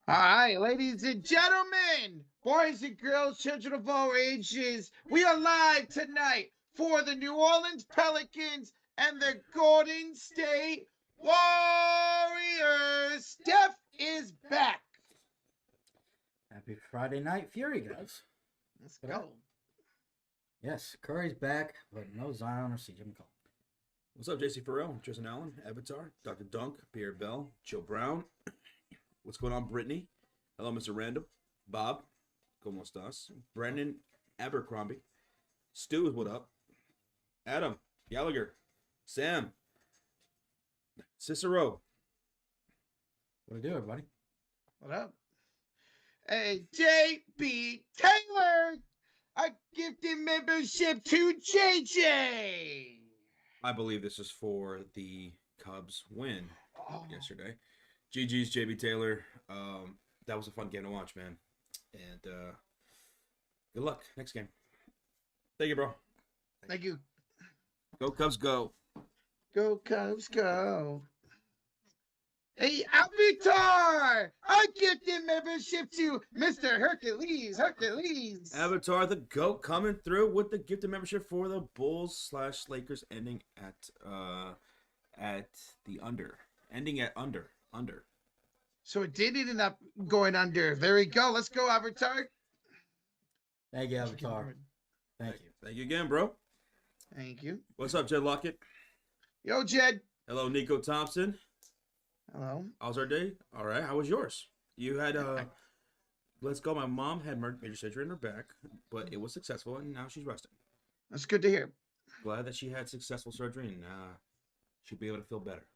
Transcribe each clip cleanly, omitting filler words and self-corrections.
All right, ladies and gentlemen, boys and girls, children of all ages, we are live tonight for the New Orleans Pelicans and the Golden State Warriors. Steph is back. Happy Friday Night Fury, guys. Let's go. Yes, Curry's back, but no Zion or CJ McCollum. What's up, JC Farrell, Tristan Allen, Avatar, Dr. Dunk, Pierre Bell, Joe Brown. What's going on, Brittany? Hello, Mr. Random. Bob, como estas? Brendan Abercrombie. Stu, what up? Adam, Gallagher, Sam, Cicero. What do you do, everybody? What up? Hey, JB Taylor, a gifted membership to JJ. I believe this is for the Cubs win yesterday. GG's JB Taylor. That was a fun game to watch, man. And good luck next game. Thank you, bro. Thank you. Go Cubs, go. Go Cubs, go. Hey, Avatar! A gifted membership to Mr. Hercules. Avatar, the GOAT, coming through with the gifted membership for the Bulls/Lakers, ending at the under. Ending at under. So it did end up going under. There we go. Let's go, Avatar. Thank you, Avatar. Thank you. Thank you again, bro. Thank you. What's up, Jed Lockett? Yo, Jed. Hello, Nico Thompson. Hello. How's our day? All right. How was yours? You had let's go. My mom had major surgery in her back, but it was successful, and now she's resting. That's good to hear. Glad that she had successful surgery, and she'll be able to feel better.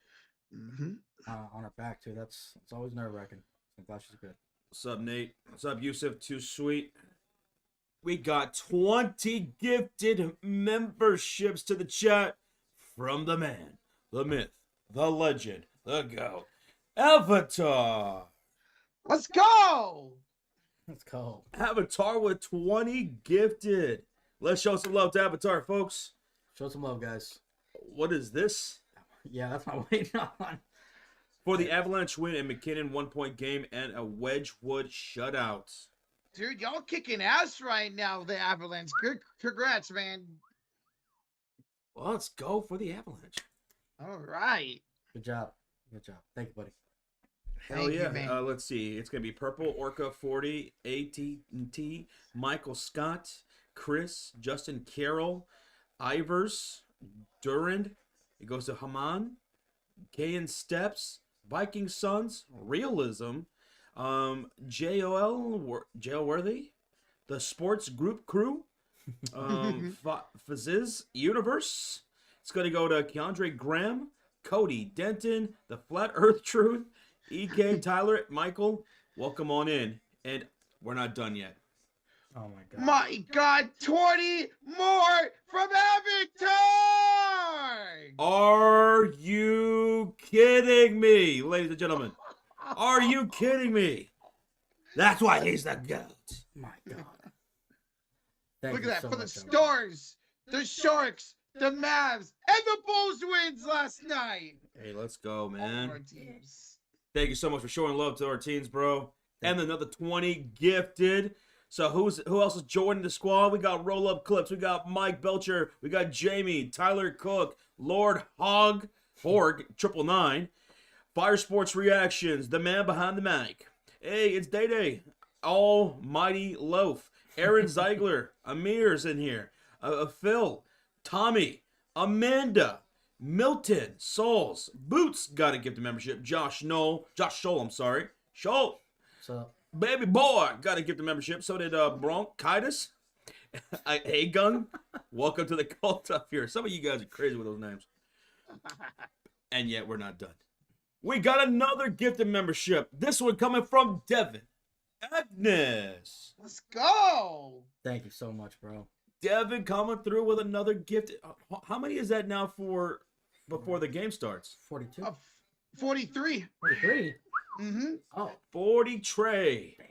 Mm-hmm. On her back, too. It's always nerve-wracking. I'm glad she's good. What's up, Nate? What's up, Yusuf? Too sweet. We got 20 gifted memberships to the chat from the man, the myth, the legend, the GOAT, Avatar. Let's go. Let's go. Avatar with 20 gifted. Let's show some love to Avatar, folks. Show some love, guys. What is this? Yeah, that's my waiting on. For the Avalanche win, a McKinnon 1-point game and a Wedgwood shutout. Dude, y'all kicking ass right now, the Avalanche. Good, congrats, man. Well, let's go for the Avalanche. All right. Good job. Thank you, buddy. Hell Thank you, yeah. man. Let's see. It's going to be Purple, Orca 40, AT&T, Michael Scott, Chris, Justin Carroll, Ivers, Durand. It goes to Haman, Kayan Steps, Viking Sons, Realism, JOL Worthy, the Sports Group Crew, Fazziz Universe. It's going to go to Keandre Graham, Cody Denton, the Flat Earth Truth, EK Tyler, Michael. Welcome on in. And we're not done yet. Oh, my God. My God, 20 more from Avatar! Are you kidding me, ladies and gentlemen? Are you kidding me? That's why he's the GOAT. My God. Look at that. For the Stars, the Sharks, the Mavs, and the Bulls wins last night. Hey, let's go, All of man. our teams. Thank you so much for showing love to our teams, bro. And another 20 gifted. So who else is joining the squad? We got Roll Up Clips. We got Mike Belcher. We got Jamie, Tyler Cook, Lord Hogg, Horg, 999. Fire Sports Reactions, the man behind the mic. Hey, it's Day Day. Almighty Loaf. Aaron Zeigler. Amir's in here. Phil. Tommy. Amanda. Milton. Souls. Boots got a gift of membership. Josh Scholl, I'm sorry. Scholl. So, Baby boy got a gift of membership. So did Bronchitis. Hey, Gun. Welcome to the cult up here. Some of you guys are crazy with those names. And yet we're not done. We got another gifted membership. This one coming from Devin Agnes. Let's go. thank you so much, bro. Devin coming through with another gift. How many is that now for before the game starts? 42. 43. 43? Mm-hmm. Oh, 40 tray. damn.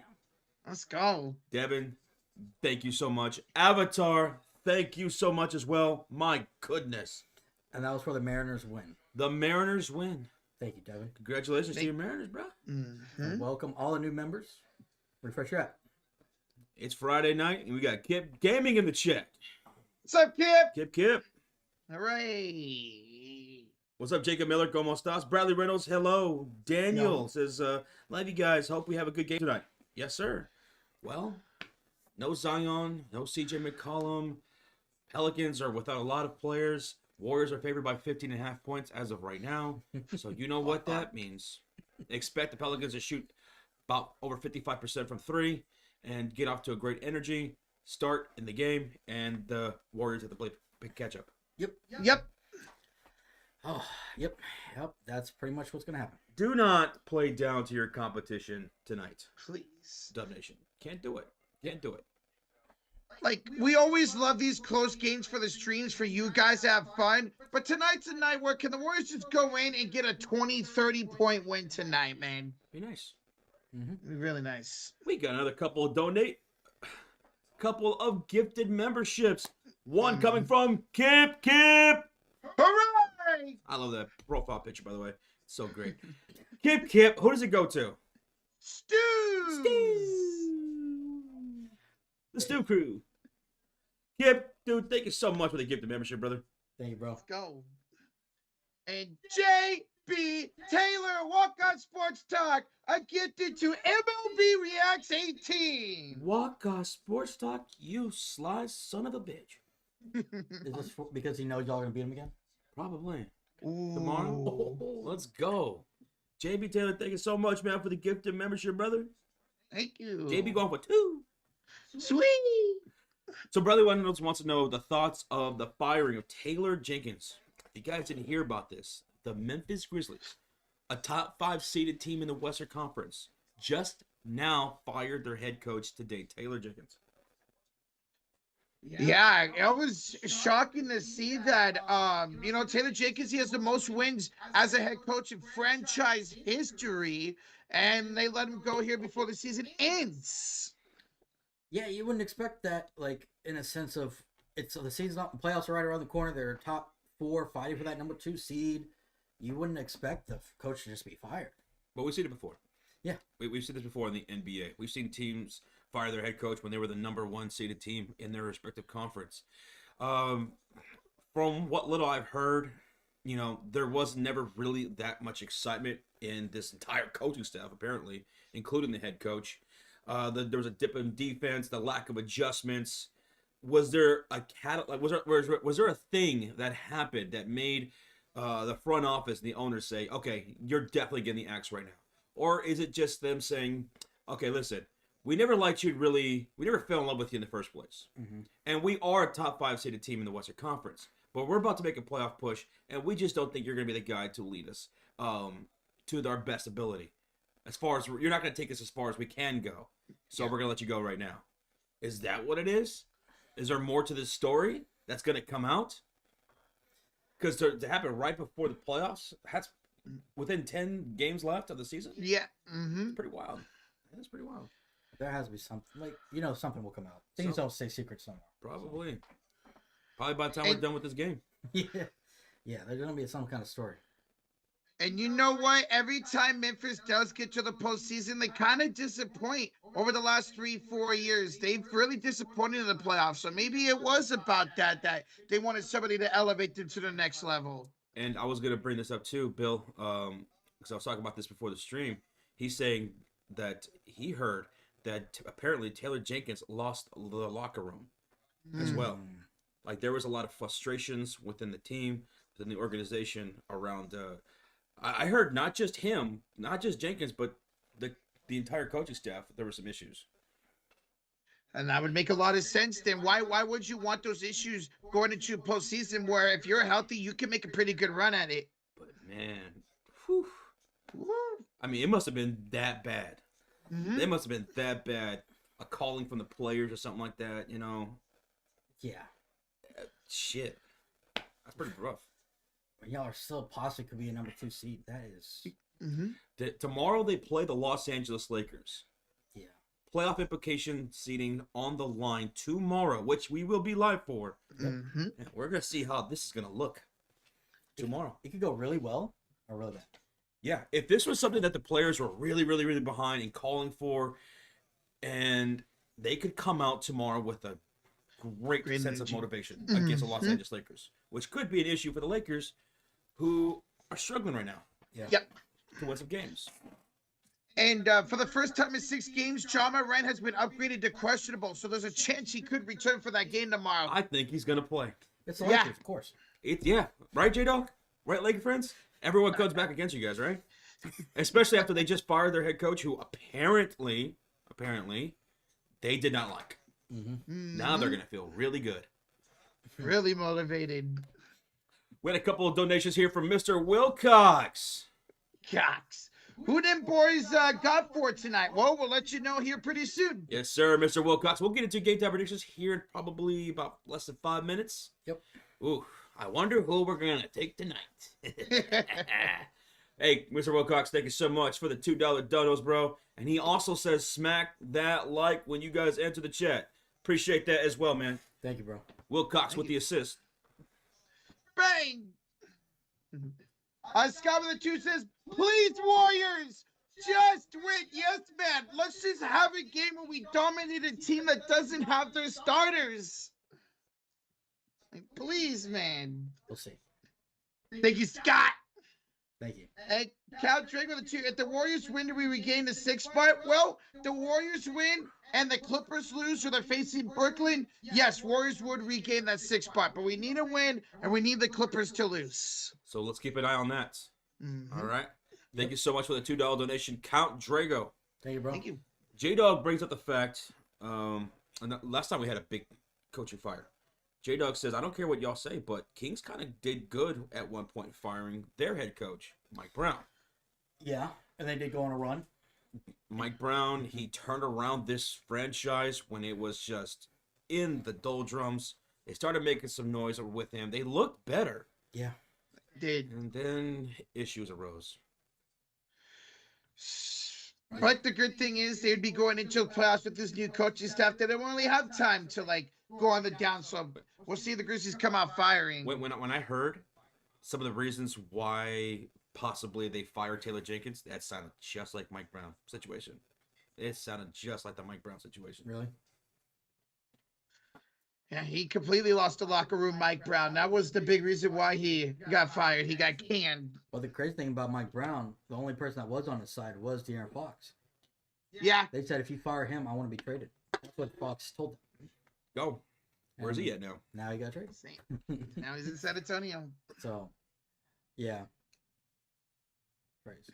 Let's go. Devin, thank you so much. Avatar, thank you so much as well. My goodness. And that was for the Mariners win. The Mariners win. Thank you, Devin. Congratulations to your Mariners, bro. And welcome all the new members. Refresh your app. It's Friday night, and we got Kip Gaming in the chat. What's up, Kip? Kip. All right. What's up, Jacob Miller? ¿Cómo estás? Bradley Reynolds, hello. Daniel says, love you guys. Hope we have a good game tonight. Yes, sir. Well, no Zion, no CJ McCollum. Pelicans are without a lot of players. Warriors are favored by 15.5 points as of right now. So you know what that means. Expect the Pelicans to shoot about over 55% from three and get off to a great energy start in the game, and the Warriors have to play big catch-up. Yep. Oh, yep. That's pretty much what's going to happen. Do not play down to your competition tonight. Please. Dub Nation. Can't do it. Like, we always love these close games for the streams for you guys to have fun. But tonight's a night where can the Warriors just go in and get a 20, 30-point win tonight, man? Be nice. Be really nice. We got another couple of gifted memberships. One coming from Kip. Hooray! I love that profile picture, by the way. It's so great. Kip. Who does it go to? Stu! The Stu Crew. Kip, dude, thank you so much for the gifted membership, brother. Thank you, bro. Let's go. And J.B. Taylor, Walk On Sports Talk, a gifted to MLB Reacts 18. Walk Sports Talk, you sly son of a bitch. Is this because he knows y'all going to beat him again? Probably. Ooh. Tomorrow? Let's go. JB Taylor, thank you so much, man, for the gifted membership, brother. Thank you. JB going for 2. Sweet. So, Bradley Reynolds wants to know the thoughts of the firing of Taylor Jenkins. If you guys didn't hear about this, the Memphis Grizzlies, a top 5 seeded team in the Western Conference, just now fired their head coach today, Taylor Jenkins. Yeah, it was shocking to see that. Taylor Jenkins, he has the most wins as a head coach in franchise history, and they let him go here before the season ends. Yeah, you wouldn't expect that, like, in a sense of, the season's not, playoffs are right around the corner, they're top 4 fighting for that number 2 seed. You wouldn't expect the coach to just be fired. But we've seen it before. Yeah. We've seen this before in the NBA. We've seen teams fire their head coach when they were the number 1 seeded team in their respective conference. From what little I've heard, there was never really that much excitement in this entire coaching staff, apparently, including the head coach. There was a dip in defense, the lack of adjustments. Was there was there a thing that happened that made the front office and the owners say, okay, you're definitely getting the axe right now? Or is it just them saying, okay, listen, we never liked you we never fell in love with you in the first place. Mm-hmm. And we are a top 5 seeded team in the Western Conference, but we're about to make a playoff push, and we just don't think you're going to be the guy to lead us to our best ability. As far as you're not going to take us as far as we can go, so we're going to let you go right now. Is that what it is? Is there more to this story that's going to come out? Because to happen right before the playoffs, that's within 10 games left of the season. Yeah, it's pretty wild. That's pretty wild. There has to be something, something will come out. Things don't stay secret somewhere. Probably by the time we're done with this game. Yeah, there's going to be some kind of story. And you know what? Every time Memphis does get to the postseason, they kind of disappoint over the last 3-4 years. They've really disappointed in the playoffs. So maybe it was about that they wanted somebody to elevate them to the next level. And I was going to bring this up too, Bill, because I was talking about this before the stream. He's saying that he heard that apparently Taylor Jenkins lost the locker room as well. Like, there was a lot of frustrations within the team, within the organization around I heard not just him, not just Jenkins, but the entire coaching staff, there were some issues. And that would make a lot of sense then. Why would you want those issues going into postseason where if you're healthy, you can make a pretty good run at it? But, man, I mean, it must have been that bad. Mm-hmm. It must have been that bad. A calling from the players or something like that, Yeah. Shit. That's pretty rough. Y'all are still possibly could be a number 2 seed. That is. Tomorrow they play the Los Angeles Lakers. Yeah. Playoff implication seeding on the line tomorrow, which we will be live for. Mm-hmm. And we're gonna see how this is gonna look tomorrow. It could go really well or really bad. Yeah, if this was something that the players were really, really, really behind and calling for, and they could come out tomorrow with a great Great sense of energy. motivation against the Los Mhm. Angeles Lakers, which could be an issue for the Lakers, who are struggling right now Yeah. Yep. to win some games. And for the first time in 6 games, John Morant has been upgraded to questionable, so there's a chance he could return for that game tomorrow. I think he's gonna play. It's the Yeah. Lakers, of course. Right, J Dog? Right, Laker friends? Everyone comes back against you guys, right? Especially after they just fired their head coach, who apparently, they did not like. Now they're gonna feel really good. Really motivated. We had a couple of donations here from Mr. Wilcox. Cox. Who them boys got for tonight? Well, we'll let you know here pretty soon. Yes, sir, Mr. Wilcox. We'll get into game time predictions here in probably about less than 5 minutes. Yep. Ooh, I wonder who we're gonna take tonight. Hey, Mr. Wilcox, thank you so much for the $2 donos, bro. And he also says smack that like when you guys enter the chat. Appreciate that as well, man. Thank you, bro. Wilcox with the assist. Bang! Scott with the 2 says, please, Warriors, just win. Yes, man. Let's just have a game where we dominate a team that doesn't have their starters. Like, please, man. We'll see. Thank you, Scott. Thank you. And Cal Drake with the 2. If the Warriors win, do we regain the 6th spot? Well, the Warriors win and the Clippers lose, so they're facing Brooklyn. Yes, Warriors would regain that 6th spot, but we need a win and we need the Clippers to lose. So let's keep an eye on that. Mhm. All right. Thank you so much for the $2 donation, Count Drago. Thank you, bro. Thank you. J Dog brings up the fact, and last time we had a big coaching fire. J Dog says, I don't care what y'all say, but Kings kind of did good at one point firing their head coach, Mike Brown. Yeah, and they did go on a run. Mike Brown, he turned around this franchise when it was just in the doldrums. They started making some noise with him. They looked better. Yeah. Did. And then issues arose. But the good thing is they'd be going into the playoffs with this new coaching staff. They don't really have time to go on the downslope. We'll see the Grizzlies come out firing. When I heard some of the reasons why possibly they fired Taylor Jenkins, that sounded just like Mike Brown situation. It sounded just like the Mike Brown situation. Really? Yeah, he completely lost the locker room, Mike Brown. That was the big reason why he got fired. He got canned. Well, the crazy thing about Mike Brown, the only person that was on his side was De'Aaron Fox. Yeah. They said if you fire him, I want to be traded. That's what Fox told them. Go. Where's he at now? Now he got traded. Now he's in San Antonio. So, yeah. Crazy.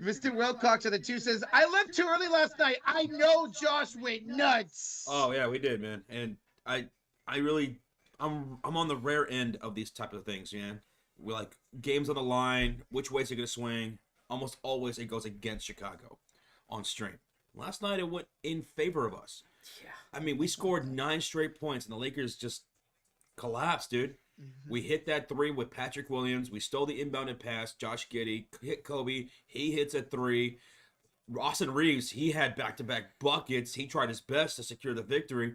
Mr. Wilcox of the 2 says, I left too early last night. I know Josh went nuts. Oh yeah, we did, man. And I'm on the rare end of these type of things, man. We like games on the line, which way is it gonna swing? Almost always it goes against Chicago on stream. Last night it went in favor of us. Yeah. I mean, we scored 9 straight points and the Lakers just collapsed, dude. We hit that 3 with Patrick Williams. We stole the inbounded pass. Josh Giddey hit Kobe. He hits a 3. Austin Reeves, he had back-to-back buckets. He tried his best to secure the victory.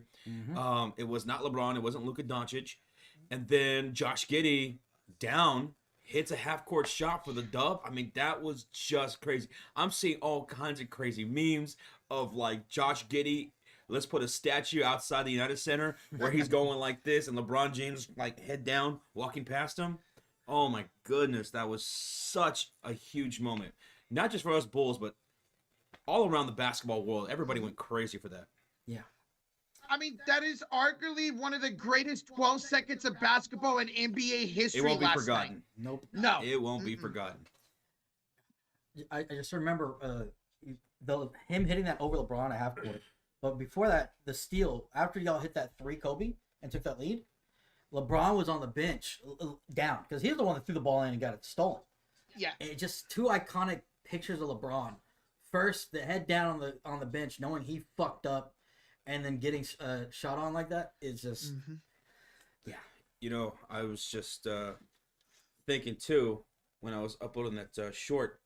It was not LeBron. It wasn't Luka Doncic. And then Josh Giddey down hits a half-court shot for the dub. I mean, that was just crazy. I'm seeing all kinds of crazy memes of like Josh Giddey. Let's put a statue outside the United Center where he's going like this and LeBron James like head down walking past him. Oh my goodness, that was such a huge moment. Not just for us Bulls, but all around the basketball world. Everybody went crazy for that. Yeah. I mean, that is arguably one of the greatest 12 seconds of basketball in NBA history. It won't be last forgotten. night. Nope. No. It won't be forgotten. I just remember him hitting that over LeBron at half court. But before that, the steal, after y'all hit that 3 Kobe and took that lead, LeBron was on the bench down because he was the one that threw the ball in and got it stolen. Yeah. And just 2 iconic pictures of LeBron. First, the head down on the bench, knowing he fucked up, and then getting shot on like that is just, yeah. You know, I was just thinking too when I was uploading that short.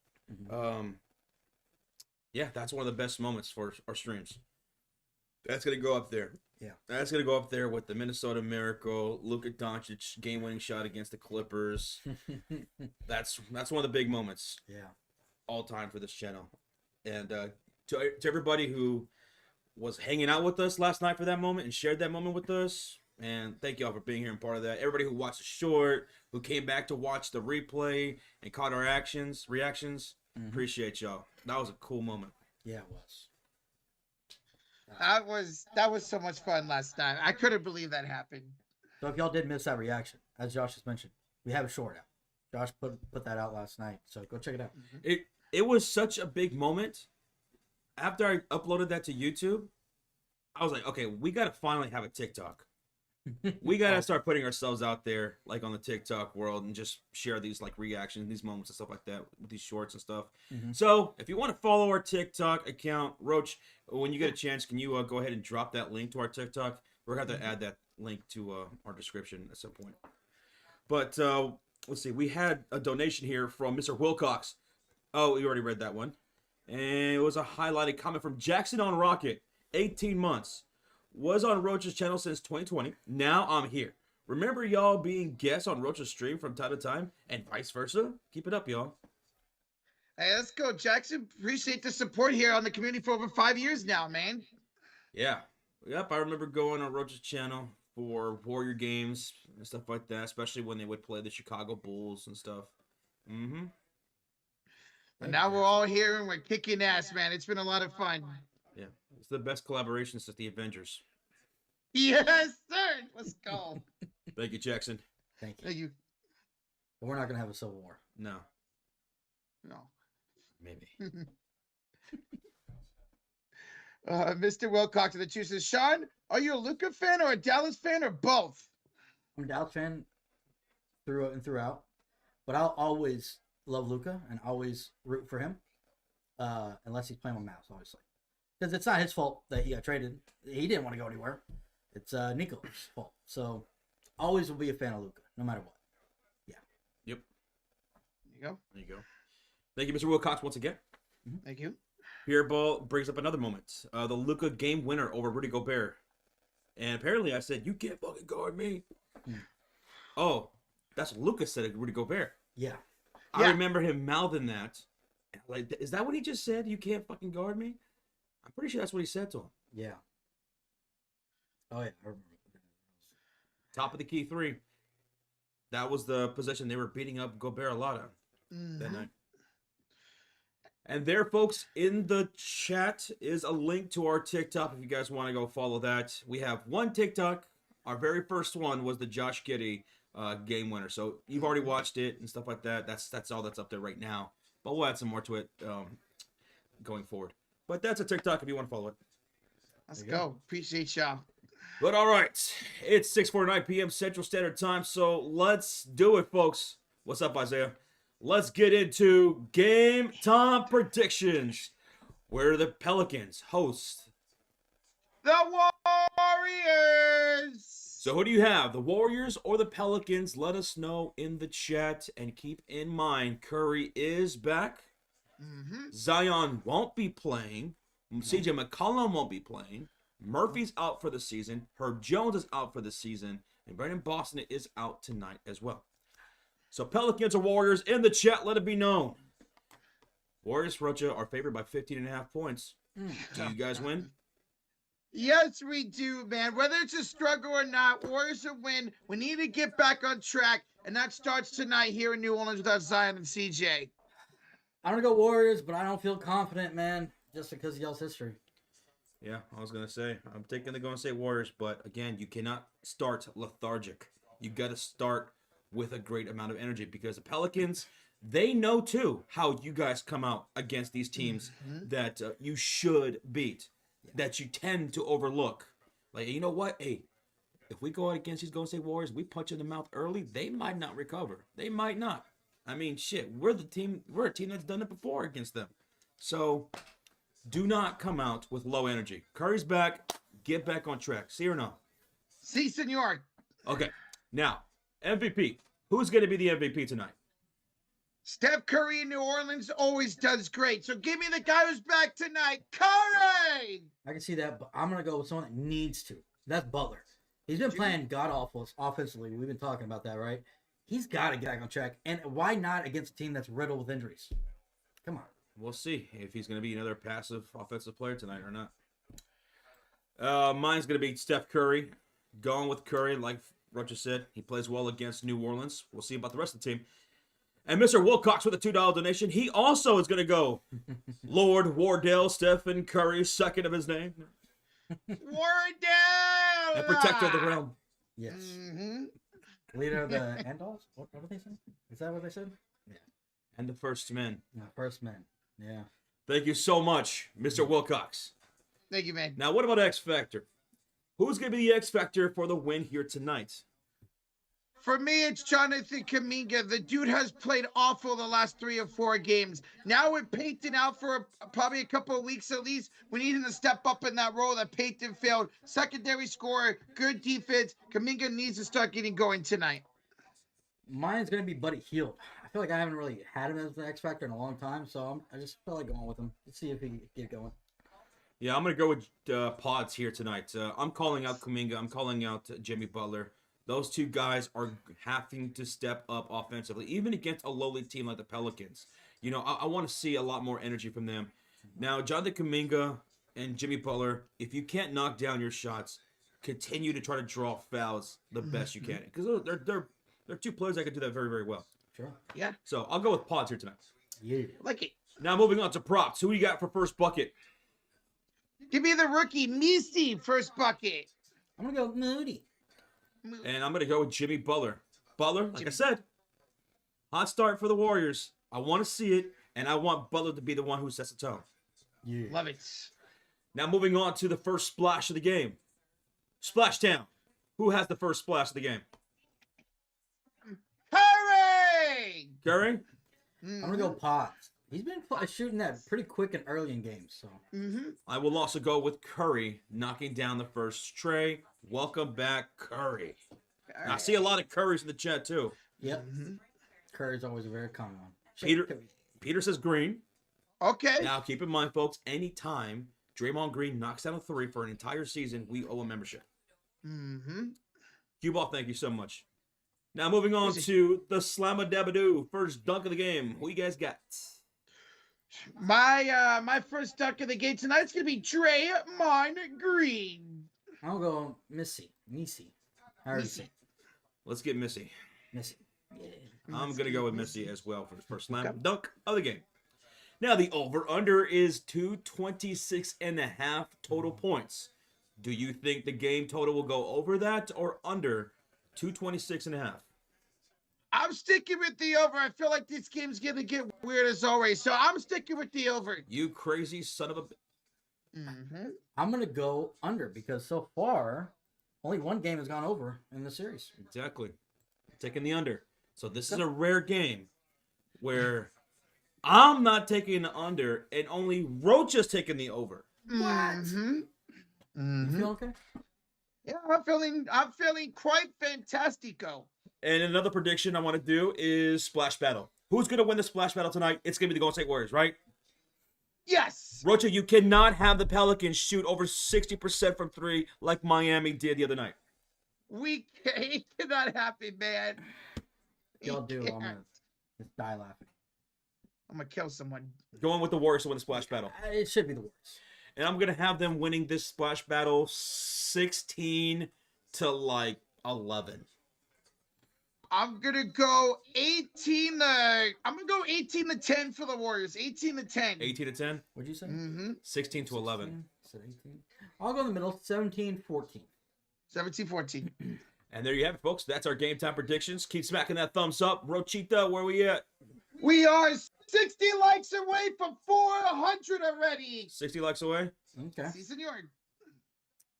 Yeah, that's one of the best moments for our streams. That's gonna go up there. Yeah. That's gonna go up there with the Minnesota Miracle, Luka Doncic game-winning shot against the Clippers. That's one of the big moments Yeah. all time for this channel. And to everybody who was hanging out with us last night for that moment and shared that moment with us, and thank y'all for being here and part of that. Everybody who watched the short, who came back to watch the replay and caught our reactions, appreciate y'all. That was a cool moment. Yeah, it was. That was so much fun last night. I couldn't believe that happened. So if y'all did miss that reaction, as Josh just mentioned, we have a short out. Josh put that out last night, so go check it out. It was such a big moment. After I uploaded that to YouTube, I was like, okay, we got to finally have a TikTok. We got to start putting ourselves out there, like on the TikTok world, and just share these like reactions, these moments and stuff like that with these shorts and stuff. So if you want to follow our TikTok account, Roach, when you get a chance, can you go ahead and drop that link to our TikTok? We're going to have to add that link to our description at some point. But let's see. We had a donation here from Mr. Wilcox. Oh, you already read that one. And it was a highlighted comment from Jackson on Rocket. 18 months. Was on Roach's channel since 2020. Now I'm here. Remember y'all being guests on Roach's stream from time to time and vice versa? Keep it up, y'all. Hey, let's go, Jackson. Appreciate the support here on the community for over 5 years now, man. Yeah. Yep, I remember going on Roach's channel for Warrior games and stuff like that, especially when they would play the Chicago Bulls and stuff. Mm-hmm. And now we're all here and we're kicking ass, man. It's been a lot of fun. Yeah. It's the best collaboration since the Avengers. Yes, sir. Let's go. Thank you, Jackson. Thank you. Thank you. But we're not gonna have a civil war. No. No. Maybe. Mr. Wilcox of the Chiefs says, Sean, are you a Luka fan or a Dallas fan or both? I'm a Dallas fan through and throughout, but I'll always love Luka and always root for him, unless he's playing with Mouse, obviously. Because it's not his fault that he got traded. He didn't want to go anywhere. It's Nico's fault. So, always will be a fan of Luka, no matter what. Yeah. Yep. There you go. There you go. Thank you, Mr. Wilcox, once again. Thank you. Pierre Ball brings up another moment. The Luka game winner over Rudy Gobert. And apparently I said, you can't fucking guard me. Oh, that's what Luka said to Rudy Gobert. Yeah. I remember him mouthing that. Like, is that what he just said? You can't fucking guard me? I'm pretty sure that's what he said to him. Yeah. Oh, yeah. I remember. Top of the key three. That was the position they were beating up Gobert a lot on that night. And there, folks, in the chat is a link to our TikTok if you guys want to go follow that. We have one TikTok. Our very first one was the Josh Giddey game winner. So you've already watched it and stuff like that. That's all that's up there right now. But we'll add some more to it going forward. But that's a TikTok if you want to follow it. Let's go. Appreciate y'all. But all right, it's 6:49 p.m. Central Standard Time, so let's do it, folks. What's up, Isaiah? Let's get into game time predictions, where the Pelicans host the Warriors. So who do you have, the Warriors or the Pelicans? Let us know in the chat, and keep in mind, Curry is back. Zion won't be playing. CJ McCollum won't be playing. Murphy's out for the season. Herb Jones is out for the season. And Brandon Boston is out tonight as well. So Pelicans or Warriors in the chat, let it be known. Warriors, Rocha, are favored by 15.5 points. Do you guys win? Yes, we do, man. Whether it's a struggle or not, Warriors will win. We need to get back on track. And that starts tonight here in New Orleans without Zion and CJ. I'm going to go Warriors, but I don't feel confident, man, just because of y'all's history. Yeah, I was going to say, I'm taking the go and say Warriors, but again, you cannot start lethargic. You got to start with a great amount of energy, because the Pelicans, they know too how you guys come out against these teams that you should beat, that you tend to overlook. Like, you know what? Hey, if we go out against these Golden State Warriors, we punch in the mouth early, they might not recover. They might not. I mean, shit, we're a team that's done it before against them. So do not come out with low energy. Curry's back. Get back on track. See or no? See, senor. Okay. Now, MVP. Who's going to be the MVP tonight? Steph Curry in New Orleans always does great. So give me the guy who's back tonight, Curry. I can see that, but I'm gonna go with someone that needs to. That's Butler. He's been playing god awful offensively. We've been talking about that, right? He's got to get back on track. And why not against a team that's riddled with injuries? Come on. We'll see if he's going to be another passive offensive player tonight or not. Mine's going to be Steph Curry. Going with Curry, like Roger said. He plays well against New Orleans. We'll see about the rest of the team. And Mr. Wilcox with a $2 donation. He also is going to go Lord Wardell Stephen Curry, second of his name. Wardell! And protector of the realm. Yes. Mm-hmm. Leader of the Andals? What did they say? Is that what they said? Yeah. And the first men. No, first men. Yeah. Thank you so much, Mr. Wilcox. Thank you, man. Now, what about X Factor? Who's going to be the X Factor for the win here tonight? For me, it's Jonathan Kuminga. The dude has played awful the last 3 or 4 games. Now with Peyton out for probably a couple of weeks at least, we need him to step up in that role that Peyton failed. Secondary scorer, good defense. Kuminga needs to start getting going tonight. Mine's going to be Buddy Hield. I feel like I haven't really had him as the X Factor in a long time, so I just feel like going with him. Let's see if he can get going. Yeah, I'm going to go with Pods here tonight. I'm calling out Kuminga. I'm calling out Jimmy Butler. Those two guys are having to step up offensively, even against a lowly team like the Pelicans. You know, I want to see a lot more energy from them. Now, Jonathan Kuminga and Jimmy Butler, if you can't knock down your shots, continue to try to draw fouls the best you can. Because they're two players that can do that very, very well. Sure. Yeah. So I'll go with Pods here tonight. Yeah. Like it. Now, moving on to props. Who do you got for first bucket? Give me the rookie, Misi, first bucket. I'm going to go Moody. And I'm going to go with Jimmy Butler. Butler, like I said, hot start for the Warriors. I want to see it, and I want Butler to be the one who sets the tone. Yeah. Love it. Now moving on to the first splash of the game. Splash Town. Who has the first splash of the game? Curry! Curry? I'm going to go Potts. He's been shooting that pretty quick and early in games. So I will also go with Curry knocking down the first tray. Welcome back, Curry. Now, I see a lot of Currys in the chat, too. Yep. Curry's always a very common one. Peter says green. Okay. Now, keep in mind, folks, anytime Draymond Green knocks down a 3 for an entire season, we owe a membership. Cue Ball, thank you so much. Now, moving on to the Slamma-Dabba-Doo. First dunk of the game. Who you guys got? My first dunk of the game tonight's going to be Draymond Green. I'll go Missy. Let's get Missy. Missy. Yeah. I'm going to go with Missy as well for the first slam dunk of the game. Now, the over-under is 226.5 total points. Do you think the game total will go over that or under 226.5? I'm sticking with the over. I feel like this game's going to get weird as always, so I'm sticking with the over. You crazy son of a... I'm going to go under because so far, only one game has gone over in the series. Exactly. Taking the under. So this is a rare game where I'm not taking the under and only Roach is taking the over. What? You feel okay? Yeah, I'm feeling quite fantastico. And another prediction I want to do is Splash Battle. Who's going to win the Splash Battle tonight? It's going to be the Golden State Warriors, right? Yes. Rocha, you cannot have the Pelicans shoot over 60% from 3 like Miami did the other night. We cannot happen, man. Y'all do. I'm going to just die laughing. I'm going to kill someone. Going with the Warriors to win the Splash Battle. It should be the Warriors. And I'm going to have them winning this Splash Battle 16 to like 11. I'm going to go 18 to 10 for the Warriors. 18 to 10. 18 to 10? What'd you say? 16 to 11. 18. I'll go in the middle. 17-14. 17-14. And there you have it, folks. That's our game time predictions. Keep smacking that thumbs up. Rochita, where we at? We are 60 likes away from 400 already. 60 likes away? Okay. Si, senor.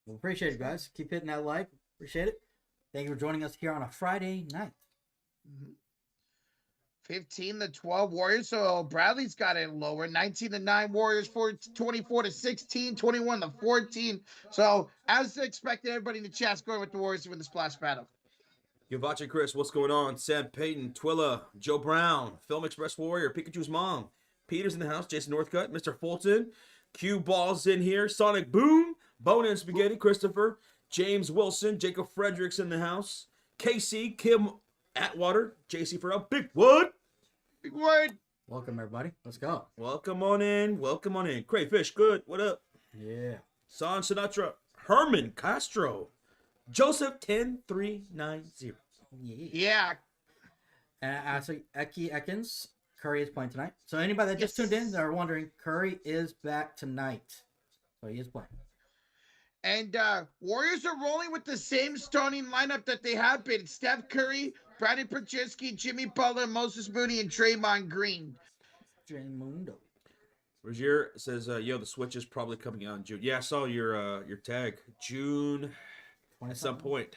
Well, appreciate it, guys. Keep hitting that like. Appreciate it. Thank you for joining us here on a Friday night. 15 to 12 Warriors. So Bradley's got it lower. 19 to 9 Warriors. 24 to 16. 21 to 14. So as expected, everybody in the chat's going with the Warriors to win the Splash Battle. Gavache Chris, what's going on? Sam Payton, Twilla, Joe Brown, Film Express Warrior, Pikachu's mom, Peter's in the house, Jason Northcutt, Mr. Fulton, Q Balls in here, Sonic Boom, Bone and Spaghetti, Christopher, James Wilson, Jacob Fredericks in the house, Casey, Kim Atwater, JC Farrell, Big Wood. Big Wood. Welcome, everybody. Let's go. Welcome on in. Welcome on in. Crayfish, good. What up? Yeah. San Sinatra, Herman Castro, Joseph 10390. Yeah. And actually, Eki Ekins, Curry is playing tonight. So anybody that just tuned in, they're wondering, Curry is back tonight. So he is playing. And Warriors are rolling with the same starting lineup that they have been. Steph Curry, Brandon Pajewski, Jimmy Butler, Moses Moody, and Draymond Green. Draymundo. Rozier says, yo, the Switch is probably coming out in June. Yeah, I saw your tag. June at some point.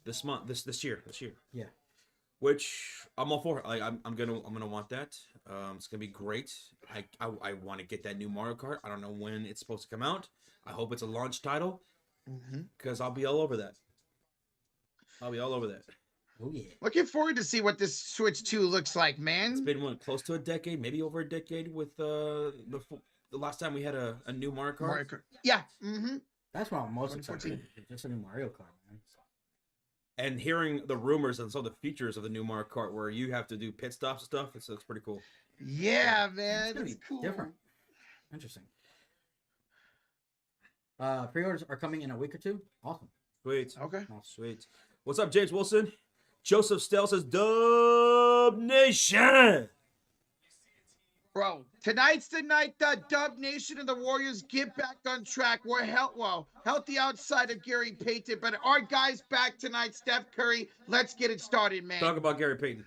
This month, this year. Yeah. Which I'm all for. Like I'm gonna want that. It's gonna be great. I want to get that new Mario Kart. I don't know when it's supposed to come out. I hope it's a launch title, because I'll be all over that. Oh yeah. Looking forward to see what this Switch 2 looks like, man. It's been close to a decade, maybe over a decade, with the last time we had a new Mario Kart. Yeah. That's what I'm most excited. Just a new Mario Kart, man. And hearing the rumors and some of the features of the new Mario Kart, where you have to do pit stops and stuff, it looks pretty cool. Yeah, man. It's gonna That's be cool. different. Interesting. Pre-orders are coming in a week or two. Awesome. Sweet. Okay. Sweet. What's up, James Wilson? Joseph Stell says, Dub Nation. Bro, tonight's the night that Dub Nation and the Warriors get back on track. We're healthy outside of Gary Payton, but our guy's back tonight, Steph Curry. Let's get it started, man. Talk about Gary Payton.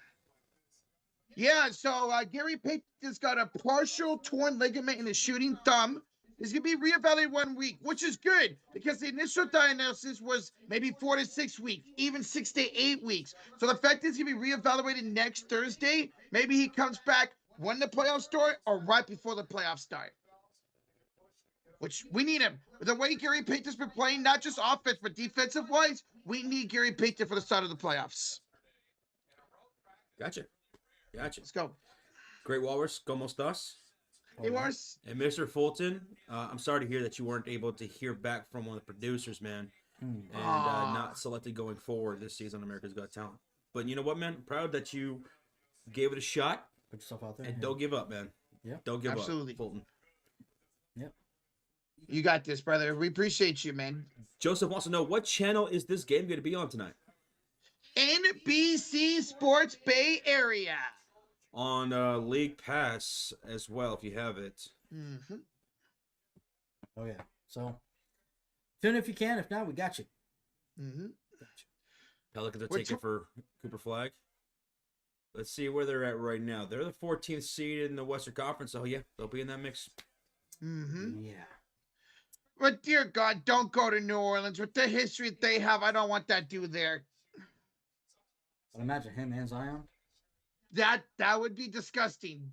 Yeah, so Gary Payton's got a partial torn ligament in his shooting thumb. He's going to be reevaluated 1 week, which is good because the initial diagnosis was maybe 4 to 6 weeks, even 6 to 8 weeks. So the fact is he's going to be reevaluated next Thursday. Maybe he comes back when the playoffs start or right before the playoffs start. Which we need him. The way Gary Payton's been playing, not just offense, but defensive-wise, we need Gary Payton for the start of the playoffs. Gotcha. Let's go. Great Walrus, como estás? Hey, Mars. And Mr. Fulton, I'm sorry to hear that you weren't able to hear back from one of the producers, man, and not selected going forward this season on America's Got Talent. But you know what, man? I'm proud that you gave it a shot. Put yourself out there. And don't give up, man. Yeah. Don't give Absolutely. up, Fulton. Yep. You got this, brother. We appreciate you, man. Joseph wants to know, what channel is this game going to be on tonight? NBC Sports Bay Area. On League Pass as well, if you have it. Mm-hmm. Oh, yeah. So, tune in if you can. If not, we got you. Mm-hmm. Pelicans are taking for Cooper Flag. Let's see where they're at right now. They're the 14th seed in the Western Conference, so yeah, they'll be in that mix. Mm-hmm. Yeah. But dear God, don't go to New Orleans. With the history that they have, I don't want that dude there. But imagine him and Zion. That would be disgusting.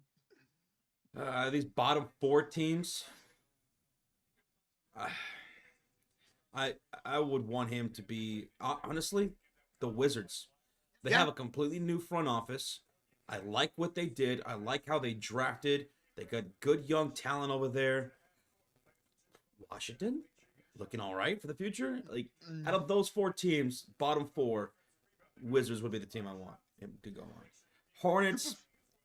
These bottom 4 teams, I would want him to be, honestly, the Wizards. They have a completely new front office. I like what they did. I like how they drafted. They got good young talent over there. Washington, looking all right for the future. Like, out of those 4 teams, bottom 4, Wizards would be the team I want him to go on. Hornets,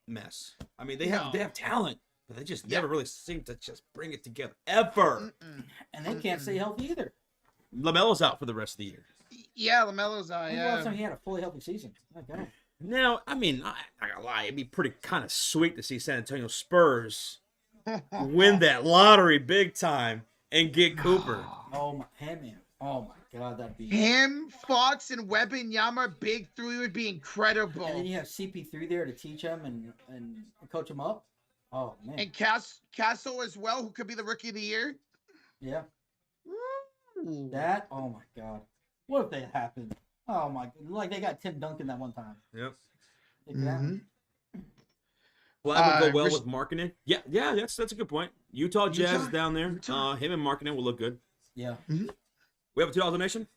mess. I mean, they have talent, but they just never really seem to just bring it together ever. And they can't stay healthy either. LaMelo's out for the rest of the year. Yeah, LaMelo's out. When's the last time he had a fully healthy season? My God. Now, I mean, I'm not gonna lie, it'd be pretty kind of sweet to see San Antonio Spurs win that lottery big time and get Cooper. Oh my, hey man. Oh my God, that'd be Him, Fox, and Wembanyama big 3 would be incredible. And then you have CP3 there to teach him and coach him up. Oh man. And Castle as well, who could be the rookie of the year. Yeah. Ooh. That. Oh my God. What if that happened? Oh my. Like they got Tim Duncan that one time. Yep. It could happen. Well, that would go well with Markkanen. Yeah, that's a good point. Utah Jazz is down there. Him and Markkanen will look good. Yeah. We have a $2 donation?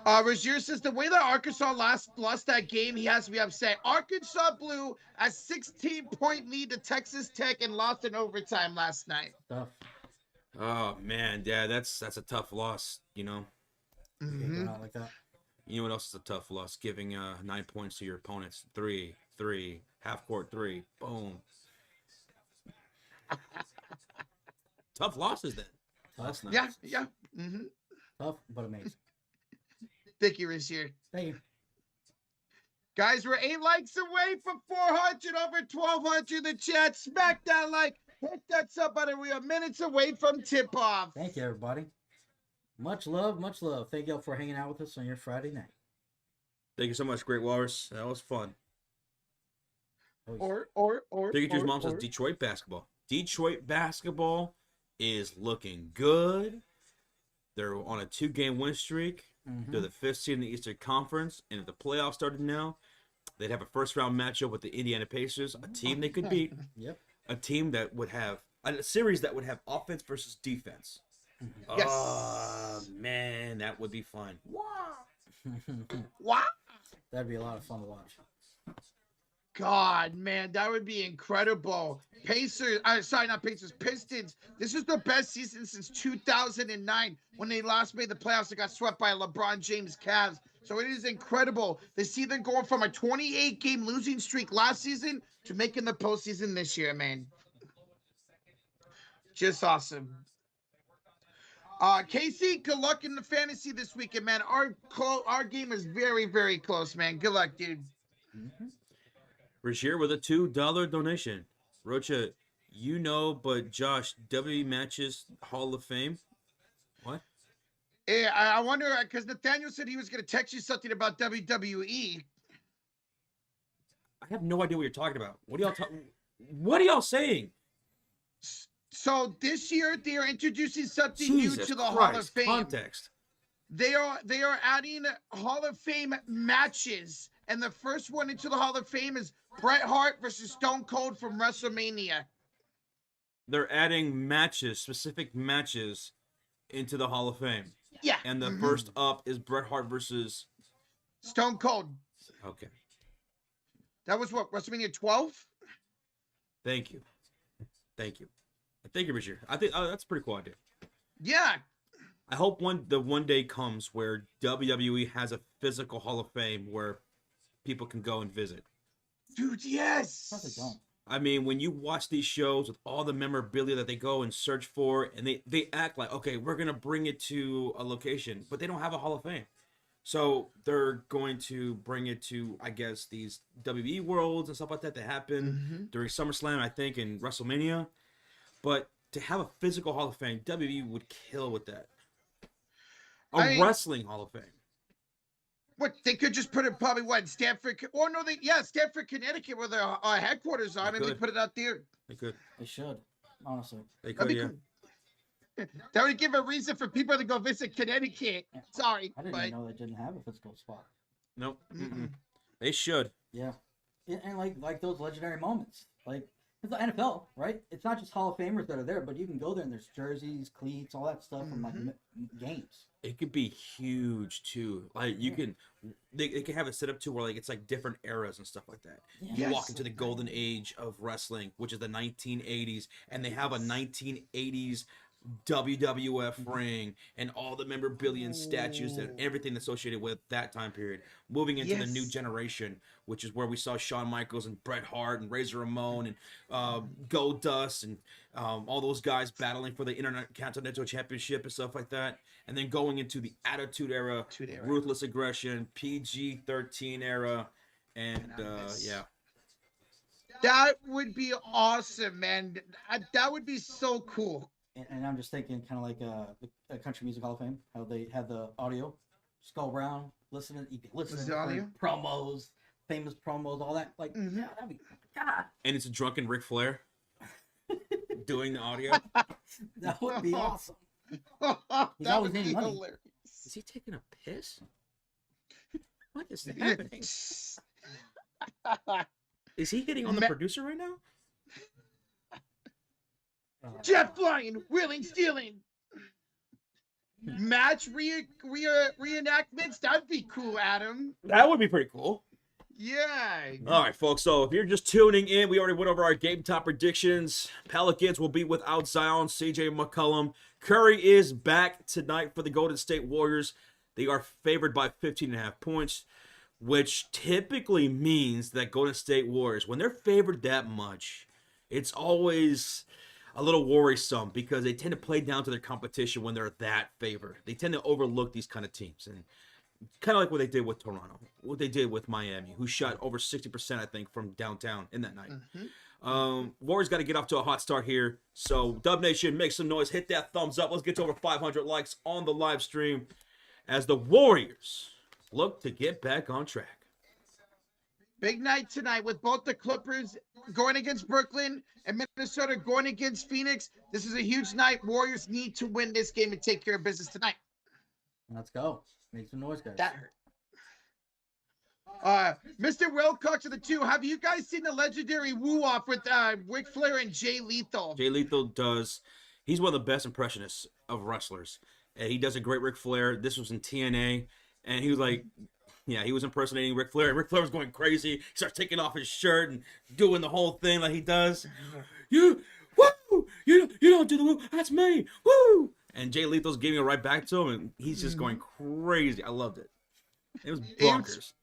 Rozier says the way that Arkansas lost that game, he has to be upset. Arkansas blew a 16-point lead to Texas Tech and lost in overtime last night. Tough. Oh man, yeah, that's a tough loss. You know. Going out like that. You know what else is a tough loss? Giving 9 points to your opponents. 3, half court 3, boom. Tough losses then. Tough. Yeah. Mm-hmm. Tough, but amazing. Thank you, Rozier. Thank you. Guys, we're 8 likes away from 400, over 1,200 in the chat. Smack that like, hit that sub button. We are minutes away from tip-off. Thank you, everybody. Much love, much love. Thank you all for hanging out with us on your Friday night. Thank you so much, Great Walrus. That was fun. Or. Diggiture's mom says Detroit basketball. Detroit basketball is looking good. They're on a 2-game win streak. They're the 5th seed in the Eastern Conference, and if the playoffs started now, they'd have a first-round matchup with the Indiana Pacers, a team they could beat. Yep. A team that would have a series that would have offense versus defense. Yes. Oh man, that would be fun. Wow. That'd be a lot of fun to watch. God, man, that would be incredible. Pacers, sorry, not Pacers, Pistons. This is the best season since 2009 when they last made the playoffs and got swept by LeBron James Cavs. So it is incredible to see them going from a 28-game losing streak last season to making the postseason this year, man. Just awesome. Casey, good luck in the fantasy this weekend, man. Our game is very, very close, man. Good luck, dude. Rozier with a $2 donation. Rocha, you know, but Josh, WWE matches Hall of Fame. What? Yeah, I wonder, because Nathaniel said he was going to text you something about WWE. I have no idea what you're talking about. What are y'all saying? So this year they are introducing something Jesus new to the Christ, Hall of Fame. Context. They are adding Hall of Fame matches, and the first one into the Hall of Fame is Bret Hart versus Stone Cold from WrestleMania. They're adding matches, specific matches, into the Hall of Fame. Yeah. And the first up is Bret Hart versus Stone Cold. Okay. That was what, WrestleMania 12? Thank you. Thank you, Richard. I think that's a pretty cool idea. Yeah. I hope the one day comes where WWE has a physical Hall of Fame where people can go and visit. Dude, yes. Probably don't. I mean, when you watch these shows with all the memorabilia that they go and search for, and they act like, okay, we're going to bring it to a location, but they don't have a Hall of Fame. So they're going to bring it to, I guess, these WWE Worlds and stuff like that happen during SummerSlam, I think, and WrestleMania. But to have a physical Hall of Fame, WWE would kill with that. Wrestling Hall of Fame. What, they could just put it probably, what, Stamford, or no, Stamford, Connecticut, where their headquarters are. Maybe they put it out there. They could. They should, honestly. They could, yeah. Cool. That would give a reason for people to go visit Connecticut. Sorry. I didn't even know they didn't have a physical spot. Nope. They should. Yeah. And like those legendary moments. Like, it's the NFL, right? It's not just Hall of Famers that are there, but you can go there and there's jerseys, cleats, all that stuff from like games. It could be huge too. Like you can, they can have it set up to where like it's like different eras and stuff like that. Yeah. You walk into the golden age of wrestling, which is the 1980s, and they have a 1980s WWF ring and all the memorabilia and statues and everything associated with that time period. Moving into the new generation, which is where we saw Shawn Michaels and Bret Hart and Razor Ramon and Goldust and all those guys battling for the Intercontinental Championship and stuff like that. And then going into the Attitude Era, Ruthless Aggression, PG-13 era, and yeah. That would be awesome, man. That would be so cool. And I'm just thinking kind of like the Country Music Hall of Fame, how they had the audio. Just go around, listen the audio? Promos, famous promos, all that. Like, yeah, that'd be, God. And it's a drunken Ric Flair doing the audio. That would be awesome. He's That always would be needing money. hilarious. Is he taking a piss? What is happening? Is he hitting on the producer right now? Jet flying, wheeling, stealing. match reenactments. That'd be cool, Adam. That would be pretty cool. Yeah. All right, folks. So if you're just tuning in, we already went over our game top predictions. Pelicans will be without Zion, CJ McCollum. Curry is back tonight for the Golden State Warriors. They are favored by 15.5 points, which typically means that Golden State Warriors, when they're favored that much, it's always a little worrisome because they tend to play down to their competition when they're that favored. They tend to overlook these kind of teams, and kind of like what they did with Toronto, what they did with Miami, who shot over 60%, I think, from downtown in that night. Warriors got to get off to a hot start here. So, Dub Nation, make some noise. Hit that thumbs up. Let's get to over 500 likes on the live stream as the Warriors look to get back on track. Big night tonight with both the Clippers going against Brooklyn and Minnesota going against Phoenix. This is a huge night. Warriors need to win this game and take care of business tonight. Let's go. Make some noise, guys. That hurt. Mr. Wilcox of the two, have you guys seen the legendary woo-off with Ric Flair and Jay Lethal? Jay Lethal does. He's one of the best impressionists of wrestlers. And he does a great Ric Flair. This was in TNA. And he was like, yeah, he was impersonating Ric Flair. And Ric Flair was going crazy. He starts taking off his shirt and doing the whole thing like he does. You don't do the woo. That's me. Woo! And Jay Lethal's giving it right back to him, and he's just going crazy. I loved it. It was bonkers.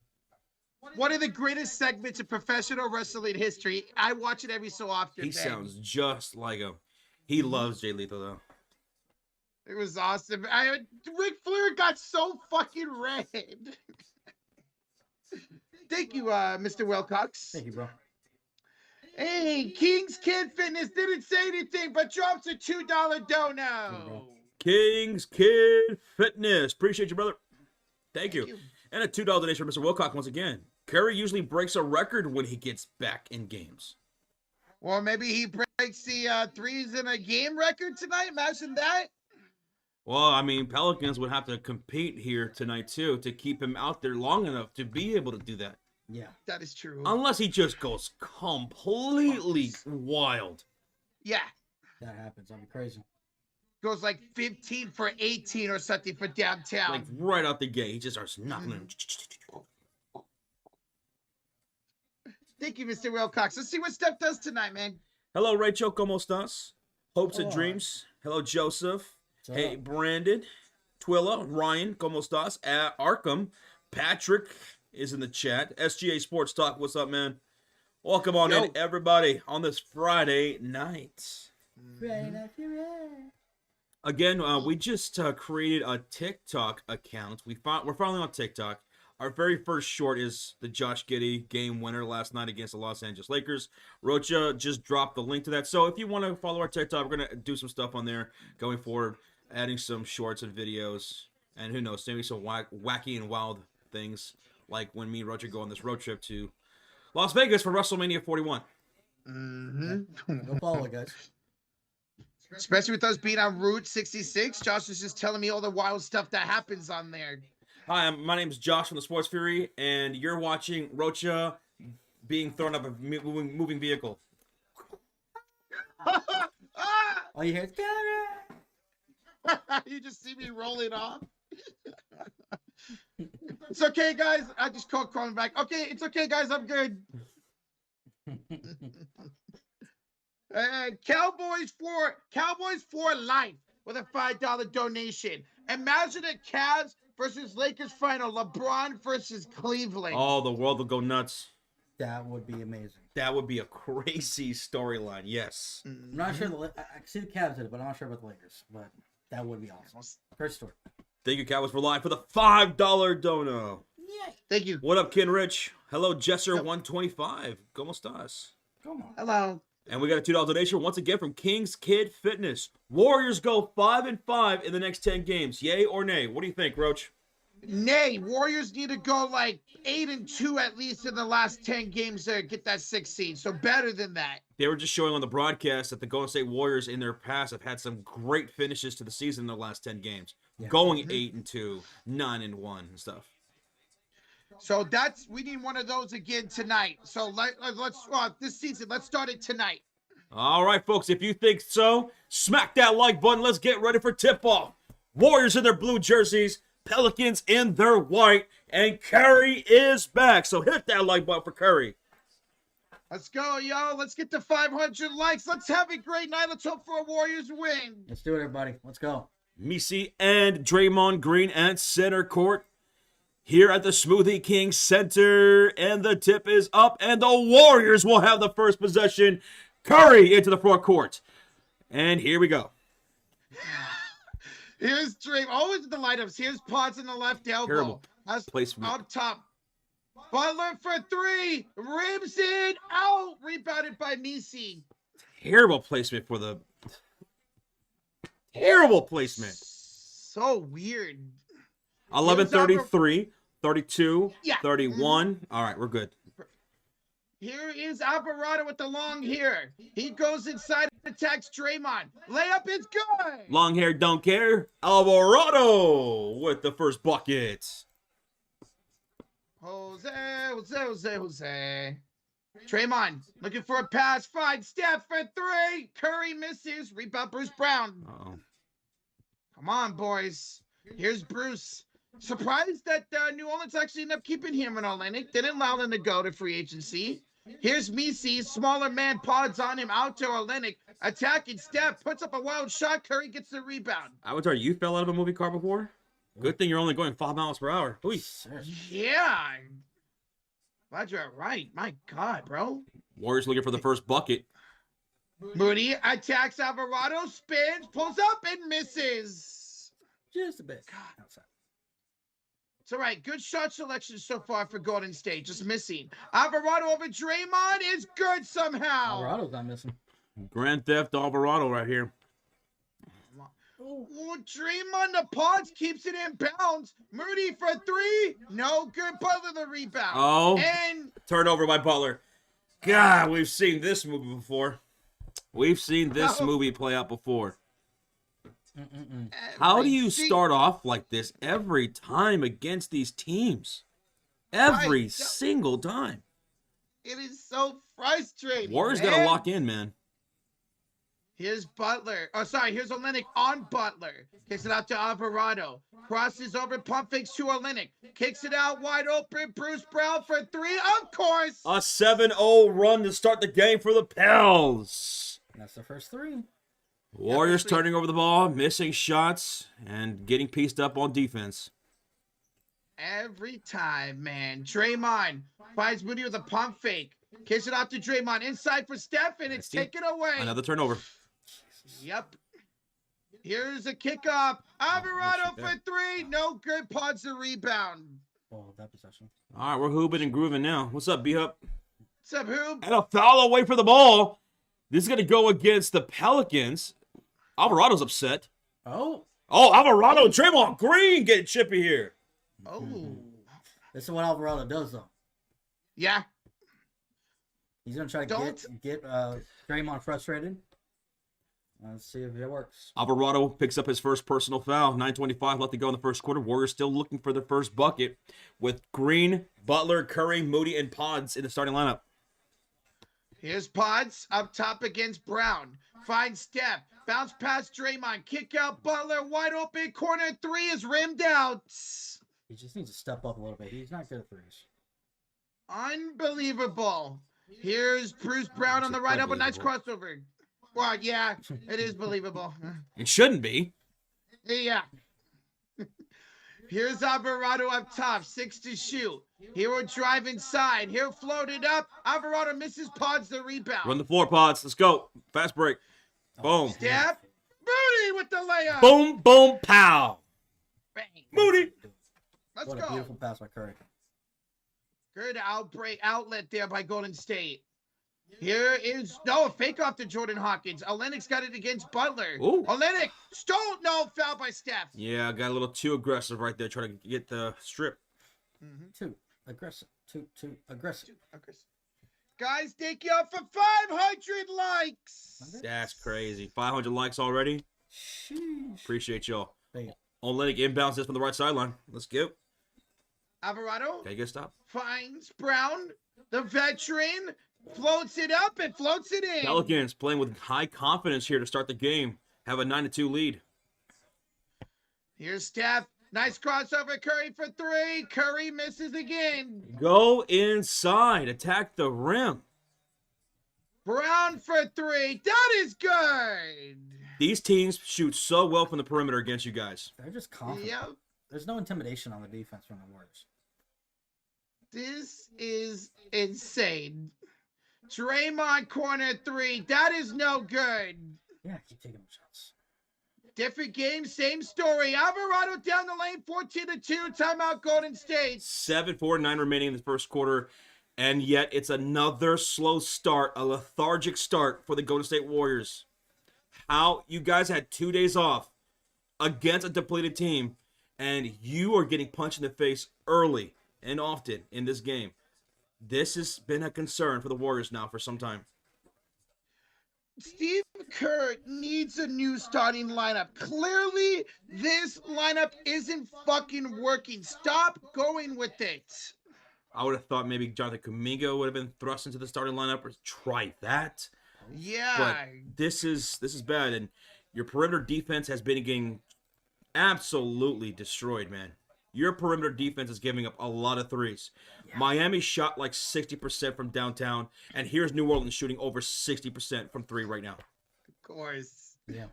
One of the greatest segments of professional wrestling history. I watch it every so often. He sounds just like him. He loves Jay Lethal, though. It was awesome. Ric Flair got so fucking red. Thank you, Mr. Wilcox. Thank you, bro. Hey, King's Kid Fitness didn't say anything, but drops a $2 dono. King's Kid Fitness. Appreciate you, brother. Thank you. And a $2 donation from Mr. Wilcox once again. Curry usually breaks a record when he gets back in games. Well, maybe he breaks the threes in a game record tonight. Imagine that. Well, I mean, Pelicans would have to compete here tonight, too, to keep him out there long enough to be able to do that. Yeah. That is true. Unless he just goes completely wild. Yeah. That happens. That'd be crazy. Goes like 15 for 18 or something for downtown. Like right out the gate. He just starts knocking them. Thank you, Mr. Wilcox. Let's see what Steph does tonight, man. Hello, Rachel. ¿Cómo estás? Hopes and dreams. Hello, Joseph. Hey, Brandon. Twilla. Ryan. ¿Cómo estás? Arkham. Patrick is in the chat. SGA Sports Talk. What's up, man? Welcome on in, everybody, on this Friday night. Again, we just created a TikTok account. We're finally on TikTok. Our very first short is the Josh Giddey game winner last night against the Los Angeles Lakers. Rocha just dropped the link to that. So if you want to follow our TikTok, we're going to do some stuff on there going forward, adding some shorts and videos. And who knows, maybe some wacky and wild things, like when me and Rocha go on this road trip to Las Vegas for WrestleMania 41. Go follow it, guys. Especially with us being on Route 66. Josh was just telling me all the wild stuff that happens on there. Hi, my name is Josh from the Sports Fury, and you're watching Rocha being thrown up a moving vehicle. All you hear is Gary. You just see me rolling off. It's okay, guys. I just called calling back. Okay, it's okay, guys. I'm good. Cowboys for life with a $5 donation. Imagine a Cavs versus Lakers final. LeBron versus Cleveland. Oh, the world will go nuts. That would be amazing. That would be a crazy storyline. Yes. I'm not sure. I see the Cavs did it, but I'm not sure about the Lakers. But that would be awesome. Great story. Thank you, Cowboys for life for the $5 dono. Yeah. Thank you. What up, Ken Rich? Hello, Jesser125. ¿Cómo estás? Come on. Hello. And we got a $2 donation once again from King's Kid Fitness. Warriors go 5-5 in the next 10 games. Yay or nay? What do you think, Roach? Nay. Warriors need to go like 8-2 at least in the last 10 games to get that 6th seed. So better than that. They were just showing on the broadcast that the Golden State Warriors in their past have had some great finishes to the season in the last 10 games. Yeah. Going 8-2, 9-1 and stuff. So we need one of those again tonight. So let's this season, let's start it tonight. All right, folks, if you think so, smack that like button. Let's get ready for tip-off. Warriors in their blue jerseys, Pelicans in their white, and Curry is back. So hit that like button for Curry. Let's go, yo. Let's get to 500 likes. Let's have a great night. Let's hope for a Warriors win. Let's do it, everybody. Let's go. Messi and Draymond Green at center court. Here at the Smoothie King Center. And the tip is up. And the Warriors will have the first possession. Curry into the front court. And here we go. Here's Draymond. Always the lineups. Here's Potts in the left elbow. Terrible placement. Up top. Butler for three. Rims it out. Rebounded by Messi. Terrible placement for the... Terrible placement. So weird. 11:33, 32, Yeah. 31. All right, we're good. Here is Alvarado with the long hair. He goes inside and attacks Draymond. Layup is good. Long hair, don't care. Alvarado with the first bucket. Jose. Draymond looking for a pass. Finds Steph for three. Curry misses. Rebound Bruce Brown. Uh-oh. Come on, boys. Here's Bruce. Surprised that New Orleans actually ended up keeping him in Olynyk. Didn't allow him to go to free agency. Here's Messi. Smaller man pods on him out to Olynyk. Attacking Steph. Puts up a wild shot. Curry gets the rebound. Avatar, you fell out of a movie car before? Good thing you're only going 5 miles per hour. Ooh. Yeah. Glad you're right. My God, bro. Warriors looking for the first bucket. Moody attacks Alvarado. Spins. Pulls up and misses. Just a bit. God. Outside. It's all right. Good shot selection so far for Golden State. Just missing. Alvarado over Draymond is good somehow. Alvarado's not missing. Grand Theft Alvarado right here. Oh, Draymond the Pods keeps it in bounds. Moody for three. No good. Butler the rebound. Oh. And Turnover by Butler. God, we've seen this movie before. We've seen this movie play out before. How do you start off like this every time against these teams? Every single time. It is so frustrating. Warriors got to lock in, man. Here's Butler. Oh, sorry. Here's Olynyk on Butler. Kicks it out to Alvarado. Crosses over, pump fakes to Olynyk. Kicks it out wide open. Bruce Brown for three. Of course. A 7-0 run to start the game for the Pels. That's the first three. Warriors turning over the ball, missing shots, and getting pieced up on defense. Every time, man. Draymond finds Moody with a pump fake. Kicks it out to Draymond. Inside for Steph, and it's taken away. Another turnover. Yep. Here's a kickoff. Alvarado for three. No good. Pods the rebound. Oh, that possession. All right, we're hooping and grooving now. What's up, B-Hup? What's up, Hoob? And a foul away for the ball. This is going to go against the Pelicans. Alvarado's upset. Oh. Oh, Alvarado, Draymond Green getting chippy here. Oh. This is what Alvarado does, though. Yeah. He's going to try to get Draymond frustrated. Let's see if it works. Alvarado picks up his first personal foul. 9:25 left to go in the first quarter. Warriors still looking for their first bucket with Green, Butler, Curry, Moody, and Pods in the starting lineup. Here's Pods up top against Brown. Finds Steph. Bounce past Draymond. Kick out Butler. Wide open. Corner three is rimmed out. He just needs to step up a little bit. He's not good at threes. Unbelievable. Here's Bruce Brown on the right elbow. Nice crossover. Well, yeah, it is believable. It shouldn't be. Yeah. Here's Alvarado up top. 6 to shoot. Here will drive inside. He'll float it up. Alvarado misses. Pods the rebound. Run the floor, Pods. Let's go. Fast break. Boom. Steph. Moody with the layup. Boom, boom, pow. Bang. Moody. Let's What a go. beautiful pass by Curry. Good outlet there by Golden State. Here is a fake off to Jordan Hawkins. Olynyk's got it against Butler. Ooh. Olynyk foul by Steph. Yeah, got a little too aggressive right there, trying to get the strip. Too aggressive. Too aggressive. Guys, thank you all for 500 likes. That's crazy. 500 likes already. Sheesh. Appreciate y'all. There you go. Olynyk inbounds this from the right sideline. Let's go. Alvarado Okay, good stop. finds Brown, the veteran, floats it up and floats it in. Pelicans playing with high confidence here to start the game. Have a 9-2 lead. Here's Steph. Nice crossover. Curry for three. Curry misses again. Go inside. Attack the rim. Brown for three. That is good. These teams shoot so well from the perimeter against you guys. They're just confident. Yep. There's no intimidation on the defense from the Warriors. This is insane. Draymond corner three. That is no good. Yeah, keep taking them shots. Different game, same story. Alvarado down the lane, 14-2. Timeout Golden State. 7:49 remaining in the first quarter. And yet it's another slow start, a lethargic start for the Golden State Warriors. How you guys had 2 days off against a depleted team, and you are getting punched in the face early and often in this game. This has been a concern for the Warriors now for some time. Steve Kerr needs a new starting lineup. Clearly, this lineup isn't fucking working. Stop going with it. I would have thought maybe Jonathan Kuminga would have been thrust into the starting lineup or try that. Yeah. But this is bad, and your perimeter defense has been getting absolutely destroyed, man. Your perimeter defense is giving up a lot of threes. Yeah. Miami shot like 60% from downtown, and here's New Orleans shooting over 60% from three right now. Of course. Yeah.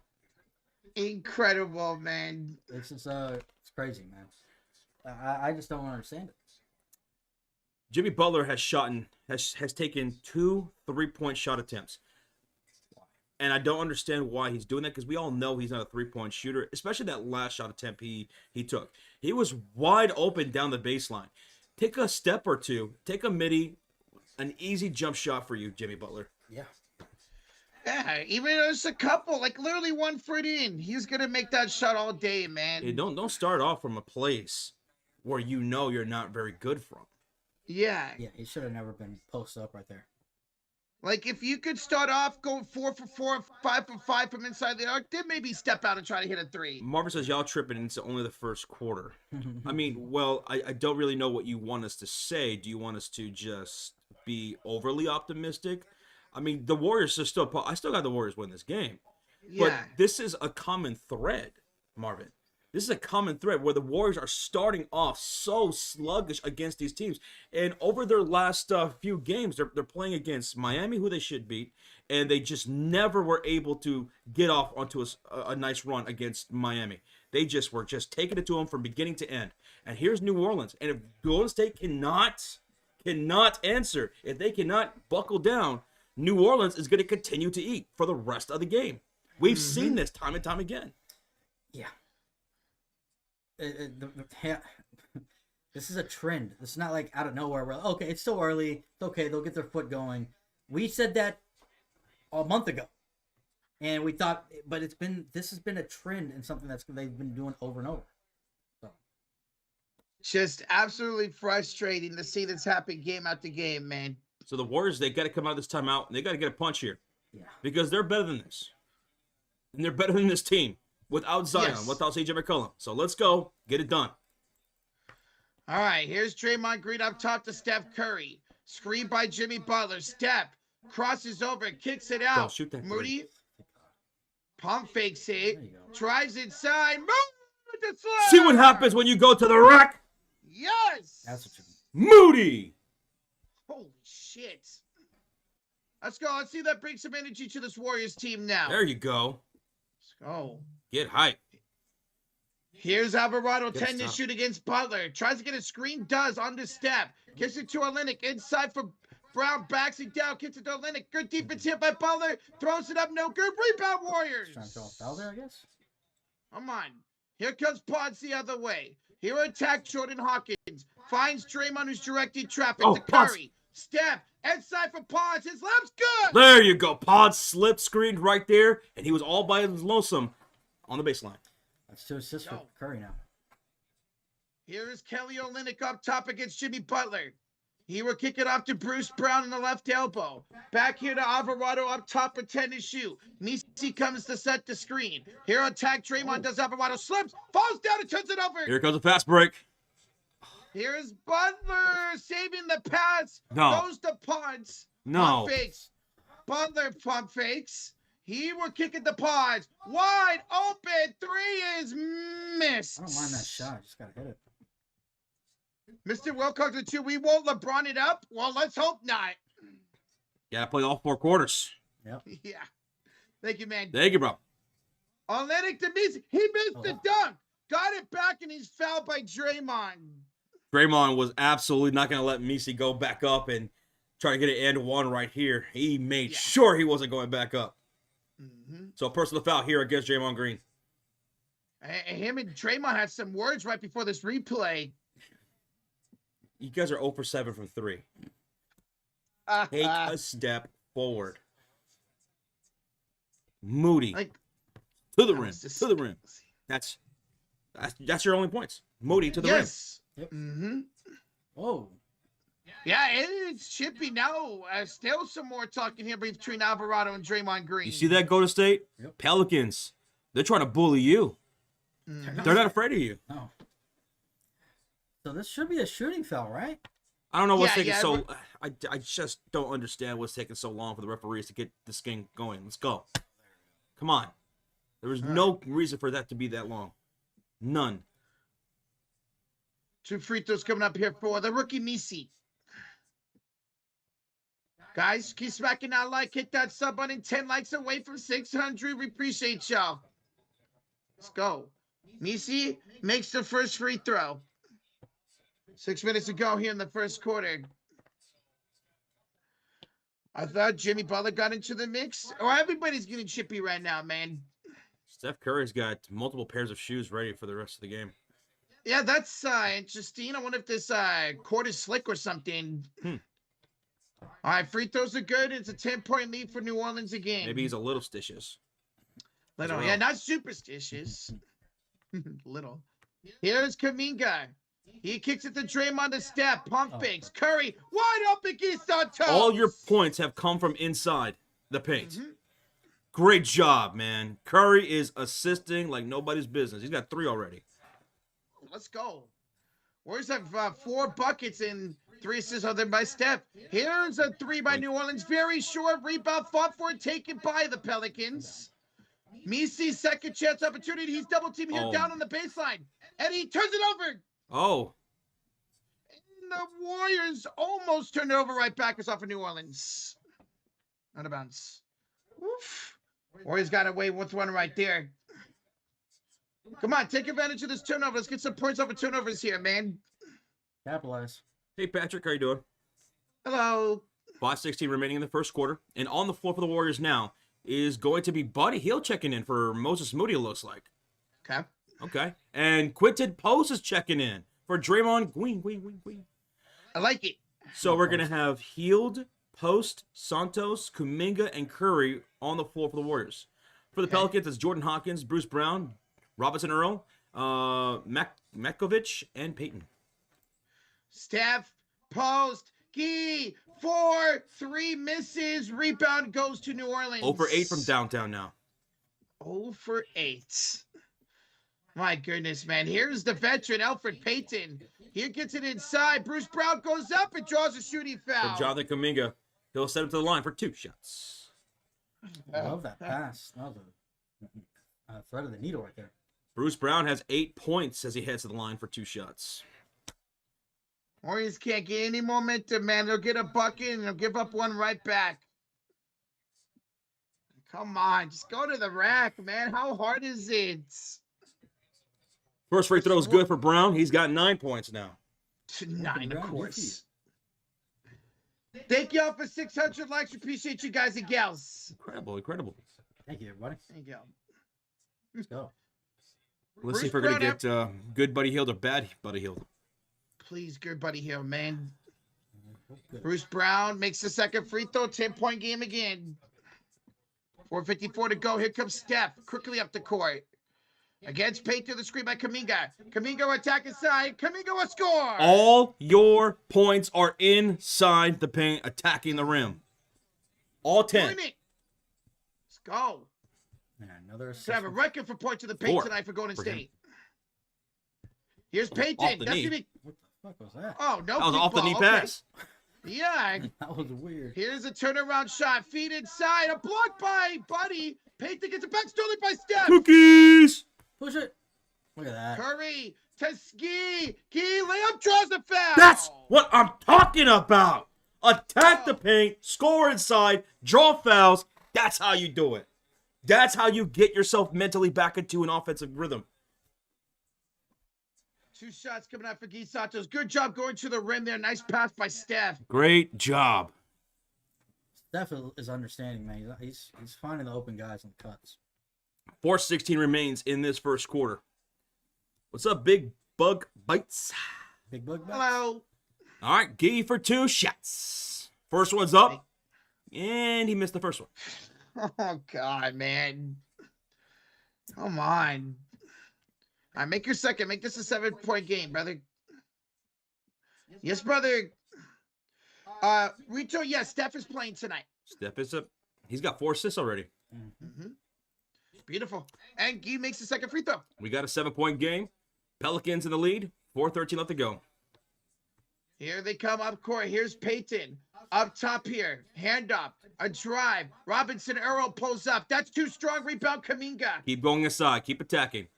Incredible, man. This is it's crazy, man. I just don't understand it. Jimmy Butler has taken 2 3-point shot attempts. And I don't understand why he's doing that, because we all know he's not a 3-point shooter, especially that last shot attempt he took. He was wide open down the baseline. Take a step or two. Take a midi. An easy jump shot for you, Jimmy Butler. Yeah. Yeah, even if it's a couple, like literally 1 foot in, he's going to make that shot all day, man. Hey, don't start off from a place where you know you're not very good from. Yeah. Yeah, he should have never been posted up right there. Like, if you could start off, go 4 for 4, 5 for 5 from inside the arc, then maybe step out and try to hit a three. Marvin says, y'all tripping, and it's only the first quarter. I mean, well, I don't really know what you want us to say. Do you want us to just be overly optimistic? I mean, the Warriors are still... I still got the Warriors win this game. Yeah. But this is a common thread, Marvin. This is a common thread where the Warriors are starting off so sluggish against these teams. And over their last few games, they're playing against Miami, who they should beat, and they just never were able to get off onto a nice run against Miami. They just were taking it to them from beginning to end. And here's New Orleans. And if Golden State cannot answer, if they cannot buckle down, New Orleans is going to continue to eat for the rest of the game. We've seen this time and time again. Yeah. This is a trend. This is not like out of nowhere. We're okay, it's still early. It's okay. They'll get their foot going. We said that a month ago, and we thought, but this has been a trend and something they've been doing over and over. So. Just absolutely frustrating to see this happen game after game, man. So the Warriors, they got to come out of this timeout, and they got to get a punch here. Yeah. Because they're better than this. And they're better than this team without Zion, Yes. without CJ McCollum. So let's go. Get it done. All right, here's Draymond Green up top to Steph Curry. Screen by Jimmy Butler. Steph crosses over, kicks it out. Don't shoot that Moody three. pump fakes it. There you go. Drives inside. Move the slam. See what happens when you go to the rack. Yes. That's what you Moody. Holy shit. Let's go. Let's see if that brings some energy to this Warriors team now. There you go. Let's go. Get hype. Here's Alvarado, Good 10 to stuff. shoot against Butler. Tries to get a screen, does on the step. Kicks it to Olynyk, inside for Brown, backs it down, kicks it to Olynyk. Good defense here by Butler. Throws it up, no good. Rebound Warriors. trying to throw a foul there, I guess. Come on. Here comes Pods the other way. Here attack Jordan Hawkins. Finds Draymond, who's directing traffic Oh, to Pods. Curry. Step, inside for Pods. His lap's good. There you go. Pod slip screened right there, and he was all by his lonesome on the baseline. That's 2 assists for Yo. Curry now. Here is Kelly Olynyk up top against Jimmy Butler. He will kick it off to Bruce Brown in the left elbow. Back here to Alvarado up top for 10 to shoot. Nisi comes to set the screen. Here attack Draymond does Alvarado. Slips, falls down and turns it over. Here comes a fast break. Here's Butler saving the pass. No. Goes to Pods. No. Pump fakes. Butler pump fakes. He will kick at the pods. Wide open. Three is missed. I don't mind that shot. Just gotta hit it. Mr. Wilcox with 2. We won't LeBron it up. Well, let's hope not. Gotta play all 4 quarters. Yep. Yeah. Thank you, man. Thank you, bro. Olenek Demise. He missed the dunk. Got it back, and he's fouled by Draymond. Draymond was absolutely not going to let Misi go back up and try to get an and one right here. He made sure he wasn't going back up. Mm-hmm. So personal foul here against Draymond Green. Him and Draymond had some words right before this replay. You guys are 0 for 7 from 3. Take a step forward. Moody. To the rim. To the rim. That's your only points. Moody to the rim. Yep. Mm-hmm. Oh. Yeah, it's chippy now. Still some more talking here between Alvarado and Draymond Green. You see that, Golden State? Yep. Pelicans. They're trying to bully you. Mm-hmm. They're not afraid of you. No. So this should be a shooting foul, right? I don't know what's taking so... I just don't understand what's taking so long for the referees to get this game going. Let's go. Come on. There was no reason for that to be that long. None. 2 free throws coming up here for the rookie Misi. Guys, keep smacking that like, hit that sub button. 10 likes away from 600. We appreciate y'all. Let's go. Misi makes the first free throw. 6 minutes to go here in the first quarter. I thought Jimmy Butler got into the mix. Oh, everybody's getting chippy right now, man. Steph Curry's got multiple pairs of shoes ready for the rest of the game. Yeah, that's interesting. I wonder if this court is slick or something. All right, free throws are good. It's a 10-point lead for New Orleans again. Maybe he's a little stitious. Little, yeah, not superstitious. Little. Here's Kuminga. He kicks it to Draymond to step. Pump fakes. Curry wide open against on toes. All your points have come from inside the paint. Mm-hmm. Great job, man. Curry is assisting like nobody's business. He's got 3 already. Let's go. Warriors have 4 buckets and 3 assists other by Steph. Here's a 3 by New Orleans. Very short rebound. Fought for it. Taken by the Pelicans. Misi's second chance opportunity. He's double teamed here down on the baseline. And he turns it over. Oh. And the Warriors almost turned it over right back. It's off of New Orleans. Out of bounds. Oof. Warriors got away with one right there. Come on, take advantage of this turnover. Let's get some points off of turnovers here, man. Capitalize. Hey, Patrick, how you doing? Hello. 5:16 remaining in the first quarter. And on the floor for the Warriors now is going to be Buddy Hield checking in for Moses Moody, it looks like. Okay. Okay. And Quinton Post is checking in for Draymond Green. I like it. So we're going to have Hield, Post, Santos, Kuminga, and Curry on the floor for the Warriors. For the Pelicans, it's Jordan Hawkins, Bruce Brown, Robinson Earl, Matkovic, and Peyton. Steph, post, Gee, 4, 3 misses. Rebound goes to New Orleans. 0 for 8 from downtown now. 0 for 8. My goodness, man. Here's the veteran, Elfrid Payton. Here gets it inside. Bruce Brown goes up and draws a shooting foul. For Jonathan Kuminga, he'll set him to the line for 2 shots. I love that pass. That was a thread of the needle right there. Bruce Brown has 8 points as he heads to the line for 2 shots. Warriors can't get any momentum, man. They'll get a bucket and they'll give up one right back. Come on, just go to the rack, man. How hard is it? First free throw is good for Brown. He's got 9 points now. 9, of course. Thank y'all for 600 likes. Appreciate you guys and gals. Incredible. Thank you, everybody. Thank you. Let's go. Let's see if we're going to get good Buddy Hield or bad Buddy Hield. Please, good Buddy Hield, man. Bruce Brown makes the second free throw. 10-point game again. 4:54 to go. Here comes Steph quickly up the court. Against Payton to the screen by Kuminga. Kuminga attack inside. Kuminga will score. All your points are inside the paint, attacking the rim. All 10. Let's go. And another assist. Should have a record for points to the paint 4 tonight for Golden for State. Here's Payton. Off the That's knee. gonna be... What the fuck was that? Oh, no. That was off the knee kickball. Okay. pass. Yeah. That was weird. Here's a turnaround shot. Feed inside. A block by Buddy. Payton gets it back. Stolen by Steph. Cookies. Push it. Look at that. Curry to Ski. Key layup draws a foul. That's what I'm talking about. Attack the paint, score inside, draw fouls. That's how you do it. That's how you get yourself mentally back into an offensive rhythm. 2 shots coming out for Guy Santos. Good job going to the rim there. Nice pass by Steph. Great job. Steph is understanding, man. He's finding the open guys on cuts. 4:16 remains in this first quarter. What's up, Big Bug Bites? Big bug. Hello. All right, Gee for 2 shots. First one's up, and he missed the first one. Oh, God, man. Come on. All right, make your second. Make this a 7-point game, brother. Yes, brother. Rito, yes, Steph is playing tonight. Steph is up. He's got 4 assists already. Mm-hmm. Beautiful. And Guy makes the second free throw. We got a 7-point game. Pelicans in the lead. 4:13 left to go. Here they come up court. Here's Payton. Up top here. Hand up. A drive. Robinson Earl pulls up. That's too strong. Rebound Kuminga. Keep going inside. Keep attacking.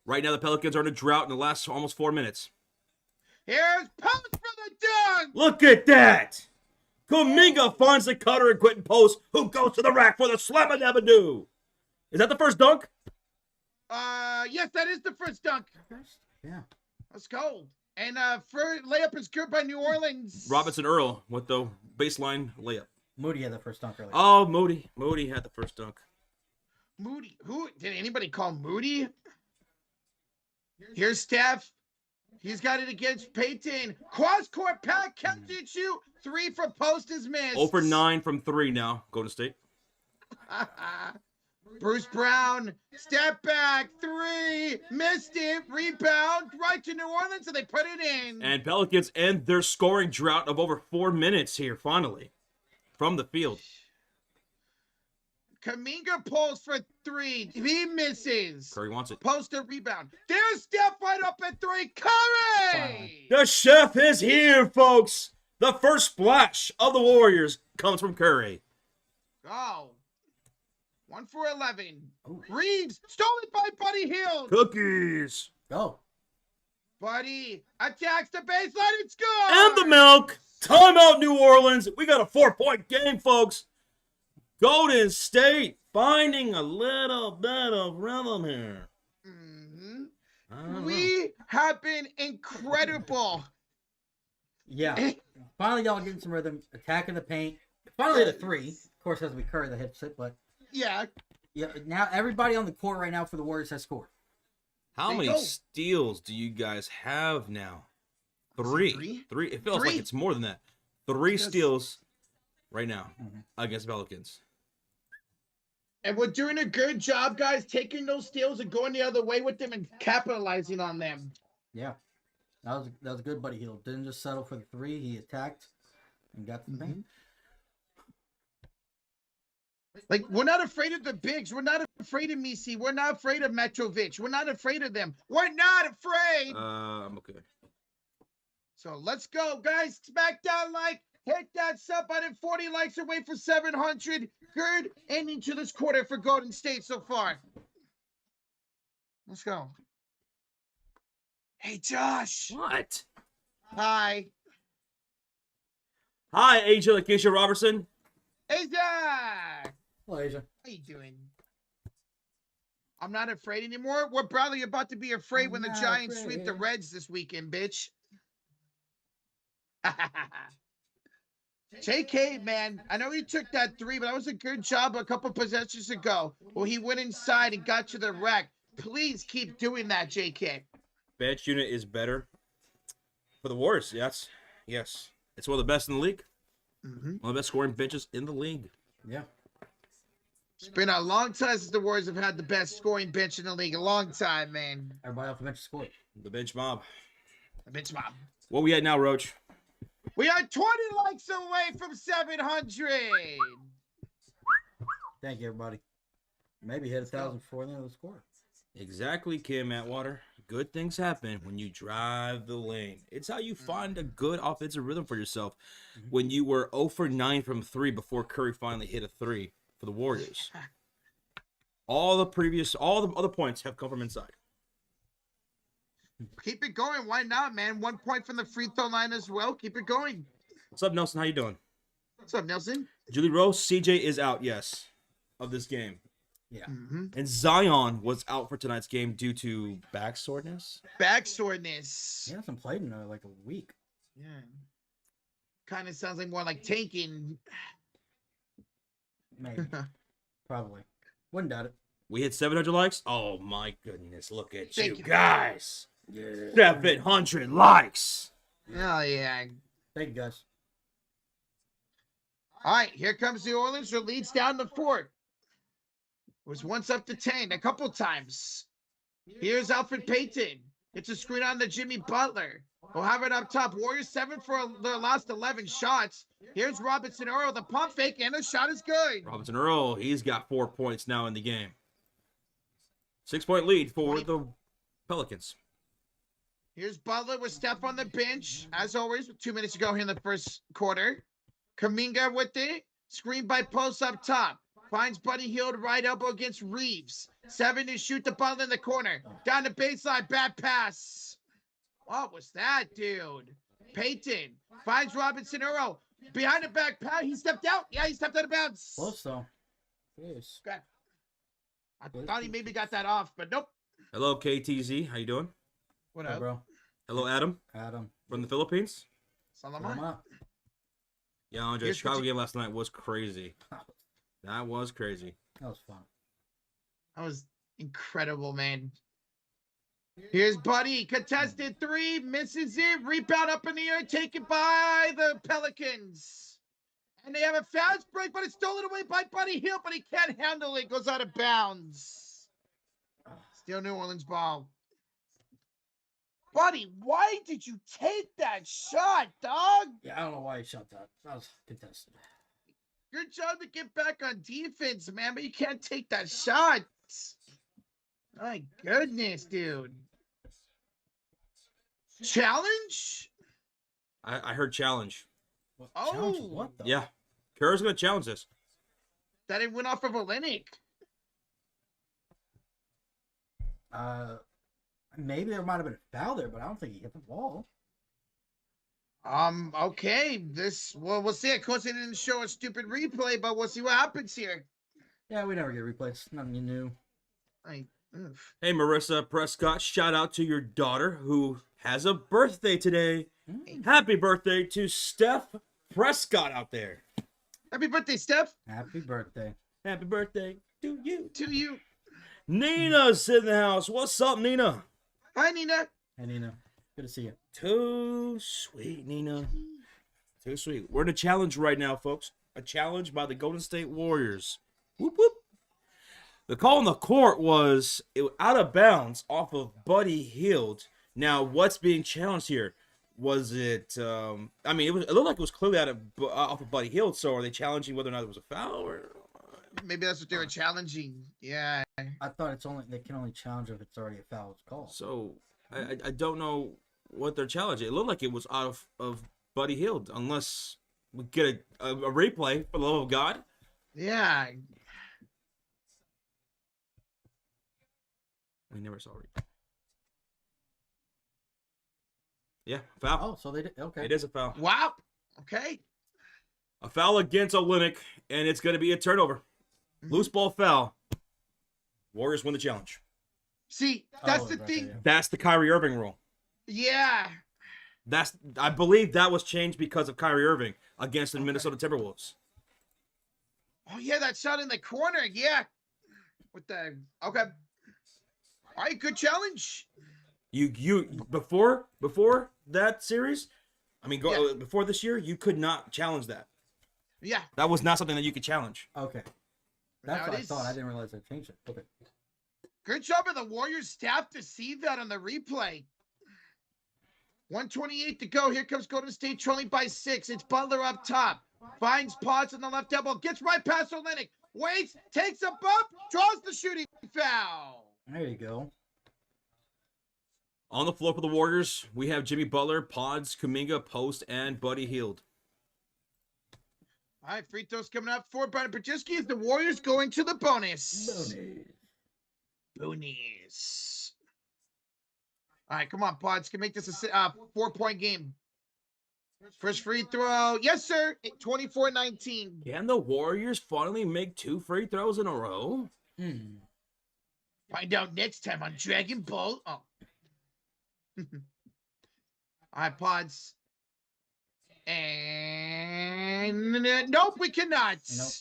Right now, the Pelicans are in a drought in the last almost 4 minutes. Here's post for the dunk. Look at that. Kuminga finds the cutter and Quentin Post, who goes to the rack for the slam-a-dab-a-doo. Is that the first dunk? Yes, that is the first dunk. Yeah. Let's go. And first layup is good by New Orleans. Robinson Earl with the baseline layup. Moody had the first dunk earlier. Oh, Moody. Moody had the first dunk. Moody. Who did anybody call Moody? Here's Steph. He's got it against Payton. Cross court pack. Catch it shoot. 3 from post is missed. 0 for 9 from 3 now. Golden State. Bruce Brown. Step back. 3. Missed it. Rebound. Right to New Orleans, and they put it in. And Pelicans end their scoring drought of over 4 minutes here, finally, from the field. Kuminga pulls for 3. He misses. Curry wants it. Post a rebound. There's Steph right up at 3. Curry! The chef is here, folks. The first splash of the Warriors comes from Curry. Oh. 1 for 11. Reeves, stolen by Buddy Hield. Cookies. Go. Buddy attacks the baseline and scores. And the milk. Timeout, New Orleans. We got a 4-point game, folks. Golden State finding a little bit of rhythm here. Mm-hmm. We have been incredible. Yeah. Finally, y'all getting some rhythm, attacking the paint. Finally, the 3. Of course, has to be Curry that hits it, but yeah. Now everybody on the court right now for the Warriors has scored. How many steals do you guys have now? 3. 3. It feels like it's more than that. 3 steals right now against Pelicans. And we're doing a good job, guys, taking those steals and going the other way with them and capitalizing on them. Yeah. That was good, Buddy Hield. Didn't just settle for the 3. He attacked and got the paint. Like, we're not afraid of the bigs. We're not afraid of Misi. We're not afraid of Mitrovic. We're not afraid of them. We're not afraid. I'm okay. So let's go, guys. SmackDown like. Hit that sub button. 40 likes away for 700. Good ending to this quarter for Golden State so far. Let's go. Hey, Josh. What? Hi. Hi, Asia Lakeisha Robertson. Hey, Zach. Hello, Asia. How you doing? I'm not afraid anymore. We're probably about to be afraid when the Giants sweep the Reds this weekend, bitch. JK, man, I know he took that 3, but that was a good job a couple possessions ago. Well, he went inside and got to the rack. Please keep doing that, JK. Bench unit is better for the Warriors. Yes. It's one of the best in the league. One of the best scoring benches in the league. Yeah. It's been a long time since the Warriors have had the best scoring bench in the league. A long time, man. Everybody off the bench scored. The bench mob. The bench mob. What we at now, Roach? We are 20 likes away from 700. Thank you, everybody. Maybe hit 1,000 before the end of the score. Exactly, Kim Atwater. Good things happen when you drive the lane. It's how you find a good offensive rhythm for yourself. When you were 0 for 9 from 3 before Curry finally hit a 3 for the Warriors. All the other points have come from inside. Keep it going. Why not, man? 1 point from the free throw line as well. Keep it going. What's up, Nelson? How you doing? What's up, Nelson? Julie Rose, CJ is out, yes, of this game. Yeah. And Zion was out for tonight's game due to back soreness. Back soreness. He hasn't played in like a week. Yeah. Kind of sounds like more like tanking. Maybe. Probably. Wouldn't doubt it. We hit 700 likes. Oh my goodness! Look at Thank you you. guys. Yeah. 700 likes. Oh, yeah. Thank you, guys. All right, here comes the Orleans. Their leads down to 4. Was once up to 10 a couple times. Here's Alfred Payton. It's a screen on the Jimmy Butler. We'll have it up top. Warriors 7 for their last 11 shots. Here's Robinson Earl. The pump fake and the shot is good. Robinson Earl, he's got 4 points now in the game. 6-point lead for the Pelicans. Here's Butler with Steph on the bench. As always, with 2 minutes to go here in the first quarter. Kuminga with it. Screen by Post up top. Finds Buddy Hield right elbow against Reeves. 7 to shoot the Butler in the corner. Down the baseline, bad pass. What was that, dude? Payton finds Robinson Earl. Behind the back pass. He stepped out. Yeah, he stepped out of bounds. Close though. Yes. Okay. I thought he maybe got that off, but nope. Hello, KTZ. How you doing? What Hey, up? bro. Hello, Adam Adam. from the Philippines. Salamat. Salamat. Yeah, Andre, Here's Chicago what you- game last night was crazy. That was crazy. That was fun. That was incredible, man. Here's Buddy. Contested 3. Misses it. Rebound up in the air. Taken by the Pelicans. And they have a fast break, but it's stolen away by Buddy Hield, but he can't handle it. Goes out of bounds. Still New Orleans ball. Buddy, why did you take that shot, dog? Yeah, I don't know why he shot that. That was contested. Good job to get back on defense, man, but you can't take that shot. My goodness, dude. Challenge? I heard challenge. What, Oh. challenge? What the? Yeah. Kerr's going to challenge this. That it went off of Olenek. Maybe there might have been a foul there, but I don't think he hit the ball. Okay. We'll see. Of course, they didn't show a stupid replay, but we'll see what happens here. Yeah, we never get replays. Nothing new. Oof. Hey, Marissa Prescott, shout out to your daughter who has a birthday today. Happy birthday to Steph Prescott out there. Happy birthday, Steph. Happy birthday. Happy birthday to you. To you. Nina's in the house. What's up, Nina? Hi, Nina. Hey, Nina. Good to see you. Too sweet, Nina. Too sweet. We're in a challenge right now, folks. A challenge by the Golden State Warriors. Whoop, whoop. The call on the court was out of bounds off of Buddy Hield. Now, what's being challenged here? Was it? It looked like it was clearly off of Buddy Hield. So, are they challenging whether or not it was a foul? Or Maybe that's what they were challenging. Yeah. I thought they can only challenge if it's already a foul call. so, I don't know what they're challenging. It looked like it was out of Buddy Hield, unless we get a replay for the love of God. Yeah. We never saw it. Yeah, foul. Oh, so they did. Okay. It is a foul. Wow. Okay. A foul against Olenek, and it's going to be a turnover. Loose ball foul. Warriors win the challenge. See, that's Oh, the right, thing. yeah. That's the Kyrie Irving rule. Yeah. I believe that was changed because of Kyrie Irving against the Minnesota Timberwolves. Oh, yeah, that shot in the corner. Yeah. Okay. All right, good challenge. You before that series, Yeah. before this year, you could not challenge that. Yeah. That was not something that you could challenge. Okay. That's Now what it I is. thought. I didn't realize they changed it. Okay. Good job of the Warriors staff to see that on the replay. 1:28 to go. Here comes Golden State trailing by 6. It's Butler up top. Finds Potts on the left elbow. Gets right past Olenek. Waits. Takes a bump. Draws the shooting foul. There you go. On the floor for the Warriors, we have Jimmy Butler, Pods, Kuminga, Post, and Buddy Hield. All right, free throws coming up for Brian Paczynski as the Warriors going to the bonus. Bonus. All right, come on, Pods. Can make this a 4-point game. First free throw. Yes, sir. 24-19. Can the Warriors finally make 2 free throws in a row? Find out next time on Dragon Ball. Oh. All right, Pods. And nope, we cannot. Nope.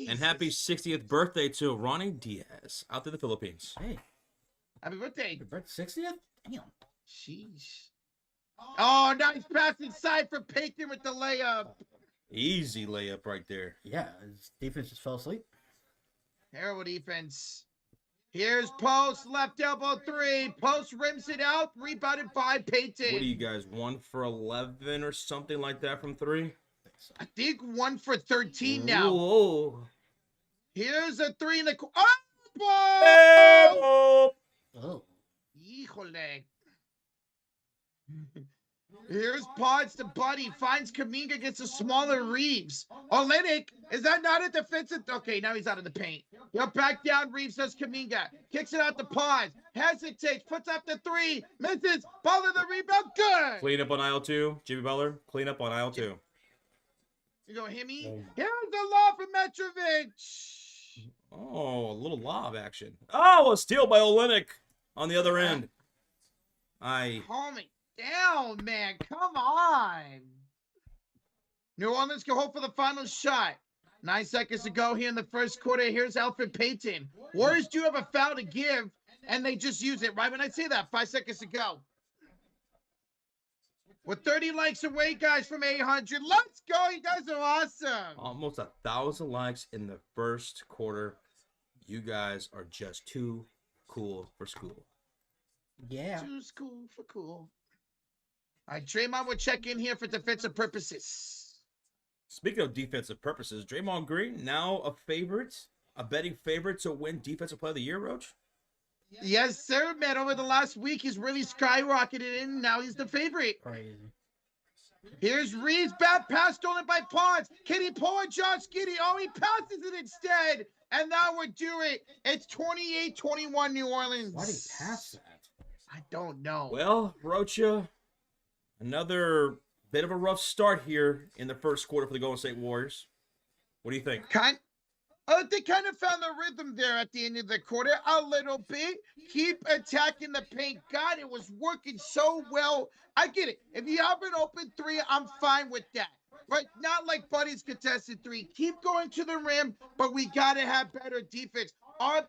And happy 60th birthday to Ronnie Diaz out to the Philippines. Hey, Happy birthday. your birthday 60th? Damn. Jeez. Oh, nice pass inside for Payton with the layup. Easy layup right there. Yeah, his defense just fell asleep. Terrible defense. Here's Post, left elbow 3. Post rims it out, rebounded by Payton. What are you guys, 1 for 11 or something like that from 3? I think 1 for 13 now. Whoa. Here's a 3 in the corner. Oh! Oh. Híjole. Here's Pods to Buddy. Finds Kuminga, gets a smaller Reeves. Olenek, is that not a defensive? Okay, now he's out of the paint. He'll back down. Reeves does Kuminga. Kicks it out to Pods. Hesitates. Puts up the 3. Misses. Butler the rebound. Good. Clean up on aisle 2. Jimmy Butler, clean up on aisle 2. You go, Himmy. Here's the law for Mitrovic. Oh, a little lob action. Oh, a steal by Olenek on the other end. Calm it down, man. Come on. New Orleans can hope for the final shot. 9 seconds to go here in the first quarter. Here's Alfred Payton. Warriors do have a foul to give, and they just use it right when I say that. 5 seconds to go. We're 30 likes away, guys, from 800. Let's go. You guys are awesome. Almost 1,000 likes in the first quarter. You guys are just too cool for school. Yeah. Too cool for cool. All right, Draymond will check in here for defensive purposes. Speaking of defensive purposes, Draymond Green now a favorite, a betting favorite to win Defensive Player of the Year, Roach? Yes, sir, man. Over the last week, he's really skyrocketed in. Now he's the favorite. Crazy. Here's Reeves. Bad pass stolen by Ponds. Can he pull a Josh Giddey? Oh, he passes it instead. And now we're doing it. It's 28-21 New Orleans. Why did he pass that? I don't know. Well, Rocha, another bit of a rough start here in the first quarter for the Golden State Warriors. What do you think? They kind of found the rhythm there at the end of the quarter a little bit. Keep attacking the paint. God, it was working so well. I get it. If you have an open 3, I'm fine with that. But not like Buddy's contested 3. Keep going to the rim, but we got to have better defense. Our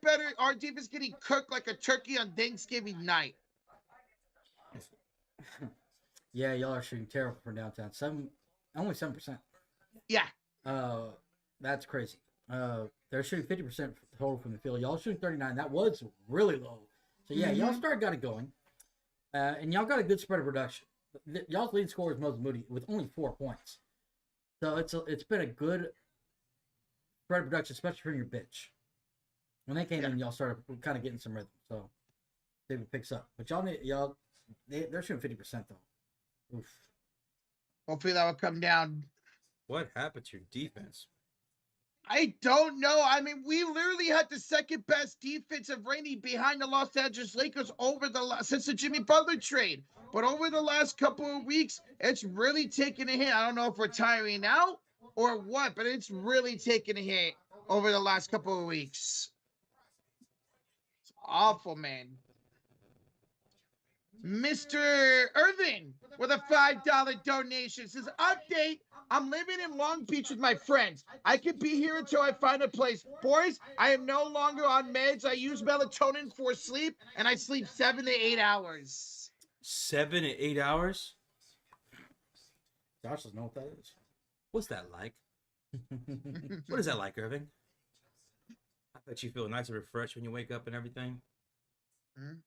defense getting cooked like a turkey on Thanksgiving night. Yeah, y'all are shooting terrible from downtown. Only 7%. Yeah. That's crazy. They're shooting 50% total from the field. Y'all shooting 39. That was really low. So yeah, y'all got it going. And y'all got a good spread of production. Y'all's lead scorer is Moses Moody with only 4 points. So it's been a good spread of production, especially from your bench. When they came in, y'all started kind of getting some rhythm. So David picks up. But they're shooting 50% though. Oof. Hopefully that will come down. What happened to your defense? I don't know. I mean, we literally had the second best defensive rating behind the Los Angeles Lakers since the Jimmy Butler trade. But over the last couple of weeks, it's really taken a hit. I don't know if we're tiring out or what, but it's really taken a hit over the last couple of weeks. It's awful, man. Mr. Irvin with a $5 donation says, update, I'm living in Long Beach with my friends. I could be here until I find a place. Boys, I am no longer on meds. I use melatonin for sleep, and I sleep 7 to 8 hours. 7 to 8 hours? Josh doesn't know what that is. What's that like? What is that like, Irving? I bet you feel nice and refreshed when you wake up and everything. Mm-hmm.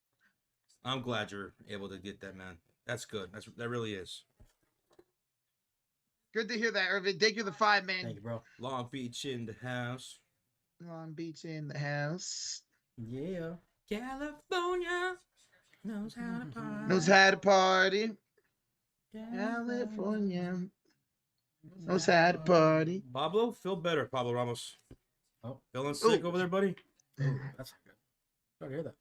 I'm glad you're able to get that, man. That's good. That really is. Good to hear that, Irvin. Thank you for the 5, man. Thank you, bro. Long Beach in the house. Long Beach in the house. Yeah. California knows how to party. Knows how to party. California knows how to party. Pablo, feel better, Pablo Ramos. Oh, Feeling sick Ooh. over there, buddy? that's not good. Sorry to hear that.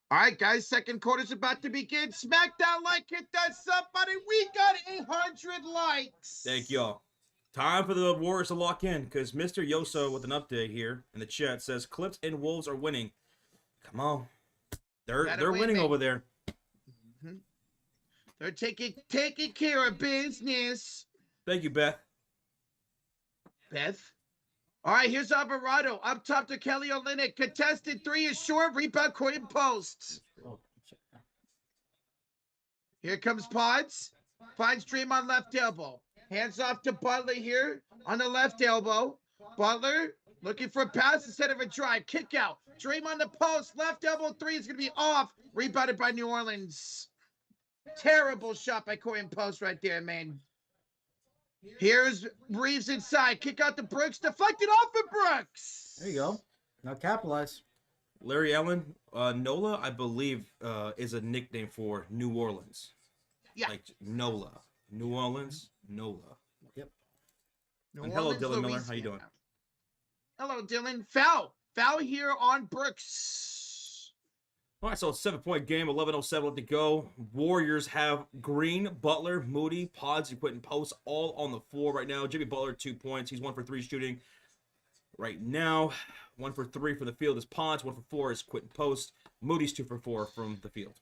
All right, guys, second quarter's about to begin. Smack that like, hit that sub button. We got 800 likes. Thank y'all. Time for the Warriors to lock in, because Mr. Yoso with an update here in the chat says Clips and Wolves are winning. Come on. They're winning over there. Mm-hmm. They're taking care of business. Thank you, Beth. Beth. All right, here's Alvarado. Up top to Kelly Olynyk. Contested three is short. Rebound, coin post. Oh, shit. Here comes Pods. Finds Draymond left elbow. Hands off to Butler here on the left elbow. Butler looking for a pass instead of a drive. Kick out. Draymond the post. Left elbow three is going to be off. Rebounded by New Orleans. Terrible shot by Coin Post right there, man. Here's Reeves inside. Kick out to Brooks. Deflected off of Brooks. There you go. Now capitalize. Larry Allen, Nola, I believe, is a nickname for New Orleans. Yeah. Like Nola. New Orleans, Nola. Yep. New And hello, Orleans, Dylan Miller. How you doing? Hello, Dylan. Foul. Foul here on Brooks. All right, so it's a 7-point game, 11:07 left to go. Warriors have Green, Butler, Moody, Pods, you put in posts all on the floor right now. Jimmy Butler, 2 points. He's 1 for 3 shooting right now. 1 for 3 from the field is Pods. 1 for 4 is Quentin Post. Moody's 2 for 4 from the field.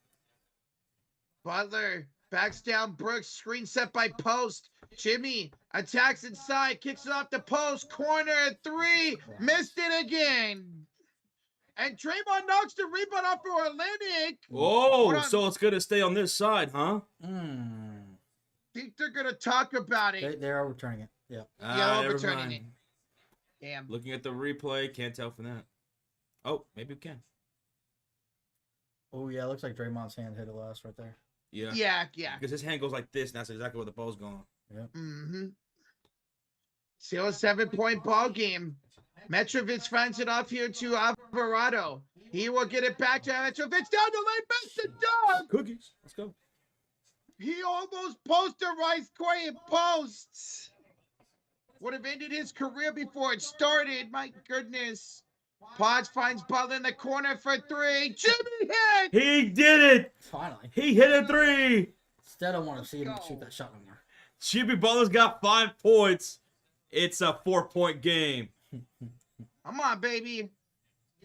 Butler backs down Brooks. Screen set by Post. Jimmy attacks inside. Kicks it off the post. Corner three. Missed it again. And Draymond knocks the rebound off for Olynyk. Oh, so it's going to stay on this side, huh? Think they're going to talk about it. They're overturning it. Yeah. Yeah, never overturning mind. it. Damn. Looking at the replay, can't tell from that. Oh, maybe we can. Oh, yeah. It looks like Draymond's hand hit it last right there. Yeah. Yeah. Because his hand goes like this, and that's exactly where the ball's going. Yeah. Mm-hmm. Still a 7-point ball game. Mitrovic finds it off here to Alvarado. He will get it back to Mitrovic. Down the lane, back to Doug. Cookies. Let's go. He almost posterized Quay Posts. Would have ended his career before it started. My goodness. Pods finds Butler in the corner for three. Jimmy hit. He did it. Finally. He hit a 3. Instead, I want to see him shoot that shot no more. Jimmy Butler's got 5 points. It's a 4-point game. Come on, baby.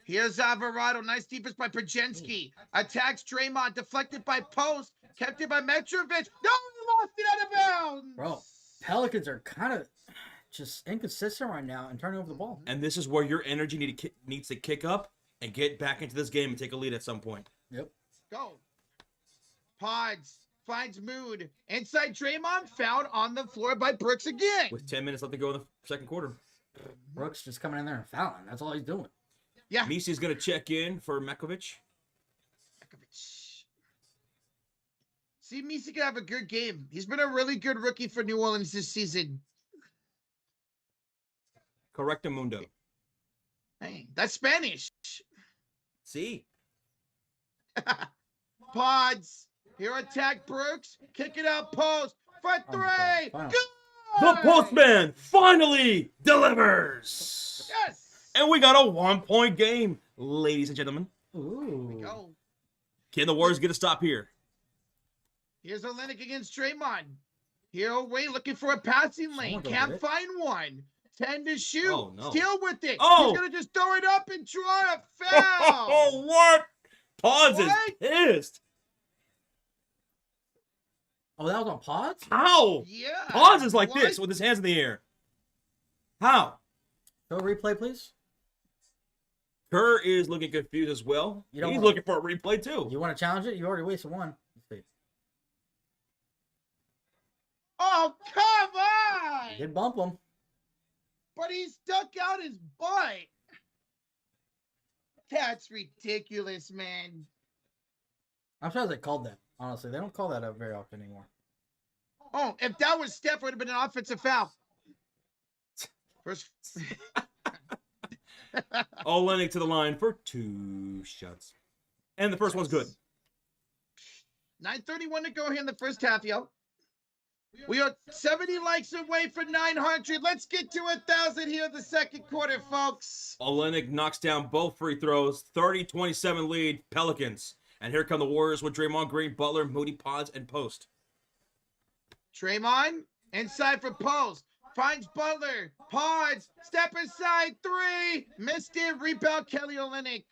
Here's Alvarado. Nice defense by Pregame. Attacks Draymond. Deflected by Post. Kept it by Mitrovic. No, he lost it out of bounds. Bro, Pelicans are kind of just inconsistent right now and turning over the ball. And this is where your energy needs to kick up and get back into this game and take a lead at some point. Yep. Go. Pods finds Mood. Inside Draymond. Fouled on the floor by Brooks again. With 10 minutes left to go in the second quarter. Brooks just coming in there and fouling. That's all he's doing. Yeah. Misi's going to check in for Mekovic. See, Misi could have a good game. He's been a really good rookie for New Orleans this season. Correctamundo. Hey, that's Spanish. See? Pods. Here attack Brooks. Kick it out post. For Oh my three. God. Good. The postman finally delivers. Yes. And we got a 1-point game, ladies and gentlemen. Ooh. Go. Can the Warriors get a stop here? Here's Olynyk against Draymond. Here away looking for a passing lane. Someone go Can't get it. find one. 10 to shoot. Oh, no. Still with it. Oh. He's going to just throw it up and draw a foul. Oh, what? Pods is What? pissed. Oh, that was on Pods? How? Yeah. Pods is like What? this with his hands in the air. How? Go replay, please. Kerr is looking confused as well. You don't He's want- looking for a replay too. You want to challenge it? You already wasted one. Let's see. Oh, come on. You did bump him. But he stuck out his butt. That's ridiculous, man. I'm surprised they called that. Honestly, they don't call that up very often anymore. Oh, if that was Steph, it would have been an offensive foul. First, Olenek to the line for 2 shots. And the first one's good. 9:31 to go here in the first half, yo. We are 70 likes away from 900. Let's get to 1,000 here in the second quarter, folks. Olenek knocks down both free throws. 30-27 lead, Pelicans. And here come the Warriors with Draymond Green, Butler, Moody, Pods, and Post. Draymond, inside for Post. Finds Butler. Pods, step inside, 3. Missed it. Rebound, Kelly Olynyk.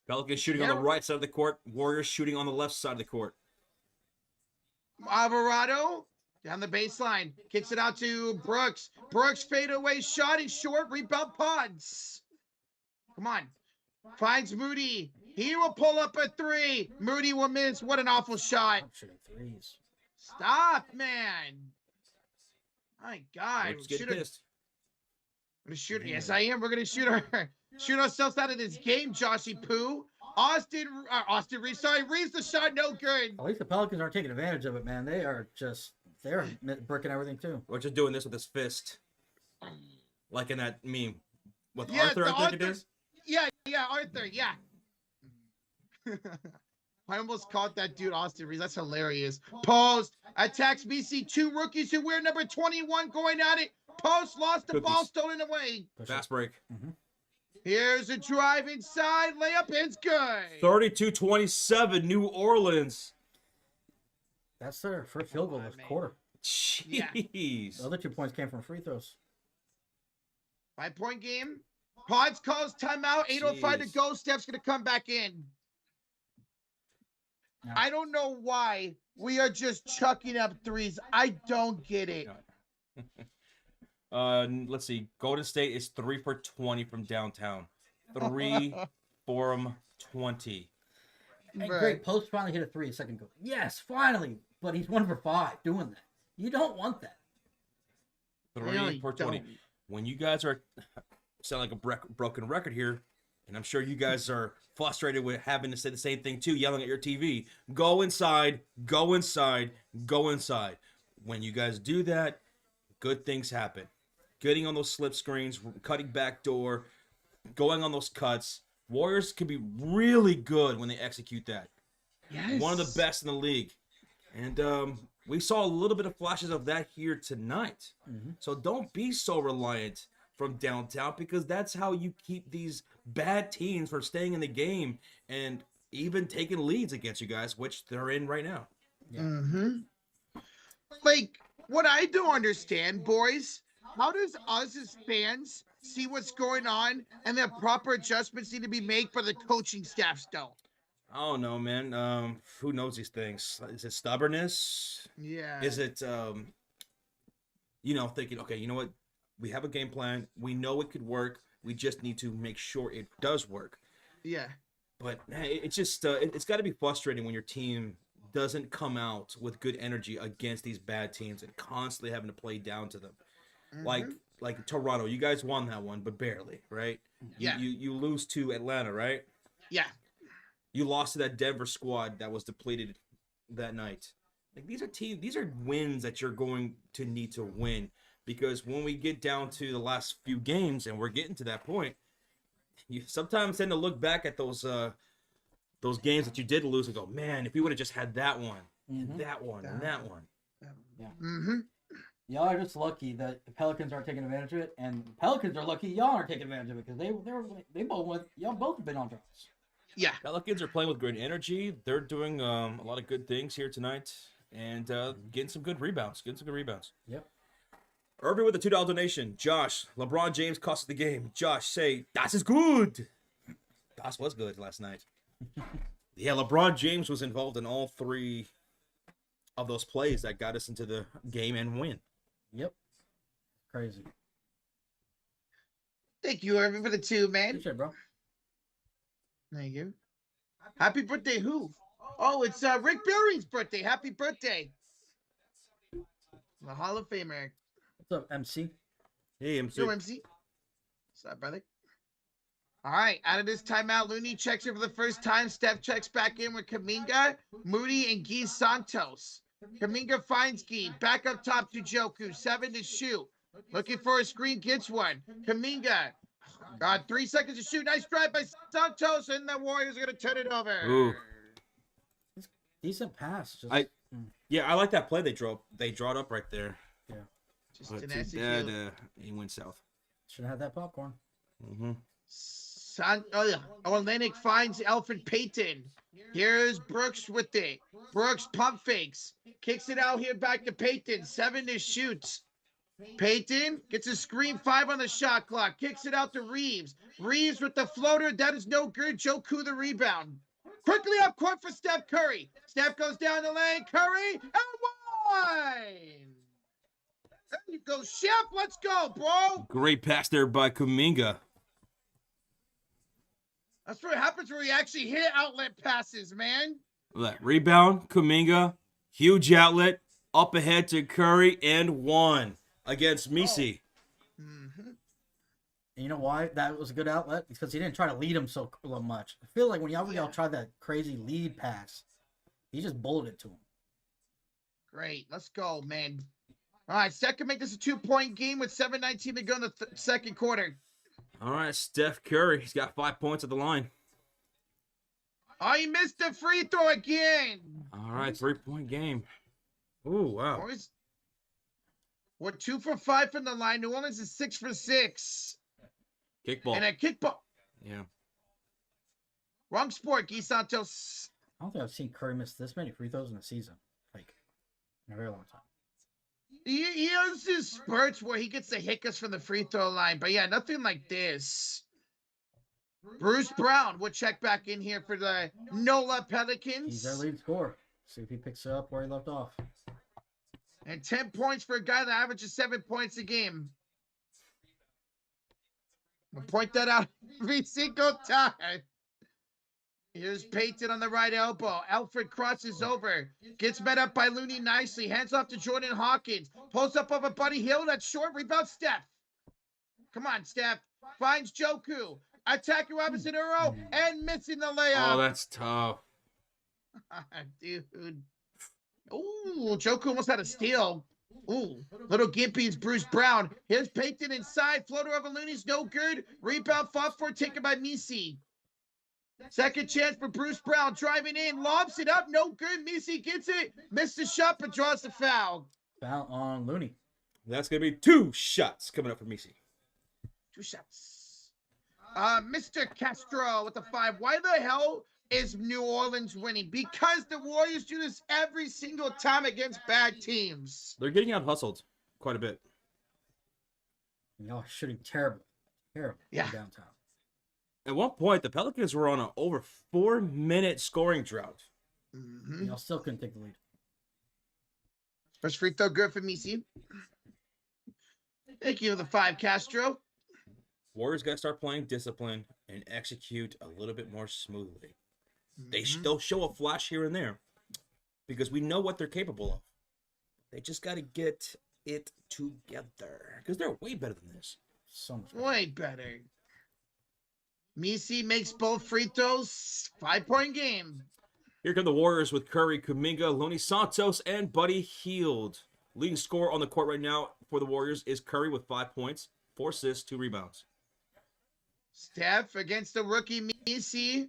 Pelicans shooting on the right side of the court. Warriors shooting on the left side of the court. Alvarado down the baseline. Kicks it out to Brooks. Brooks fadeaway shot. He's short. Rebound Pods. Come on. Finds Moody. He will pull up a 3. Moody will miss. What an awful shot. I'm shooting threes. Stop, man. My God. Let's get pissed. We're gonna shoot. Yes, I am. We're gonna shoot ourselves out of this game, Joshy Poo. Austin Reeves. Sorry, Reeves the shot, no good. At least the Pelicans aren't taking advantage of it, man. They're bricking everything too. We're just doing this with his fist. Like in that meme. With Yeah, Arthur, I think it is. Yeah, Arthur, yeah. I almost called that dude Austin Reeves. That's hilarious. Post attacks BC. 2 rookies who wear number 21 going at it. Post lost the ball, stolen away. Fast break. Mm-hmm. Here's a drive inside. Layup is good. 32-27, New Orleans. That's their first field goal this quarter. Jeez. The other 2 points came from free throws. 5-point game. Pods calls timeout. 8:05 to go. Steph's going to come back in. Yeah. I don't know why we are just chucking up threes. I don't get it. Let's see. Golden State is 3 for 20 from downtown. 3 for 20. And Greg Post finally hit a 3 a second ago. Yes, finally. But he's 1 for 5 doing that. You don't want that. 3 for 20. When you guys are sound like a broken record here, and I'm sure you guys are frustrated with having to say the same thing too, yelling at your TV. Go inside, go inside, go inside. When you guys do that, good things happen. Getting on those slip screens, cutting back door, going on those cuts. Warriors can be really good when they execute that. Yes. One of the best in the league. And we saw a little bit of flashes of that here tonight. Mm-hmm. So don't be so reliant from downtown, because that's how you keep these bad teams from staying in the game and even taking leads against you guys, which they're in right now. Yeah. Mm-hmm. Like, what I don't understand, boys, how does us as fans see what's going on and the proper adjustments need to be made for the coaching staffs don't? I don't know, man. Who knows these things? Is it stubbornness? Yeah. Is it, thinking, okay, you know what? We have a game plan. We know it could work. We just need to make sure it does work. Yeah. But hey, it's just, it's got to be frustrating when your team doesn't come out with good energy against these bad teams and constantly having to play down to them. Mm-hmm. Like Toronto, you guys won that one, but barely, right? Yeah. You lose to Atlanta, right? Yeah. You lost to that Denver squad that was depleted that night. Like, these are wins that you're going to need to win, because when we get down to the last few games and we're getting to that point, you sometimes tend to look back at those games that you did lose and go, man, if we would have just had that one, Mm-hmm. that one, and that one. Yeah. Mm-hmm. Y'all are just lucky that the Pelicans aren't taking advantage of it, and the Pelicans are lucky y'all aren't taking advantage of it, because y'all both have been on drops. Yeah. Pelicans are playing with great energy. They're doing a lot of good things here tonight, and getting some good rebounds. Yep. Irving with a $2 donation. Josh, LeBron James cost us the game. Josh, say, das is good. Das was good last night. Yeah, LeBron James was involved in all 3 of those plays that got us into the game and win. Yep. Crazy. Thank you, Irving, for the 2, man. Appreciate it, bro. Thank you. Happy birthday, who? Oh, it's Rick Billings' birthday. Happy birthday. The Hall of Famer. What's up, MC? Hey, MC. Yo, MC. What's up, brother? All right, out of this timeout, Looney checks in for the first time. Steph checks back in with Kuminga, Moody, and Guy Santos. Kuminga finds Guy. Back up top to Joku. 7 to shoot. Looking for a screen, gets one. Kuminga. Got 3 seconds to shoot. Nice drive by Santos, and the Warriors are going to turn it over. Ooh. Decent pass. Just, Yeah, I like that play they drew it up right there. Yeah. Just But an too execute. bad he went south. Should have had that popcorn. Mm-hmm. Olenek finds Alfred Payton. Here's Brooks with it. Brooks pump fakes. Kicks it out here back to Payton. 7 to shoot. Payton gets a screen, 5 on the shot clock. Kicks it out to Reeves. Reeves with the floater. That is no good. Joku the rebound. Quickly up court for Steph Curry. Steph goes down the lane. Curry and one. There you go, Chef. Let's go, bro. Great pass there by Kuminga. That's what happens when we actually hit outlet passes, man. That rebound, Kuminga, huge outlet, up ahead to Curry, and one against Misi. Mm-hmm. And you know why that was a good outlet? Because he didn't try to lead him so much. I feel like when y'all tried that crazy lead pass, he just bulleted to him. Great. Let's go, man. All right, second, make this a 2-point game with 7:19 to go in the second quarter. All right, Steph Curry. He's got 5 points at the line. Oh, he missed the free throw again. All right, 3-point game. Ooh, wow. Boys, we're 2 for 5 from the line. New Orleans is 6 for 6. Kickball. And a kickball. Yeah. Wrong sport, Guy Santos. I don't think I've seen Curry miss this many free throws in a season. Like, in a very long time. He has his spurts where he gets the hiccups from the free throw line. But yeah, nothing like this. Bruce Brown will check back in here for the NOLA Pelicans. He's their lead scorer. See if he picks it up where he left off. And 10 points for a guy that averages 7 points a game. I'll point that out every single time. Here's Payton on the right elbow. Alfred crosses over. Gets met up by Looney nicely. Hands off to Jordan Hawkins. Pulls up over Buddy Hill. That's short. Rebound Steph. Come on, Steph. Finds Joku. Attacking Robinson Earl. And missing the layup. Oh, that's tough. Dude. Ooh, Joku almost had a steal. Ooh, little Gimpy's Bruce Brown. Here's Payton inside. Floater over Looney's no good. Rebound fought for, taken by Misi. Second chance for Bruce Brown. Driving in. Lobs it up. No good. Misi gets it. Missed the shot, but draws the foul. Foul on Looney. That's going to be 2 shots coming up for Misi. 2 shots. Mr. Castro with the 5. Why the hell is New Orleans winning? Because the Warriors do this every single time against bad teams. They're getting out hustled quite a bit. Y'all are shooting terrible. Terrible. Yeah. Downtown. At one point, the Pelicans were on an over 4-minute scoring drought. Mm-hmm. Y'all still couldn't take the lead. First free throw good for Misi. Thank you for the 5, Castro. Warriors got to start playing discipline and execute a little bit more smoothly. They'll show a flash here and there because we know what they're capable of. They just got to get it together because they're way better than this. So much better. Way better. Misi makes both free throws. 5-point game. Here come the Warriors with Curry, Kuminga, Looney Santos, and Buddy Hield. Leading scorer on the court right now for the Warriors is Curry with 5 points, 4 assists, 2 rebounds. Steph against the rookie Misi.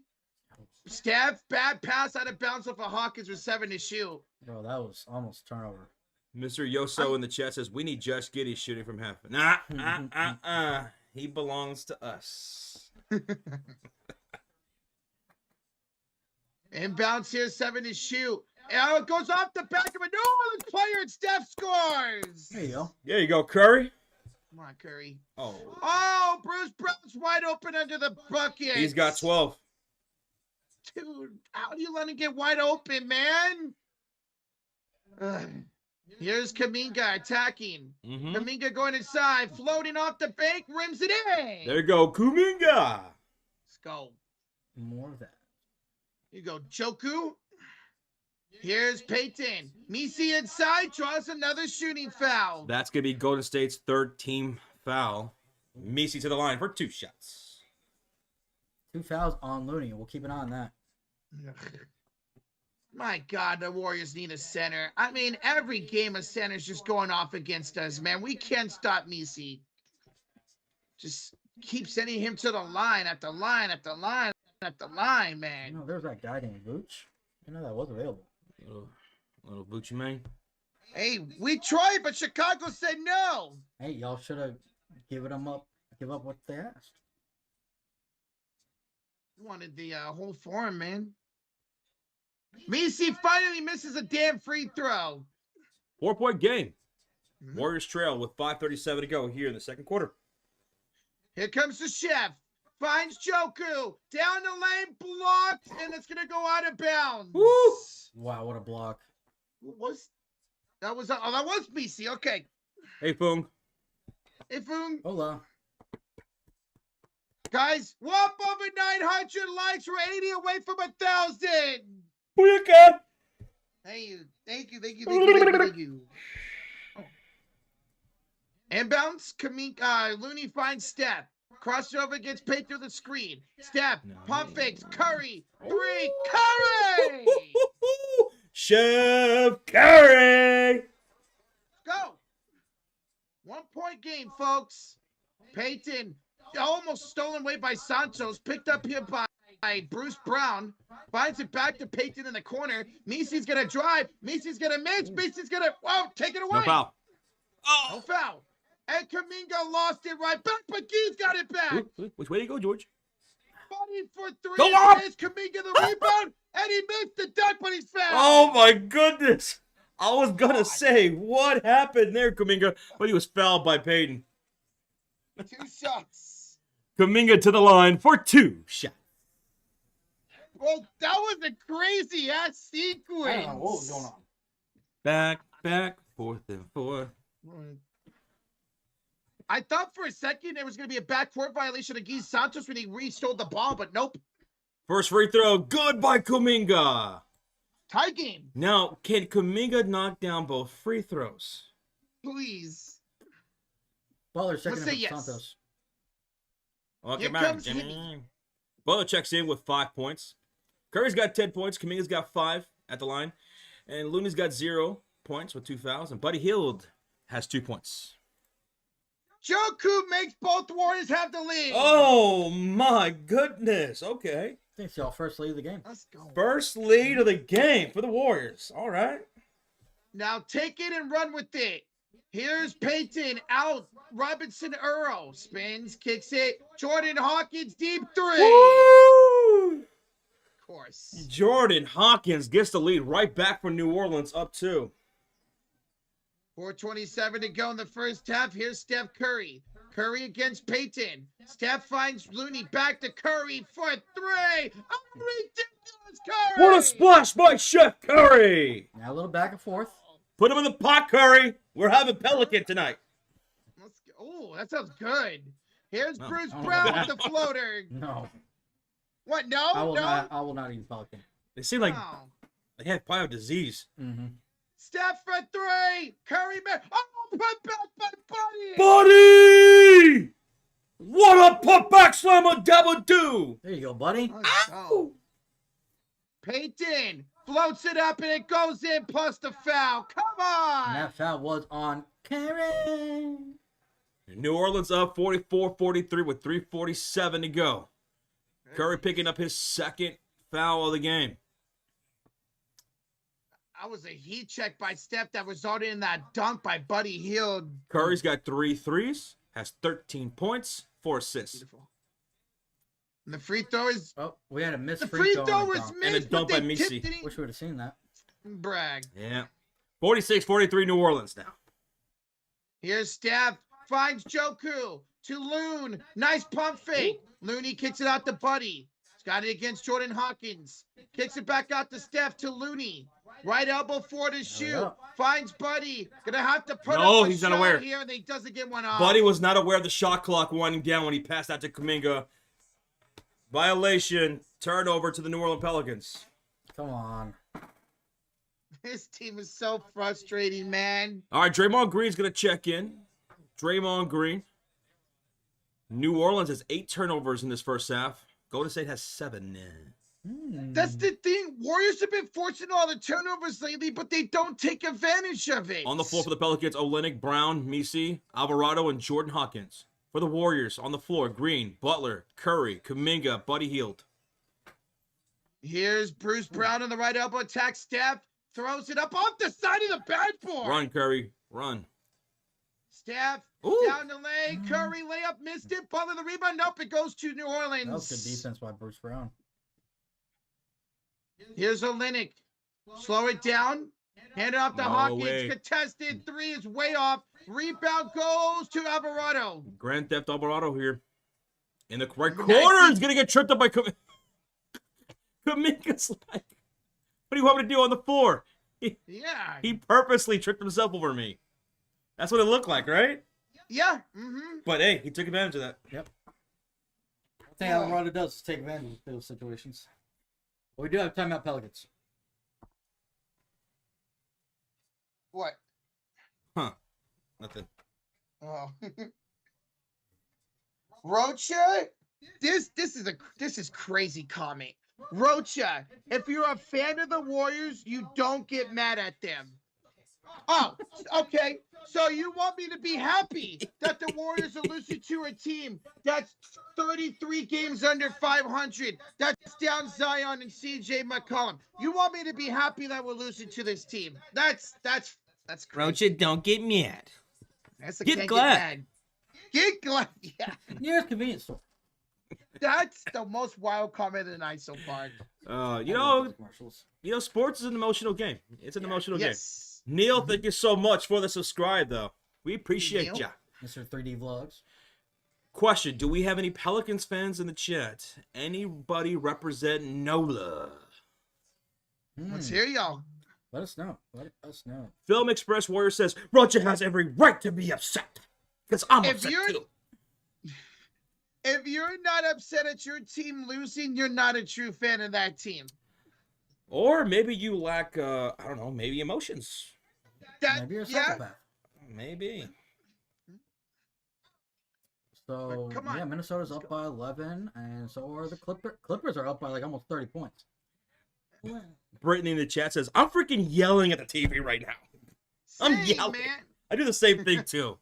Steph, bad pass out of bounds off of Hawkins with 7 to shoot. Bro, that was almost turnover. Mr. Yoso in the chat says, we need Josh Giddey shooting from half. Nah, he belongs to us. Inbounds here, 7 to shoot. And it goes off the back of a New Orleans player, and Steph scores. There you go. There you go, Curry. Come on, Curry. Oh, Bruce Brown's wide open under the bucket. he's got 12. Dude, how do you let him get wide open, man? Here's Kuminga attacking. Kuminga going inside, floating off the bank, rims it in. There you go, Kuminga. Let's go. More of that. Here you go, Joku. Here's Payton. Misi inside, draws another shooting foul. That's going to be Golden State's 3rd team foul. Misi to the line for 2 shots. 2 fouls on Looney. We'll keep an eye on that. My God, the Warriors need a center. I mean, every game a center's just going off against us, man. We can't stop Misi. Just keep sending him to the line after line after line after line, man. You know, there's that guy named Vooch. You know that was available. Little Gucci man. Hey, we tried, but Chicago said no. Hey, y'all should have give up what they asked. Wanted the whole forum, man. Messi finally misses a damn free throw. 4-point game. Warriors trail with 5:37 to go here in the second quarter. Here comes the chef. Finds Joku. Down the lane, blocked, and it's going to go out of bounds. Woo! Wow, what a block. That was Messi. Okay. Hey, Foong. Hey, Foong. Hola. Guys, well over 900 likes. We're 80 away from 1,000. Booyaka! Thank you. Inbounds, Looney finds Steph. Crossover gets paid through the screen. Steph, pump fakes, Curry, three, Curry! Chef Curry! Go! 1 point game, folks. Peyton, almost stolen away by Santos, picked up here by Bruce Brown, finds it back to Peyton in the corner. Messi's gonna drive. Messi's gonna miss. Messi's gonna take it away. No foul. Oh! No foul. And Kuminga lost it right back, but Gee's got it back. Which way do you go, George? Body for three. Go on! Is Kuminga the rebound, and he missed the dunk, but he's fouled. Oh my goodness! I was gonna say what happened there, Kuminga, but he was fouled by Peyton. 2 shots. Kuminga to the line for 2 shots. Well, that was a crazy ass sequence. I don't know what was going on. Back, forth and forth. I thought for a second there was going to be a backcourt violation of Guy Santos when he re-stole the ball, but nope. First free throw, good by Kuminga. Tie game. Now, can Kuminga knock down both free throws? Please. Butler checking Let's in say yes. Santos. Okay, Here man. comes Jimmy. Butler checks in with 5 points. Curry's got 10 points. Kuminga's got 5 at the line. And Looney's got 0 points with 2 fouls. And Buddy Hield has 2 points. Joku makes both Warriors have the lead. Oh, my goodness. Okay. Thanks, y'all. First lead of the game. Let's go. First lead of the game for the Warriors. All right. Now take it and run with it. Here's Peyton out. Robinson Earl spins, kicks it. Jordan Hawkins deep 3. Woo! Of course. Jordan Hawkins gets the lead right back for New Orleans, up 2. 4:27 to go in the first half. Here's Steph Curry. Curry against Peyton. Steph finds Looney back to Curry for 3. Oh, ridiculous, Curry! What a splash by Chef Curry! Now a little back and forth. Put him in the pot, Curry. We're having Pelican tonight. Let's go. Oh, that sounds good. Here's No, Bruce I don't know Brown about with the floater. No. What? No? I will no? not eat Pelican. They seem like Oh. they have bio disease. Mm-hmm. Steph for 3. Curry, man. Oh, put back by Buddy. Buddy! What a putback slammer double do! There you go, buddy. Let's go. Peyton floats it up and it goes in plus the foul. Come on. And that foul was on Karen. New Orleans up 44-43 with 3:47 to go. Curry picking up his second foul of the game. That was a heat check by Steph that resulted in that dunk by Buddy Hield. Curry's got 3 threes, has 13 points, 4 assists. Beautiful. And the free throw is... Oh, we had a missed The free free throw. throw and a was dunk. And a missed, dunk but by they Messi. tipped it in. Wish we would have seen that. Brag. Yeah. 46-43 New Orleans now. Here's Steph. Finds Joku to Loon. Nice pump fake. Looney kicks it out to Buddy. He's got it against Jordan Hawkins. Kicks it back out to Steph to Looney. Right elbow for to shoot. go. Finds Buddy. Gonna have to put No, up a he's not shot aware. here, and he doesn't get one off. Buddy was not aware of the shot clock winding down when he passed out to Kuminga. Violation, turnover to the New Orleans Pelicans. Come on. This team is so frustrating, man. All right, Draymond Green's going to check in. Draymond Green. New Orleans has 8 turnovers in this first half. Golden State has 7. That's the thing. Warriors have been forcing all the turnovers lately, but they don't take advantage of it. On the floor for the Pelicans, Olynyk, Brown, Messi, Alvarado, and Jordan Hawkins. For the Warriors, on the floor, Green, Butler, Curry, Kuminga, Buddy Hield. Here's Bruce Brown on the right elbow attack. Steph throws it up off the side of the backboard. Run, Curry, run. Steph Ooh. down the lane. Curry layup, missed it. Butler the rebound. Nope, it goes to New Orleans. That was good defense by Bruce Brown. Here's Olynyk. Slow it down. Hand it off to No Hawkins. way. Contested. 3 is way off. Rebound goes to Alvarado. Grand Theft Alvarado here. In the right Nice. corner. He's going to get tripped up by Kuminga's like, what do you want me to do on the floor? Yeah. He purposely tripped himself over me. That's what it looked like, right? Yeah. Mm-hmm. But hey, he took advantage of that. Yep. One thing Alvarado does is take advantage of those situations. But we do have timeout Pelicans. What? Huh. Nothing. Oh. Rocha? This is crazy comment. Rocha, if you're a fan of the Warriors, you don't get mad at them. Oh, okay. So you want me to be happy that the Warriors are losing to a team that's 33 games under 500, that's down Zion and CJ McCollum. You want me to be happy that we're losing to this team? That's crazy. Rocha, don't get mad. That's a Get can't glad. Get mad. Get glad. Yeah. Nearest convenience store. That's the most wild comment of the night so far. You I love know, those commercials. sports is an emotional game. It's an emotional game. Yes. Neil, thank you so much for the subscribe, though. We appreciate Neil? ya. Mr. 3D Vlogs. Question, do we have any Pelicans fans in the chat? Anybody represent NOLA? Let's hear y'all. Let us know. Let us know. Film Express Warrior says, Roger has every right to be upset. Because I'm If upset you're- too. If you're not upset at your team losing, you're not a true fan of that team. Or maybe you lack, I don't know, maybe emotions. Maybe you're a psychopath. Maybe. So, Come on. yeah, Minnesota's up by 11, and so are the Clippers. Clippers are up by like almost 30 points. Brittany in the chat says, I'm freaking yelling at the TV right now. I'm Same, yelling. man. I do the same thing too.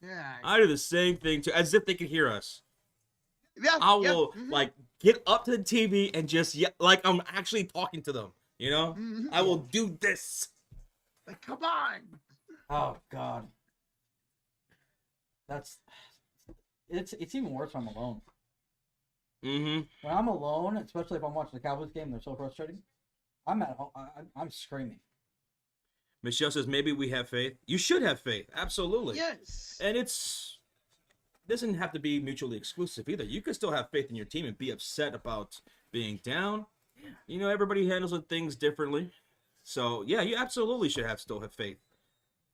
Yeah. I do the same thing too, as if they could hear us. Yeah. I yeah, will mhm, like get up to the TV and just yell, like I'm actually talking to them. You know, mhm. I will do this. Like, come on. Oh God, it's even worse when I'm alone. Mm-hmm. When I'm alone, especially if I'm watching the Cowboys game, they're so frustrating. I'm at home. I'm screaming. Michelle says maybe we have faith. You should have faith, absolutely. Yes. And doesn't have to be mutually exclusive either. You could still have faith in your team and be upset about being down. You know, everybody handles things differently. So yeah, you absolutely should still have faith.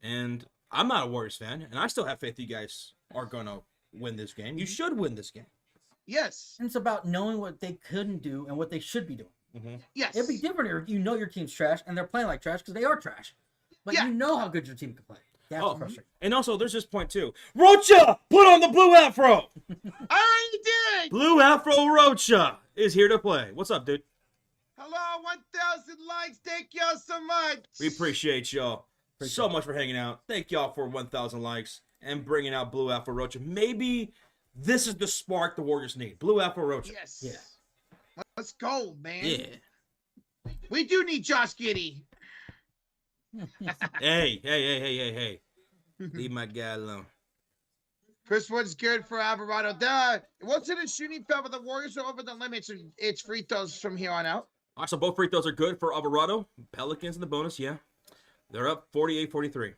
And I'm not a Warriors fan, and I still have faith you guys are gonna win this game. You should win this game. Yes. And it's about knowing what they couldn't do and what they should be doing. Mm-hmm. Yes. It'd be different if you know your team's trash and they're playing like trash because they are trash. But Yeah. you know how good your team can play. That's frustrating. And also, there's this point too. Rocha, put on the blue afro. I already did. Blue afro Rocha is here to play. What's up, dude? Hello, 1,000 likes. Thank y'all so much. We appreciate y'all so much for hanging out. Thank y'all for 1,000 likes and bringing out Blue Afro Rocha. Maybe this is the spark the Warriors need. Blue Afro Rocha. Yes. Yeah. Let's go, man. Yeah. We do need Josh Giddey. Hey. Leave my guy alone. Chris Wood's good for Alvarado. It wasn't a shooting foul, but the Warriors are over the limits. And it's free throws from here on out. All right, so both free throws are good for Alvarado. Pelicans in the bonus, yeah. They're up 48-43.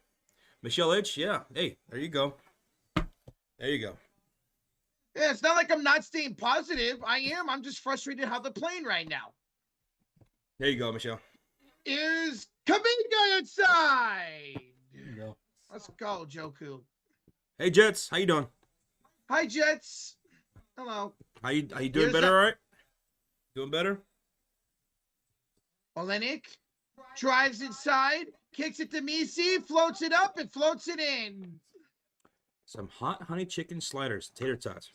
Michelle H, yeah. Hey, there you go. There you go. Yeah, it's not like I'm not staying positive. I am. I'm just frustrated how they're playing right now. There you go, Michelle. Is Kuminga inside? There you go. Let's go, Joku. Hey, Jets, how you doing? Hi, Jets. Hello. How you doing Here's better, a- all right? Doing better? Olynyk drives inside, kicks it to Misi, floats it up, and floats it in. Some hot honey chicken sliders, tater tots.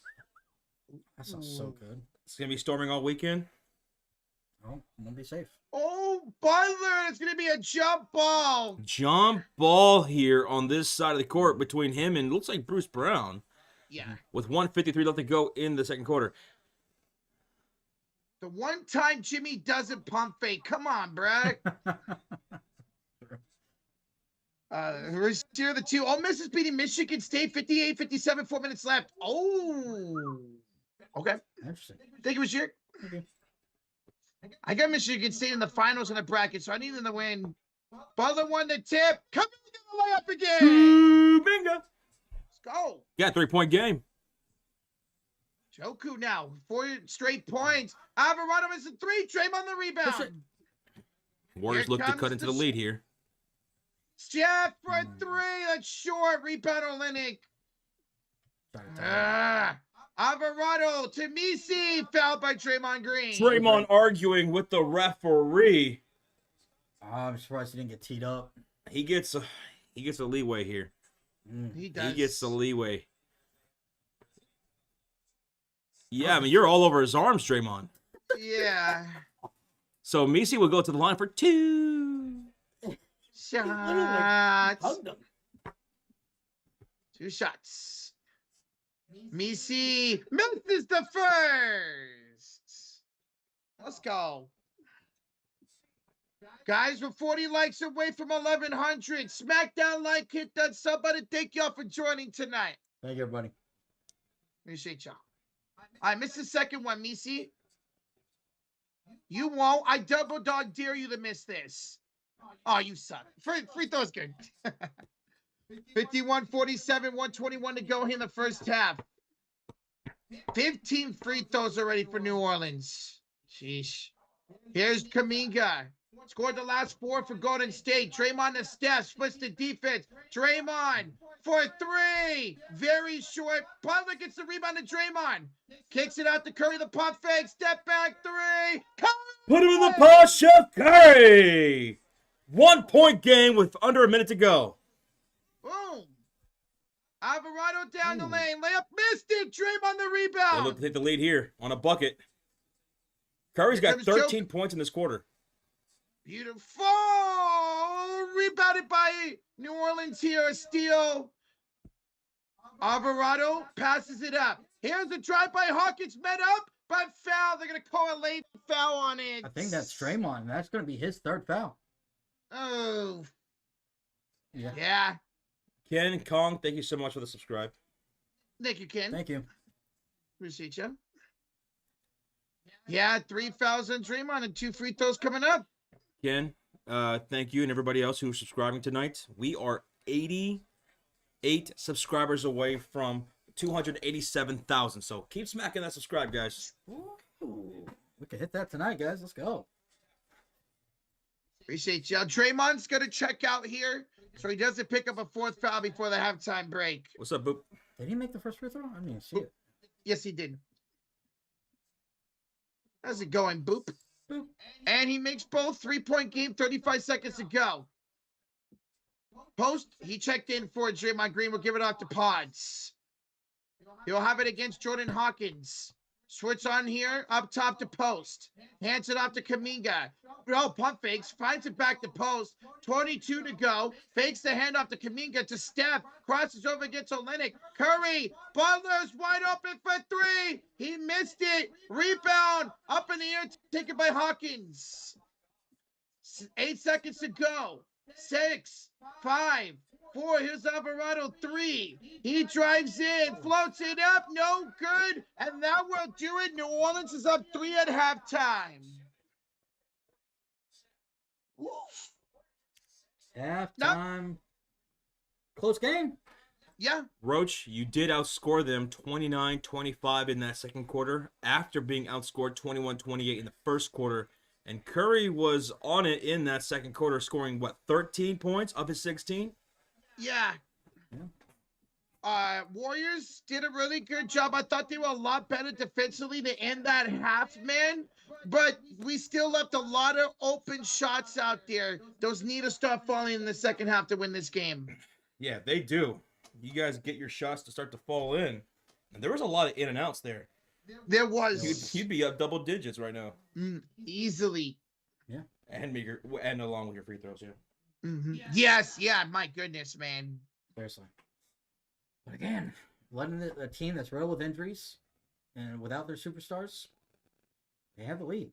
That sounds so good. It's going to be storming all weekend. Oh, I'm gonna be safe. Oh, Butler, it's going to be a jump ball. Jump ball here on this side of the court between him and looks like Bruce Brown. Yeah. with 1:53 left to go in the second quarter. The one time Jimmy doesn't pump fake. Come on, bruh. Who's here? The two. Ole Miss is beating Michigan State 58-57, 4 minutes left. Oh. Okay. Interesting. Thank you, Monsieur. Okay. I got Michigan State in the finals in the bracket, so I need them to win. Butler won the tip. Come in the layup again. Bingo. Let's go. Yeah, 3-point game. Joku now. 4 straight points. Alvarado is a 3. Draymond the rebound. Warriors look to cut into the lead here. Jeff for 3. That's short. Rebound Olenek. Alvarado to Misi. Fouled by Draymond Green. Draymond arguing with the referee. I'm surprised he didn't get teed up. He gets a leeway here. He does. He gets the leeway. Yeah, I mean, you're all over his arms, Draymond. Yeah. So Misi will go to the line for 2 shots. 2 shots. Misi misses the first. Let's go. Guys, we're 40 likes away from 1,100. SmackDown like, hit that sub button. Thank y'all for joining tonight. Thank you, everybody. Appreciate y'all. I missed the second one, Misi. You won't. I double dog dare you to miss this. Oh, you suck. Free throw's good. 51-47, 121 to go here in the first half. 15 free throws already for New Orleans. Sheesh. Here's Kuminga. Scored the last 4 for Golden State. Draymond to Steph. Splits the defense. Draymond for 3. Very short. Butler gets the rebound to Draymond. Kicks it out to Curry. The pump fake. Step back 3. Curry! Put him in the post, Chef Curry. 1-point game with under a minute to go. Boom. Alvarado down the lane. Layup missed it. Draymond the rebound. They look to take the lead here on a bucket. Curry's got 13 points in this quarter. Beautiful. Rebounded by New Orleans here. A steal. Alvarado passes it up. Here's the drive by Hawkins. Met up, but foul. They're going to call a late foul on it. I think that's Draymond. That's going to be his 3rd foul. Oh. Yeah. Yeah. Ken Kong, thank you so much for the subscribe. Thank you, Ken. Thank you. Appreciate you. Yeah, 3 fouls on Draymond and 2 free throws coming up. Ken, thank you and everybody else who's subscribing tonight. We are 88 subscribers away from 287,000. So keep smacking that subscribe, guys. Ooh. We can hit that tonight, guys. Let's go. Appreciate you. Draymond's going to check out here so he doesn't pick up a 4th foul before the halftime break. What's up, Boop? Did he make the first free throw? I didn't see it. Yes, he did. How's it going, Boop? Boop. And he makes both. 3-point game, 35 seconds to go. Post, he checked in for it. Draymond Green will give it off to Pods. He'll have it against Jordan Hawkins. Switch on here, up top to Post. Hands it off to Kuminga. Oh, pump fakes, finds it back to Post. 22 to go. Fakes the handoff to Kuminga to Steph. Crosses over, gets Olenek. Curry, Butler's wide open for 3. He missed it. Rebound, up in the air, taken by Hawkins. 8 seconds to go. 6, 5, 4. Here's Alvarado. 3. He drives in, floats it up, no good, and that will do it. New Orleans is up 3 at halftime. Oof. Halftime. Close game. Yeah. Roach, you did outscore them 29-25 in that second quarter after being outscored 21-28 in the first quarter. And Curry was on it in that second quarter, scoring, 13 points of his 16? Yeah. Warriors did a really good job. I thought they were a lot better defensively to end that half, man. But we still left a lot of open shots out there. Those need to start falling in the second half to win this game. Yeah, they do. You guys get your shots to start to fall in. And there was a lot of in and outs there. There was. You'd be up double digits right now. Easily. Yeah. And along with your free throws, yeah. Yes, yeah, my goodness, man. Seriously. But again, letting a team that's riddled with injuries and without their superstars, they have the lead.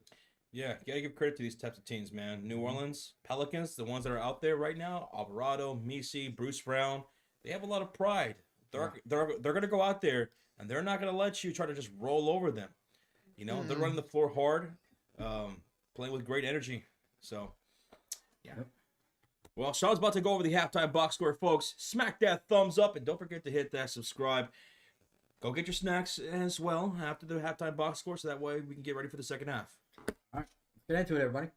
Yeah, you gotta give credit to these types of teams, man. New Orleans Pelicans, the ones that are out there right now, Alvarado, Misi, Bruce Brown, they have a lot of pride. They're gonna go out there and they're not gonna let you try to just roll over them. You know, they're running the floor hard, playing with great energy. So, yeah. Yep. Well, Sean's about to go over the halftime box score, folks. Smack that thumbs up and don't forget to hit that subscribe. Go get your snacks as well after the halftime box score, so that way we can get ready for the second half. All right, let's get into it, everybody.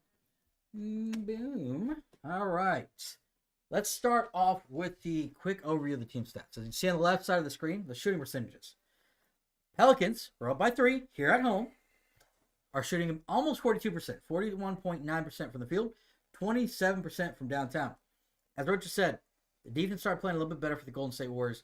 Boom. All right. Let's start off with the quick overview of the team stats. As you can see on the left side of the screen, the shooting percentages. Pelicans, we're up by 3 here at home, are shooting almost 42%, 41.9% from the field, 27% from downtown. As Richard said, the defense started playing a little bit better for the Golden State Warriors.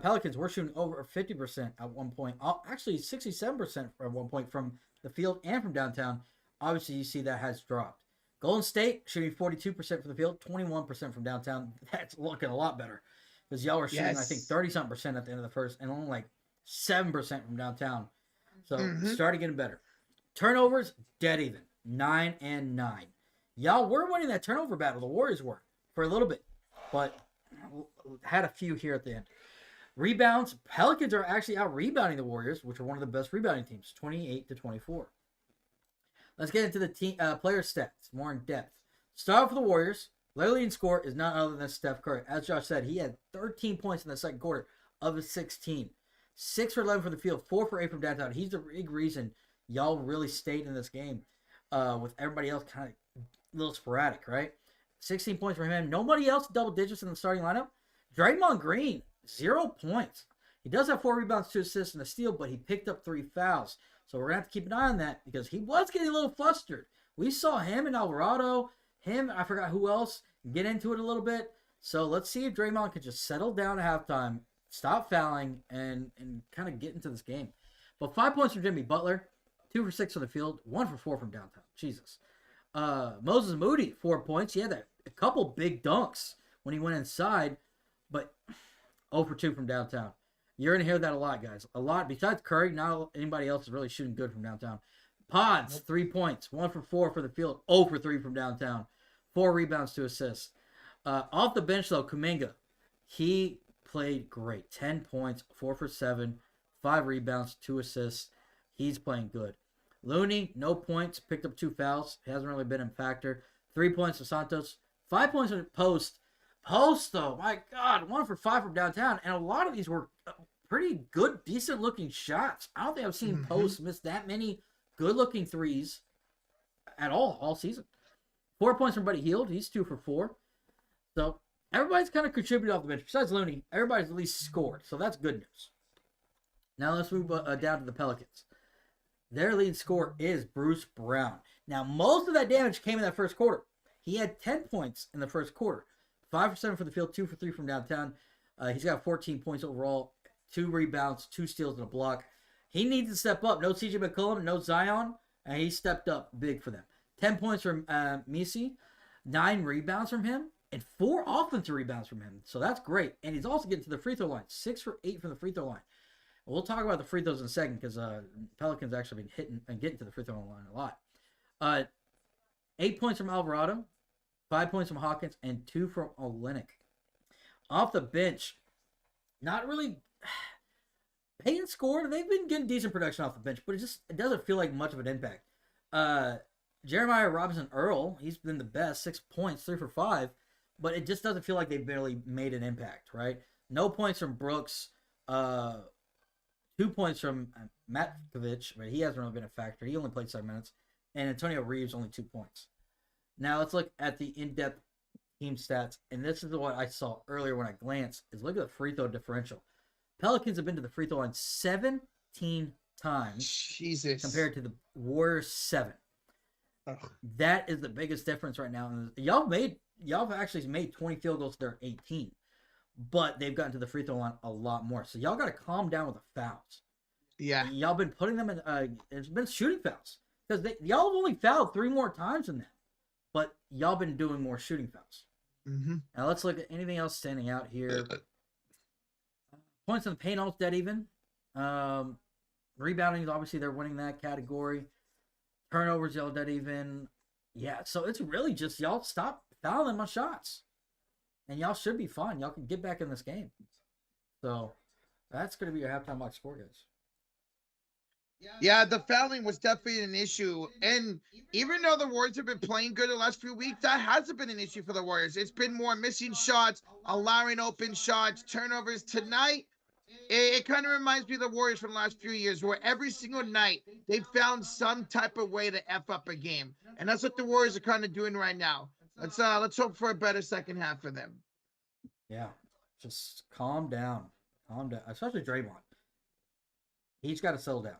Pelicans were shooting over 50% at one point, actually 67% at one point from the field and from downtown. Obviously, you see that has dropped. Golden State shooting 42% from the field, 21% from downtown. That's looking a lot better because y'all were shooting, I think, 30-something% at the end of the first and only like 7% from downtown. So started getting better. Turnovers, dead even, 9 and 9. Y'all were winning that turnover battle. The Warriors were for a little bit, but had a few here at the end. Rebounds, Pelicans are actually out rebounding the Warriors, which are one of the best rebounding teams, 28-24. Let's get into the team player stats more in depth. Start off with the Warriors. Their leading scorer is none other than Steph Curry. As Josh said, he had 13 points in the second quarter of his 16. 6 for 11 from the field, 4 for 8 from downtown. He's the big reason y'all really stayed in this game with everybody else kind of a little sporadic, right? 16 points for him. Nobody else double digits in the starting lineup. Draymond Green, 0 points. He does have 4 rebounds, 2 assists, and a steal, but he picked up 3 fouls. So we're going to have to keep an eye on that because he was getting a little flustered. We saw him and Alvarado, I forgot who else, get into it a little bit. So let's see if Draymond can just settle down at halftime, stop fouling, and kind of get into this game. But 5 points from Jimmy Butler, 2 for 6 from the field, 1 for 4 from downtown. Jesus. Moses Moody, 4 points. He had a couple big dunks when he went inside, but 0 for 2 from downtown. You're going to hear that a lot, guys. A lot. Besides Curry, not anybody else is really shooting good from downtown. Pods, 3 points. 1 for 4 for the field. 0 for 3 from downtown. 4 rebounds, 2 assists. Off the bench, though, Kuminga, he played great. 10 points, 4 for 7, 5 rebounds, 2 assists. He's playing good. Looney, no points. Picked up 2 fouls. Hasn't really been a factor. 3 points for Santos. 5 points for Post. Post, though, my God, 1 for 5 from downtown. And a lot of these were pretty good, decent-looking shots. I don't think I've seen Post miss that many good-looking threes at all season. 4 points from Buddy Hield. He's 2 for 4. So everybody's kind of contributed off the bench. Besides Looney, everybody's at least scored. So that's good news. Now let's move down to the Pelicans. Their lead scorer is Bruce Brown. Now, most of that damage came in that first quarter. He had 10 points in the first quarter. 5 for 7 for the field, 2 for 3 from downtown. He's got 14 points overall, 2 rebounds, 2 steals, and a block. He needs to step up. No CJ McCollum, no Zion, and he stepped up big for them. 10 points from Misi, 9 rebounds from him, and 4 offensive rebounds from him. So that's great. And he's also getting to the free throw line, 6 for 8 from the free throw line. We'll talk about the free throws in a second because Pelicans actually been hitting and getting to the free throw line a lot. 8 points from Alvarado, 5 points from Hawkins, and 2 from Olynyk. Off the bench, not really. Payton scored. They've been getting decent production off the bench, but it doesn't feel like much of an impact. Jeremiah Robinson Earl, he's been the best, 6 points, 3 for 5, but it just doesn't feel like they've barely made an impact, right? No points from Brooks. 2 points from Matkovic, but he hasn't really been a factor. He only played 7 minutes. And Antonio Reeves, only 2 points. Now let's look at the in-depth team stats. And this is what I saw earlier when I glanced, is look at the free throw differential. Pelicans have been to the free throw line 17 times. Jesus. Compared to the Warriors 7. Ugh. That is the biggest difference right now. Y'all actually made 20 field goals, they're 18. But they've gotten to the free throw line a lot more. So y'all got to calm down with the fouls. Yeah. Y'all been putting them in, it's been shooting fouls. Because y'all have only fouled 3 more times than that. But y'all been doing more shooting fouls. Mm-hmm. Now let's look at anything else standing out here. Points in the paint, all dead even. Rebounding, obviously, they're winning that category. Turnovers, y'all dead even. Yeah, so it's really just y'all stop fouling my shots. And y'all should be fine. Y'all can get back in this game. So that's going to be your halftime box score, guys. Yeah, the fouling was definitely an issue. And even though the Warriors have been playing good the last few weeks, that hasn't been an issue for the Warriors. It's been more missing shots, allowing open shots, turnovers. Tonight, it kind of reminds me of the Warriors from the last few years, where every single night they found some type of way to F up a game. And that's what the Warriors are kind of doing right now. Let's hope for a better second half for them. Yeah, just calm down. Calm down. Especially Draymond. He's got to settle down.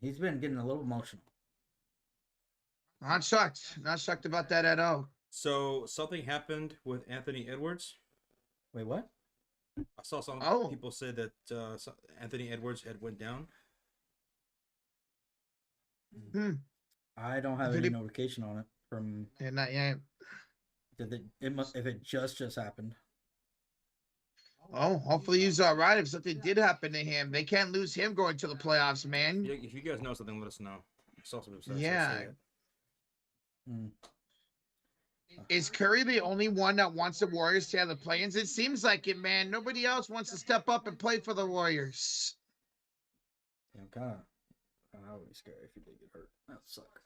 He's been getting a little emotional. Not shocked. Not shocked about that at all. So something happened with Anthony Edwards. Wait, what? I saw some people say that Anthony Edwards had went down. I don't have any notification on it from. Yeah, not yet. If it just happened. Oh, hopefully he's all right. If something did happen to him, they can't lose him going to the playoffs, man. Yeah, if you guys know something, let us know. I saw some stuff. Yeah. Is Curry the only one that wants the Warriors to have the play-ins? It seems like it, man. Nobody else wants to step up and play for the Warriors. Yeah, I'm kind of be scared if he did get hurt. That would suck.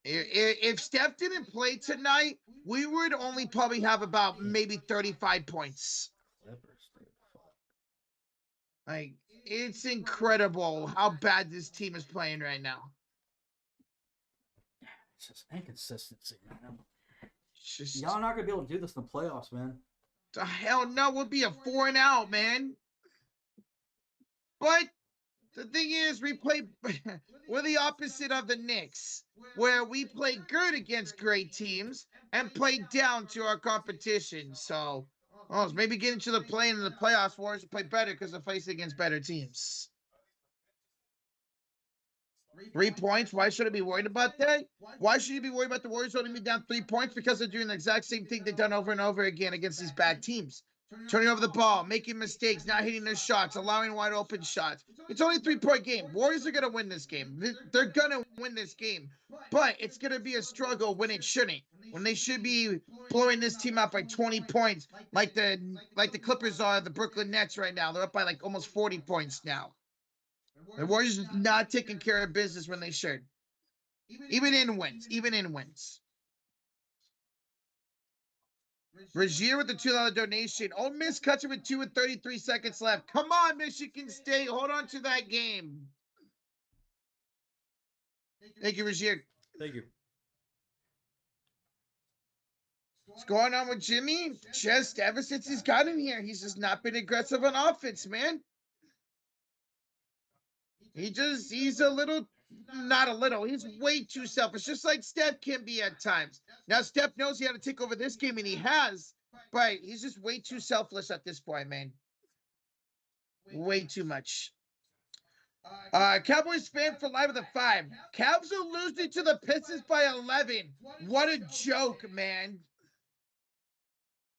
If Steph didn't play tonight, we would only probably have about maybe 35 points. Like, it's incredible how bad this team is playing right now. It's just inconsistency, man. Just, y'all not gonna be able to do this in the playoffs, man. The hell no, we'll be a 4-and-out, man. But the thing is, we're the opposite of the Knicks, where we play good against great teams and play down to our competition. So, maybe getting to the play-in in the playoffs, Warriors will play better because they're facing against better teams. 3 points. Why should I be worried about that? Why should you be worried about the Warriors holding me down 3 points? Because they're doing the exact same thing they've done over and over again against these bad teams. Turning over the ball, making mistakes, not hitting their shots, allowing wide open shots. It's only a 3-point game. Warriors are going to win this game. They're going to win this game. But it's going to be a struggle when it shouldn't. When they should be blowing this team out by 20 points like the Clippers are the Brooklyn Nets right now. They're up by like almost 40 points now. The Warriors are not taking care of business when they should. Even in wins. Regier with the $2 donation. Ole Miss cuts it with 2 and 33 seconds left. Come on, Michigan State. Hold on to that game. Thank you, Regier. Thank you. What's going on with Jimmy? Just ever since he's got in here, he's just not been aggressive on offense, man. He's a little, not a little, he's way too selfish, just like Steph can be at times. Now, Steph knows he had to take over this game, and he has, but he's just way too selfless at this point, man. Way too much. Cowboys fan for live with a 5. Cavs are losing to the Pistons by 11. What a joke, man.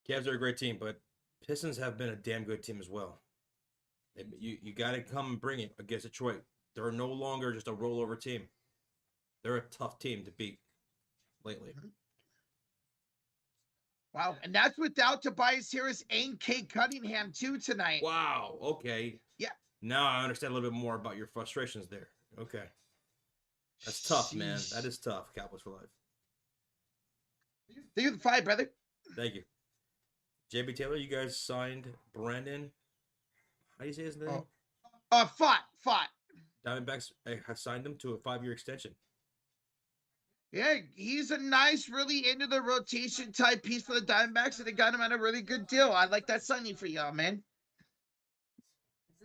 Cavs are a great team, but Pistons have been a damn good team as well. You got to come and bring it against Detroit. They're no longer just a rollover team. They're a tough team to beat lately. Wow, and that's without Tobias Harris and Kate Cunningham too tonight. Wow, okay. Yeah. Now I understand a little bit more about your frustrations there. Okay. That's tough, man. That is tough. Cowboys for life. Thank you for the 5, brother. Thank you. JB Taylor, you guys signed Brandon. How do you say his name? Fought. Diamondbacks have signed him to a 5-year extension. Yeah, he's a nice, really into the rotation type piece for the Diamondbacks, and they got him at a really good deal. I like that signing for y'all, man.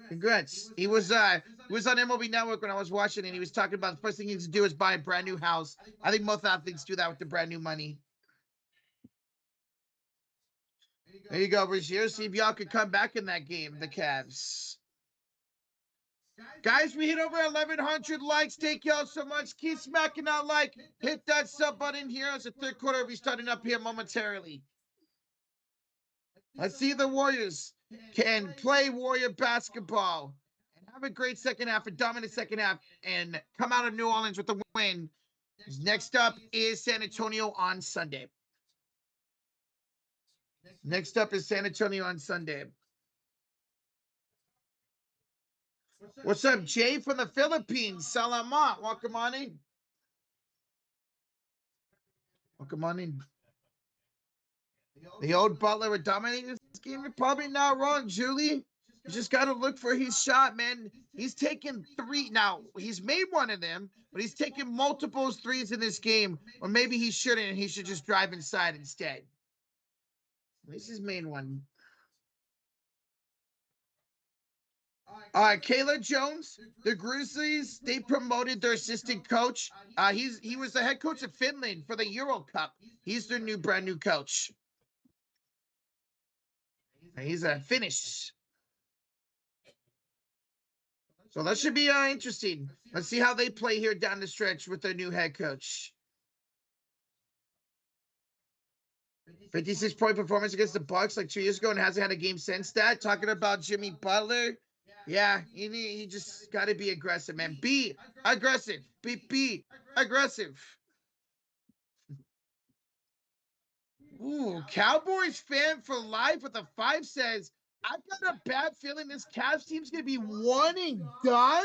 Congrats. He was on MLB Network when I was watching, and he was talking about the first thing he needs to do is buy a brand new house. I think most athletes do that with the brand new money. There you go, Rozier. See if y'all could come back in that game, the Cavs. Guys, we hit over 1,100 likes. Thank y'all so much. Keep smacking that like. Hit that sub button here as the third quarter will be starting up here momentarily. Let's see the Warriors. can play Warrior basketball and have a great second half, a dominant second half, and come out of New Orleans with a win. Next up is San Antonio on Sunday. Next up is San Antonio on Sunday. What's up, Jay from the Philippines? Salamat. Welcome on in. Welcome on in. The old Butler would dominate this game. You're probably not wrong, Julie. You just got to look for his shot, man. He's taken 3. Now, he's made one of them, but he's taken multiple threes in this game. Or maybe he shouldn't, and he should just drive inside instead. This is his main one. All right, Kayla Jones, the Grizzlies, they promoted their assistant coach. He was the head coach of Finland for the Euro Cup. He's their brand new coach. He's a Finnish. So that should be interesting. Let's see how they play here down the stretch with their new head coach. 56-point performance against the Bucks like 2 years ago and hasn't had a game since that. Talking about Jimmy Butler. Yeah, he just got to be aggressive, man. Be aggressive. Be aggressive. Ooh, Cowboys fan for life with a 5 says, I've got a bad feeling this Cavs team's going to be one and done.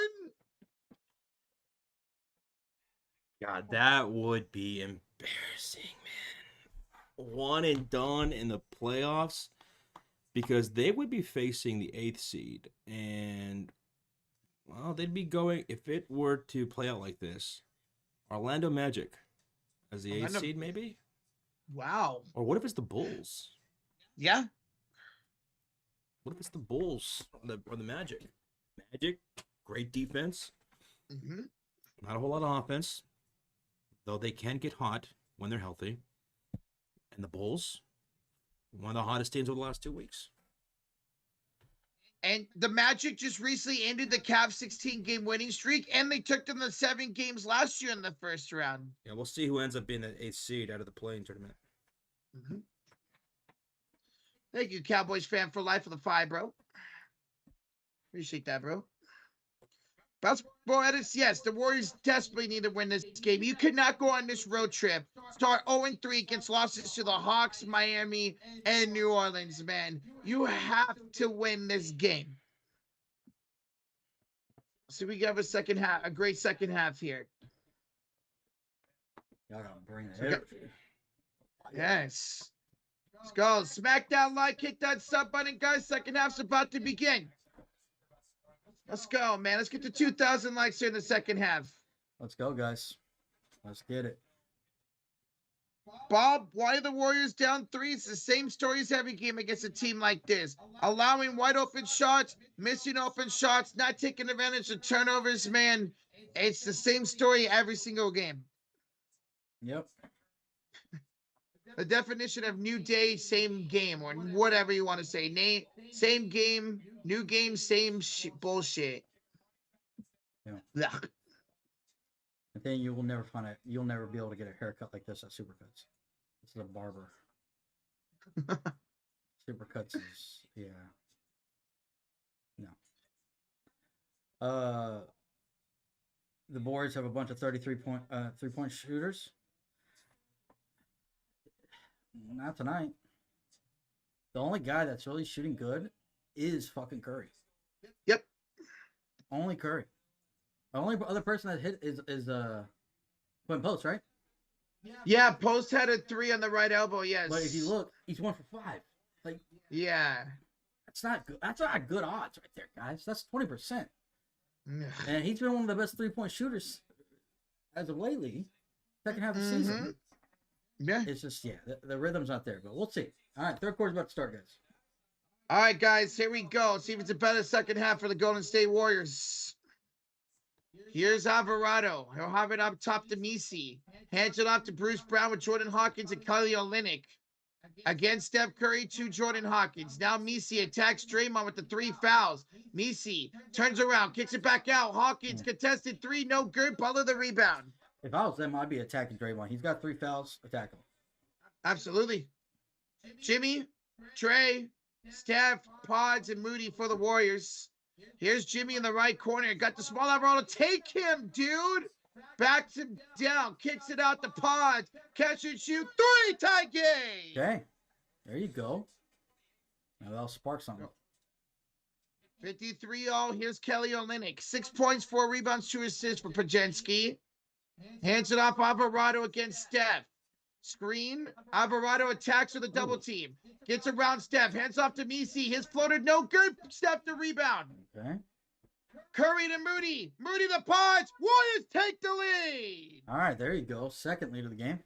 God, that would be embarrassing, man. One and done in the playoffs, because they would be facing the 8th seed, and well, they'd be going, if it were to play out like this, Orlando Magic as the 8th seed, maybe. Wow. Or what if it's the Bulls? Yeah. What if it's the Bulls or the Magic? Magic, great defense. Mm-hmm. Not a whole lot of offense, though they can get hot when they're healthy. And the Bulls, one of the hottest teams over the last 2 weeks. And the Magic just recently ended the Cavs 16-game winning streak, and they took them to 7 games last year in the first round. Yeah, we'll see who ends up being the 8th seed out of the play-in tournament. Mm-hmm. Thank you, Cowboys fan for life for the 5, bro. Appreciate that, bro. Basketball edits, yes, the Warriors desperately need to win this game. You could not go on this road trip, start 0-3 against losses to the Hawks, Miami, and New Orleans, man. You have to win this game. So we have a great second half here. Y'all gotta bring it. Yes. Let's go. Smack that like, hit that sub button, guys. Second half's about to begin. Let's go, man. Let's get to 2,000 likes here in the second half. Let's go, guys. Let's get it. Bob, why are the Warriors down 3? It's the same story as every game against a team like this. Allowing wide open shots, missing open shots, not taking advantage of turnovers, man. It's the same story every single game. Yep. The definition of new day, same game, or whatever you want to say. Same game, new game, same bullshit. Yeah. And then you will never find it. You'll never be able to get a haircut like this at Supercuts. This is a barber. Supercuts is, yeah. No. The Warriors have a bunch of 33-point 3-point shooters. Not tonight. The only guy that's really shooting good is fucking Curry. Yep. Only Curry. The only other person that hit is Quinn Post, right? Yeah, Post had a 3 on the right elbow, yes. But if you look, he's 1 for 5. Like, yeah. That's not good. That's not good odds right there, guys. That's 20%. And he's been one of the best 3-point shooters as of lately. Second half of the season. Yeah. It's just, yeah, the rhythm's not there, but we'll see. All right, third quarter's about to start, guys. All right, guys, here we go. See if it's a better second half for the Golden State Warriors. Here's Alvarado. He'll have it up top to Misi. Hands it off to Bruce Brown with Jordan Hawkins and Kelly Olynyk. Against Steph Curry to Jordan Hawkins. Now Misi attacks Draymond with the 3 fouls. Misi turns around, kicks it back out. Hawkins contested 3, no good. Butler the rebound. If I was them, I'd be attacking Draymond. He's got 3 fouls. Attack him. Absolutely. Jimmy, Trey, Steph, Pods, and Moody for the Warriors. Here's Jimmy in the right corner. Got the small Alvarado. Take him, dude. Backs him down. Kicks it out to Pods. Catch and shoot. 3, tie game. Okay. There you go. Now that'll spark something. 53-all. Here's Kelly Olynyk. 6 points, 4 rebounds, 2 assists for Pajensky. Hands it off Alvarado against Steph. Screen. Alvarado attacks with a double team. Gets around Steph. Hands off to Misi. His floater no good. Steph the rebound. Okay. Curry to Moody. Moody the Pods. Warriors take the lead. All right, there you go. Second lead of the game.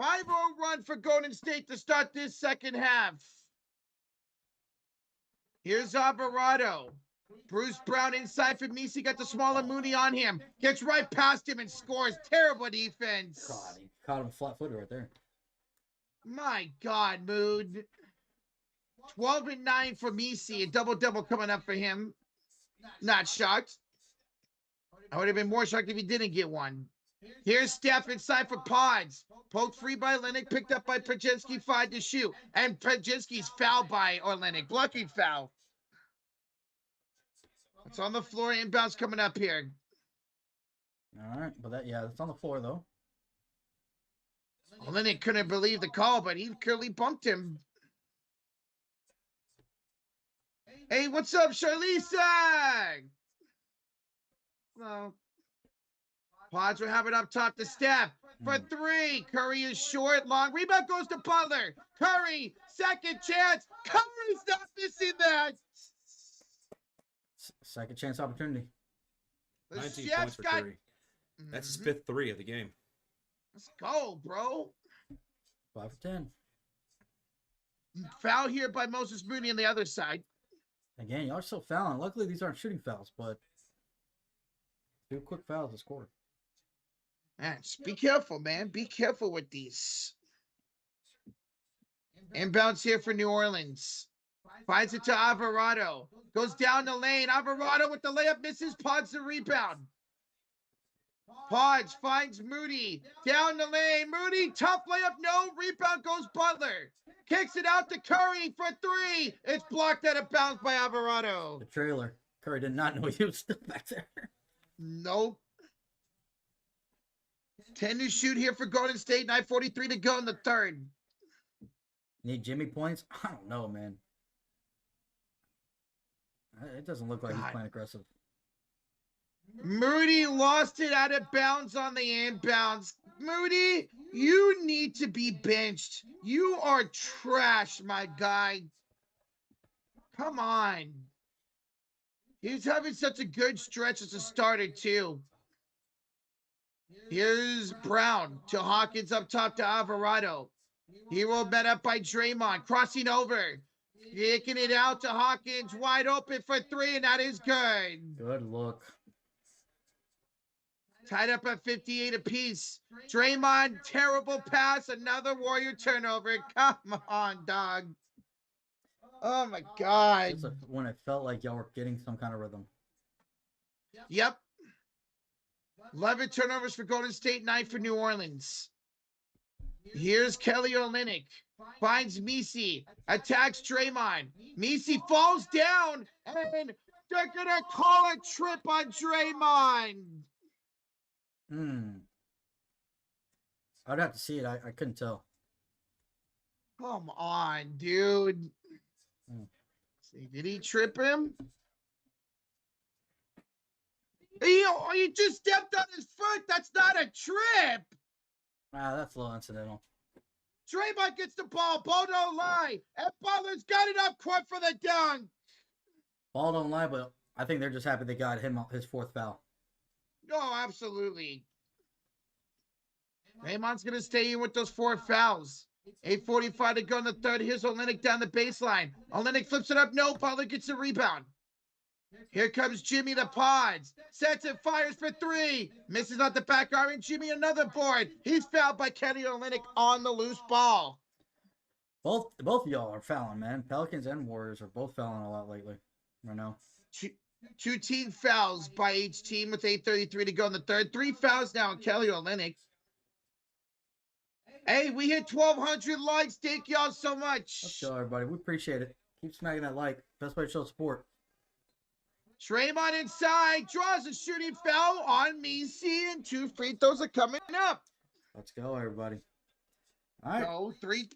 5-0 run for Golden State to start this second half. Here's Alvarado. Bruce Brown inside for Misi. Got the smaller Moody on him. Gets right past him and scores. Terrible defense. God, he caught him flat-footed right there. My God, Mood. 12 and 9 for Misi. A double-double coming up for him. Not shocked. I would have been more shocked if he didn't get one. Here's Steph inside for Pods. Poked free by Olynyk. Picked up by Pajensky. 5 to shoot. And Pajensky's fouled by Olynyk. Blocking foul. It's on the floor. Inbounds coming up here. All right, but that's on the floor though. Olynyk couldn't believe the call, but he clearly bumped him. Hey, what's up, Charlize? Hello. Pods will have it up top to Steph for 3. Curry is short. Long rebound goes to Butler. Curry, second chance. Curry's not missing that. Second chance opportunity. 19 points for Curry. That's his 5th 3 of the game. Let's go, bro. 5 for 10. Foul here by Moses Moody on the other side. Again, y'all are still fouling. Luckily, these aren't shooting fouls, but 2 quick fouls to score. Man, just be careful, man. Be careful with these. Inbounds here for New Orleans. Finds it to Alvarado. Goes down the lane. Alvarado with the layup misses. Pods the rebound. Pods finds Moody. Down the lane. Moody, tough layup. No. Rebound goes Butler. Kicks it out to Curry for 3. It's blocked out of bounds by Alvarado. The trailer. Curry did not know he was still back there. Nope. 10 to shoot here for Golden State. 9:43 to go in the third. Need Jimmy points? I don't know, man. It doesn't look like he's playing aggressive. Moody lost it out of bounds on the inbounds. Moody, you need to be benched. You are trash, my guy. Come on. He's having such a good stretch as a starter, too. Here's Brown to Hawkins up top to Alvarado. Hero met up by Draymond. Crossing over. Kicking it out to Hawkins. Wide open for 3, and that is good. Good look. Tied up at 58 apiece. Draymond, terrible pass. Another Warrior turnover. Come on, dog. Oh, my God. It's when it felt like y'all were getting some kind of rhythm. Yep. 11 turnovers for Golden State, 9 for New Orleans. Here's Kelly Olynyk. Finds Misi. Attacks Draymond. Misi falls down. And they're going to call a trip on Draymond. I'd have to see it. I couldn't tell. Come on, dude. See, did he trip him? He just stepped on his foot. That's not a trip. That's a little incidental. Draymond gets the ball. Ball don't lie. And Butler's got it up court for the dunk. Ball don't lie, but I think they're just happy they got him his 4th foul. Oh, absolutely. Draymond's going to stay in with those 4 fouls. 8:45 to go in the third. Here's Olynyk down the baseline. Olynyk flips it up. No, Butler gets the rebound. Here comes Jimmy the Pods. Sets and fires for 3. Misses out the back iron. Jimmy another board. He's fouled by Kelly Olynyk on the loose ball. Both of y'all are fouling, man. Pelicans and Warriors are both fouling a lot lately. Right now. Two team fouls by each team with 8:33 to go in the third. 3 fouls now on Kelly Olynyk. Hey, we hit 1,200 likes. Thank y'all so Let's much. go, everybody. We appreciate it. Keep smacking that like. Best way to show support. Draymond inside, draws a shooting foul on Messi, and 2 free throws are coming up. Let's go, everybody. All right. Go, 3.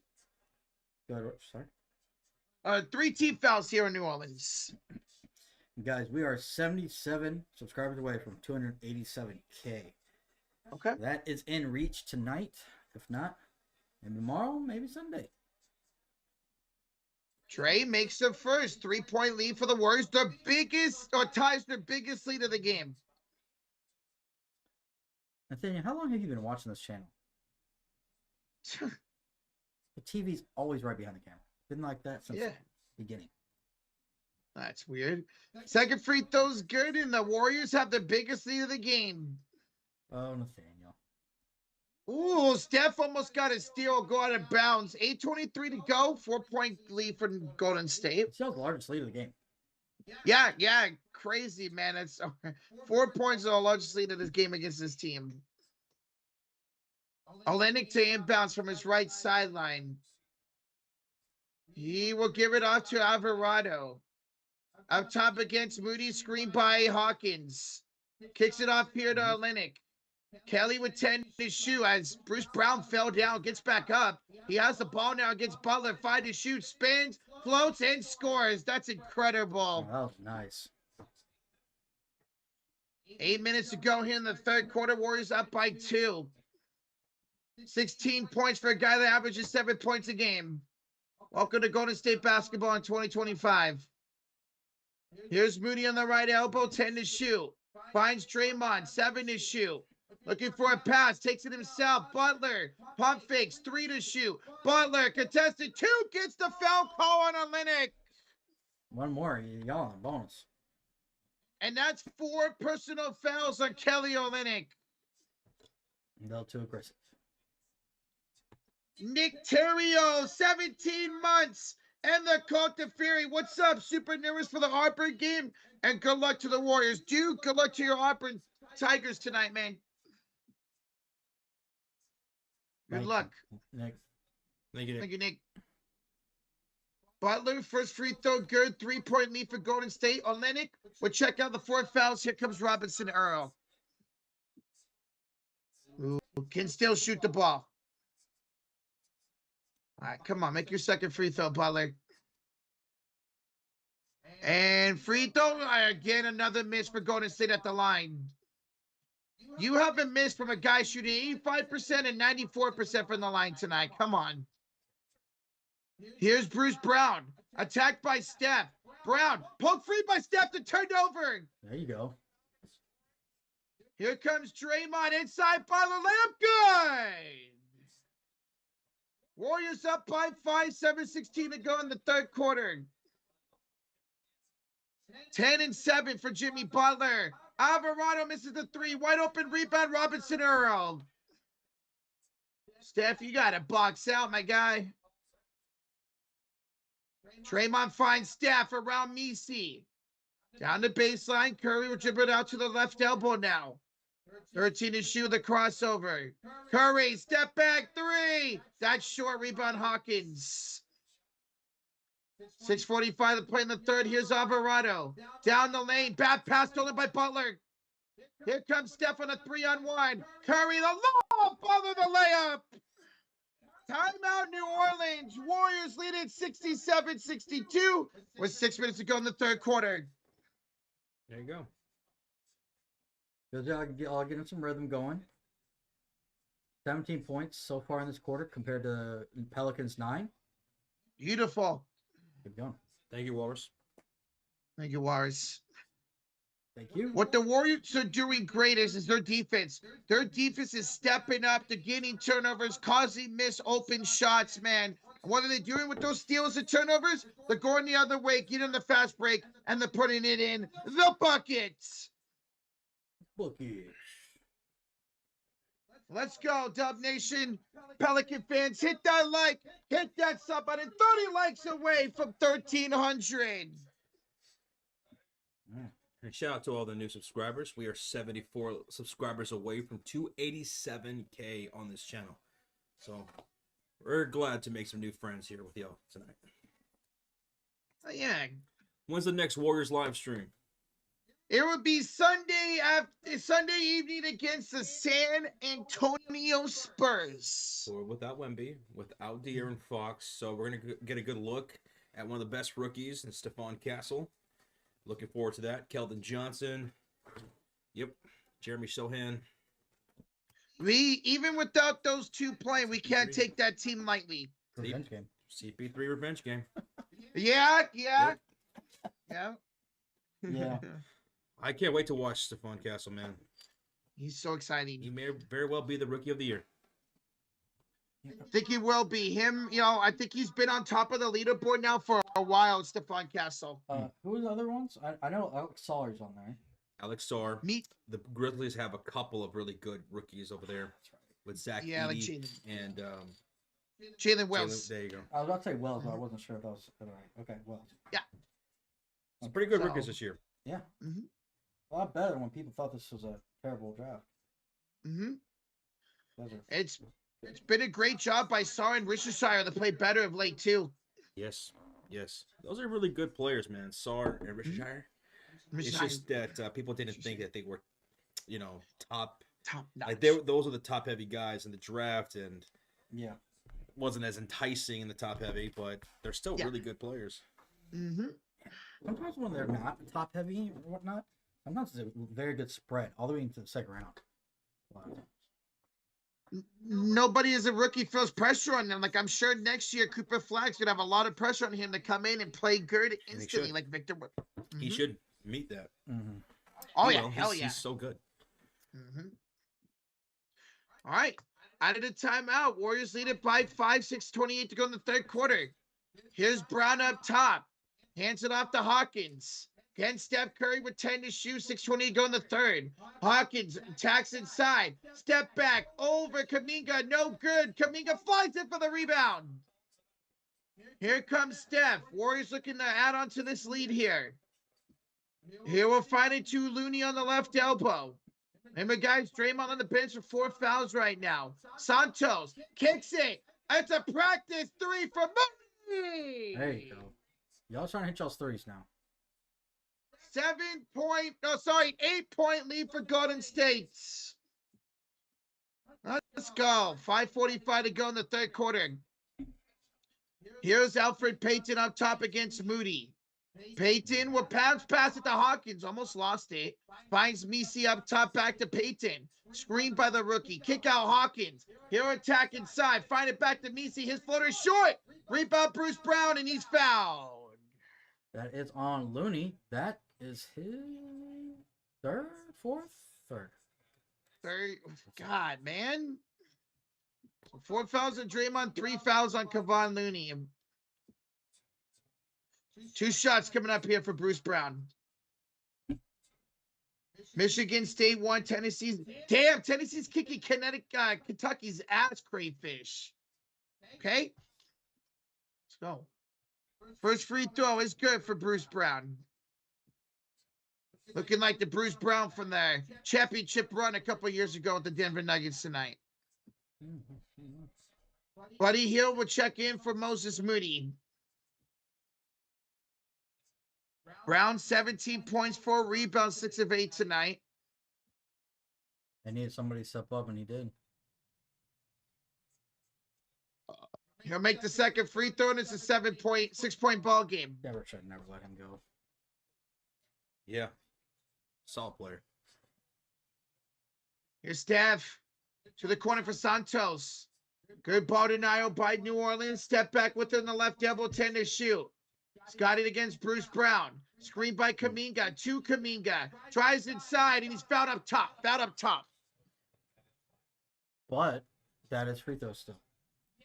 Go ahead, sorry. 3 team fouls here in New Orleans. Guys, we are 77 subscribers away from 287K. Okay. That is in reach tonight. If not, maybe tomorrow, maybe Sunday. Trey makes the first 3-point lead for the Warriors, the biggest, or ties their biggest lead of the game. Nathaniel, how long have you been watching this channel? The TV's always right behind the camera. Been like that since the beginning. That's weird. Second free throw's good, and the Warriors have the biggest lead of the game. Oh, Nathaniel. Ooh, Steph almost got a steal, go out of bounds. 8:23 to go, 4-point lead for Golden State. It's still the largest lead of the game. Yeah, crazy, man. It's 4 points are the largest lead of this game against this team. Olenek to inbounds from his right sideline. He will give it off to Alvarado. Up top against Moody, screen by Hawkins. Kicks it off here to Olenek. Kelly with 10 to shoot as Bruce Brown fell down, gets back up. He has the ball now against Butler. 5 to shoot, spins, floats, and scores. That's incredible. Oh, that was nice. 8 minutes to go here in the third quarter. Warriors up by 2. 16 points for a guy that averages 7 points a game. Welcome to Golden State basketball in 2025. Here's Moody on the right elbow, 10 to shoot. Finds Draymond, 7 to shoot. Looking for a pass, takes it himself. Butler, pump fakes, 3 to shoot. Butler, contested 2, gets the foul call on Olenek. One more, y'all on the bonus. And that's 4 personal fouls on Kelly Olenek. A little too aggressive. Nick Terrio, 17 months. And the Cote de Fury. What's up? Super nervous for the Auburn game. And good luck to the Warriors. Dude, good luck to your Auburn Tigers tonight, man. Good luck. Nick. Thank you, Nick. Thank you, Nick. Butler, first free throw, good. 3-point lead for Golden State. Olenek, we'll check out the 4 fouls. Here comes Robinson Earl. Ooh, can still shoot the ball. All right, come on. Make your second free throw, Butler. And free throw, again, another miss for Golden State at the line. You haven't missed from a guy shooting 85% and 94% from the line tonight. Come on. Here's Bruce Brown. Attacked by Steph. Brown, poke free by Steph to turn over. There you go. Here comes Draymond inside Butler. Layup good. Warriors up by 5, 7:16 to go in the third quarter. 10 and 7 for Jimmy Butler. Alvarado misses the 3. Wide open rebound, Robinson Earl. Steph, you got to box out, my guy. Draymond finds Steph around Messi. Down the baseline, Curry will dribble it out to the left elbow now. 13 to shoot the crossover. Curry, step back 3. That's short, rebound Hawkins. 6:45 to play in the third. Here's Alvarado. Down the lane, bad pass stolen by Butler. Here comes Steph on a 3-on-1. Curry, the lob, Butler the layup. Timeout, New Orleans. Warriors lead it 67-62 with 6 minutes to go in the third quarter. There you go. Good job. I'll get some rhythm going. 17 points so far in this quarter compared to Pelicans 9. Beautiful. Keep going. Thank you, Walrus. Thank you, Warriors. Thank you. What the Warriors are doing great is their defense. Their defense is stepping up. They're getting turnovers, causing missed open shots, man. And what are they doing with those steals and turnovers? They're going the other way, getting the fast break, and they're putting it in the buckets. Buckets. Let's go, Dub Nation. Pelican fans, hit that like, hit that sub button. 30 likes away from 1,300. And shout out to all the new subscribers. We are 74 subscribers away from 287K on this channel. So we're glad to make some new friends here with y'all tonight. Yeah. When's the next Warriors live stream? It would be Sunday evening against the San Antonio Spurs. Or without Wemby, without De'Aaron Fox. So we're going to get a good look at one of the best rookies in Stephon Castle. Looking forward to that. Keldon Johnson. Yep. Jeremy Sohan. Even without those two playing, we can't take that team lightly. Revenge game. CP3 revenge game. Yeah. Yeah. I can't wait to watch Stephon Castle, man. He's so exciting. He may very well be the rookie of the year. I think he will be. I think he's been on top of the leaderboard now for a while, Stephon Castle. Who are the other ones? I know Alex Soller's on there. Alex Sarr. Me. The Grizzlies have a couple of really good rookies over there. That's right. With Zach like Edey and Jalen Wells. There you go. I was about to say Wells, but I wasn't sure if that was right. Okay, Wells. Yeah. Some pretty good rookies this year. Yeah. Mm-hmm. A lot better when people thought this was a terrible draft. Mm-hmm. It's been a great job by Sarr and Richardshire to play better of late too. Yes. Those are really good players, man. Sarr and Richardshire. It's just that people didn't think that they were, top notch. Like those are the top heavy guys in the draft, and wasn't as enticing in the top heavy, but they're still really good players. Mm-hmm. Sometimes when they're not top heavy or whatnot, sometimes it's a very good spread all the way into the second round. Nobody as a rookie feels pressure on them. Like, I'm sure next year Cooper Flagg's gonna have a lot of pressure on him to come in and play good instantly, like Victor. He should meet that. Mm-hmm. Oh yeah, hell yeah, he's so good. Mm-hmm. All right, out of the timeout, Warriors lead it by 5, 6:28 to go in the third quarter. Here's Brown up top, hands it off to Hawkins. Again, Steph Curry with 10 to shoot, 6:20 to go in the third. Hawkins attacks inside, step back, over Kuminga, no good. Kuminga flies in for the rebound. Here comes Steph. Warriors looking to add on to this lead here. Here we'll find it to Looney on the left elbow. Remember, guys, Draymond on the bench for 4 fouls right now. Santos kicks it. It's a practice 3 from Moody. There you go. Y'all trying to hit y'all's threes now. 8-point lead for Golden State. Let's go. 5:45 to go in the third quarter. Here's Alfred Payton up top against Moody. Payton will pass it to Hawkins. Almost lost it. Finds Messi up top, back to Payton. Screened by the rookie. Kick out Hawkins. He'll attack inside. Find it back to Messi. His floater short. Rebound Bruce Brown, and he's fouled. That is on Looney. That is his third. Third. God, man. 4 fouls on Draymond, 3 fouls on Kevon Looney. 2 shots coming up here for Bruce Brown. Michigan State won. Tennessee's kicking Kentucky's ass, crayfish. Okay, let's go. First free throw is good for Bruce Brown. Looking like the Bruce Brown from the championship run a couple years ago with the Denver Nuggets tonight. Buddy Hield will check in for Moses Moody. Brown, 17 points, 4 rebounds, 6 of 8 tonight. They needed somebody to step up, and he did. He'll make the second free throw, and it's a 6-point ball game. Never should never let him go. Yeah. Solid player. Here's Steph to the corner for Santos. Good ball denial by New Orleans. Step back within the left elbow, 10 to shoot. Got it against Bruce Brown. Screen by Kuminga. To Kuminga. Tries inside, and he's fouled up top. But that is free throw still.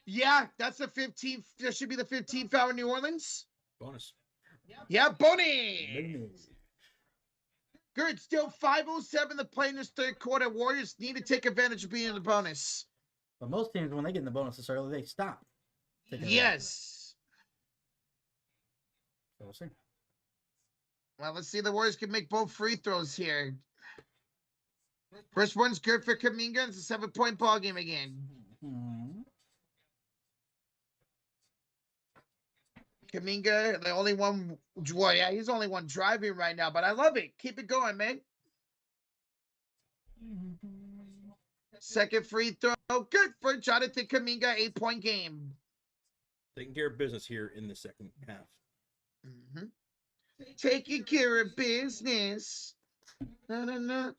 Yeah, that's the 15th. That should be the 15th foul in New Orleans. Bonus. Yeah, bonus. Good. Still 5:07 to play in this third quarter. Warriors need to take advantage of being in the bonus. But most teams, when they get in the bonus this early, they stop. Yes. So we'll see. Well, let's see. The Warriors can make both free throws here. First one's good for Kuminga. It's a 7-point ball game again. Mm-hmm. Kuminga, the only one. Well, yeah, he's the only one driving right now, but I love it. Keep it going, man. Second free throw. Good for Jonathan Kuminga. 8-point game. Taking care of business here in the second half. Mm-hmm. Taking care of business. Na.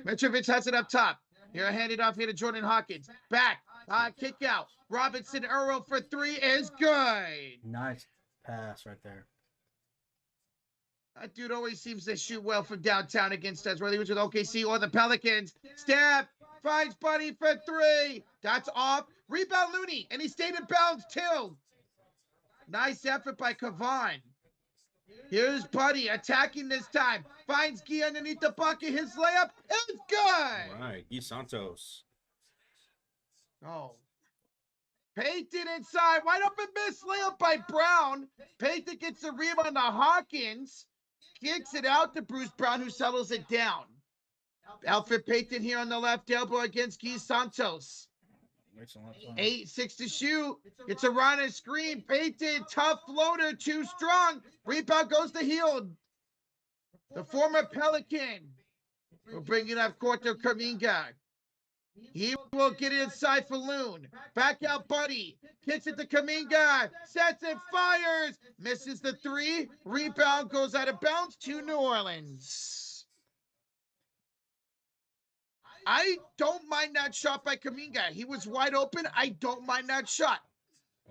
Mitrovic has it up top. Here, handed off here to Jordan Hawkins. Back. Kick out. Robinson Earl for 3 is good. Nice pass right there. That dude always seems to shoot well from downtown against us, whether he was with OKC or the Pelicans. Step. Finds Buddy for 3. That's off. Rebound Looney. And he stayed in bounds too. Nice effort by Kavan. Here's Buddy attacking this time. Finds Gee underneath the bucket. His layup is good. All right, Gee Santos. Oh. Payton inside. Wide open miss. Layup by Brown. Payton gets the rebound to Hawkins. Kicks it out to Bruce Brown, who settles it down. Alfred Payton here on the left elbow against Gee Santos. 8-6 to shoot. It's a run and screen. Payton, tough floater, too strong. Rebound goes to Hield. The former Pelican will bring it up court to Kuminga. He will get it inside for Loon. Back out Buddy. Kicks it to Kuminga. Sets it, fires. Misses the 3. Rebound goes out of bounds to New Orleans. I don't mind that shot by Kuminga. He was wide open. I don't mind that shot.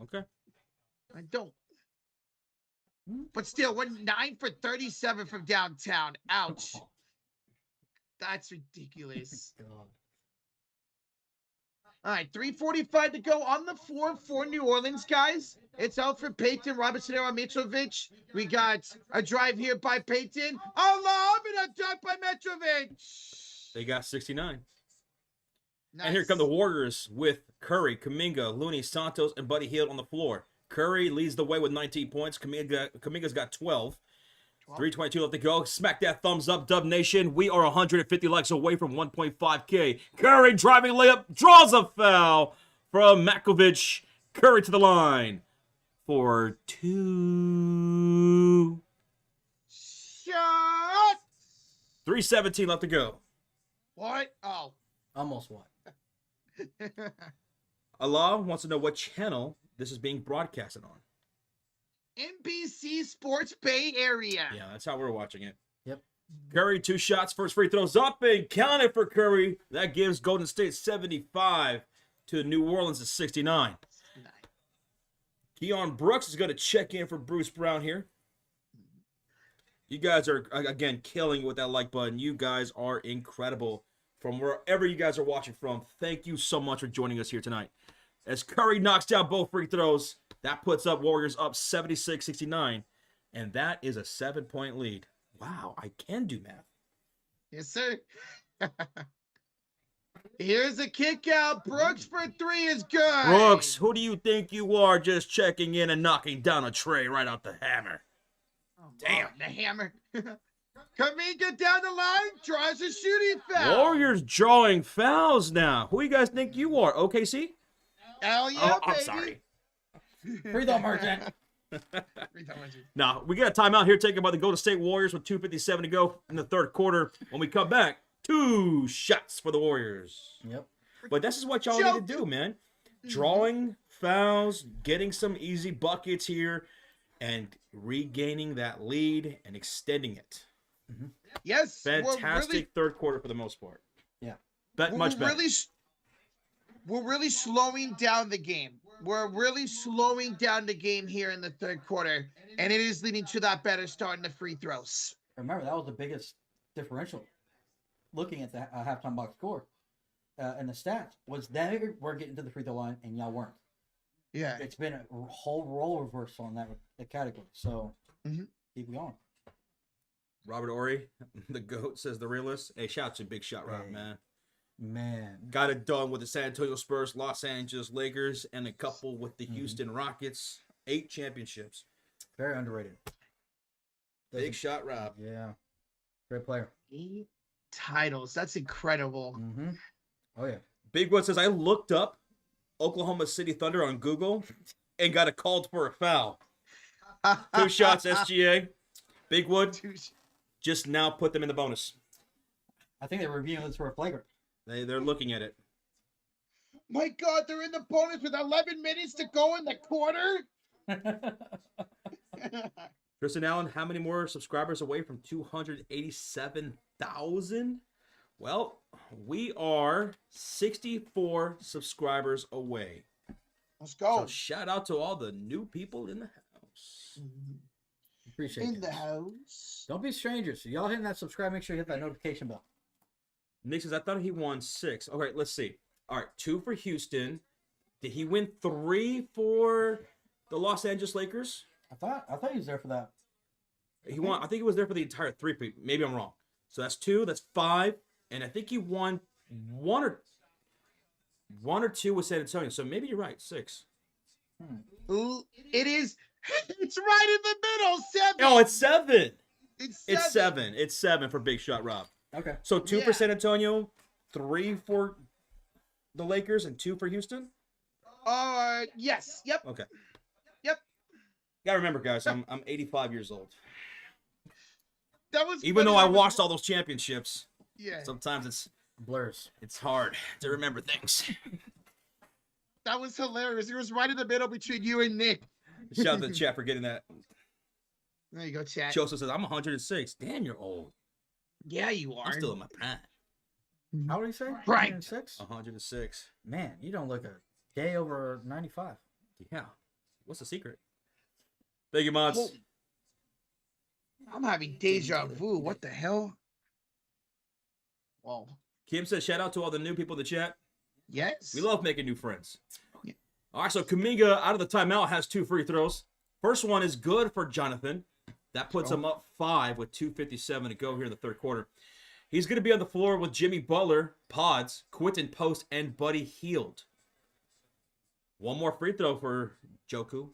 Okay. I don't. But still, 9 for 37 from downtown. Ouch. That's ridiculous. All right, 3:45 to go on the floor for New Orleans, guys. It's Alfred Payton, Robinson Earl, Mitrovic. We got a drive here by Payton. A lob and a dunk by Mitrovic. They got 69. Nice. And here come the Warriors with Curry, Kuminga, Looney, Santos, and Buddy Hield on the floor. Curry leads the way with 19 points. Kuminga's got 12. 3:22 left to go. Smack that thumbs up, Dub Nation. We are 150 likes away from 1.5K. Curry driving layup, draws a foul from Makovic. Curry to the line for 2. Shot. 3:17 left to go. What? Oh. Almost what? Allah wants to know what channel this is being broadcasted on. NBC Sports Bay Area. Yeah, that's how we're watching it. Yep. Curry, 2 shots. First free throws up and counted for Curry. That gives Golden State 75 to New Orleans at 69. Nice. Keon Brooks is going to check in for Bruce Brown here. You guys are, again, killing it with that like button. You guys are incredible. From wherever you guys are watching from, thank you so much for joining us here tonight. As Curry knocks down both free throws, that puts up Warriors up 76-69, and that is a 7-point lead. Wow, I can do math. Yes, sir. Here's a kick out. Brooks for 3 is good. Brooks, who do you think you are, just checking in and knocking down a tray right out the hammer? Oh, damn, the hammer. Kuminga down the line, draws a shooting foul. Warriors drawing fouls now. Who do you guys think you are, OKC? Hell yeah, Oh, I'm baby. sorry. Free throw merchant. Now, we got a timeout here taken by the Golden State Warriors with 2:57 to go in the third quarter. When we come back, 2 shots for the Warriors. Yep. But this is what y'all need to do, man. Drawing fouls, getting some easy buckets here, and regaining that lead and extending it. Mm-hmm. Yes. Fantastic third quarter for the most part. Yeah. Much better. We're really slowing down the game. We're really slowing down the game here in the third quarter, and it is leading to that better start in the free throws. Remember, that was the biggest differential. Looking at the halftime box score and the stats, was they were getting to the free throw line and y'all weren't. Yeah. It's been a whole role reversal on that category. So keep going. Robert Ory, the GOAT, says the realist. Hey, shout out to Big Shot Rob, man. Man. Got it done with the San Antonio Spurs, Los Angeles Lakers, and a couple with the Houston Rockets. 8 championships. Very underrated. Big Shot Rob. Yeah. Great player. 8 titles. That's incredible. Mm-hmm. Oh, yeah. Big One says, I looked up Oklahoma City Thunder on Google and got a called for a foul. 2 shots, SGA. Bigwood, Two sh- just now put them in the bonus. I think they're reviewing this for a flagrant. They're looking at it. My God, they're in the bonus with 11 minutes to go in the quarter. Tristan Allen, how many more subscribers away from 287,000? Well, we are 64 subscribers away. Let's go. So shout out to all the new people in the house. Appreciate In it. the house. Don't be strangers. So y'all hitting that subscribe, make sure you hit that notification bell. Nick says, I thought he won 6. Okay, let's see. All right, 2 for Houston. Did he win 3 for the Los Angeles Lakers? I thought he was there for that. He won. I think he was there for the entire 3. Maybe I'm wrong. So that's 2. That's 5. And I think he won 1 or 2 with San Antonio. So maybe you're right. 6. Ooh, it is. It's right in the middle. 7. Oh, it's 7. It's 7. It's 7. It's 7 for Big Shot Rob. Okay. So 2 for Yeah. San Antonio, 3 for the Lakers, and 2 for Houston. Yes. Yep. Okay. Yep. Gotta remember, guys, I'm 85 years old. That was Even funny. though I That was- watched all those championships, Yeah. sometimes Blurs. it's hard to remember things. That was hilarious. It was right in the middle between you and Nick. Shout out to the chat for getting that. There you go, chat. Joseph says, I'm 106. Damn, you're old. Yeah, you are. I'm still in my prime. How would he say? Right. 106? 106. Man, you don't look a day over 95. Yeah. What's the secret? Thank you, mods. Holy- I'm having deja vu. What the hell? Whoa. Kim says, shout out to all the new people in the chat. Yes. We love making new friends. Yeah. All right, so Kuminga out of the timeout has 2 free throws. First one is good for Jonathan. That puts him up 5 with 2:57 to go here in the third quarter. He's going to be on the floor with Jimmy Butler, Pods, Quentin Post, and Buddy Hield. One more free throw for Joku.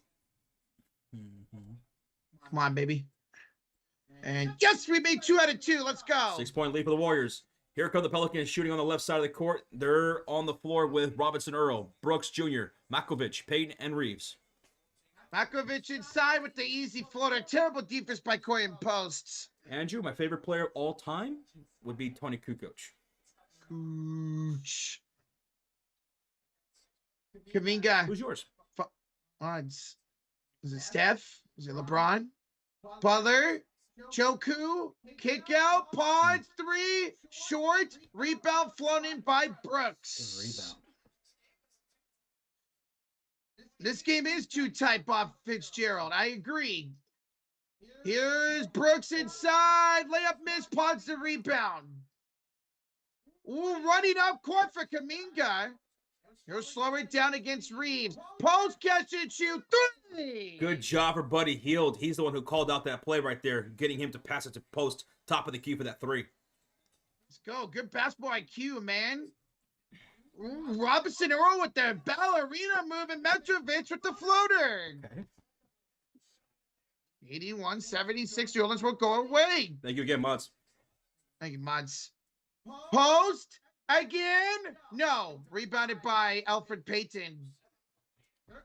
Come on, baby. And yes, we made 2 out of 2. Let's go. 6-point lead for the Warriors. Here come the Pelicans shooting on the left side of the court. They're on the floor with Robinson Earl, Brooks Jr., Makovich, Payton, and Reeves. Makovic inside with the easy floater. Terrible defense by Quentin Posts. Andrew, my favorite player of all time would be Tony Kukoc. Cooch. Kuminga. Who's yours? Odds. Is it Steph? Is it LeBron? Butler? Joku? Kick out? Pods? 3? Short? Rebound flown in by Brooks. Rebound. This game is too tight, Bob Fitzgerald. I agree. Here's Brooks inside. Layup miss. Pods the rebound. Ooh, running up court for Kuminga. He'll slow it down against Reeves. Post catch and shoot. 3. Good job for Buddy Hield. He's the one who called out that play right there, getting him to pass it to Post, top of the key for that 3. Let's go. Good basketball IQ, man. Ooh, Robinson Earl with the ballerina move and Mitrovic with the floater. Okay. 81-76. The Orleans will go away. Thank you again, mods. Thank you, Mods. Post again. No. Rebounded by Alfred Payton.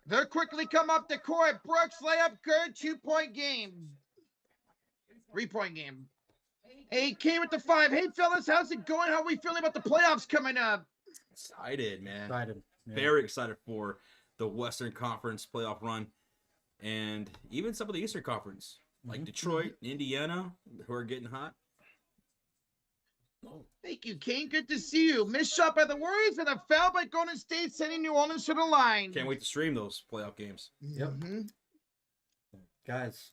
They'll quickly come up the court. Brooks layup good. 2-point game. 3-point game. AK with the 5. Hey, fellas, how's it going? How are we feeling about the playoffs coming up? Excited, man. Excited. Yeah. Very excited for the Western Conference playoff run. And even some of the Eastern Conference, like Detroit, Indiana, who are getting hot. Thank you, Kane. Good to see you. Missed shot by the Warriors and a foul by Golden State, sending New Orleans to the line. Can't wait to stream those playoff games. Yep. Mhm. Guys,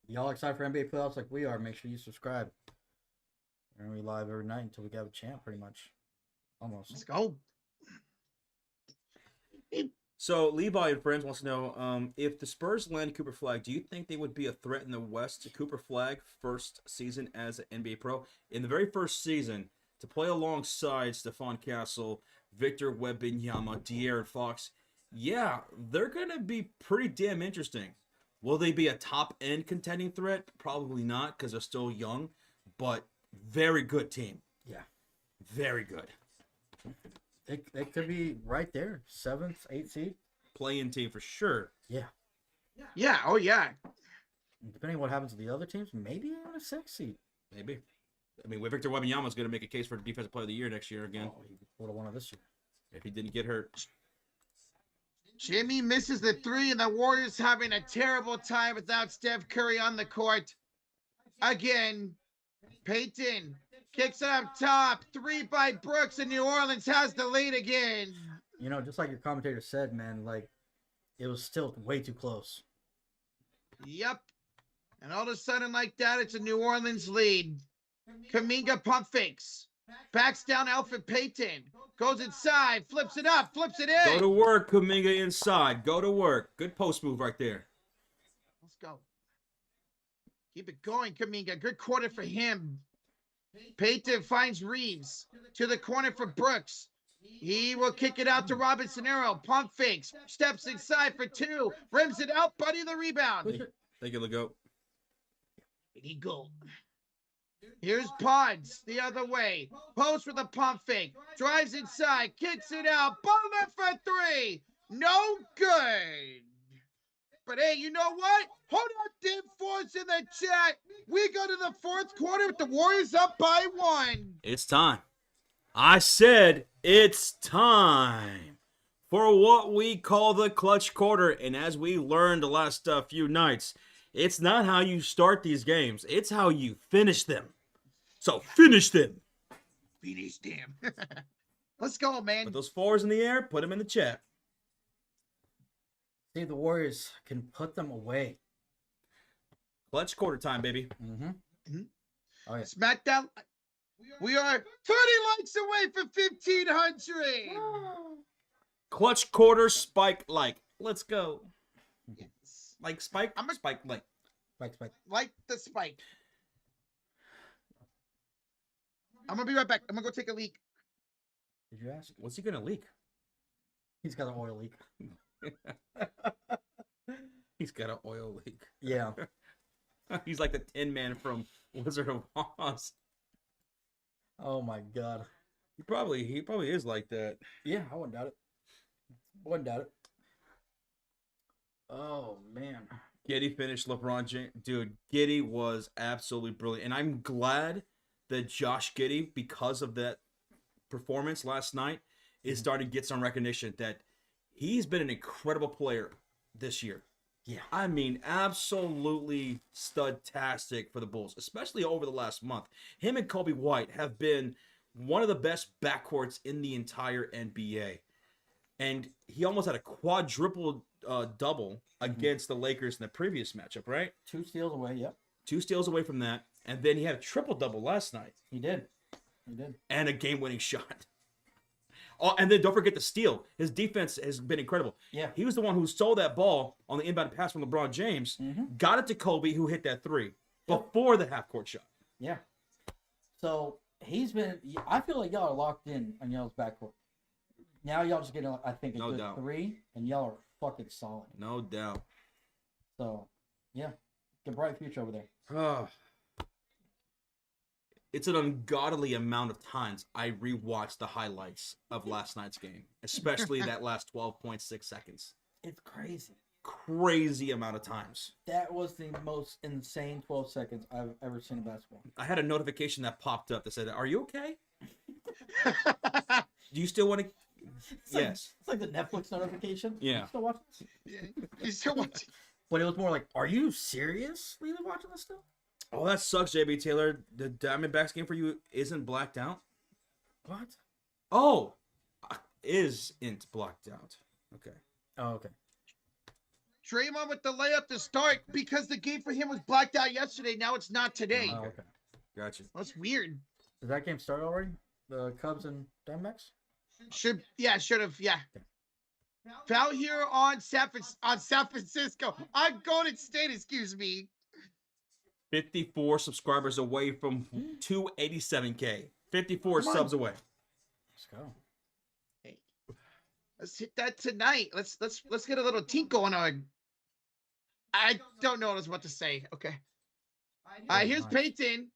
y'all excited for NBA playoffs like we are, make sure you subscribe. We're going to be live every night until we have a champ, pretty much. Almost. Let's go. So Levi and Friends wants to know, if the Spurs land Cooper Flag, do you think they would be a threat in the West to Cooper Flag first season as an NBA pro? In the very first season, to play alongside Stephon Castle, Victor Wembanyama, De'Aaron Fox, yeah, they're going to be pretty damn interesting. Will they be a top-end contending threat? Probably not, because they're still young, but very good team. Yeah. Very good. They could be right there. 7th, 8th seed. Play-in team for sure. Yeah. Yeah. Oh, yeah. Depending on what happens to the other teams, maybe on a 6 seed. Maybe. I mean, Victor Wembanyama is going to make a case for Defensive Player of the Year next year again. Oh, he would have won it this year. If he didn't get hurt. Jimmy misses the 3, and the Warriors having a terrible time without Steph Curry on the court. Again, Payton kicks it up top. 3 by Brooks, and New Orleans has the lead again. You know, just like your commentator said, man, like, it was still way too close. Yep. And all of a sudden, like that, it's a New Orleans lead. Kuminga pump fakes. Backs down Alfred Payton. Goes inside. Flips it up. Flips it in. Go to work, Kuminga inside. Go to work. Good post move right there. Let's go. Keep it going, Kuminga. Good quarter for him. Payton finds Reeves. To the corner for Brooks. He will kick it out to Robinson Arrow. Pump fakes. Steps inside for 2. Rims it out. Buddy the rebound. Thank you, Lego. He go. Here's Pods the other way. Post with a pump fake. Drives inside. Kicks it out. Bowman for 3. No good. But hey, you know what? Hold on, Dim Force in the chat. We go to the 4th quarter with the Warriors up by 1. It's time. I said it's time for what we call the clutch quarter. And as we learned the last few nights, it's not how you start these games. It's how you finish them. So finish them. Finish them. Let's go, man. Put those 4s in the air. Put them in the chat. See, the Warriors can put them away. Clutch quarter time, baby. Mm-hmm. Oh, yeah. SmackDown. We are 30 likes away from 1,500. Clutch quarter spike like. Let's go. Yes. Like spike. I'm a spike like. Spike. Like the spike. I'm going to be right back. I'm going to go take a leak. Did you ask? What's he gonna leak? He's got an oil leak. He's got an oil leak. Yeah. He's like the Tin Man from Wizard of Oz. Oh my God. He probably is like that. Yeah, I wouldn't doubt it. Oh man. Giddey finished LeBron James. Dude, Giddey was absolutely brilliant. And I'm glad that Josh Giddey, because of that performance last night, is starting to get some recognition that he's been an incredible player this year. Yeah. I mean, absolutely stud-tastic for the Bulls, especially over the last month. Him and Kobe White have been one of the best backcourts in the entire NBA. And he almost had a quadruple double against the Lakers in the previous matchup, right? 2 steals away, yep. 2 steals away from that. And then he had a triple-double last night. He did. And a game-winning shot. Oh, and then don't forget the steal. His defense has been incredible. Yeah. He was the one who stole that ball on the inbound pass from LeBron James, got it to Kobe, who hit that 3 before the half-court shot. Yeah. So he's been. I feel like y'all are locked in on y'all's backcourt. Now y'all just getting, I think, a No good doubt. 3, and y'all are fucking solid. No doubt. So, yeah, the bright future over there. Oh. It's an ungodly amount of times I rewatched the highlights of last night's game, especially that last 12.6 seconds. It's crazy. Crazy amount of times. That was the most insane 12 seconds I've ever seen in basketball. I had a notification that popped up that said, "Are you okay? Do you still want to?" Yes. It's like the Netflix notification. Yeah. You still watching this? Yeah, you still watching? But it was more like, are you seriously watching this still? Oh, that sucks, JB Taylor. The Diamondbacks game for you isn't blacked out? What? Oh, isn't blacked out. Okay. Oh, okay. Draymond with the layup to start because the game for him was blacked out yesterday. Now it's not today. Oh, okay. Gotcha. That's weird. Did that game start already? The Cubs and Diamondbacks? Should have. Yeah. Foul here on San Francisco. On Golden State, excuse me. 54 subscribers away from 287K. 54 subs away. Let's go. Hey, let's hit that tonight. Let's get a little team going on. I don't know what to say. Okay. Here's Payton.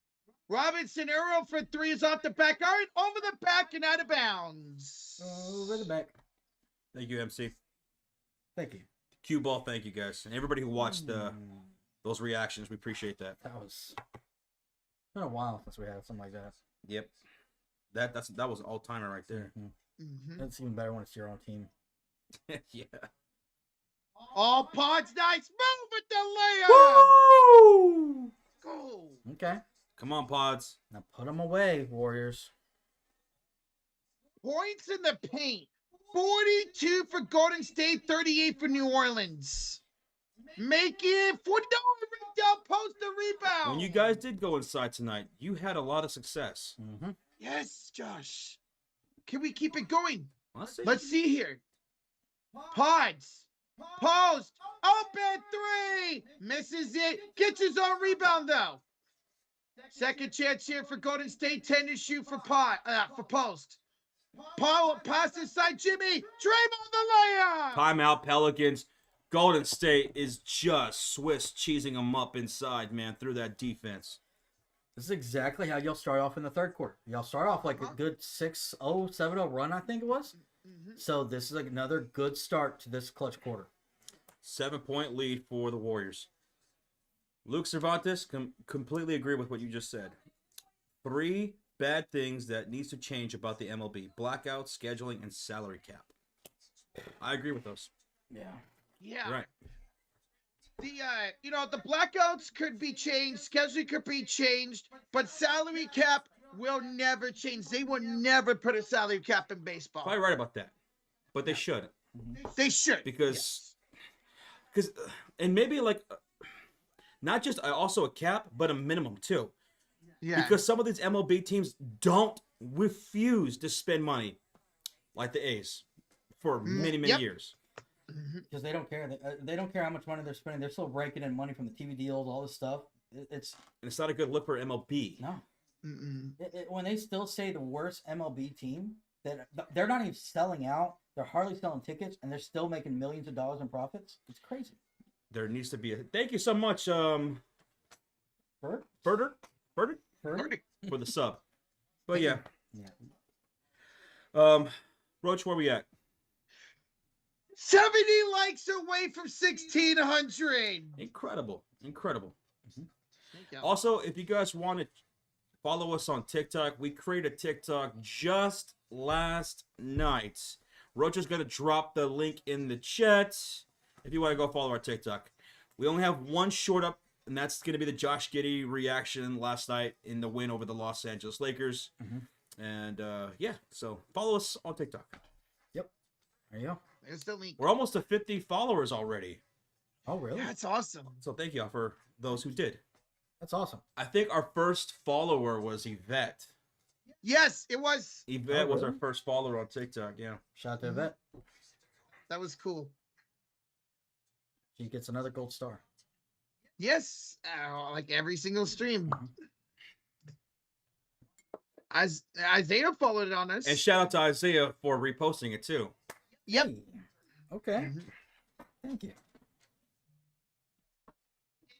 Robinson Arrow for 3 is off the back iron, over the back and out of bounds. Over the back. Thank you, MC. Thank you. Cue ball, thank you guys. And everybody who watched those reactions. We appreciate that. It's been a while since we had something like that. Yep. That was an all-timer right there. Mm-hmm. It's even better when it's your own team. Yeah. All Pods, nice move with the layup. Woo! Go. Okay. Come on, Pods. Now put them away, Warriors. Points in the paint. 42 for Golden State, 38 for New Orleans. Make it 40. Down post the rebound. When you guys did go inside tonight, you had a lot of success. Mm-hmm. Yes, Josh. Can we keep it going? Let's see here. Pods. Post. Open three. Misses it. Gets his own rebound, though. Second chance here for Golden State. 10 to shoot for post. Paul pass inside Jimmy. Draymond the layup. Timeout, Pelicans. Golden State is just Swiss cheesing them up inside, man, through that defense. This is exactly how y'all start off in the third quarter. Y'all start off like a good 6-0, 7-0 run, I think it was. Mm-hmm. So this is another good start to this clutch quarter. 7-point lead for the Warriors. Luke Cervantes, completely agree with what you just said. 3 bad things that needs to change about the MLB. Blackout, scheduling, and salary cap. I agree with those. Yeah. Yeah. Right. The blackouts could be changed, scheduling could be changed, but salary cap will never change. They will never put a salary cap in baseball. Probably right about that. But they should. They should. Because and maybe like not just also a cap, but a minimum too. Yeah. Because some of these MLB teams refuse to spend money like the A's for many years. Because they don't care. They don't care how much money they're spending. They're still raking in money from the TV deals, all this stuff. It's not a good look for MLB. No. When they still say the worst MLB team, that they're not even selling out. They're hardly selling tickets, and they're still making millions of dollars in profits. It's crazy. There needs to be a thank you so much, Bird for the sub. But yeah. Roach, where we at? 70 likes away from 1,600. Incredible. Mm-hmm. Also, if you guys want to follow us on TikTok, we created a TikTok just last night. Roach is going to drop the link in the chat if you want to go follow our TikTok. We only have one short up, and that's going to be the Josh Giddey reaction last night in the win over the Los Angeles Lakers. Mm-hmm. And, so follow us on TikTok. Yep. There you go. There's the link. We're almost to 50 followers already. Oh, really? That's awesome. So thank you for those who did. That's awesome. I think our first follower was Yvette. Yes, it was. Yvette was our first follower on TikTok, yeah. Shout out to Yvette. That was cool. She gets another gold star. Yes, like every single stream. As Isaiah followed on us. And shout out to Isaiah for reposting it too. Yep. Hey. Okay. Mm-hmm. Thank you.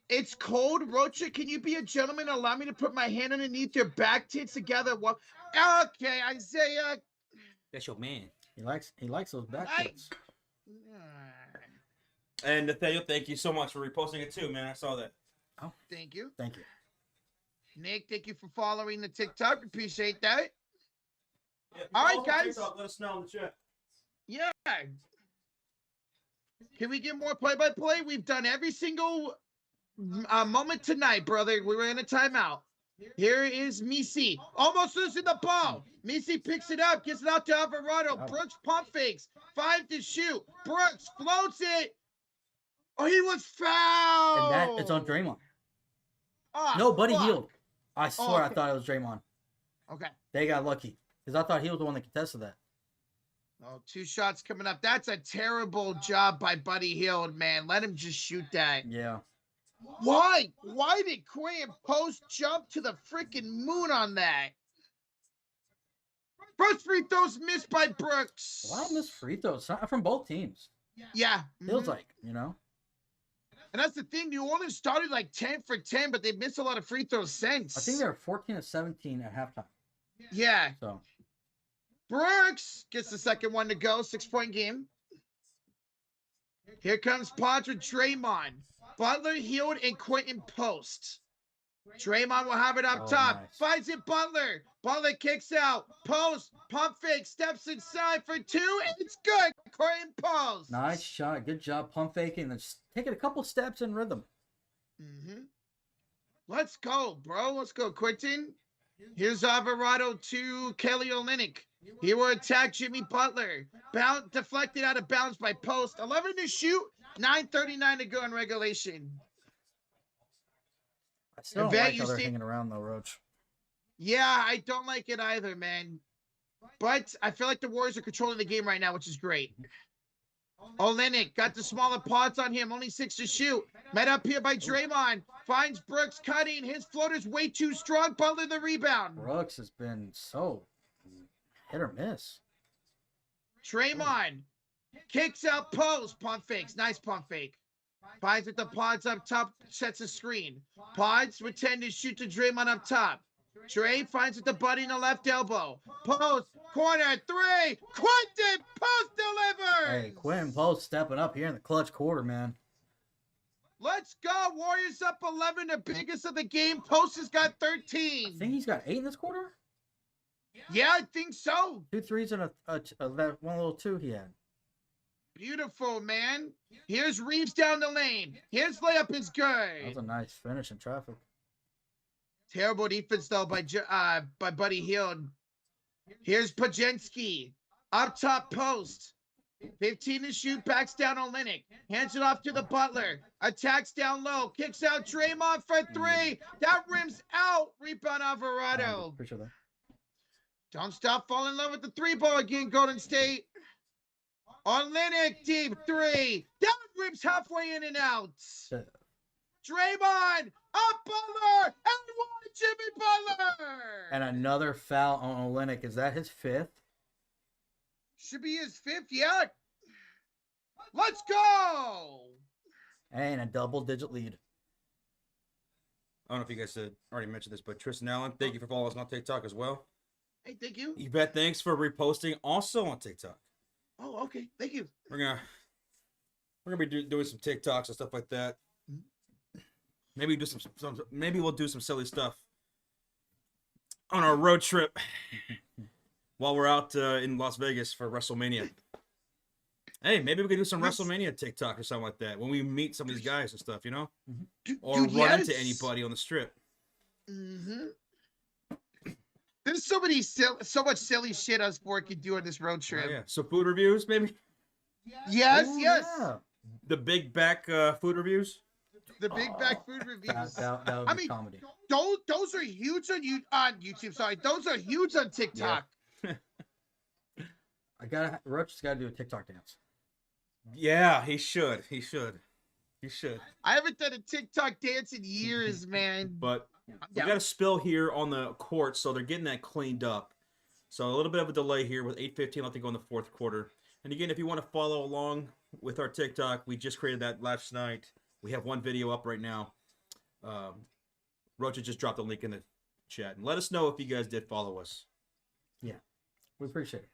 It's cold, Rocha. Can you be a gentleman? Allow me to put my hand underneath your back tits together. Well, okay, Isaiah. That's your man. He likes those back tits. And Nathaniel, thank you so much for reposting it too, man. I saw that. Oh, thank you. Thank you. Nick, thank you for following the TikTok. Appreciate that. Yeah, all right, guys. TikTok, let us know in the chat. Yeah. Can we get more play-by-play? We've done every single moment tonight, brother. We were in a timeout. Here is Misi. Almost losing the ball. Misi picks it up, gets it out to Alvarado. Brooks pump fakes. 5 to shoot. Brooks floats it. Oh, he was fouled. And it's on Draymond. Oh, no, Buddy Hield. I swear okay. I thought it was Draymond. Okay. They got lucky. Because I thought he was the one that contested that. Oh, 2 shots coming up. That's a terrible job by Buddy Hield, man. Let him just shoot that. Yeah. Why? Why did Quinn post jump to the freaking moon on that? First free throws missed by Brooks. A lot of missed free throws from both teams. Yeah. Feels like, you know. And that's the thing. New Orleans started like 10 for 10, but they missed a lot of free throws since. I think they were 14 to 17 at halftime. Yeah. So Brooks gets the second one to go. 6-point game. Here comes Pods with Draymond. Butler, Hield, and Quentin post. Draymond will have it up top. Nice. Finds it Butler. Butler kicks out. Post. Pump fake. Steps inside for 2. And it's good. Quentin post. Nice shot. Good job pump faking. Then just taking a couple steps in rhythm. Let's go, bro. Let's go, Quentin. Here's Alvarado to Kelly Olynyk. He will attack Jimmy Butler. Deflected out of bounds by post. 11 to shoot. 9:39 to go in regulation. I still don't like how they're hanging around though, Roach. Yeah, I don't like it either, man. But I feel like the Warriors are controlling the game right now, which is great. Olynyk got the smaller pods on him. Only 6 to shoot. Met up here by Draymond. Finds Brooks cutting. His floater's way too strong. Butler the rebound. Brooks has been so hit or miss. Draymond kicks out post. Pump fakes. Nice pump fake. Finds with the pods up top. Sets a screen. Pods with 10 to shoot to Draymond up top. Dre finds with the buddy in the left elbow. Post. Corner. 3. Quentin post delivers. Hey, Quentin Post stepping up here in the clutch quarter, man. Let's go. Warriors up 11. The biggest of the game. Post has got 13. I think he's got 8 in this quarter. Yeah, I think so. 2 threes and that one little 2 he had. Beautiful, man. Here's Reeves down the lane. His layup is That was good. a nice finish in traffic. Terrible defense, though, by Buddy Hield. Here's Pajensky. Up top post. 15 to shoot. Backs down Olynyk. Hands it off to the Butler. Attacks down low. Kicks out Draymond for 3. That rims out. Rebound Alvarado. Appreciate that. Don't stop falling in love with the 3-ball again, Golden State. Olynyk deep 3. That rips halfway in and out. Draymond up Butler and one Jimmy Butler. And another foul on Olynyk. Is that his 5th? Should be his 5th yet. Let's go. And a double-digit lead. I don't know if you guys already mentioned this, but Tristan Allen, thank you for following us on TikTok as well. Hey, thank you. Yvette, thanks for reposting also on TikTok. Oh, okay. Thank you. We're gonna be doing some TikToks and stuff like that. Maybe do maybe we'll do some silly stuff on our road trip while we're out in Las Vegas for WrestleMania. Hey, maybe we could do some WrestleMania TikTok or something like that when we meet some of these guys and stuff, you know, or Dude, run into anybody on the strip. There's so much silly shit us four can do on this road trip. Oh, yeah. So food reviews, maybe. Yes, Ooh, yes. yeah. The big back food reviews. The big back food reviews. That would be comedy. Those are huge on YouTube. Sorry, those are huge on TikTok. Roach's got to do a TikTok dance. Yeah, he should. I haven't done a TikTok dance in years, man. But we got a spill here on the court, so they're getting that cleaned up. So a little bit of a delay here with 8:15 left to go in the fourth quarter. And again, if you want to follow along with our TikTok, we just created that last night. We have one video up right now. Rocha just dropped the link in the chat. And let us know if you guys did follow us. Yeah, we appreciate it.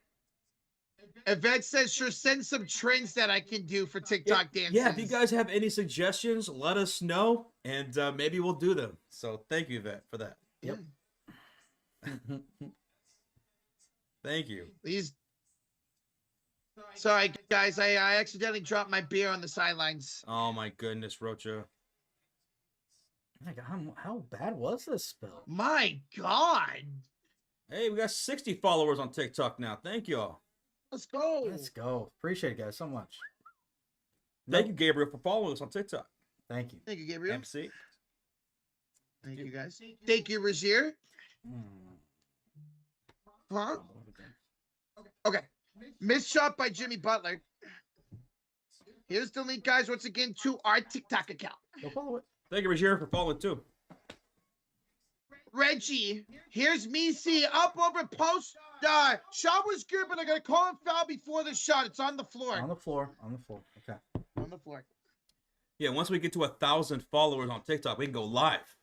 Yvette says, sure, send some trends that I can do for TikTok dances. Yeah, if you guys have any suggestions, let us know, and maybe we'll do them. So thank you, Yvette, for that. Yep. Thank you. These. Sorry, guys. I accidentally dropped my beer on the sidelines. Oh, my goodness, Rocha. How bad was this spill? My God. Hey, we got 60 followers on TikTok now. Thank you all. Let's go. Let's go. Appreciate it, guys, so much. Thank you, Gabriel, for following us on TikTok. Thank you. Thank you, Gabriel. MC. Thank you, guys. Thank you, Razier. Huh? Okay. Missed shot by Jimmy Butler. Here's the link, guys, once again, to our TikTok account. Go follow it. Thank you, Rozier, for following too. Reggie, here's Misi up over post. Shot was good, but I got to call him foul before the shot. It's on the floor. On the floor. Okay. On the floor. Yeah, once we get to 1,000 followers on TikTok, we can go live.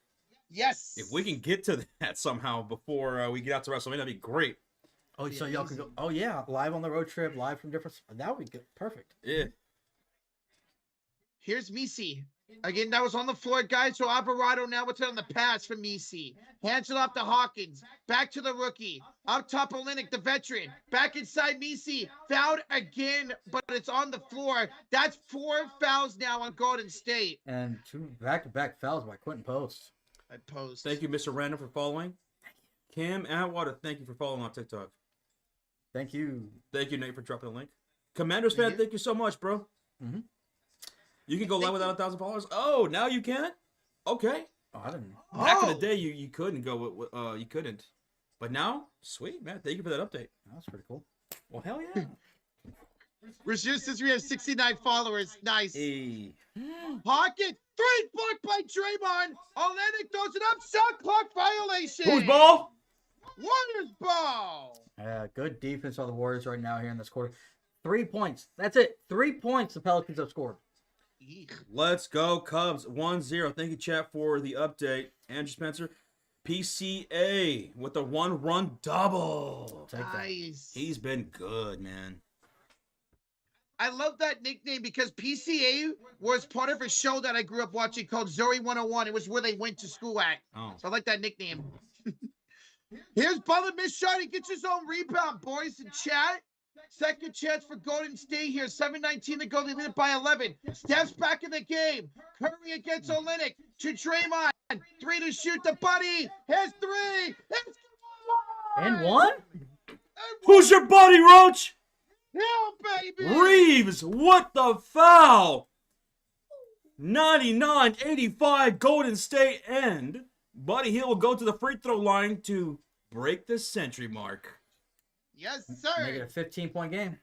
Yes. If we can get to that somehow before we get out to WrestleMania, that'd be great. Oh, so y'all can go. Oh yeah, live on the road trip, live from different. That would be good. Perfect. Yeah. Here's Misi. Again, that was on the floor, guys. So Alvarado now it's on the pass for Misi. Hands it off to Hawkins. Back to the rookie. Up top, Olynyk, the veteran. Back inside Misi. Fouled again, but it's on the floor. That's 4 fouls now on Golden State. And 2 back-to-back fouls by Quentin Post. I post. Thank you, Mr. Random, for following. Cam Atwater, thank you for following on TikTok. Thank you. Thank you, Nate, for dropping the link. Commanders fan, thank you so much, bro. Mm-hmm. You can go live without 1,000 followers? Oh, now you can? Okay. Oh, I didn't know. Back in the day, you couldn't go with you couldn't. But now, sweet, man. Thank you for that update. That's pretty cool. Well, hell yeah. Resistance, we have 69 followers. Nice. Hey. Pocket. 3 blocked by Draymond. Olynyk throws it up. Shot clock violation. Whose ball? Warriors ball. Good defense on the Warriors right now here in this quarter. 3 points. That's it. 3 points the Pelicans have scored. Let's go, Cubs. 1-0. Thank you, chat, for the update. Andrew Spencer, PCA with a 1-run double. Nice. He's been good, man. I love that nickname because PCA was part of a show that I grew up watching called Zoe 101. It was where they went to school at. Oh. So I like that nickname. Here's Butler, missed shot. He gets his own rebound, boys in chat. Second chance for Golden State here. 7:19 to go. They lead it by 11. Steps back in the game. Curry against Olynyk to Draymond. 3 to shoot the buddy. Here's 3. It's And 1? Who's your buddy, Roach? Yeah, baby. Reeves, what the foul? 99-85 Golden State, and Buddy Hield will go to the free throw line to break the century mark. Yes, Make it sir. a 15-point game.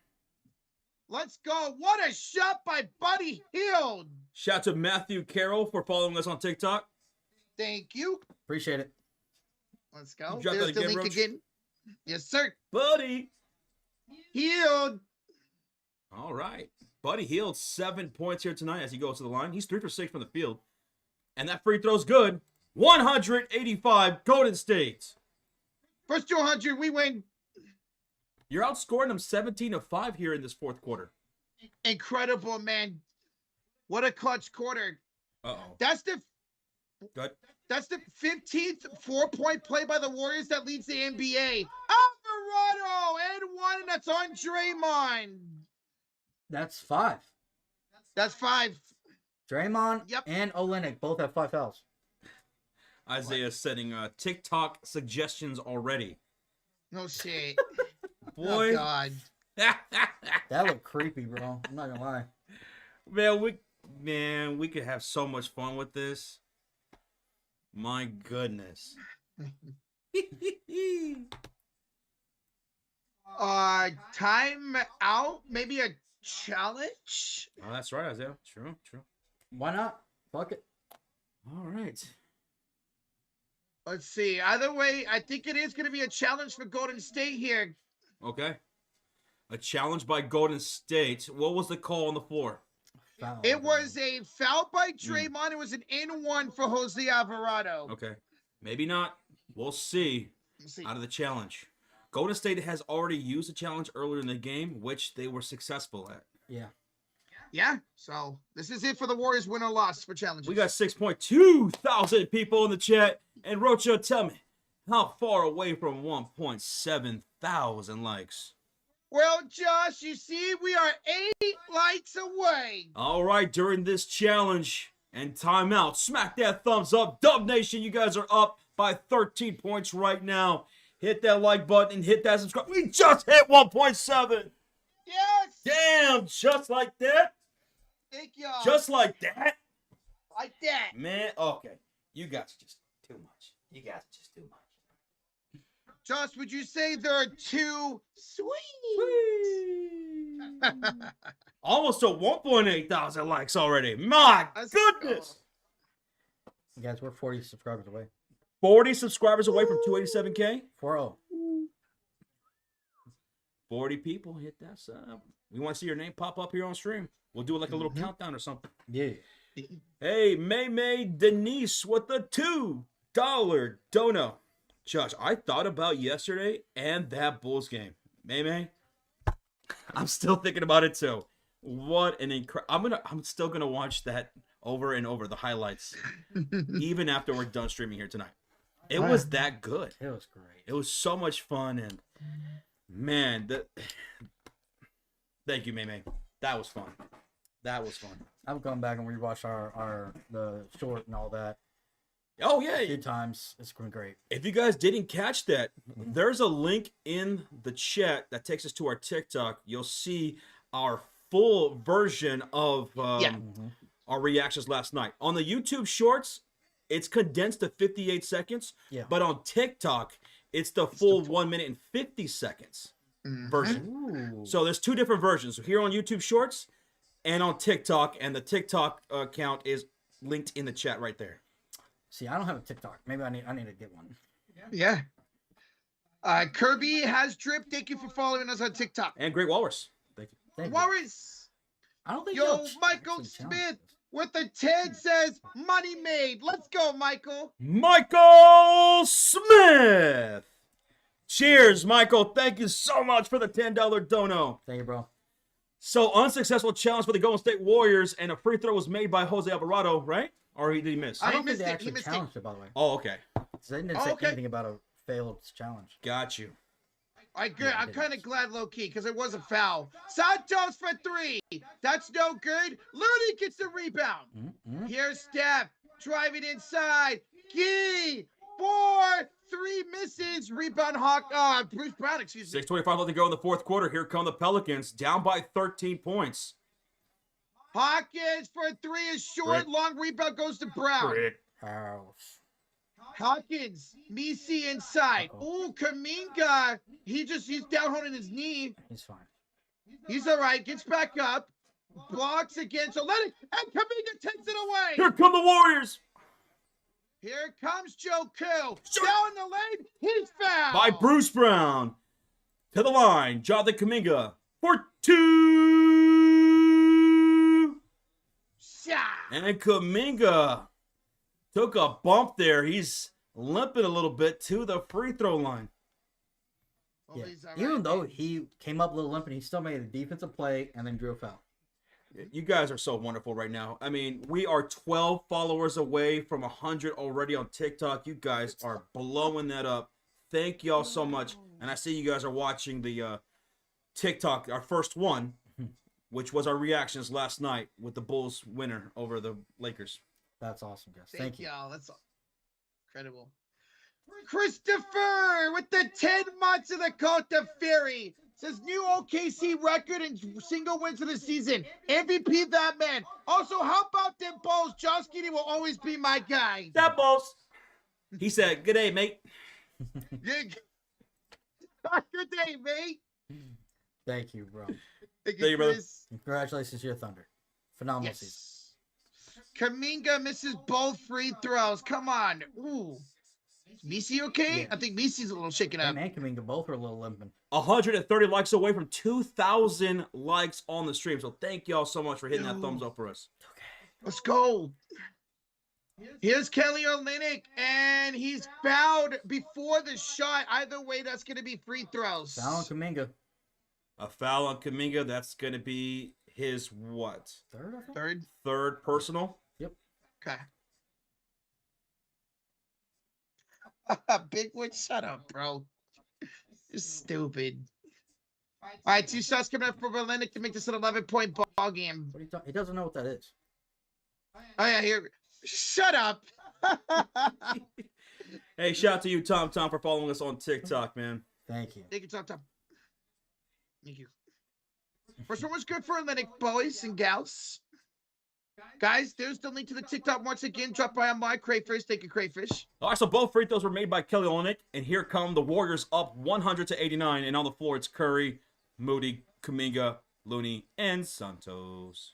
Let's go. What a shot by Buddy Hield. Shout out to Matthew Carroll for following us on TikTok. Thank you. Appreciate it. Let's go. You drop There's that the again, link Roach? again. Yes, sir. Buddy. Hield. All right. Buddy Hield, 7 points here tonight as he goes to the line. He's 3 for 6 from the field. And that free throw's good. 185 Golden State. First 200, we win. You're outscoring them 17-5 here in this fourth quarter. Incredible, man. What a clutch quarter. Uh-oh. That's the Good. 15th 4-point play by the Warriors that leads the NBA. Alvarado and 1, and that's on Draymond. That's 5. That's 5. Draymond Yep. and Olynyk both have 5 fouls. Isaiah setting TikTok suggestions already. No shit. Boy. Oh, God. That looked creepy, bro. I'm not gonna lie. Man, we could have so much fun with this. My goodness. Time out? Maybe a challenge? Oh, that's right, Isaiah. True. Why not? Fuck it. All right. Let's see. Either way, I think it is going to be a challenge for Golden State here. Okay. A challenge by Golden State. What was the call on the floor? Foul. It was a foul by Draymond. It was an N1 for Jose Alvarado. Okay. Maybe not. We'll see. Let's see. Out of the challenge. Golden State has already used a challenge earlier in the game, which they were successful at. Yeah. Yeah, so this is it for the Warriors, win or loss for challenges. We got 6.2 thousand people in the chat. And Rocha, tell me, how far away from 1.7 thousand likes? Well, Josh, you see, we are 8 likes away. All right, during this challenge and timeout, smack that thumbs up. Dub Nation, you guys are up by 13 points right now. Hit that like button and hit that subscribe. We just hit 1.7. Yes. Damn, just like that? Thank y'all. Just like that? like that. Man, okay. You guys are just too much. You guys are just too much. Josh, would you say there are 2 sweet? Almost to 1.8 thousand likes already. My Let's goodness. Guys, we're 40 subscribers away. 40 subscribers away from 287K. 4-0. 40 people hit that sub. We want to see your name pop up here on stream. We'll do it like a little countdown or something. Yeah. Hey, May Denise with the $2 dono. Josh, I thought about yesterday and that Bulls game. May, I'm still thinking about it too. What an I'm still gonna watch that over and over, the highlights, even after we're done streaming here tonight. It was that good. It was great. It was so much fun, and man, thank you, May. That was fun. That was fun. I've gone back and rewatched the short and all that Oh a yeah. few times. It's been great. If you guys didn't catch that, there's a link in the chat that takes us to our TikTok. You'll see our full version of our reactions last night. On the YouTube Shorts, it's condensed to 58 seconds. Yeah. But on TikTok, it's the full 1 minute and 50 seconds version. Ooh. So there's two different versions. So here on YouTube Shorts and on TikTok, and the TikTok account is linked in the chat right there. See, I don't have a TikTok. Maybe I need to get one. Yeah. Kirby has drip. Thank you for following us on TikTok. And Great Walrus. Thank you. Thank you. Warris. I don't think Yo, y'all Michael actually Smith challenged us. with the 10 says money made. Let's go, Michael. Michael Smith. Cheers, Michael. Thank you so much for the $10 dono. Thank you, bro. So, unsuccessful challenge for the Golden State Warriors, and a free throw was made by Jose Alvarado, right? Or did he miss? I don't think missed they it. He actually missed it. challenged it, by the way. Oh, okay. So they didn't Oh, say okay. anything about a failed challenge. Got you. I'm didn't. kind of glad low key because it was a foul. Santos for 3. That's no good. Looney gets the rebound. Mm-hmm. Here's Steph driving inside. Gee, 4, 3 misses. Rebound Bruce Brown, excuse me. 6:25 left to go in the fourth quarter. Here come the Pelicans, down by 13 points. Hawkins for 3 is short. Brick. Long rebound goes to Brown. House. Hawkins, Misi inside. Ooh, Kaminga. He's down holding his knee. He's fine. He's all right. Gets back up. Blocks again. So let it. And Kaminga takes it away. Here come the Warriors. Here comes Joku. Down the lane. He's fouled. By Bruce Brown. To the line, Jonathan Kuminga for 2. Shot. And Kuminga took a bump there. He's limping a little bit to the free throw line. Oh, Yeah. he's all right, Even though man. he came up a little limping, he still made a defensive play and then drew a foul. You guys are so wonderful right now. I mean, we are 12 followers away from 100 already on TikTok. You guys are blowing that up. Thank y'all so much. And I see you guys are watching the TikTok, our first one, which was our reactions last night with the Bulls winner over the Lakers. That's awesome, guys. Thank Thank you. y'all. That's incredible. Christopher with the 10 months of the Cote de Fury says new OKC record and single wins of the season. MVP that man. Also, how about them Bulls? Josh Giddey will always be my guy. That Bulls. He said, "Good day, mate." Good day, mate. Thank you, bro. Thank you, brother. Chris. Congratulations to your Thunder. Phenomenal season. Yes. Kaminga misses both free throws. Come on. Ooh. Is Misi okay? Yeah. I think Misi's a little shaken up. Him and Kuminga both are a little limping. 130 likes away from 2,000 likes on the stream. So thank y'all so much for hitting that thumbs up for us. Let's go. Here's Kelly Olynyk, and he's fouled before the shot. Either way, that's going to be free throws. Foul on Kuminga. A foul on Kuminga. That's going to be his what? Third, I think? Third. Personal. Okay. Big Wood, shut up, bro. You're stupid. All right, 2 shots coming up for Olynyk to make this an 11-point ball game. What are you talking? He doesn't know what that is. Oh, yeah, here. Shut up. Hey, shout out to you, Tom, for following us on TikTok, man. Thank you. Thank you, Tom. Thank you. First one was good for Olynyk, boys and gals. Guys, there's the link to the TikTok once again. Drop by on my Crayfish. Thank you, Crayfish. All right, so both free throws were made by Kelly Olynyk, and here come the Warriors up 100-89, and on the floor it's Curry, Moody, Kuminga, Looney, and Santos.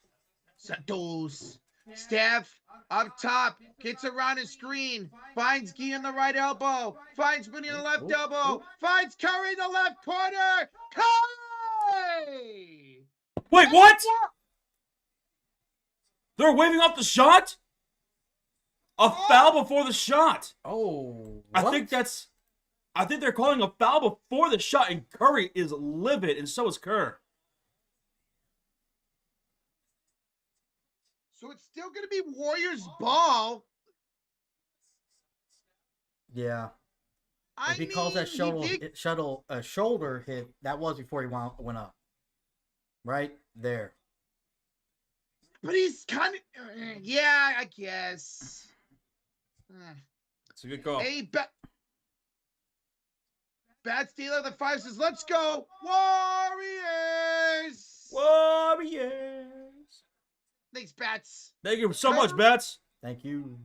Steph up top, gets around his screen, finds Gee in the right elbow, finds Moody in the left elbow, finds Curry in the left corner. Curry! Wait, what? They're waving off the shot? A foul before the shot. Oh, I what? think they're calling a foul before the shot, and Curry is livid, and so is Kerr. So it's still going to be Warriors ball. Yeah. I If he calls that mean, shoulder hit, that was before he went up. Right there. but he's kind of, yeah, I guess. It's a good call. Hey, Bad Steeler, the 5 says, let's go, Warriors! Warriors. Thanks, Bats. Thank you so much, Bats. Thank you.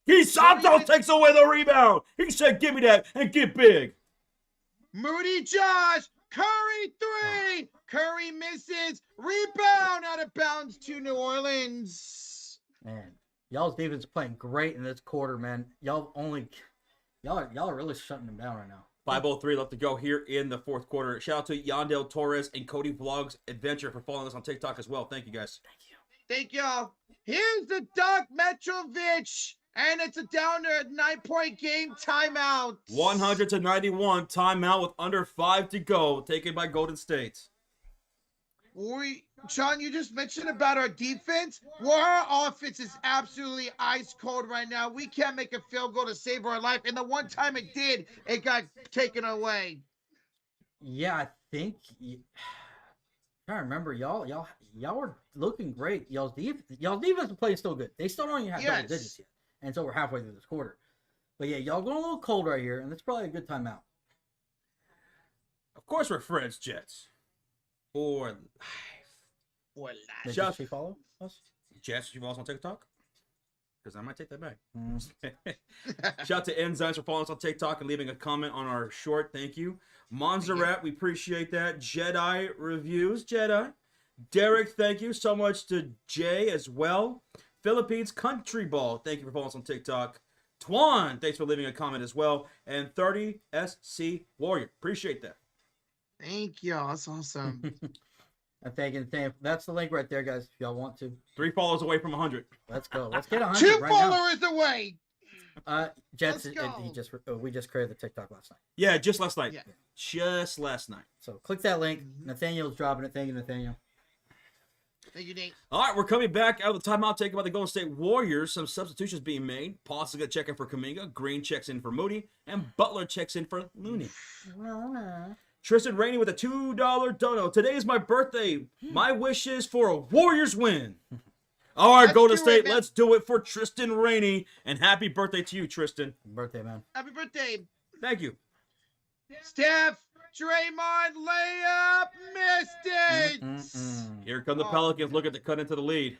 Keith Santos takes away the rebound. He said, give me that and get big. Moody Josh, Curry 3. Curry misses. Rebound out of bounds to New Orleans. Man, y'all's defense is playing great in this quarter, man. Y'all are really shutting them down right now. 5:03 left to go here in the fourth quarter. Shout out to Yandel Torres and Cody Vlogs Adventure for following us on TikTok as well. Thank you, guys. Thank y'all. Here's the Doc Mitrovic, and it's a down to a 9-point game timeout. 100-91 timeout with under 5 to go, taken by Golden State. Sean, you just mentioned about our defense. Well, our offense is absolutely ice cold right now. We can't make a field goal to save our life. And the one time it did, it got taken away. Yeah, I think. I remember y'all were looking great. Y'all's defense is playing still good. They still don't even have double digits yet, and so we're halfway through this quarter. But yeah, y'all going a little cold right here, and it's probably a good timeout. Of course, we're friends, Jets. Or live. Did you follow us? Jets, you follow us on TikTok? Because I might take that back. Shout out to Enzymes for following us on TikTok and leaving a comment on our short. Thank you. Monserrat, we appreciate that. Jedi Reviews, Jedi. Derek, thank you so much to Jay as well. Philippines Country Ball, thank you for following us on TikTok. Twan, thanks for leaving a comment as well. And 30SC Warrior, appreciate that. Thank y'all. That's awesome. I'm thanking. That's the link right there, guys. If y'all want to. 3 followers away from 100. Let's go. Let's get 100 2 right followers away. Jets. Let's go. We just created the TikTok last night. Yeah, just last night. Yeah. Just last night. So click that link. Nathaniel's dropping it. Thank you, Nathaniel. Thank you, Nate. All right, we're coming back out of the timeout taken by the Golden State Warriors. Some substitutions being made. Pauls is going to check in for Kuminga. Green checks in for Moody. And Butler checks in for Looney. Tristan Rainey with a $2 dono. Today is my birthday. My wish is for a Warriors win. All right, Golden State, let's do it for Tristan Rainey. And happy birthday to you, Tristan. Birthday, man. Happy birthday. Thank you. Steph, Draymond, layup, missed it. Here come the Pelicans looking to cut into the lead.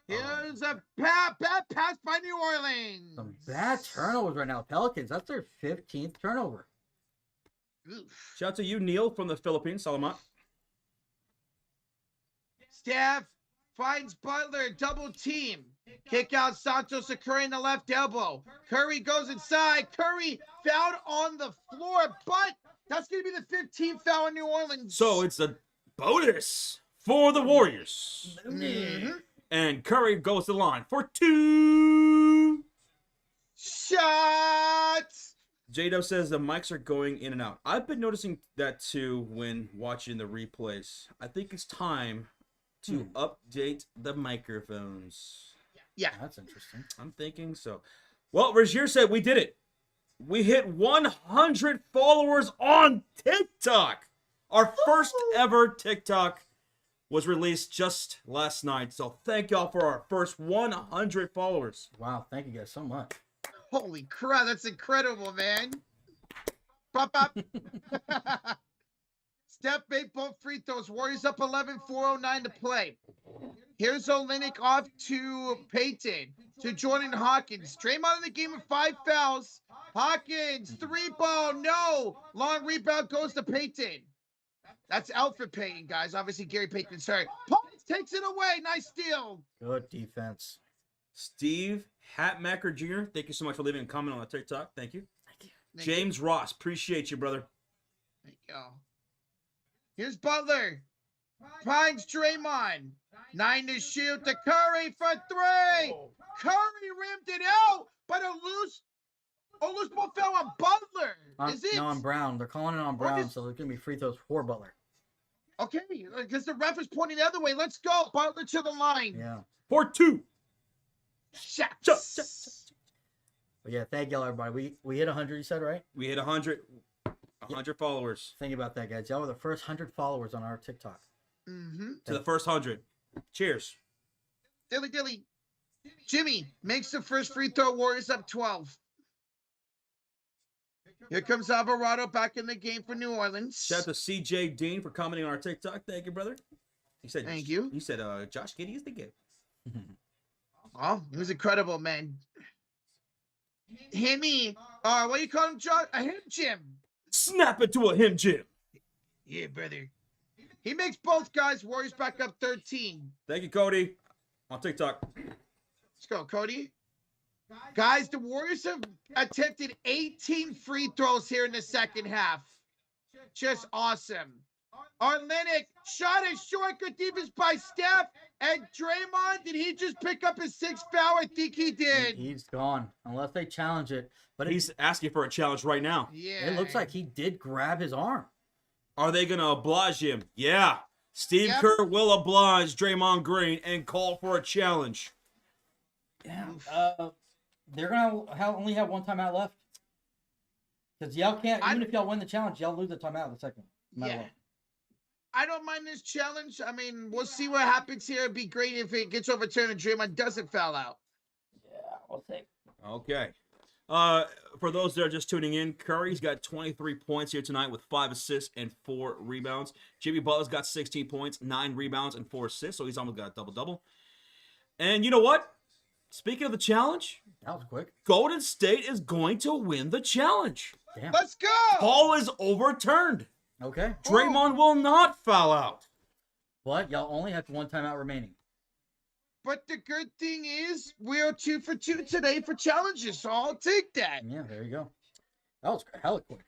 Here's a bad pass by New Orleans. Some bad turnovers right now. Pelicans, that's their 15th turnover. Oof. Shout out to you, Neil, from the Philippines. Salamat. Steph finds Butler, double team. Kick out Santos to Curry in the left elbow. Curry goes inside. Curry fouled on the floor, but that's going to be the 15th foul in New Orleans. So it's a bonus for the Warriors. Mm-hmm. And Curry goes to the line for 2 shots. J-Dub says the mics are going in and out. I've been noticing that too when watching the replays. I think it's time to update the microphones. Yeah. That's interesting. I'm thinking so. Well, Rajier said we did it. We hit 100 followers on TikTok. Our first ever TikTok was released just last night. So thank y'all for our first 100 followers. Wow, thank you guys so much. Holy crap, that's incredible, man. Pop up. Steph made both free throws. Warriors up 11, 4:09 to play. Here's Olynyk off to Peyton, to Jordan Hawkins. Draymond in the game with 5 fouls. Hawkins, 3-ball, no. Long rebound goes to Peyton. That's out for Peyton, guys. Obviously, Gary Payton's hurt. Pons takes it away. Nice steal. Good defense. Steve Hatmaker Jr., thank you so much for leaving a comment on the TikTok. Thank you. Thank James Ross, appreciate you, brother. There you go. Here's Butler. Finds Draymond. 9 to shoot to Curry for 3. Curry rimmed it out, but a loose ball fell on Butler. Is it? No, on Brown. They're calling it on Brown, so there's going to be free throws for Butler. Okay, because the ref is pointing the other way. Let's go. Butler to the line. Yeah. For 2. Shots. But yeah, thank y'all, everybody. We hit 100, you said, right? We hit 100 followers. Think about that, guys. Y'all were the first 100 followers on our TikTok. Mm-hmm. To the first 100. Cheers. Dilly. Jimmy makes the first free throw. Warriors up 12. Here comes Alvarado back in the game for New Orleans. Shout out to CJ Dean for commenting on our TikTok. Thank you, brother. He said, Thank you. He said, Josh Giddey is the gift. Oh, he was incredible, man. Himmy. What do you call him, Josh? A him Jim. Snap it to a him, Jim. Yeah, brother. He makes both guys. Warriors back up 13. Thank you, Cody. On TikTok. Let's go, Cody. Guys, the Warriors have attempted 18 free throws here in the second half. Just awesome. Arlenik shot is short. Good defense by Steph. And Draymond, did he just pick up his 6th foul? I think he did. He's gone, unless they challenge it. But He's asking for a challenge right now. Yeah. it looks like he did grab his arm. Are they going to oblige him? Yeah. Steve Yep. Kerr will oblige Draymond Green and call for a challenge. Yeah. They're going to only have one timeout left. Because y'all can't, even if y'all win the challenge, y'all lose the timeout in the second. No matter Yeah. what. I don't mind this challenge. I mean, we'll see what happens here. It'd be great if it gets overturned and Draymond doesn't foul out. Yeah, we'll see. Okay. For those that are just tuning in, Curry's got 23 points here tonight with 5 assists and 4 rebounds. Jimmy Butler's got 16 points, 9 rebounds, and 4 assists, so he's almost got a double-double. And you know what? Speaking of the challenge, That was quick. Golden State is going to win the challenge. Damn. Let's go. Call is overturned. Okay. Draymond will not foul out. But y'all only have one timeout remaining. But the good thing is we're 2 for 2 today for challenges, so I'll take that. Yeah, there you go. That was hella quick.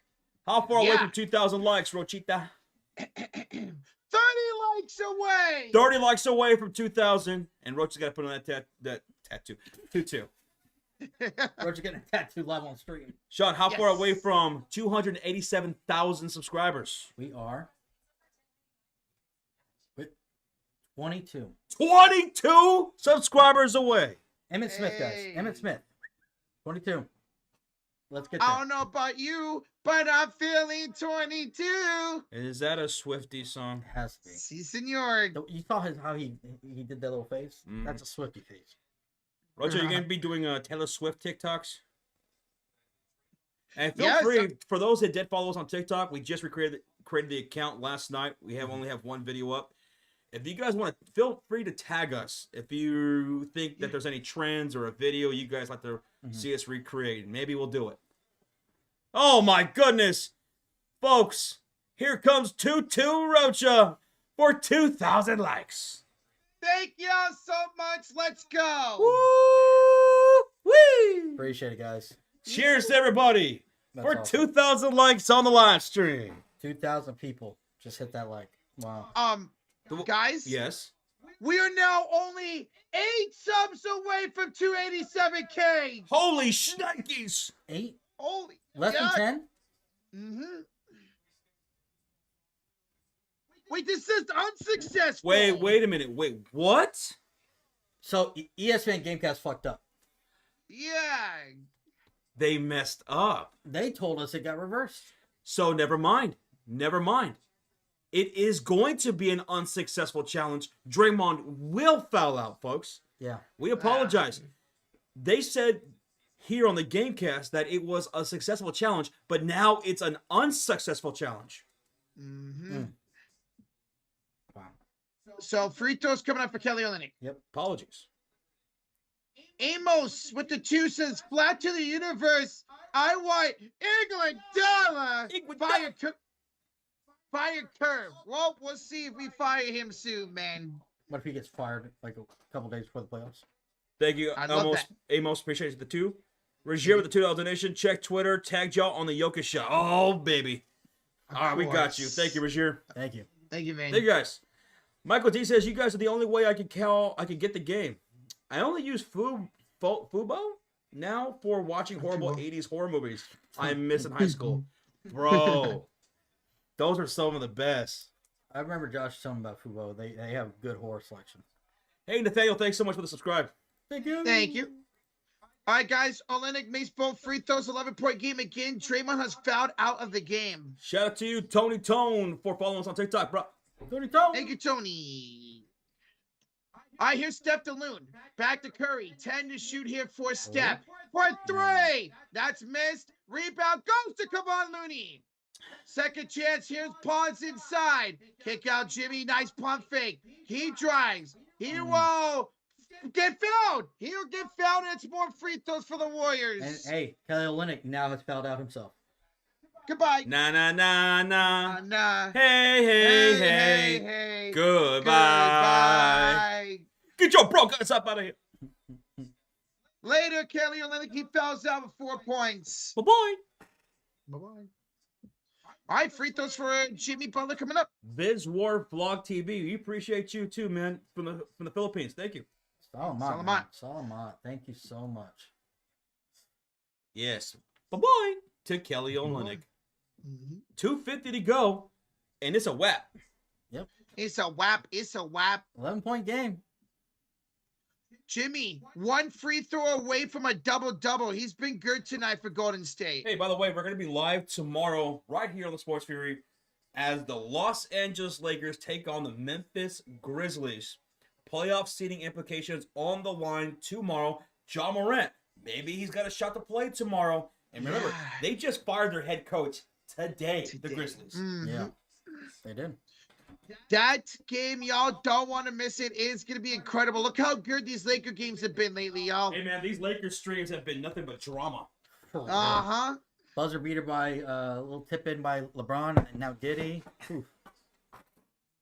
How far away Yeah. from 2,000 likes, Rochita? 30 likes away. 30 likes away from 2,000. And Roach's got to put on that tattoo. 2-2. We're just getting a tattoo live on stream. Sean, how far Yes. away from 287,000 subscribers? We are with 22. 22 subscribers away. Emmett Smith, guys. Hey. Emmett Smith. 22. Let's get I there. don't know about you, but I'm feeling 22. Is that a Swiftie song? It has to be. Si, senor. You saw how he did that little face? Mhm. That's a Swifty face. Roger, you going to be doing Taylor Swift TikToks? And feel Yes, free, for those that did follow us on TikTok, we just created the account last night. We only have one video up. If you guys want to, feel free to tag us. If you think that there's any trends or a video you guys like to see us recreate, maybe we'll do it. Oh my goodness. Folks, here comes Tutu Rocha for 2,000 likes. Thank y'all so much. Let's go. Woo-wee! Appreciate it, guys. Cheers to everybody That's for awesome. 2,000 likes on the live stream. 2,000 people just hit that like. Wow. Guys, Yes. we are now only 8 subs away from 287K. Holy shnikes. 8? Holy. Less than 10? Mm-hmm. Wait, this is unsuccessful. Wait a minute. Wait, what? So ESPN Gamecast fucked up. Yeah. They messed up. They told us it got reversed. So never mind. Never mind. It is going to be an unsuccessful challenge. Draymond will foul out, folks. Yeah. We apologize. They said here on the Gamecast that it was a successful challenge, but now it's an unsuccessful challenge. Mm-hmm. Wow. So free throws coming up for Kelly Olynyk. Yep. Apologies. Amos with the 2 says, flat to the universe. I want Iguodala. Fire curve. Well, we'll see if we fire him soon, man. What if he gets fired like a couple days before the playoffs? Thank you, I love Amos. Appreciate the 2. Regier with the $2 donation. Check Twitter. Tagged y'all on the Yoka Show. Oh, baby. All right, we got you. Thank you, Regier. Thank you. Thank you, man. Thank you, guys. Michael D says, you guys are the only way I can get the game. I only use Fubo now for watching horrible 80s horror movies I miss in high school. Bro, those are some of the best. I remember Josh telling me about Fubo. They have good horror selection. Hey, Nathaniel, thanks so much for the subscribe. Thank you. Thank you. All right, guys. Olynyk makes both free throws, 11-point game again. Draymond has fouled out of the game. Shout out to you, Tony Tone, for following us on TikTok, bro. Tony Tone. Thank you, Tony. All right, here's Steph DeLune. Back to Curry. 10 to shoot here for Steph. For 3. That's missed. Rebound goes to Kevon Looney. Second chance. Here's Pons inside. Kick out Jimmy. Nice pump fake. He drives. He will get fouled. He'll get fouled, and it's more free throws for the Warriors. And hey, Kelly Olynyk now has fouled out himself. Goodbye. Na na na na. Nah. Hey hey hey. Hey. Goodbye. Get your broke ass up out of here. Later, Kelly Olynyk, he fouls out with 4 points. Bye bye. Bye-bye. All right, free throws for Jimmy Butler coming up. Biz War Vlog TV. We appreciate you too, man, from the Philippines. Thank you. Salamat. Thank you so much. Yes. Bye bye to Kelly Olynyk. 2:50 to go, and it's a wrap. Yep. It's a whap. 11-point game. Jimmy, 1 free throw away from a double-double. He's been good tonight for Golden State. Hey, by the way, we're going to be live tomorrow right here on the Sports Fury as the Los Angeles Lakers take on the Memphis Grizzlies. Playoff seeding implications on the line tomorrow. Ja Morant, maybe he's got a shot to play tomorrow. And remember, they just fired their head coach today. The Grizzlies. Yeah, they did. That game, y'all don't want to miss it. It's going to be incredible. Look how good these Laker games have been lately, y'all. Hey, man, these Lakers streams have been nothing but drama. Uh-huh. Buzzer beater by little tip in by LeBron, and now Diddy. Oof.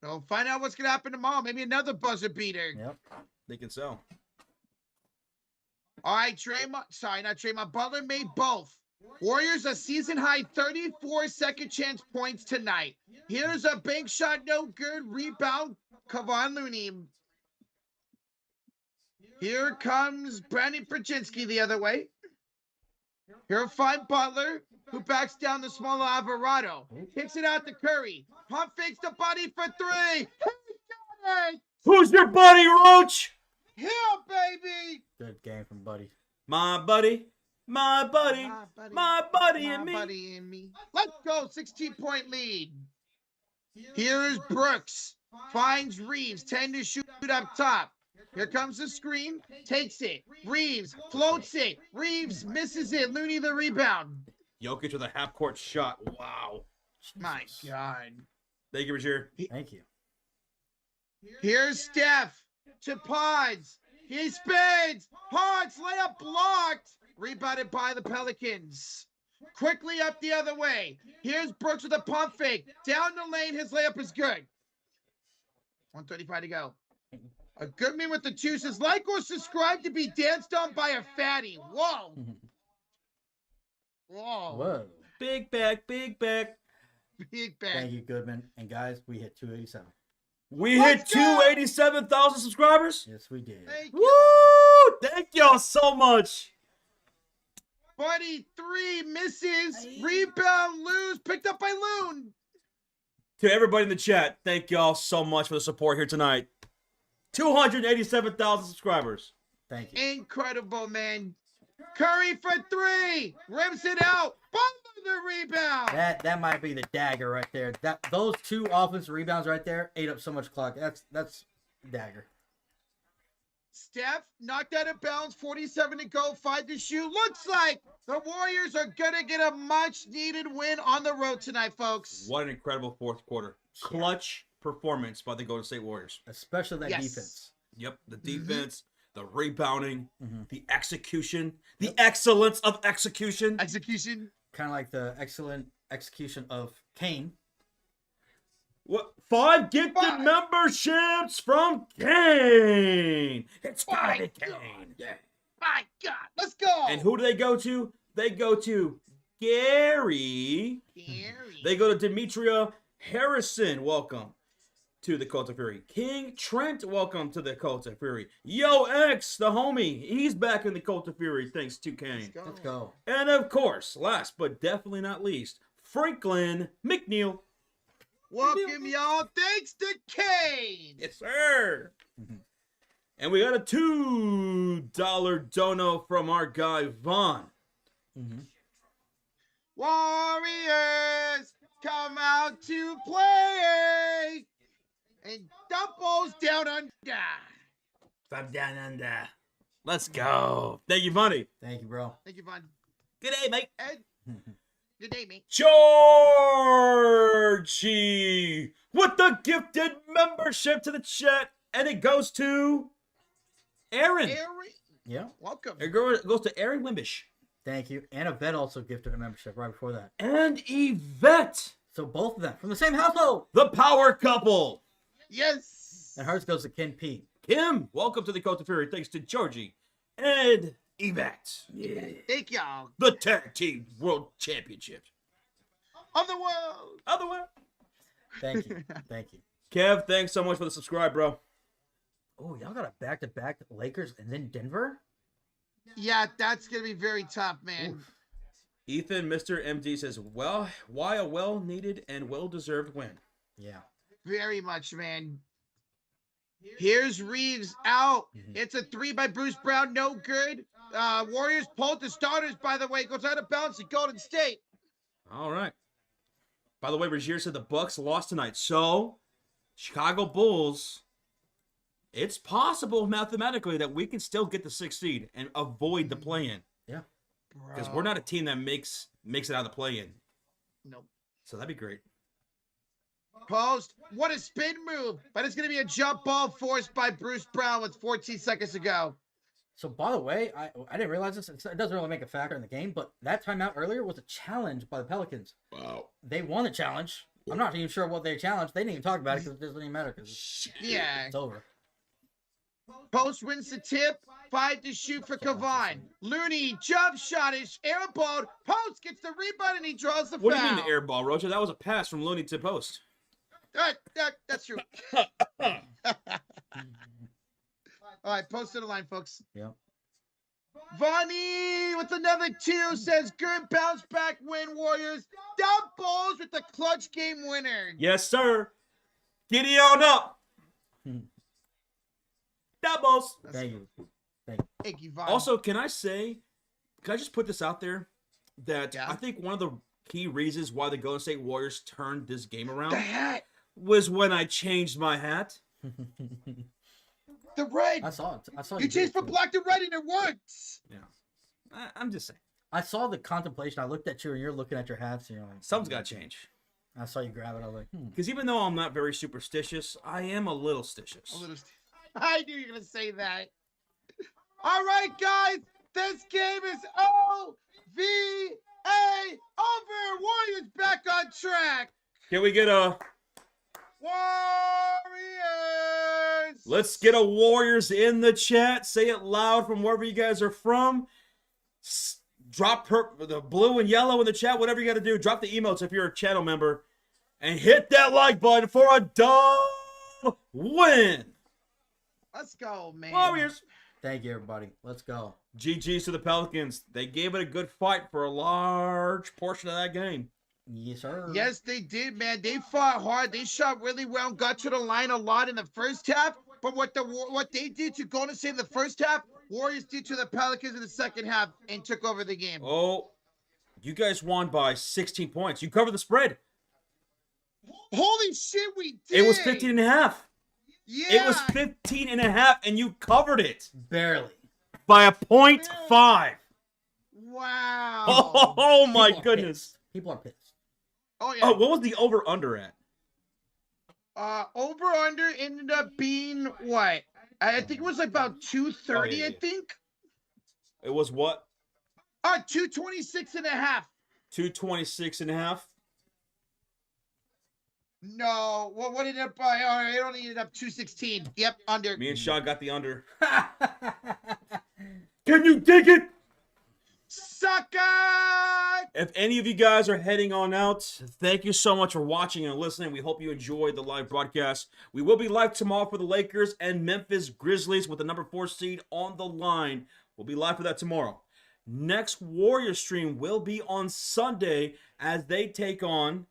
So find out what's going to happen tomorrow. Maybe another buzzer beater. Yep. They can sell. All right, Butler made both. Warriors a season-high 34 second-chance points tonight. Here's a big shot, no good. Rebound, Kevon Looney. Here comes Brandon Pajinski the other way. Here'll find Butler, who backs down the smaller Alvarado. Kicks it out to Curry. Pump fakes the body for 3. He got it! Who's your buddy, Roach? Here, baby! Good game from Buddy. My buddy. My buddy. My buddy and me. Let's go. 16-point lead. Here's Brooks. Finds Reeves. 10 to shoot up top. Here comes the screen. Takes it. Reeves floats it. Reeves misses it. Looney the rebound. Jokic with a half-court shot. Wow. My God. Thank you, Rozier. Thank you. Here's Steph to Pods. He spins. Pods layup blocked. Rebounded by the Pelicans. Quickly up the other way. Here's Brooks with a pump fake. Down the lane. His layup is good. 1:35 to go. A good man with the 2 says, like or subscribe to be danced on by a fatty. Whoa. Whoa. Whoa. Big back, big back. Big bang. Thank you, Goodman. And guys, we hit 287. We Let's hit 287,000 subscribers. Yes, we did. Thank Woo! you. Thank y'all so much. 43 misses. Rebound, lose. Picked up by Loon. To everybody in the chat, thank y'all so much for the support here tonight. 287,000 subscribers. Thank you. Incredible, man. Curry for 3. Rims it out. Butler the rebound. That might be the dagger right there. Those 2 offensive rebounds right there ate up so much clock. That's dagger. Steph knocked out of bounds. 47 to go. 5 to shoot. Looks like the Warriors are going to get a much-needed win on the road tonight, folks. What an incredible fourth quarter. Clutch performance by the Golden State Warriors. Especially that defense. Yep, the defense, the rebounding, the execution, the excellence of execution. Execution. Kind of like the excellent execution of Kane. What? 5 gifted memberships from Kane. It's gotta be Kane. Yeah. My God, let's go. And who do they go to? They go to Gary. They go to Demetria Harrison. Welcome to the Cult of Fury. King Trent, welcome to the Cult of Fury. Yo X, the homie, he's back in the Cult of Fury thanks to Kane. Let's go. And of course, last but definitely not least, Franklin McNeil. Welcome, y'all. Thanks to Kane. Yes, sir. And we got a $2 dono from our guy, Vaughn. Warriors, come out to play. And doubles down under. From down under. Let's go. Thank you, Bunny. Thank you, bro. Thank you, Vaughn. Good day, mate. Ed, good day, mate. Georgie with the gifted membership to the chat. And it goes to Aaron. Yeah. Welcome. It goes to Aaron Wimbish. Thank you. And Yvette also gifted a membership right before that. And Yvette. So both of them from the same household. The power couple. Yes. And hers goes to Ken P. Kim, welcome to the Cult of Fury. Thanks to Georgie and Yvette. Yeah. Thank y'all. The Tag Team World Championship. Of the world. Other way. Thank you. Thank you. Kev, thanks so much for the subscribe, bro. Oh, y'all got a back-to-back Lakers and then Denver? Yeah, that's going to be very tough, man. Oof. Ethan, Mr. MD says, well, why a well-needed and well-deserved win? Yeah. Very much, man. Here's Reeves out. It's a 3 by Bruce Brown. No good. Warriors pulled the starters, by the way. Goes out of bounds to Golden State. All right. By the way, Regier said the Bucks lost tonight. So, Chicago Bulls, it's possible mathematically that we can still get the 6th seed and avoid the play-in. Yeah. Because we're not a team that makes it out of the play-in. Nope. So that'd be great. Post. What a spin move. But it's going to be a jump ball forced by Bruce Brown with 14 seconds to go. So, by the way, I didn't realize this. It doesn't really make a factor in the game, but that timeout earlier was a challenge by the Pelicans. Wow. They won the challenge. I'm not even sure what they challenged. They didn't even talk about it because it doesn't even matter because Yeah. it's over. Post wins the tip. 5 to shoot for Kavan. Looney, jump shot is airballed. Post gets the rebound and he draws the What foul. do you mean the air ball, Roger? That was a pass from Looney to post. That's true. All right, post to the line, folks. Yep. Vonnie with another 2 says, good bounce back win, Warriors. Doubles with the clutch game winner. Yes, sir. Giddy on up. Doubles. Thank you. Thank you, Vonnie. Also, can I just put this out there that Yeah. I think one of the key reasons why the Golden State Warriors turned this game the around hat, was when I changed my hat. the red. I saw it. I saw You did changed it, from too. black to red and it works. Yeah. I'm just saying. I saw the contemplation. I looked at you and you're looking at your hats and you're like, Something's got to change. I saw you grab it. I was like, Because even though I'm not very superstitious, I am a little stitious. I knew you were going to say that. All right, guys. This game is OVA over. Warriors back on track. Can we get a... Warriors. Let's get a Warriors in the chat. Say it loud from wherever you guys are from. Drop the blue and yellow in the chat. Whatever you got to do. Drop the emotes if you're a channel member. And hit that like button for a dumb win. Let's go, man. Warriors. thank you, everybody. Let's go. GG's to the Pelicans. They gave it a good fight for a large portion of that game. Yes, sir. Yes, they did, man. They fought hard. They shot really well. Got to the line a lot in the first half. But what they did to Golden State in the first half, Warriors did to the Pelicans in the second half and took over the game. Oh, you guys won by 16 points. You covered the spread. Holy shit, we did. It was 15 and a half. Yeah. It was 15 and a half, and you covered it Barely. by a 0.5. Wow. Oh my People are goodness. pissed. People are pissed. Oh, yeah. Oh, what was the over-under at? Over under ended up being what? I think it was about 230, Oh, yeah. I think. It was what? 226 and a half. 226 and a half? No, what ended up? It only ended up 216. Yep, under. Me and Sean got the under. Can you dig it? Sucker! If any of you guys are heading on out, thank you so much for watching and listening. We hope you enjoyed the live broadcast. We will be live tomorrow for the Lakers and Memphis Grizzlies with the number 4 seed on the line. We'll be live for that tomorrow. Next Warrior stream will be on Sunday as they take on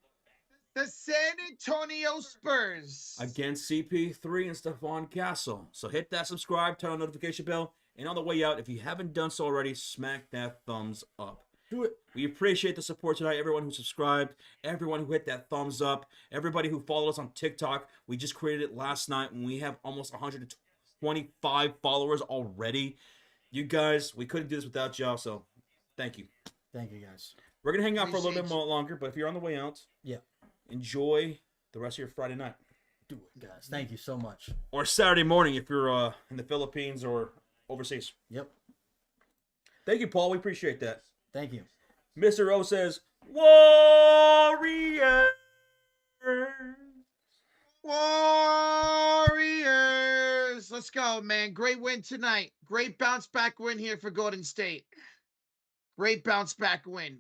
the San Antonio Spurs. against CP3 and Stephon Castle. So hit that subscribe, turn on notification bell, and on the way out, if you haven't done so already, smack that thumbs up. Do it. We appreciate the support tonight. Everyone who subscribed, everyone who hit that thumbs up, everybody who followed us on TikTok. We just created it last night and we have almost 125 followers already. You guys, we couldn't do this without y'all, so thank you. Thank you, guys. We're going to hang out for a little Appreciate bit more longer, but if you're on the way out, Yeah. enjoy the rest of your Friday night. Do it, guys. Thank you so much. Or Saturday morning if you're in the Philippines or overseas. Yep. Thank you, Paul. We appreciate that. Thank you. Mr. O says, Warriors. Warriors. Let's go, man. Great win tonight. Great bounce back win here for Golden State. Great bounce back win.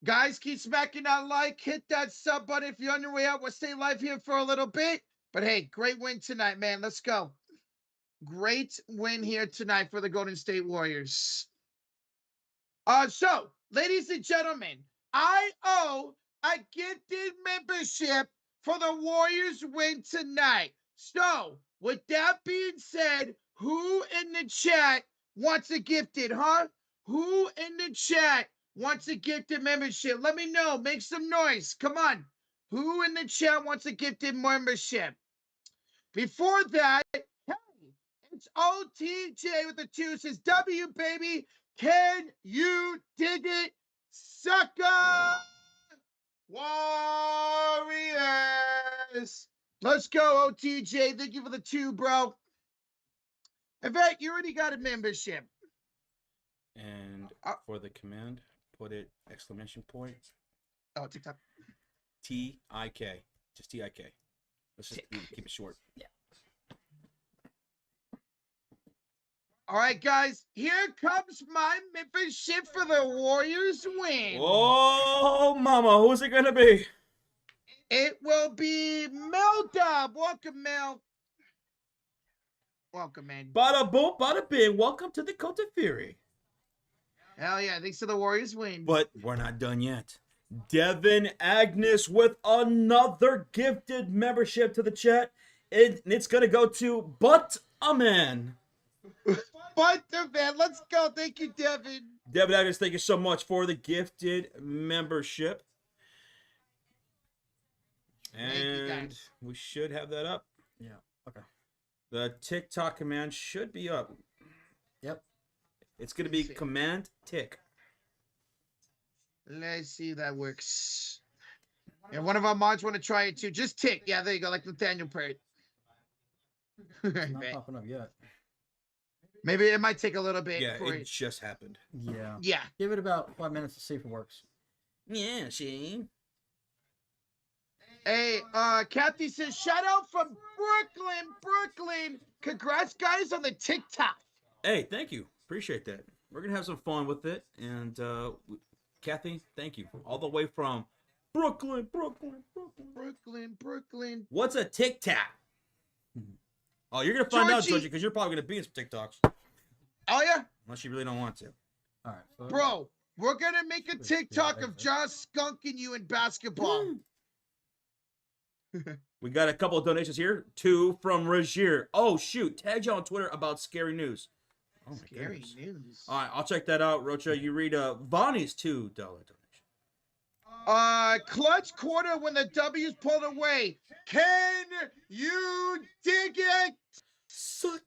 Guys, keep smacking that like. Hit that sub button if you're on your way out. We'll stay live here for a little bit. But hey, great win tonight, man. Let's go. Great win here tonight for the Golden State Warriors. So, ladies and gentlemen, I owe a gifted membership for the Warriors win tonight. So, with that being said, who in the chat wants a gifted, huh? Who in the chat wants a gifted membership? Let me know. Make some noise. Come on. Who in the chat wants a gifted membership? Before that, hey, it's OTJ with the 2. Says, W, baby. Can you dig it, sucker? Warriors. Let's go, OTJ. Thank you for the 2, bro. In fact, you already got a membership. And for the command, put it exclamation point. Oh, TikTok. T-I-K. Just T-I-K. Let's just keep it short. Yeah. All right, guys. Here comes my membership for the Warriors win. Oh, mama. Who's it going to be? It will be Mel Dub. Welcome, Mel. Welcome, man. Bada boom, bada bing. Welcome to the Cult of Fury. Hell yeah. Thanks to the Warriors win. But we're not done yet. Devin Agnes with another gifted membership to the chat. And it's going to go to But a Man. But man, let's go. Thank you, Devin. Devin Agnes, thank you so much for the gifted membership. Thank you, And guys. we should have that up. Yeah. Okay. The TikTok command should be up. Yep. It's going to be Let's see. command tick. Let's see if that works. And one of our mods want to try it too. Just tick. Yeah, there you go. Like Nathaniel Perry. It's not popping up yet. Maybe it might take a little bit. Yeah, for it just happened. Yeah. Yeah. Give it about 5 minutes to see if it works. Yeah, see? Hey, Kathy says, shout out from Brooklyn. Congrats, guys, on the TikTok. Hey, thank you. Appreciate that. We're going to have some fun with it. And, Kathy, thank you. All the way from Brooklyn. Brooklyn. What's a Tic Tac? Oh, you're going to find out, Georgie. Georgie, because you're probably going to be in some TikToks. Oh, yeah? Unless you really don't want to. All right. So Bro, we're going to make a Let's see TikTok what of that is. Josh skunking you in basketball. We got a couple of donations here. 2 from Rajier. Oh, shoot. Tag you on Twitter about scary news. Oh, my Scary goodness. news. All right, I'll check that out, Rocha. You read Vonnie's $2 donation. Clutch quarter when the W's pulled away. Can you dig it? Sucker!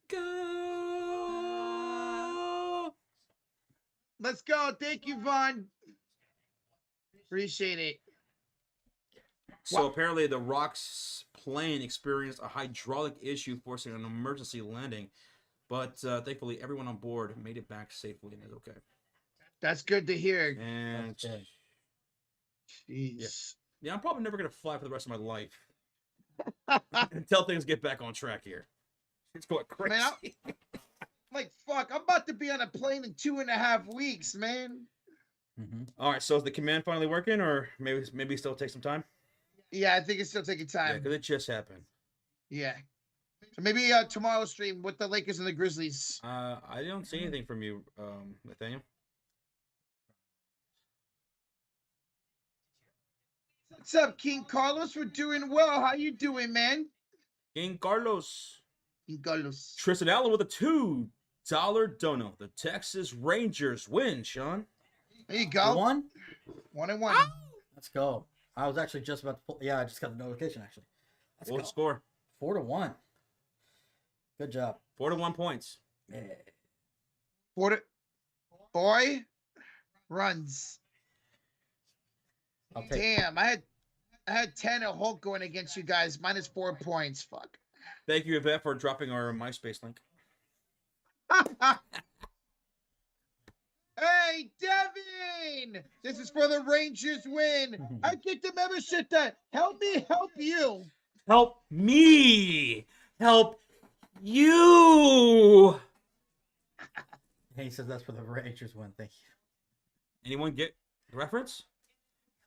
Let's go. Thank you, Vaughn. Appreciate it. So Wow. apparently the Rock's plane experienced a hydraulic issue forcing an emergency landing. But thankfully everyone on board made it back safely and is okay. That's good to hear. And Okay. Jeez. yeah, I'm probably never going to fly for the rest of my life. Until things get back on track here. It's going crazy. Man, like, fuck, I'm about to be on a plane in 2.5 weeks, man. Mm-hmm. All right, so is the command finally working, or maybe still take some time? Yeah, I think it's still taking Yeah, time. because it just happened. Yeah. So maybe tomorrow's stream with the Lakers and the Grizzlies. I don't see anything from you, Nathaniel. What's up, King Carlos? We're doing well. How you doing, man? King Carlos. King Carlos. Tristan Allen with a $2 dono. The Texas Rangers win, Sean. There you go. 1? 1-1. Let's go. I was actually just about to pull. Yeah, I just got the notification, actually. Let's What go. score? 4-1. Good job. 4-1 points. Yeah. Boy runs. I'll take Damn, I had 10 at Hulk going against you guys. Minus 4 points. Fuck. Thank you, Yvette, for dropping our MySpace link. Hey, Devin! This is for the Rangers win. I get the membership that help me help you. Help me! Help you! He says that's for the Rangers win. Thank you. Anyone get the reference?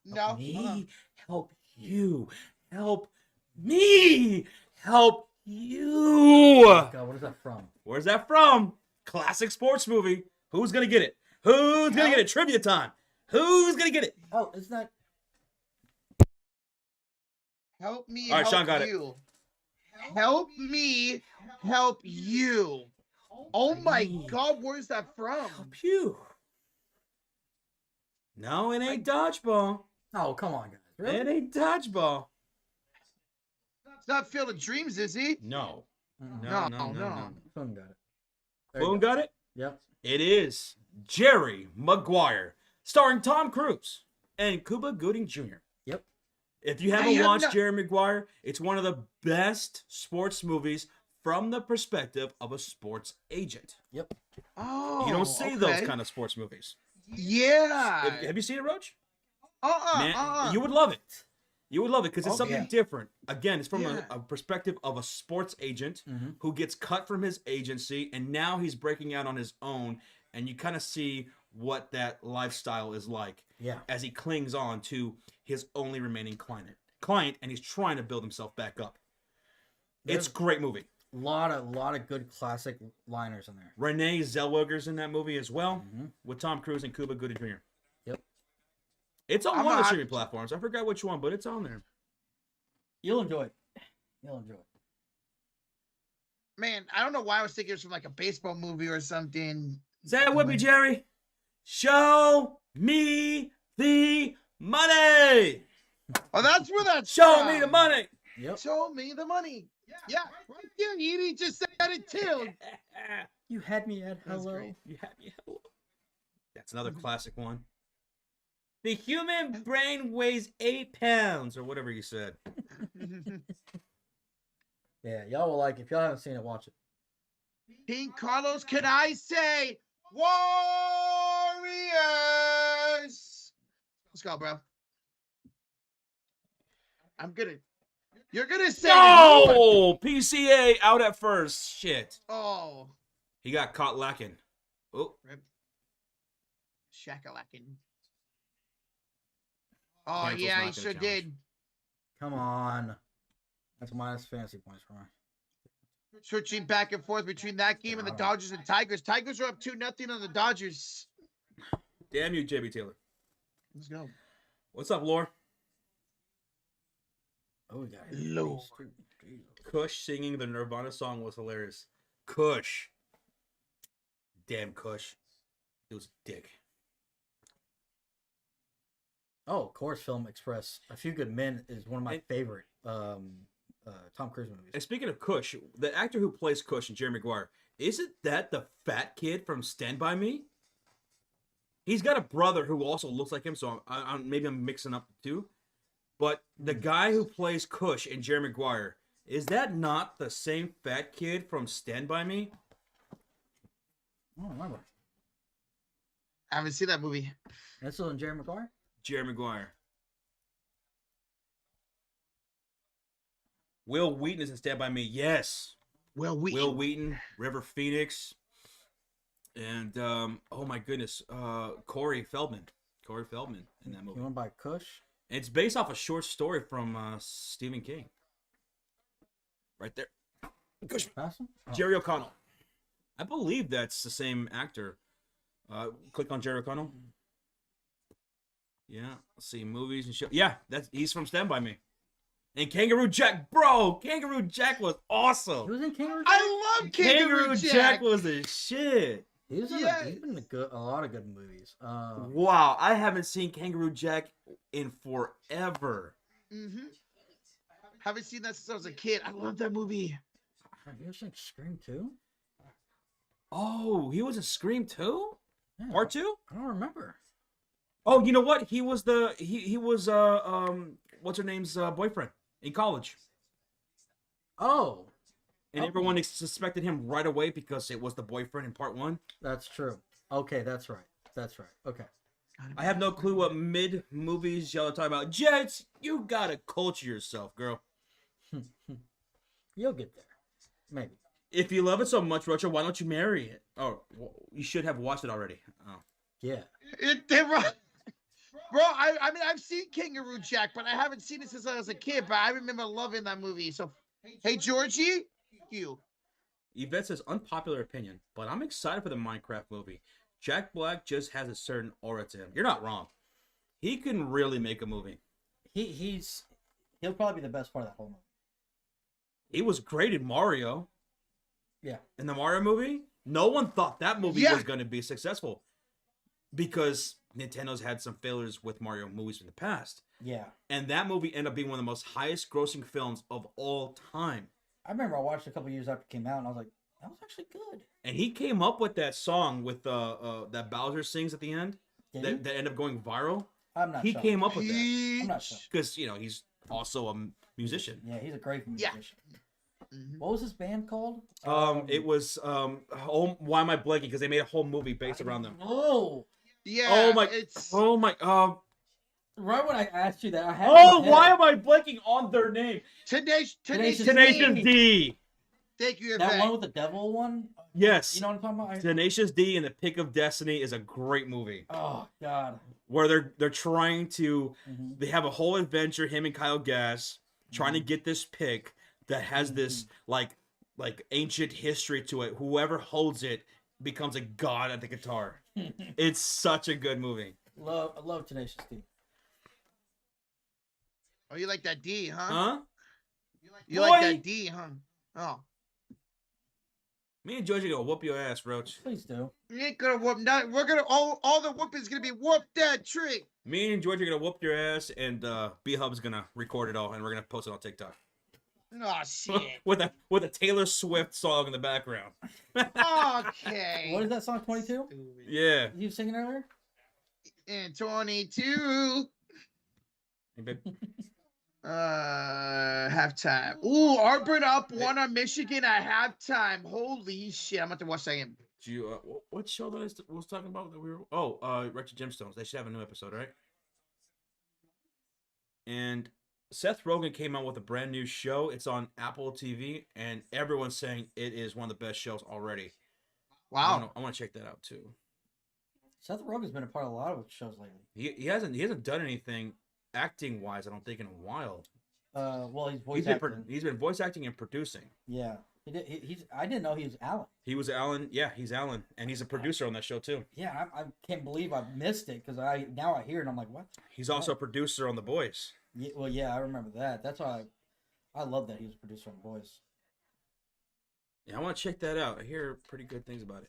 No. Me, help you. Help me, help you. God, what is that from? Where's that from? Classic sports movie. Who's gonna get it? Who's gonna get it? Trivia time. Who's gonna get it? Oh, it's not. Help me All right, help Sean got it. you. Help me help you. Oh my God, where's that from? Help you. No, it ain't dodgeball. Oh, come on, guys. Really? It ain't dodgeball. It's not Field of Dreams, is he? No. No. Boom got it. There you Boom go. got it? Yep. It is Jerry Maguire, starring Tom Cruise and Cuba Gooding Jr. Yep. If you I haven't have watched not- Jerry Maguire, it's one of the best sports movies from the perspective of a sports agent. Yep. Oh, You don't see those kind of sports movies. Yeah. Have you seen it, Roach? Uh-uh. Man, you would love it. You would love it because it's Okay. something different. Again, it's from Yeah. a perspective of a sports agent Mhm. who gets cut from his agency, and now he's breaking out on his own, and you kind of see what that lifestyle is like Yeah. as he clings on to his only remaining client, and he's trying to build himself back up. It's a great movie. Lot of good classic liners in there. Renee Zellweger's in that movie as well, Mhm. with Tom Cruise and Cuba Gooding Jr. Yep. It's on I'm one of the not- streaming platforms. I forgot which one, but it's on there. You'll enjoy it. You'll enjoy it. Man, I don't know why I was thinking it was from like a baseball movie or something. Say it with me, Jerry. Show me the money. Oh, that's where that's Show from. me the money. Yep. Show me the money. Yeah, right there. Edie just said it too. You had me at That's hello. great. You have me. That's another classic one. The human brain weighs 8 pounds, or whatever you said. Yeah, y'all will like it. If y'all haven't seen it, watch it. King Carlos, can I say Warriors? Let's go, bro. You're gonna say No! PCA out at first. Shit. Oh, He got caught lacking. Oh, shakalacking. Oh Cancels yeah, he not gonna sure challenge. did. Come on. That's minus fantasy points for me. Switching back and forth between that game and the Dodgers and Tigers. Tigers are up 2-0 on the Dodgers. damn you, JB Taylor. Let's go. What's up, Lore? Oh, we got it. Lord. Kush singing the Nirvana song was hilarious. Kush. Damn Kush. It was a dick. Oh, Course Film Express. A Few Good Men is one of my And- favorite Tom Cruise movies. And speaking of Kush, the actor who plays Kush and Jerry Maguire, isn't that the fat kid from Stand By Me? He's got a brother who also looks like him, so maybe I'm mixing up the two. But the guy who plays Kush and Jerry Maguire, is that not the same fat kid from Stand By Me? I don't remember. I haven't seen that movie. That's still in Jerry Maguire? Jerry Maguire. Will Wheaton is in Stand By Me. Yes. Will Wheaton, River Phoenix, and oh my goodness, Corey Feldman. Corey Feldman in that movie. You want to buy Kush? And it's based off a short story from Stephen King. Right there. Pass him? Oh. Jerry O'Connell. I believe that's the same actor. Click on Jerry O'Connell. Yeah, let's see, movies and shit. Yeah, he's from Stand By Me. And Kangaroo Jack, bro, Kangaroo Jack was He awesome. was in Kangaroo Jack. I love Kangaroo Jack. was the shit. He's been Yeah. in a lot of good movies. Wow, I haven't seen Kangaroo Jack in forever. Mm-hmm. Haven't seen that since I was a kid. I love that movie. He was in Scream 2? Oh, he was in Scream 2? Yeah, Part 2? I don't remember. Oh, you know what? He was what's her name's boyfriend in college. Oh, And everyone suspected him right away because it was the boyfriend in part 1. that's true. Okay, that's right. That's right. Okay. I have no clue what mid movies y'all are talking about. Jets, you gotta culture yourself, girl. You'll get there. Maybe. If you love it so much, Rocha, why don't you marry it? Oh, well, you should have watched it already. Oh. Yeah. Bro, I mean, I've seen Kangaroo Jack, but I haven't seen it since I was a kid. But I remember loving that movie. So, hey, Georgie, you. Yvette says unpopular opinion, but I'm excited for the Minecraft movie. Jack Black just has a certain aura to him. You're not wrong. He can really make a movie. He'll probably be the best part of that whole movie. He was great in Mario. Yeah. In the Mario movie, no one thought that movie Yeah. was going to be successful because Nintendo's had some failures with Mario movies in the past. Yeah. And that movie ended up being one of the most highest grossing films of all time. I remember I watched it a couple years after it came out, and I was like, that was actually good. And he came up with that song with that Bowser sings at the end Did he? that ended up going viral. I'm not He sure. came up with that I'm not sure. because he's also a musician. Yeah, he's a great Yeah. musician. Mhm. What was his band called? It was oh, why am I blanking? Because they made a whole movie based around them. Oh, Yeah. Oh my! It's Oh my! right when I asked you that, I had. Oh, why am I blanking on their name? Tenacious Tenacious Tenacious D. D. Thank you, that Yvette. one with the devil one? Yes. You know what I'm talking about? Tenacious D and the Pick of Destiny is a great movie Oh God. where they're trying to Mhm. they have a whole adventure, him and Kyle Gass trying to get this pick that has this like ancient history to it. Whoever holds it becomes a god at the guitar. It's such a good movie. I love Tenacious D. Oh, you like that D, huh? Huh? You like Boy. that D, huh? Oh. Me and George are gonna whoop your ass, Roach. Please do. You ain't gonna whoop that. We're gonna all the whooping's gonna be whoop that trick. Me and George are gonna whoop your ass, and B Hub's gonna record it all, and we're gonna post it on TikTok Oh shit. with a Taylor Swift song in the background. Okay. What is that song? 22? Yeah. You singing earlier? And 22. Hey, babe. Halftime. Ooh, Auburn up one on Michigan at halftime. Holy shit! I'm about to watch that game. Do you, what show that I was talking about that we were? Wretched Gemstones. They should have a new episode, right? And Seth Rogen came out with a brand new show. It's on Apple TV, and everyone's saying it is one of the best shows already. Wow. I want to check that out too. Seth Rogen's been a part of a lot of shows lately. He hasn't done anything acting wise. I don't think in a while. Well, he's voice acting. He's been voice acting and producing. Yeah, he did. I didn't know he was Alan. He was Alan. Yeah, he's Alan, and he's a producer on that show too. Yeah, I can't believe I missed it because I hear it and I'm like, what? He's also a producer on The Boys. Yeah, well, yeah, I remember that. That's why I love that he was a producer on The Boys. Yeah, I want to check that out. I hear pretty good things about it.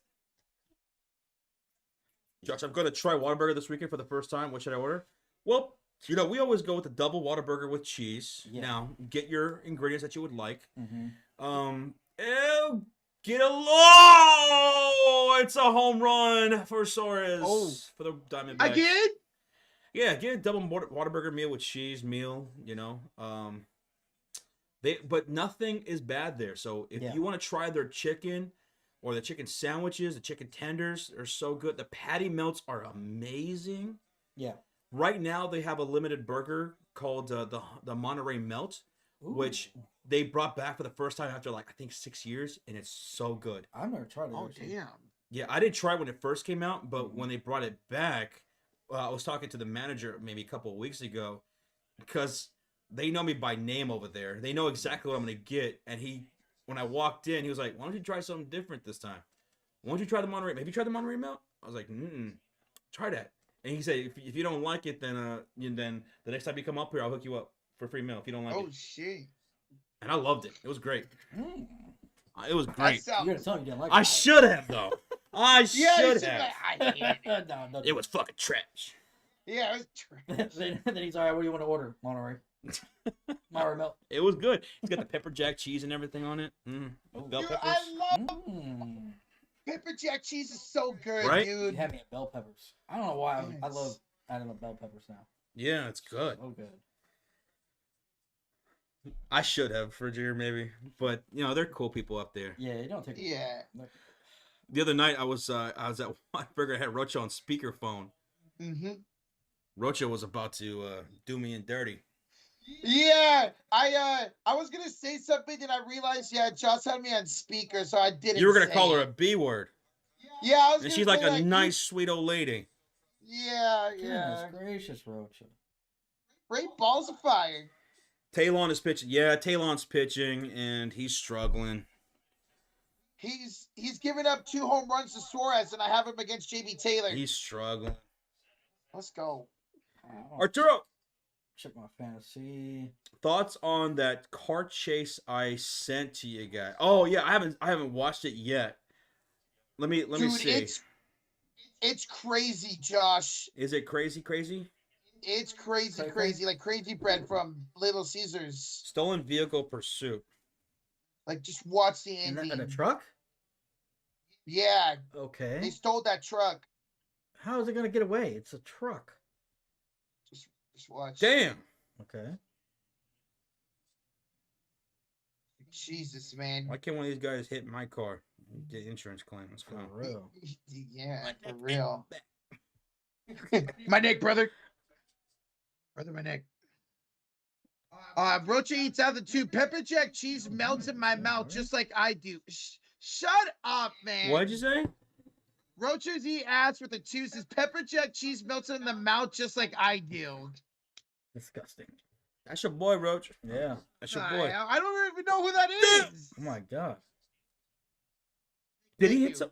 Josh, I'm going to try Whataburger this weekend for the first time. What should I order? Well, we always go with the double Whataburger with cheese. Yeah. Now, get your ingredients that you would like. Mm-hmm. Get a low! It's a home run for Soares. Oh. For the Diamondbacks. Again? Yeah, get a double Whataburger meal with cheese meal, But nothing is bad there. So if you want to try their chicken or the chicken sandwiches, the chicken tenders are so good. The patty melts are amazing. Yeah. Right now they have a limited burger called the Monterey Melt, Ooh. which they brought back for the first time after I think 6 years, and it's so good. I've never tried it. Oh actually. damn. Yeah, I didn't try it when it first came out, but when they brought it back, I was talking to the manager maybe a couple of weeks ago because they know me by name over there. They know exactly what I'm going to get. And when I walked in, he was like, why don't you try something different this time? Why don't you try the Monterey? Have you tried the Monterey Melt? I was like, try that. And he said, if you don't like it, then the next time you come up here, I'll hook you up for free meal if you don't like it. Shit. And I loved it. It was great. It was That great. You're gonna sounds. tell me you didn't like I it. should have though. I Yeah, should it's have. like, I hated it. No, It was fucking trash. Yeah, it was trash. then he's all right. What do you want to order, Monterey? Monterey milk. It was good. It's got the pepper jack cheese and everything on it. Bell Dude, peppers. I love Mm. pepper jack cheese. Is so good, Right? You dude. had me at bell peppers. I don't know why. I Yes. love adding the bell peppers now. Yeah, it's good. So good. I should have for Jer maybe, but they're cool people up there. Yeah, you don't take. Yeah. The other night I was at Whataburger. I had Rocha on speakerphone. Mm-hmm. Rocha was about to do me in dirty. Yeah, I was gonna say something and I realized Josh had me on speaker, so I didn't. You were gonna say call her it. a B word, Yeah, I was. and gonna she's like say, a nice, sweet old lady. Yeah, Goodness gracious, Rocha. Great balls of fire. Talon is pitching. Yeah, Talon's pitching, and he's struggling. He's given up 2 home runs to Suarez, and I have him against JB Taylor. He's struggling. Let's go. Arturo, Check my fantasy. thoughts on that car chase I sent to you guys? Oh yeah, I haven't watched it yet. Let me Dude, see. it's crazy, Josh. Is it crazy? It's crazy, Crazy? like Crazy Bread from Little Caesars. Stolen vehicle pursuit. Like, just watch the In ending. a truck? Yeah, Okay. they stole that truck. How is it gonna get away? It's a truck. Just watch. Damn. Okay. Jesus, man. Why can't one of these guys hit my car? Get insurance claim. Let's go. For real. Yeah, for real. My neck, brother. Brother, my neck. Rocha eats out the 2. Pepper jack cheese melts in my mouth just like I do. Shut up, man. What'd you say? Rocha's eat ass with the 2 says pepper jack cheese melts in the mouth just like I do. Disgusting. That's your boy, Roach. Yeah. That's your boy. I don't even know who that is. Oh my god. Did he Thank hit you. some?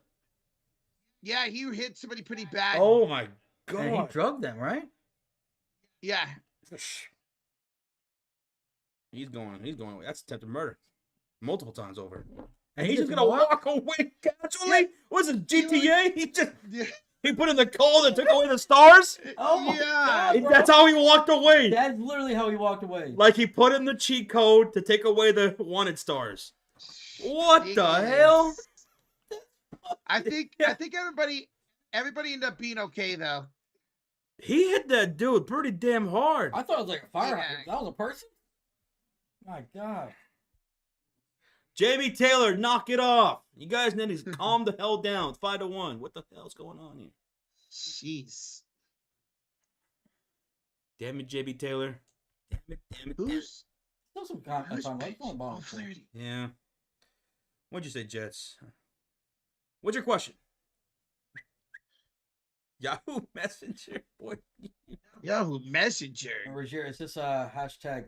Yeah, he hit somebody pretty bad. Oh my And he god. drugged them, right? Yeah. He's going. That's attempted murder. Multiple times over. And He he's just just gonna walked? walk away casually? What's it, GTA? Yeah. He put in the call that took away the stars? Oh my Yeah. god. bro. That's how he walked away. That's literally how he walked away. Like he put in the cheat code to take away the wanted stars. What the Jeez. hell? I think everybody ended up being okay though. He hit that dude pretty damn hard. I thought it was like a fire Yeah. hydrant. That was a person? My god. Jamie Taylor, knock it off. You guys need to calm the hell down. 5-1. What the hell's going on here? Jeez. Damn it, JB Taylor. Damn it. Who's Still some time left. It's only Oh, bottom. Flaherty. Yeah. What'd you say, Jets? What's your question? Yahoo Messenger, boy. Yahoo Messenger. And Roger, is this a hashtag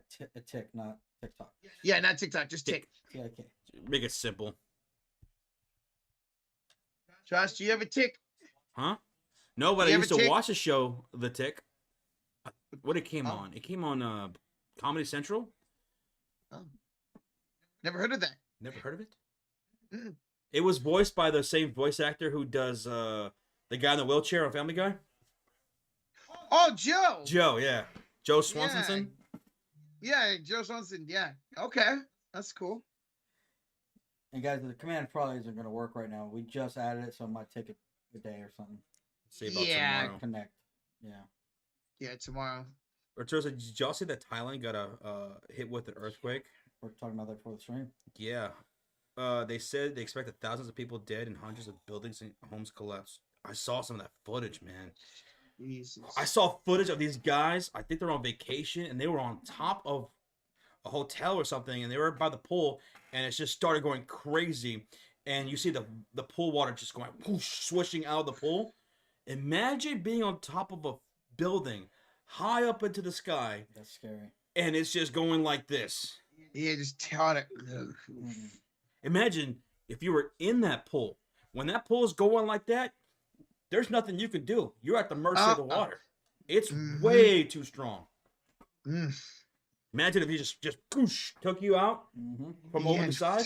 tick, not TikTok? Yeah, not TikTok, just Tick. Yeah, okay. Make it simple. Josh, do you have a Tick? Huh? No, but I You have used a to Tick? watch the show, The Tick. What it came Oh. on? It came on Comedy Central. Oh. Never heard of that. Never heard of it? Mm. It was voiced by the same voice actor who does the guy in the wheelchair on Family Guy. Oh, Joe. Joe, yeah. Joe Swanson. Yeah, Joe Swanson. Yeah. Okay. That's cool. And guys, the command probably isn't going to work right now. We just added it, so it might take a day or something. See about Yeah. tomorrow. Connect. Yeah. Yeah, tomorrow. Arturo, did y'all see that Thailand got hit with an earthquake? We're talking about that before the stream. Yeah. They said they expected thousands of people dead and hundreds of buildings and homes collapse. I saw some of that footage, man. Jesus. I saw footage of these guys. I think they're on vacation and they were on top of a hotel or something, and they were by the pool, and it just started going crazy. And you see the pool water just going whoosh, swishing out of the pool. Imagine being on top of a building, high up into the sky, That's scary. and it's just going like this. Yeah, just taught it. Imagine if you were in that pool. When that pool is going like that, there's nothing you can do. You're at the mercy of the water. It's Mhm. way too strong. Mm. Imagine if he just whoosh, took you out from over the side.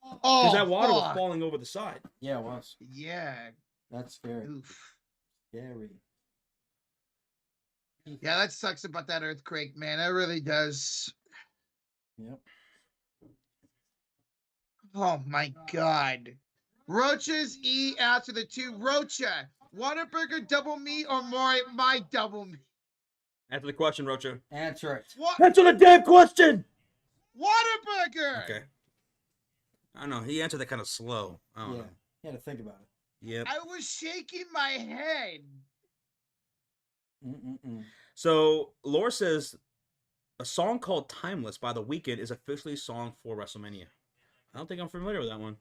Because that water was falling over the side. Yeah, it was. Yeah. That's scary. Oof. Scary. Yeah, that sucks about that earthquake, man. It really does. Yep. Oh my God. Roaches eat after the two. Rocha, Whataburger double meat or more my double meat? Answer the question, Rocha. Answer it. What? Answer the damn question! Whataburger! Okay. I don't know. He answered that kind of slow. I don't know. You had to think about it. Yep. I was shaking my head. So, Lore says a song called Timeless by The Weeknd is officially a song for WrestleMania. I don't think I'm familiar with that one.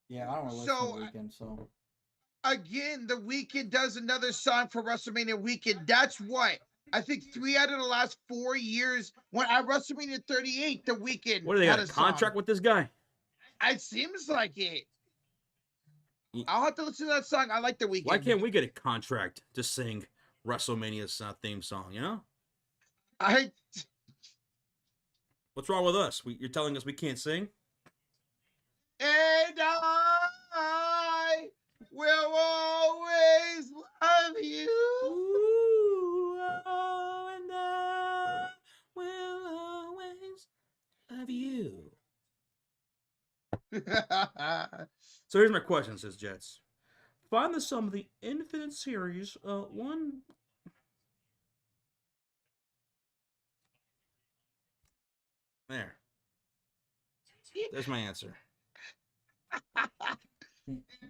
Yeah, I don't want to listen to The Weeknd, so. Again, The Weeknd does another song for WrestleMania weekend. That's what? I think 3 out of the last 4 years, when at WrestleMania 38, The Weeknd What do they had got? a A contract song. with this guy? It seems like it. I'll have to listen to that song. I like The Weeknd. Why can't we get a contract to sing WrestleMania's theme song, you know? What's wrong with us? You're telling us we can't sing? And I will always love you. Ooh, oh, and I will always love you. So here's my question, says Jets. Find the sum of the infinite series, one... There. There's my answer.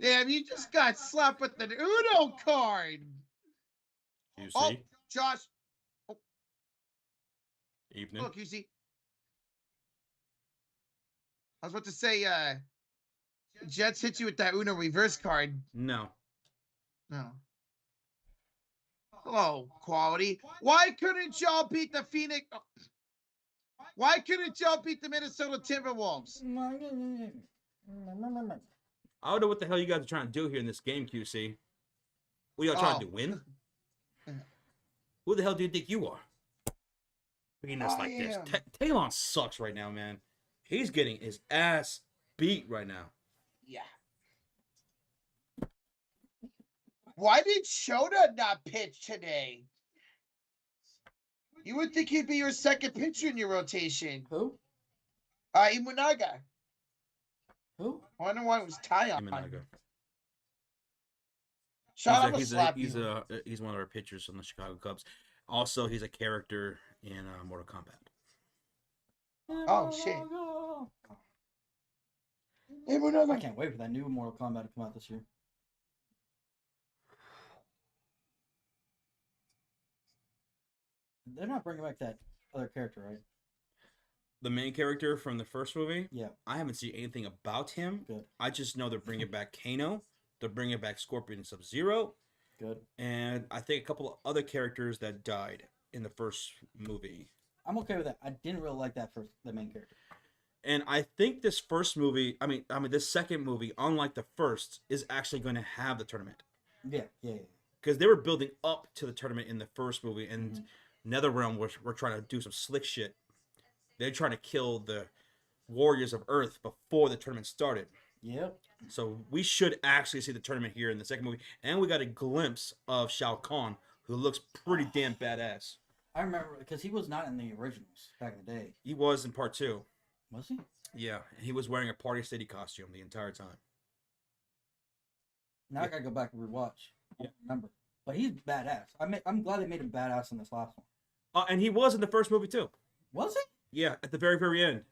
Damn, you just got slapped with the Uno card. You see? Oh, Josh. Oh. Evening. Look, you see. I was about to say, Jets hit you with that Uno reverse card. No. No. Hello, quality. Why couldn't y'all beat the Phoenix? Why couldn't y'all beat the Minnesota Timberwolves? I don't know what the hell you guys are trying to do here in this game, QC. What y'all trying to do, win? Who the hell do you think you are? Being us like this. Talon sucks right now, man. He's getting his ass beat right now. Yeah. Why did Shota not pitch today? You would think he'd be your second pitcher in your rotation. Who? Imunaga. Who? I wonder why it was Tyon. Imunaga. He's one of our pitchers on the Chicago Cubs. Also, he's a character in Mortal Kombat. Oh, shit. I can't wait for that new Mortal Kombat to come out this year. They're not bringing back that other character, right? The main character from the first movie? Yeah. I haven't seen anything about him. Good. I just know they're bringing back Kano. They're bringing back Scorpion and Sub-Zero. Good. And I think a couple of other characters that died in the first movie. I'm okay with that. I didn't really like that first, the main character. And I think this first movie, this second movie, unlike the first, is actually going to have the tournament. Yeah. Because they were building up to the tournament in the first movie, and NetherRealm were trying to do some slick shit. They're trying to kill the Warriors of Earth before the tournament started. Yep. So we should actually see the tournament here in the second movie. And we got a glimpse of Shao Kahn, who looks pretty damn badass. I remember, because he was not in the originals back in the day. He was in part 2. Was he? Yeah, and he was wearing a Party City costume the entire time. Now I gotta go back and rewatch. I don't remember. But he's badass. I'm glad they made him badass in this last one. And he was in the first movie too. Was he? Yeah, at the very, very end.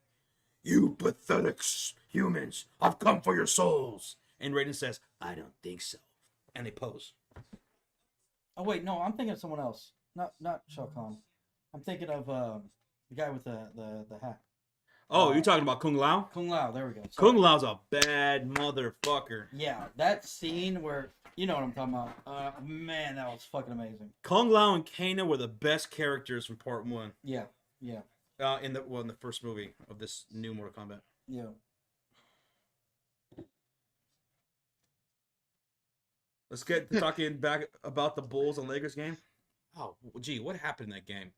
You pathetic humans, I've come for your souls. And Raiden says, I don't think so. And they pose. Oh wait, no, I'm thinking of someone else. Not Shao Kahn. I'm thinking of the guy with the hat. Oh, you're talking about Kung Lao? Kung Lao, there we go. Sorry. Kung Lao's a bad motherfucker. Yeah, that scene where, you know what I'm talking about. Man, that was fucking amazing. Kung Lao and Kano were the best characters from part 1. Yeah. In the first movie of this new Mortal Kombat. Yeah. Let's get to talking back about the Bulls and Lakers game. Oh, gee, what happened in that game?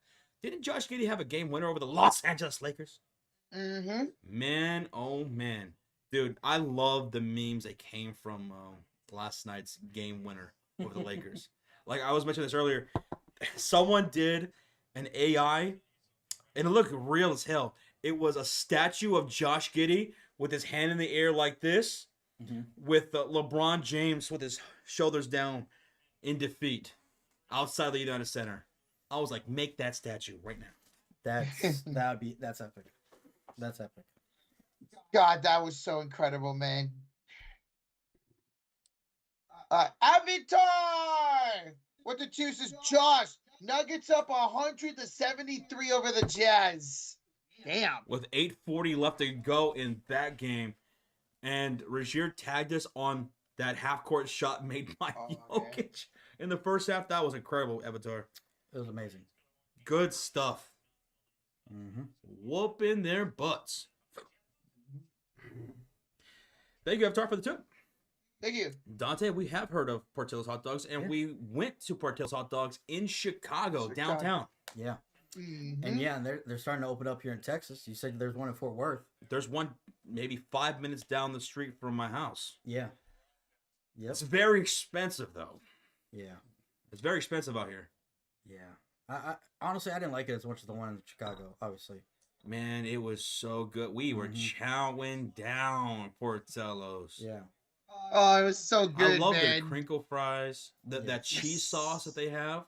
Didn't Josh Giddey have a game winner over the Los Angeles Lakers? Mm-hmm. Man, oh man. Dude, I love the memes that came from last night's game winner over the Lakers. Like I was mentioning this earlier, someone did an AI, and it looked real as hell. It was a statue of Josh Giddey with his hand in the air like this, with LeBron James with his shoulders down in defeat outside the United Center. I was like, make that statue right now. That's epic. That's epic. God, that was so incredible, man. Avatar! What the juice is Josh. Nuggets up 100-73 over the Jazz. Damn. With 8:40 left to go in that game. And Rozier tagged us on that half-court shot made by Jokic in the first half. That was incredible, Avatar. It was amazing. Good stuff. Mm-hmm. Whooping their butts. Thank you, Avatar, for the tip. Thank you. Dante, we have heard of Portillo's Hot Dogs, and we went to Portillo's Hot Dogs in Chicago, downtown. Yeah. Mm-hmm. And they're starting to open up here in Texas. You said there's one in Fort Worth. There's one maybe 5 minutes down the street from my house. Yeah. Yep. It's very expensive, though. Yeah. It's very expensive out here. Yeah. I honestly, I didn't like it as much as the one in Chicago, obviously. Man, it was so good. We were chowing down Portillo's. Yeah. Oh, it was so good, I love man. their crinkle fries. That cheese sauce that they have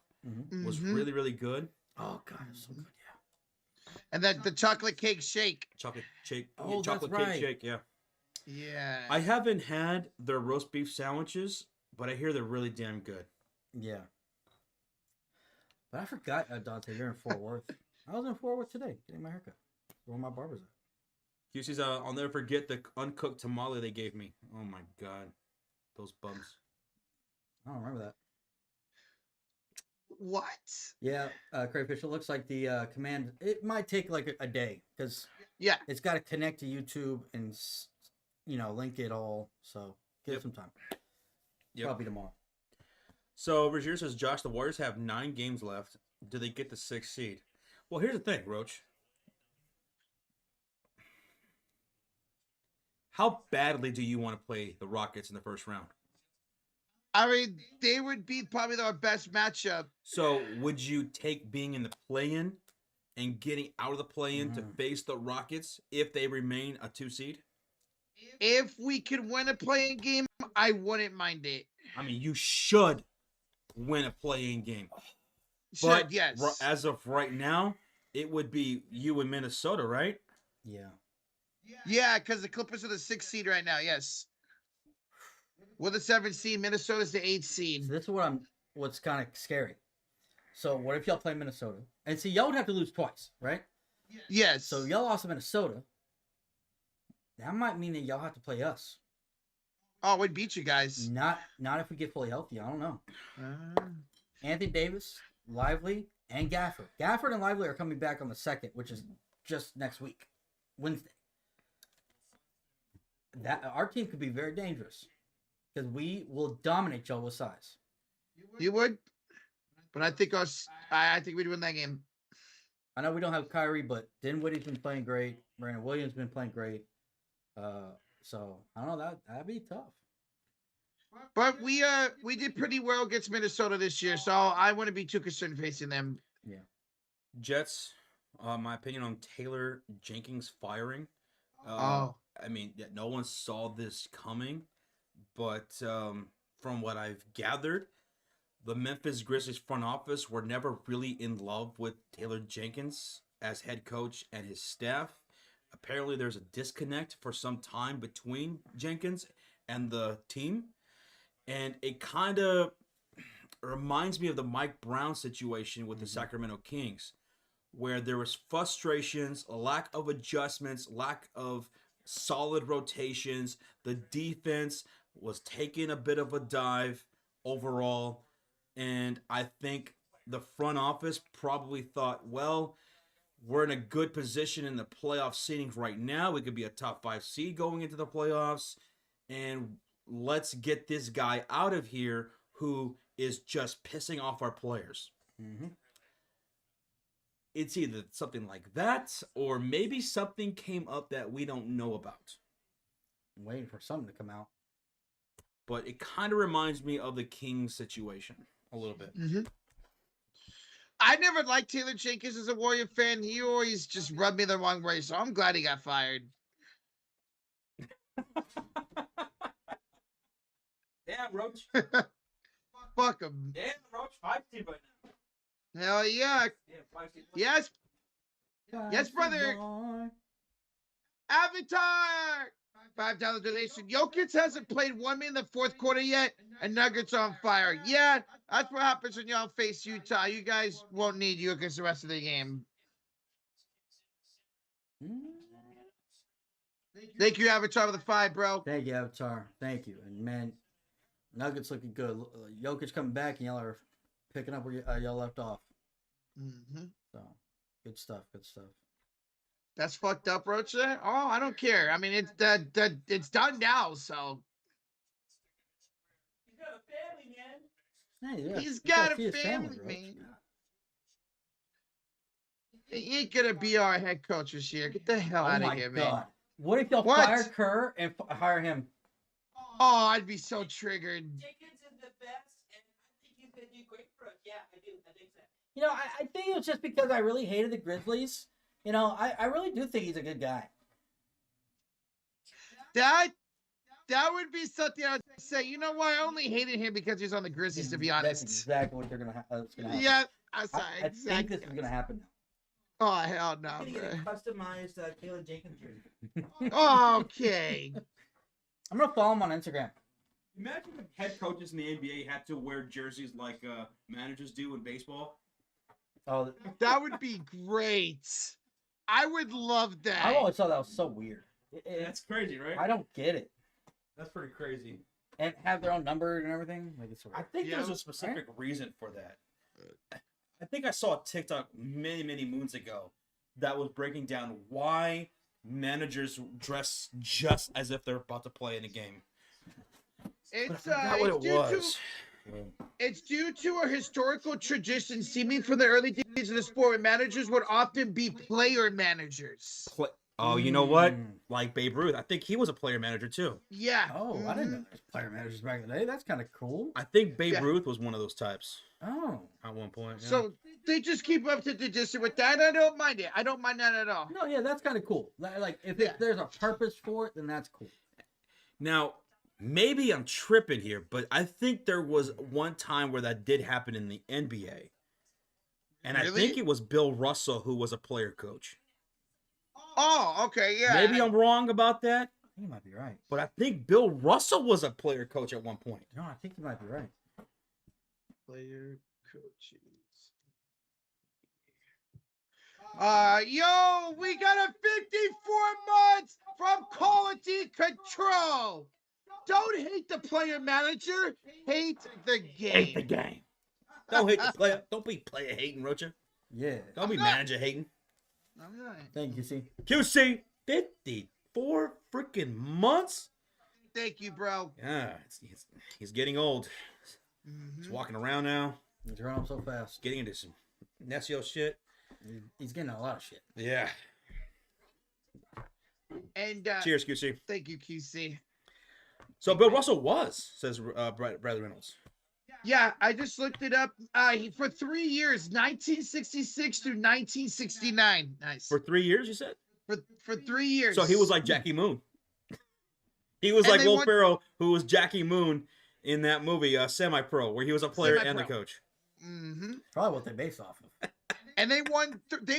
was really, really good. Oh, God, it was so good, yeah. And then the chocolate cake shake. Chocolate shake. Oh, chocolate that's cake right. shake, yeah. Yeah. I haven't had their roast beef sandwiches, but I hear they're really damn good. Yeah. But I forgot, Dante, you're in Fort Worth. I was in Fort Worth today getting my haircut. Where my barber's at. QC's, I'll never forget the uncooked tamale they gave me. Oh my God. Those bums. I don't remember that. What? Yeah, Crayfish, it looks like the command, it might take like a day because it's got to connect to YouTube and, link it all. So give it some time. Probably tomorrow. So Rozier says, Josh, the Warriors have 9 games left. Do they get the 6th seed? Well, here's the thing, Roach. How badly do you want to play the Rockets in the first round? I mean, they would be probably our best matchup. So would you take being in the play-in and getting out of the play-in to face the Rockets if they remain a 2 seed? If we could win a play-in game, I wouldn't mind it. I mean, you should win a play-in game. But yes. As of right now, it would be you and Minnesota, right? Yeah. Yeah, because the Clippers are the 6th seed right now, yes. We're the 7th seed. Minnesota's the 8th seed. So this is what's kind of scary. So what if y'all play Minnesota? And see, y'all would have to lose twice, right? Yes. So y'all lost to Minnesota. That might mean that y'all have to play us. Oh, we'd beat you guys. Not if we get fully healthy. I don't know. Anthony Davis, Lively, and Gafford. Gafford and Lively are coming back on the 2nd, which is just next week, Wednesday. That our team could be very dangerous because we will dominate y'all with size. You would, but I think I think we'd win that game. I know we don't have Kyrie, but Dinwiddie's been playing great. Brandon Williams been playing great. So I don't know, that'd be tough. But we did pretty well against Minnesota this year, so I wouldn't be too concerned facing them. Yeah. Jets, my opinion on Taylor Jenkins firing. I mean, no one saw this coming, but from what I've gathered, the Memphis Grizzlies front office were never really in love with Taylor Jenkins as head coach and his staff. Apparently, there's a disconnect for some time between Jenkins and the team, and it kind of reminds me of the Mike Brown situation with the Sacramento Kings, where there was frustrations, a lack of adjustments, lack of solid rotations. The defense was taking a bit of a dive overall, and I think the front office probably thought, well, we're in a good position in the playoff seedings right now. We could be a top 5 seed going into the playoffs, and let's get this guy out of here who is just pissing off our players. Mm-hmm. It's either something like that, or maybe something came up that we don't know about. I'm waiting for something to come out. But it kind of reminds me of the Kings situation a little bit. Mm-hmm. I never liked Taylor Jenkins as a Warrior fan. He always just rubbed me the wrong way, so I'm glad he got fired. Damn, Roach. Fuck him. Damn, Roach. 5-2 right now. Hell yeah. Yeah, 5-2. Yes. Yes, brother. Avatar. $5 donation. Jokic hasn't played 1 minute in the fourth quarter yet, and Nuggets on fire. Yeah, that's what happens when y'all face Utah. You guys won't need Jokic the rest of the game. Thank you, Avatar, with the 5, bro. Thank you, Avatar. Thank you. And man, Nuggets looking good. Jokic coming back, and y'all are picking up where y'all left off. Mm-hmm. So, good stuff. Good stuff. That's fucked up, Roach. Oh, I don't care. I mean, it's done now, so. He's got a family, man. Hey, yeah, He's got a see his family, Roach. man. He ain't gonna be our head coach this year. Get the hell out of here, man. God. What if y'all What? fire Kerr and hire him? Oh, I'd be so triggered. Jenkins is the best, and I think he's going to do great for us. Yeah, I do. I think so. You know, I think it was just because I really hated the Grizzlies. You know, I really do think he's a good guy. That would be something I'd say. You know what? I only hated him because he's on the Grizzlies, to be That's honest. exactly what they're gonna happen. Yeah, I saw I think this is gonna happen now. Oh, hell no, I'm going to bro. get a customized Taylor Jenkins jersey. Okay. I'm gonna follow him on Instagram. Imagine if head coaches in the NBA had to wear jerseys like managers do in baseball. Oh, That would be great. I would love that. I always thought that was so weird. That's crazy, right? I don't get it. That's pretty crazy. And have their own number and everything. Like it's I think Yeah. there's a specific reason for that. I think I saw a TikTok many moons ago that was breaking down why managers dress just as if they're about to play in a game. It's Not what it due was. It's due to a historical tradition stemming from the early days of the sport where managers would often be player managers. Oh, you know what? Mm. Like Babe Ruth, I think he was a player manager too. Yeah. Oh, I didn't know there's player managers back in the day. That's kind of cool. I think Babe Yeah. Ruth was one of those types Oh. at one point. Yeah. So they just keep up to the tradition with that. I don't mind it. I don't mind that at all. No, yeah, that's kind of cool. Like if Yeah. there's a purpose for it, then that's cool. Now, maybe I'm tripping here, but I think there was one time where that did happen in the NBA. And I Really? think it was Bill Russell who was a player coach. Oh, okay, yeah. Maybe I'm wrong about that, I think you might be right. but I think Bill Russell was a player coach at one point. No, I think you might be right. Player coaches. Yo, we got a 54 months from quality control. Don't hate the player manager, hate the game. Hate the game. Don't hate the player. Don't be player hating, Rocha. Yeah. Don't be I'm not. manager hating. All right. Thank you, see. QC, 54 freaking months? Thank you, bro. Yeah, he's getting old. He's walking around now, He's running up so fast. getting into some Nesio shit. He's getting a lot of shit. Yeah. And Cheers, QC. thank you, QC. So Bill Russell says Bradley Reynolds. Yeah, I just looked it up. For 3 years, 1966 through 1969. Nice. For 3 years, you said? For 3 years. So he was like Jackie Moon. He was And like they Will won- Ferrell, who was Jackie Moon in that movie, Semi-Pro, where he was a player and the Semi-Pro. coach. Mm-hmm. Probably what they base off of. And they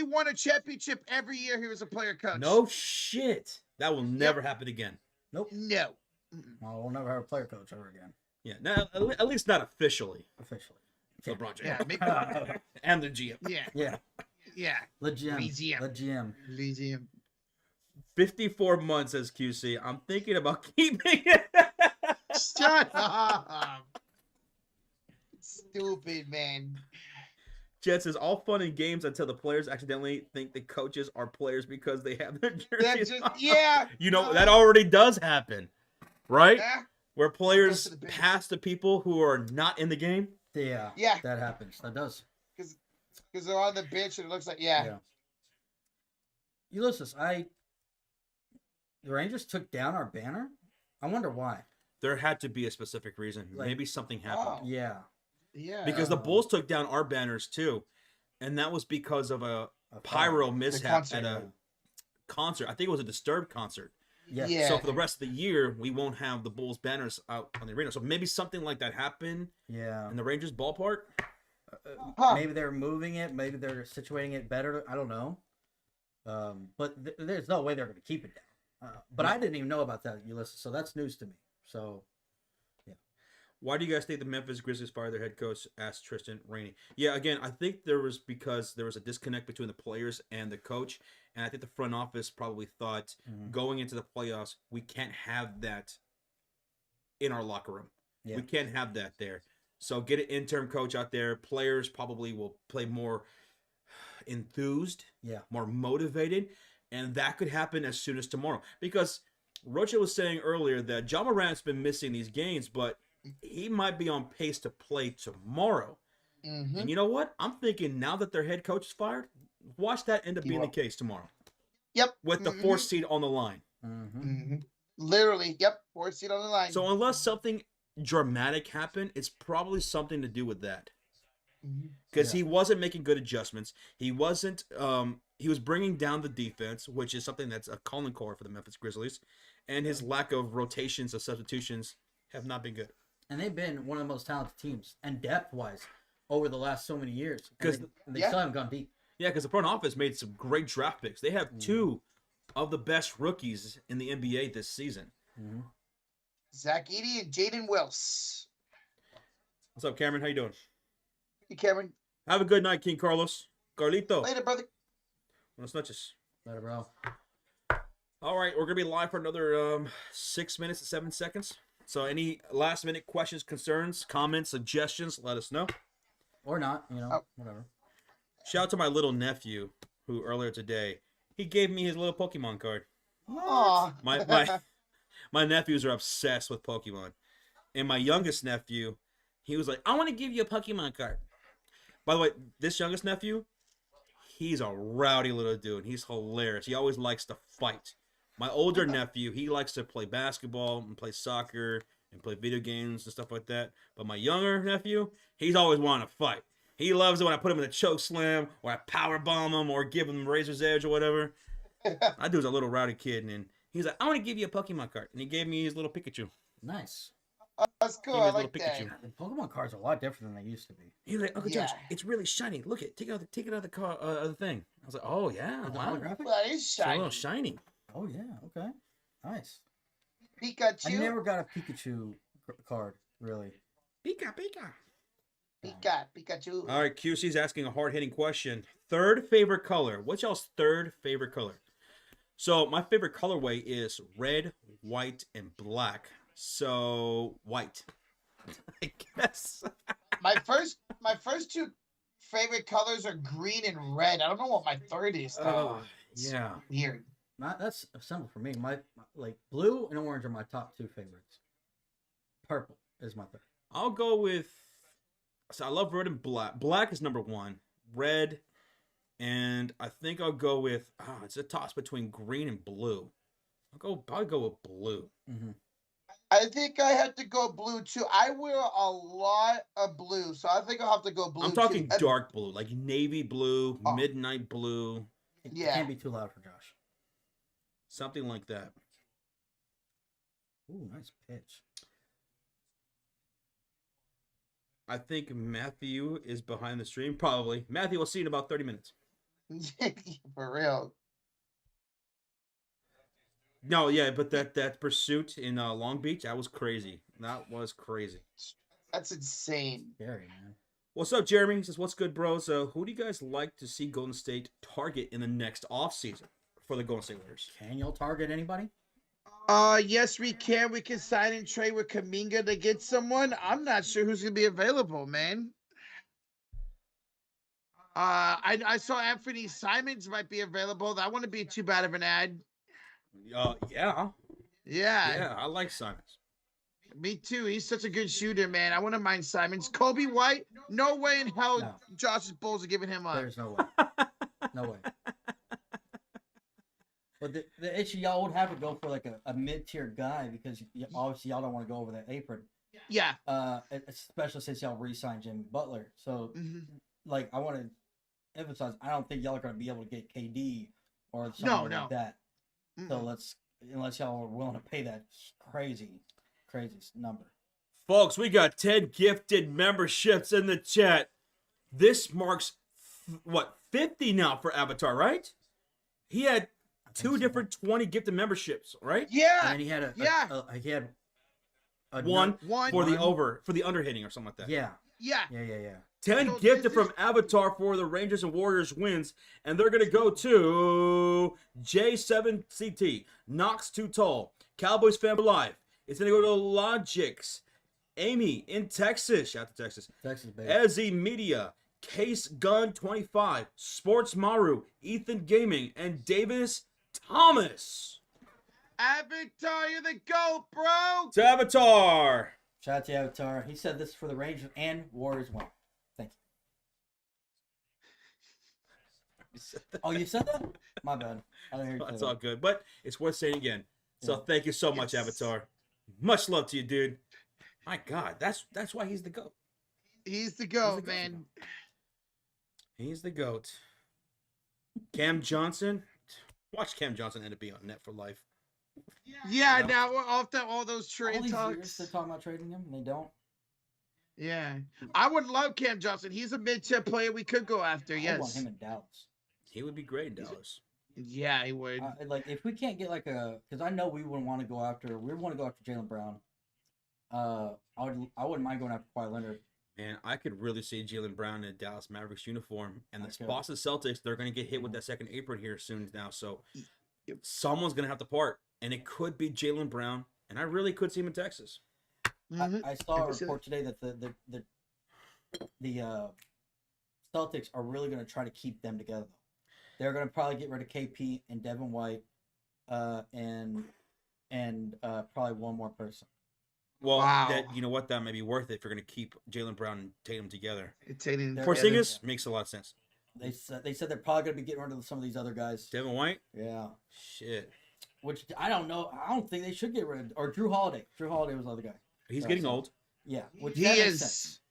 won a championship every year he was a player coach. No shit. That will never happen again. Nope. No. Well, we'll never have a player coach ever again. Yeah, no, at least not officially. Officially. LeBron James. Yeah, maybe, And the GM. yeah, Yeah. yeah. The GM. Museum. The GM. Lysium. 54 months as QC. I'm thinking about keeping it. Shut up. Stupid, man. Jet says, all fun and games until the players accidentally think the coaches are players because they have their That's jerseys just, on. yeah. You know, that already does happen, right? Yeah. where players to the bench. pass to people who are not in the game. Yeah. Yeah. That happens. That does. Because they're on the bench and it looks like, yeah. Ulysses, the Rangers took down our banner. I wonder why. There had to be a specific reason. Like- Maybe something happened. Oh. Yeah. Yeah. Because the Bulls took down our banners too. And that was because of a pyro mishap concert. at a concert. I think it was a Disturbed concert. Yeah. Yeah. So for the rest of the year, we won't have the Bulls banners out on the arena. So maybe something like that happened Yeah. in the Rangers ballpark. Maybe they're moving it. Maybe they're situating it better. I don't know. But there's no way they're going to keep it down. But I didn't even know about that, Ulysses. So that's news to me. So, yeah. Why do you guys think the Memphis Grizzlies fired their head coach? Asked Tristan Rainey. Yeah, again, I think because there was a disconnect between the players and the coach. And I think the front office probably thought going into the playoffs, we can't have that in our locker room. Yeah. We can't have that there. So get an interim coach out there. Players probably will play more enthused, more motivated. And that could happen as soon as tomorrow. Because Rocha was saying earlier that John Morant's been missing these games, but he might be on pace to play tomorrow. Mm-hmm. And you know what? I'm thinking now that their head coach is fired, watch that end up being the case tomorrow. Yep. With the fourth seed on the line. Literally, yep. Fourth seed on the line. So unless something dramatic happened, it's probably something to do with that. Because he wasn't making good adjustments. He wasn't. He was bringing down the defense, which is something that's a calling card for the Memphis Grizzlies, and his lack of rotations of substitutions have not been good. And they've been one of the most talented teams, and depth-wise, over the last so many years. Because they still haven't gone deep. Yeah, because the front office made some great draft picks. They have two of the best rookies in the NBA this season. Zach Edey and Jaden Wills. What's up, Cameron? How you doing? Hey, Cameron. Have a good night, King Carlos. Carlito. Later, brother. Buenas noches. Later, bro. All right, we're going to be live for another 6 minutes and 7 seconds. So any last-minute questions, concerns, comments, suggestions, let us know. Or not, whatever. Shout out to my little nephew, who earlier today, he gave me his little Pokemon card. Aww. My nephews are obsessed with Pokemon. And my youngest nephew, he was like, I want to give you a Pokemon card. By the way, this youngest nephew, he's a rowdy little dude. He's hilarious. He always likes to fight. My older nephew, he likes to play basketball and play soccer and play video games and stuff like that. But my younger nephew, he's always wanting to fight. He loves it when I put him in a choke slam or I power bomb him or give him Razor's Edge or whatever. That dude's a little rowdy kid, and he's like, I want to give you a Pokemon card. And he gave me his little Pikachu. Nice. That's cool. I like that. And Pokemon cards are a lot different than they used to be. He's like, Uncle Josh, it's really shiny. Look it, take it out of the car, the thing. I was like, oh yeah, wow, Well, it is it's a shiny. little shiny. Oh yeah, okay, nice. Pikachu. I never got a Pikachu card, really. Pikachu. All right, QC's asking a hard-hitting question. Third favorite color. What's y'all's third favorite color? So my favorite colorway is red, white, and black. So white, I guess. my first two favorite colors are green and red. I don't know what my third is though. Yeah. Weird. That's simple for me. My like blue and orange are my top two favorites. Purple is my third. I'll go with. So I love red and black. Black is number one. Red, and I think I'll go with. It's a toss between green and blue. I'll probably go with blue. I think I had to go blue too. I wear a lot of blue, so I think I'll have to go blue. I'm talking too. dark blue, like navy blue, midnight blue. It Yeah. can't be too loud for Josh. Something like that. Ooh, nice pitch. I think Matthew is behind the stream. Probably. Matthew, we'll see you in about 30 minutes. For real. No, yeah, but that pursuit in Long Beach, that was crazy. That was crazy. That's insane. Scary, man. What's up, Jeremy? He says, what's good, bros? Who do you guys like to see Golden State target in the next offseason for the Golden State Warriors? Can y'all target anybody? Yes, we can. We can sign and trade with Kuminga to get someone. I'm not sure who's gonna be available, man. I saw Anthony Simons might be available. That wouldn't be too bad of an ad. Yeah. Yeah. Yeah, I like Simons. Me too. He's such a good shooter, man. I wouldn't mind Simons. Kobe White, no way in hell No. Josh's Bulls are giving him up. There's no way. No way. But the issue y'all would have to go for like a mid-tier guy because obviously y'all don't want to go over that apron. Yeah. Especially since y'all re-signed Jimmy Butler. So, like, I want to emphasize, I don't think y'all are going to be able to get KD or something like that. So unless y'all are willing to pay that crazy number. Folks, we got 10 gifted memberships in the chat. This marks, 50 now for Avatar, right? He had two different 20 gifted memberships, right? Yeah. And then he had he had one for the under hitting or something like that. Yeah. Yeah. 10 So gifted from Avatar for the Rangers and Warriors wins, and they're gonna go to J7CT, Knox Too Tall, Cowboys Fan for Life. It's gonna go to Logix, Amy in Texas, shout out to Texas, baby. Ezzy Media, Case Gun 25, Sports Maru, Ethan Gaming, and Davis Thomas. Avatar, you're the GOAT, bro. To Avatar. Shout out to Avatar. He said this for the Rangers and Warriors win. Thank you. Oh, you said that? My bad. I didn't hear you. That's all good, but it's worth saying again. So thank you so much, Avatar. Much love to you, dude. My God, that's why he's the GOAT. He's the GOAT, man. He's the GOAT. Cam Johnson. Watch Cam Johnson end up being on net for life. Yeah, now we're off to all those All trade these talks. years they're talking about trading him, and they don't. Yeah. I would love Cam Johnson. He's a mid-tier player we could go after, I want yes. him in Dallas. He would be great in Dallas. Yeah, he would. Like if we can't get like because I know we wouldn't want to go after. We want to go after Jaylen Brown. I wouldn't mind going after Kawhi Leonard. Man, I could really see Jaylen Brown in a Dallas Mavericks uniform. And the Boston Celtics, they're going to get hit with that second apron here soon now. So someone's going to have to part. And it could be Jaylen Brown. And I really could see him in Texas. I saw a report today that the Celtics are really going to try to keep them together. They're going to probably get rid of KP and Devin White and probably one more person. Well, you know what? That may be worth it if you're going to keep Jaylen Brown and Tatum together. Porzingis makes a lot of sense. They said they're probably going to be getting rid of some of these other guys. Devin White? Yeah. Shit. Which I don't know. I don't think they should get rid of. Or Drew Holiday. Drew Holiday was the other guy. He's getting old. Yeah. Which he is. Sense.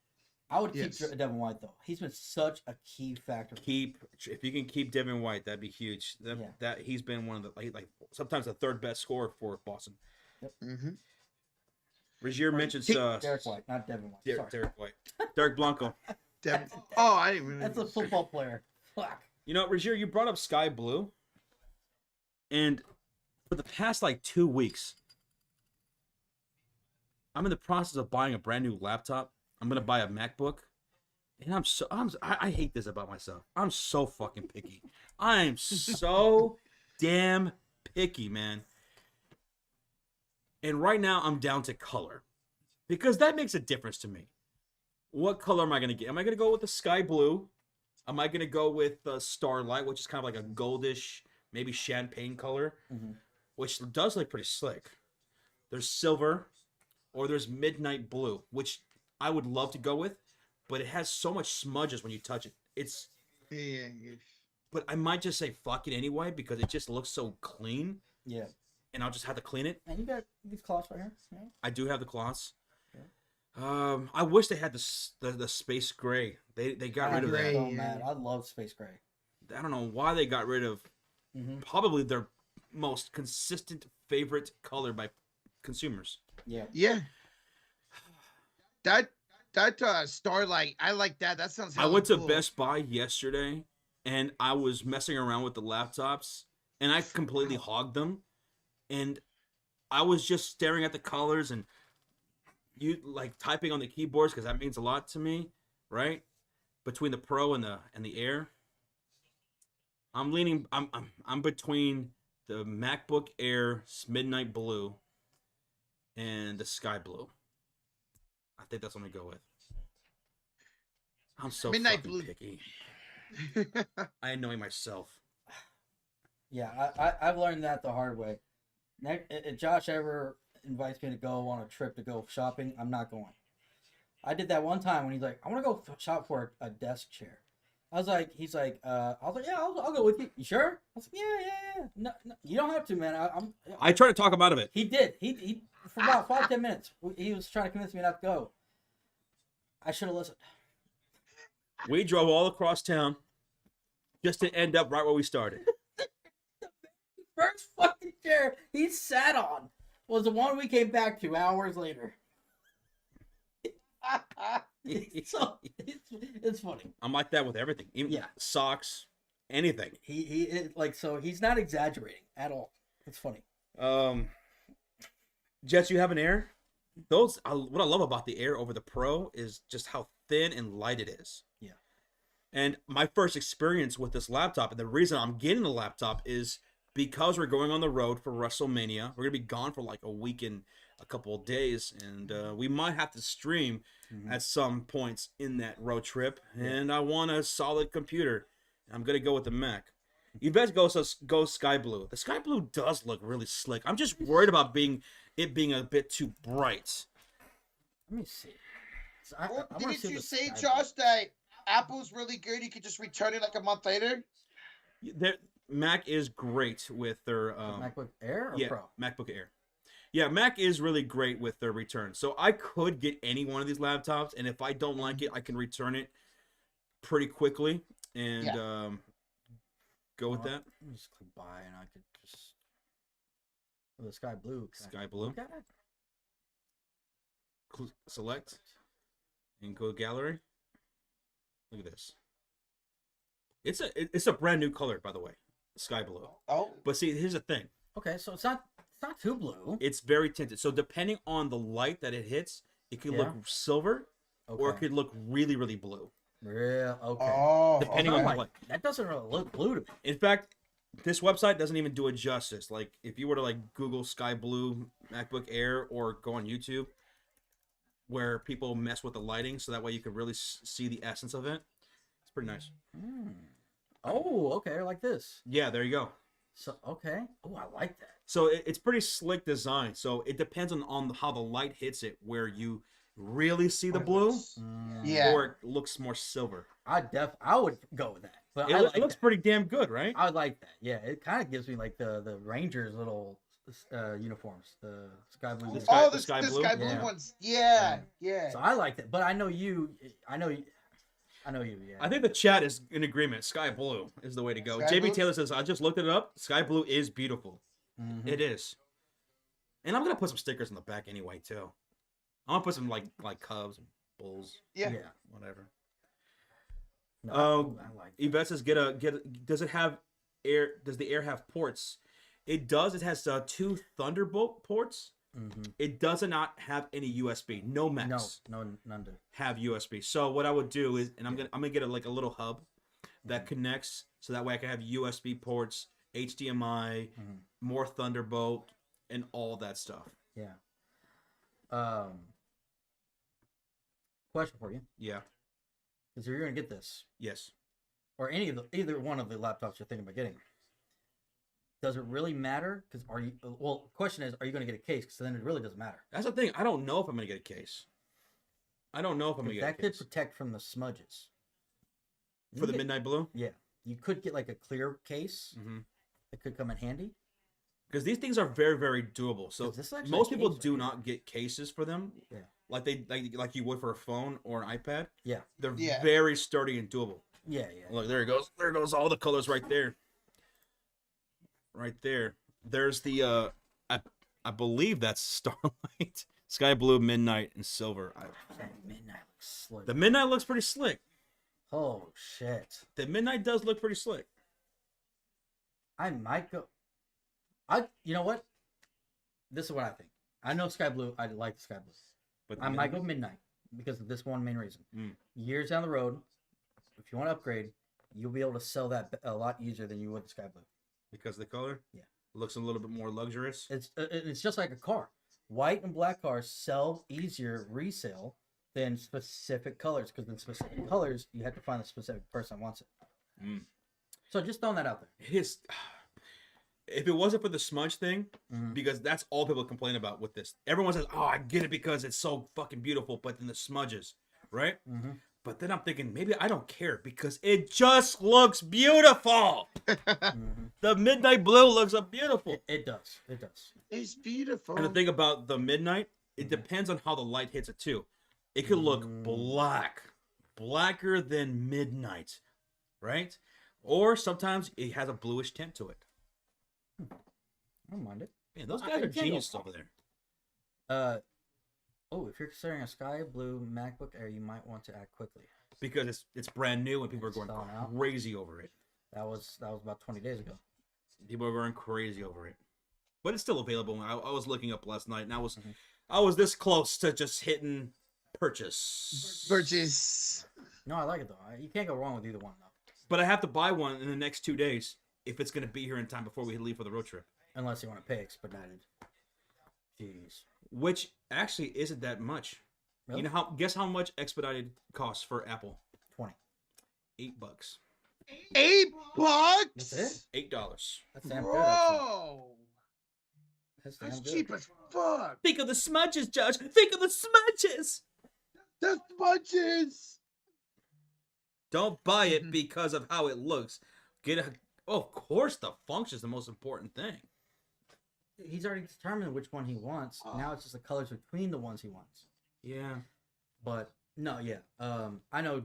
I would keep Devin White though. He's been such a key factor. If you can keep Devin White, that'd be huge. That he's been one of the like sometimes the third best scorer for Boston. Yep. Regier mentions Derek White, not Devin White. Derek White. Derek Blanco. I didn't really. That's a football player. Fuck. You know, Regier, you brought up Sky Blue, and for the past 2 weeks, I'm in the process of buying a brand new laptop. I'm gonna buy a MacBook, and I hate this about myself. I'm so fucking picky. I'm so damn picky, man. And right now, I'm down to color because that makes a difference to me. What color am I gonna get? Am I gonna go with the sky blue? Am I gonna go with the Starlight, which is kind of like a goldish, maybe champagne color, which does look pretty slick. There's silver, or there's midnight blue, which I would love to go with, but it has so much smudges when you touch it. But I might just say fuck it anyway because it just looks so clean. Yeah. And I'll just have to clean it. And you got these cloths right here. Yeah. I do have the cloths. Yeah. I wish they had the space gray. They got rid of that. So mad. I love space gray. I don't know why they got rid of probably their most consistent favorite color by consumers. Yeah. Yeah. That Starlight, I like that. That sounds. I went to Best Buy yesterday, and I was messing around with the laptops, and I completely hogged them, and I was just staring at the colors and typing on the keyboards because that means a lot to me, right? Between the Pro and the Air, I'm leaning. I'm between the MacBook Air's Midnight Blue and the Sky Blue. I think that's what I'm gonna go with. I'm so Midnight fucking Blue. picky. I annoy myself. Yeah, I've learned that the hard way. If Josh ever invites me to go on a trip to go shopping, I'm not going. I did that one time when he's like, I want to go shop for a desk chair. I was like, yeah, I'll go with you. You sure? I was like, yeah. No, you don't have to, man. I tried to talk him out of it. He did. He for about 5-10 minutes, he was trying to convince me not to go. I should have listened. We drove all across town just to end up right where we started. The first fucking chair he sat on was the one we came back to hours later. So it's funny. I'm like that with everything, even socks, anything. So he's not exaggerating at all. It's funny. Jets, you have an Air. What I love about the Air over the Pro is just how thin and light it is. Yeah. And my first experience with this laptop, and the reason I'm getting the laptop is because we're going on the road for WrestleMania. We're gonna be gone for like a week and a couple of days, and we might have to stream at some points in that road trip. And I want a solid computer. I'm gonna go with the Mac. You best go sky blue. The sky blue does look really slick. I'm just worried about it being a bit too bright. Let me see. So didn't you say, Josh, that Apple's really good? You could just return it like a month later. Mac is great with their MacBook Air or Pro? MacBook Air. Yeah, Mac is really great with their return. So I could get any one of these laptops, and if I don't like it, I can return it pretty quickly and go with that. Let me just click buy, and I could just the sky blue. Sky blue. Look at it. Select and go gallery. Look at this. It's a brand new color, by the way, sky blue. Oh, but see, here's the thing. Okay, so it's not too blue. It's very tinted. So depending on the light that it hits, it could look silver, or it could look really, really blue. Real okay. Oh, depending on the light. That doesn't really look blue to me. In fact, this website doesn't even do it justice. Like if you were to like Google sky blue MacBook Air or go on YouTube, where people mess with the lighting, so that way you could really see the essence of it. It's pretty nice. Oh, okay, like this. Yeah, there you go. So okay. Oh, I like that. So it's pretty slick design. So it depends on how the light hits it, where you really see the blue, or it looks more silver. I would go with that. But it looks pretty damn good, right? I like that. Yeah, it kind of gives me like the Rangers little uniforms, the sky blue. The sky blue ones. Yeah. So I like that, but I know you. Yeah. I think the chat is in agreement. Sky blue is the way to go. JB Taylor says, I just looked it up. Sky blue is beautiful. It is. And I'm gonna put some stickers in the back anyway too. I'm gonna put some like Cubs and Bulls. Yeah. Whatever. No, I like that. Yvette says, does it have air? Does the Air have ports? It does. It has 2 Thunderbolt ports. It does not have any USB. No Macs. No, none do. Have USB. So what I would do is, and I'm gonna get a little hub that connects, so that way I can have USB ports, HDMI, more Thunderbolt, and all that stuff. Yeah. Question for you. Yeah. Because you're gonna get this, Yes. or either one of the laptops you're thinking about getting. Does it really matter? Because question is, are you going to get a case? Because then it really doesn't matter. That's the thing. I don't know if I'm going to get a case. I don't know if I'm going to get a case. That could protect from the smudges. For the midnight blue? Yeah. You could get like a clear case. It could come in handy. Because these things are very, very doable. So most people do not get cases for them. Yeah. Like you would for a phone or an iPad. Yeah. They're very sturdy and doable. Yeah. Look, there it goes. There goes all the colors right there. Right there. There's the I believe that's Starlight, Sky Blue, Midnight, and Silver. Midnight looks slick. The Midnight looks pretty slick. Oh shit. The Midnight does look pretty slick. I might go. You know what? This is what I think. I know Sky Blue. I like the Sky Blue. But I might go Midnight because of this one main reason. Years down the road, if you want to upgrade, you'll be able to sell that a lot easier than you would the Sky Blue. Because of the color? Yeah. It looks a little bit more luxurious. It's just like a car. White and black cars sell easier resale than specific colors, because in specific colors, you have to find a specific person that wants it. So just throwing that out there. It is. if it wasn't for the smudge thing, Mhm. because that's all people complain about with this. Everyone says, "Oh, I get it because it's so fucking beautiful," but then the smudges, right? Mhm. But then I'm thinking maybe I don't care because it just looks beautiful. Mhm. The midnight blue looks beautiful. It does. It does. It's beautiful. And the thing about the midnight, it depends on how the light hits it too. It could look blacker than midnight, right? Or sometimes it has a bluish tint to it. I don't mind it. Man, those I- guys I are can't go geniuses wrong. over there. If you're considering a sky blue MacBook Air, you might want to act quickly. Because it's brand new and people are It's going selling out. crazy over it. That was about 20 days ago. People are going crazy over it. But it's still available. I was looking up last night and I was this close to just hitting purchase. Purchase. No, I like it though. You can't go wrong with either one though. But I have to buy one in the next 2 days if it's going to be here in time before we leave for the road trip. Unless you want to pay expedited. Jeez. Which actually isn't that much. Really? You know guess how much expedited costs for Apple? 20. $8. $8? That's it? $8. That's damn good. Actually. Bro. That's damn That's good. cheap as fuck. Think of the smudges, Judge. Think of the smudges. The smudges. Don't buy it because of how it looks. Of course, the function is the most important thing. He's already determined which one he wants. Now it's just the colors between the ones he wants. Yeah. But no, yeah. I know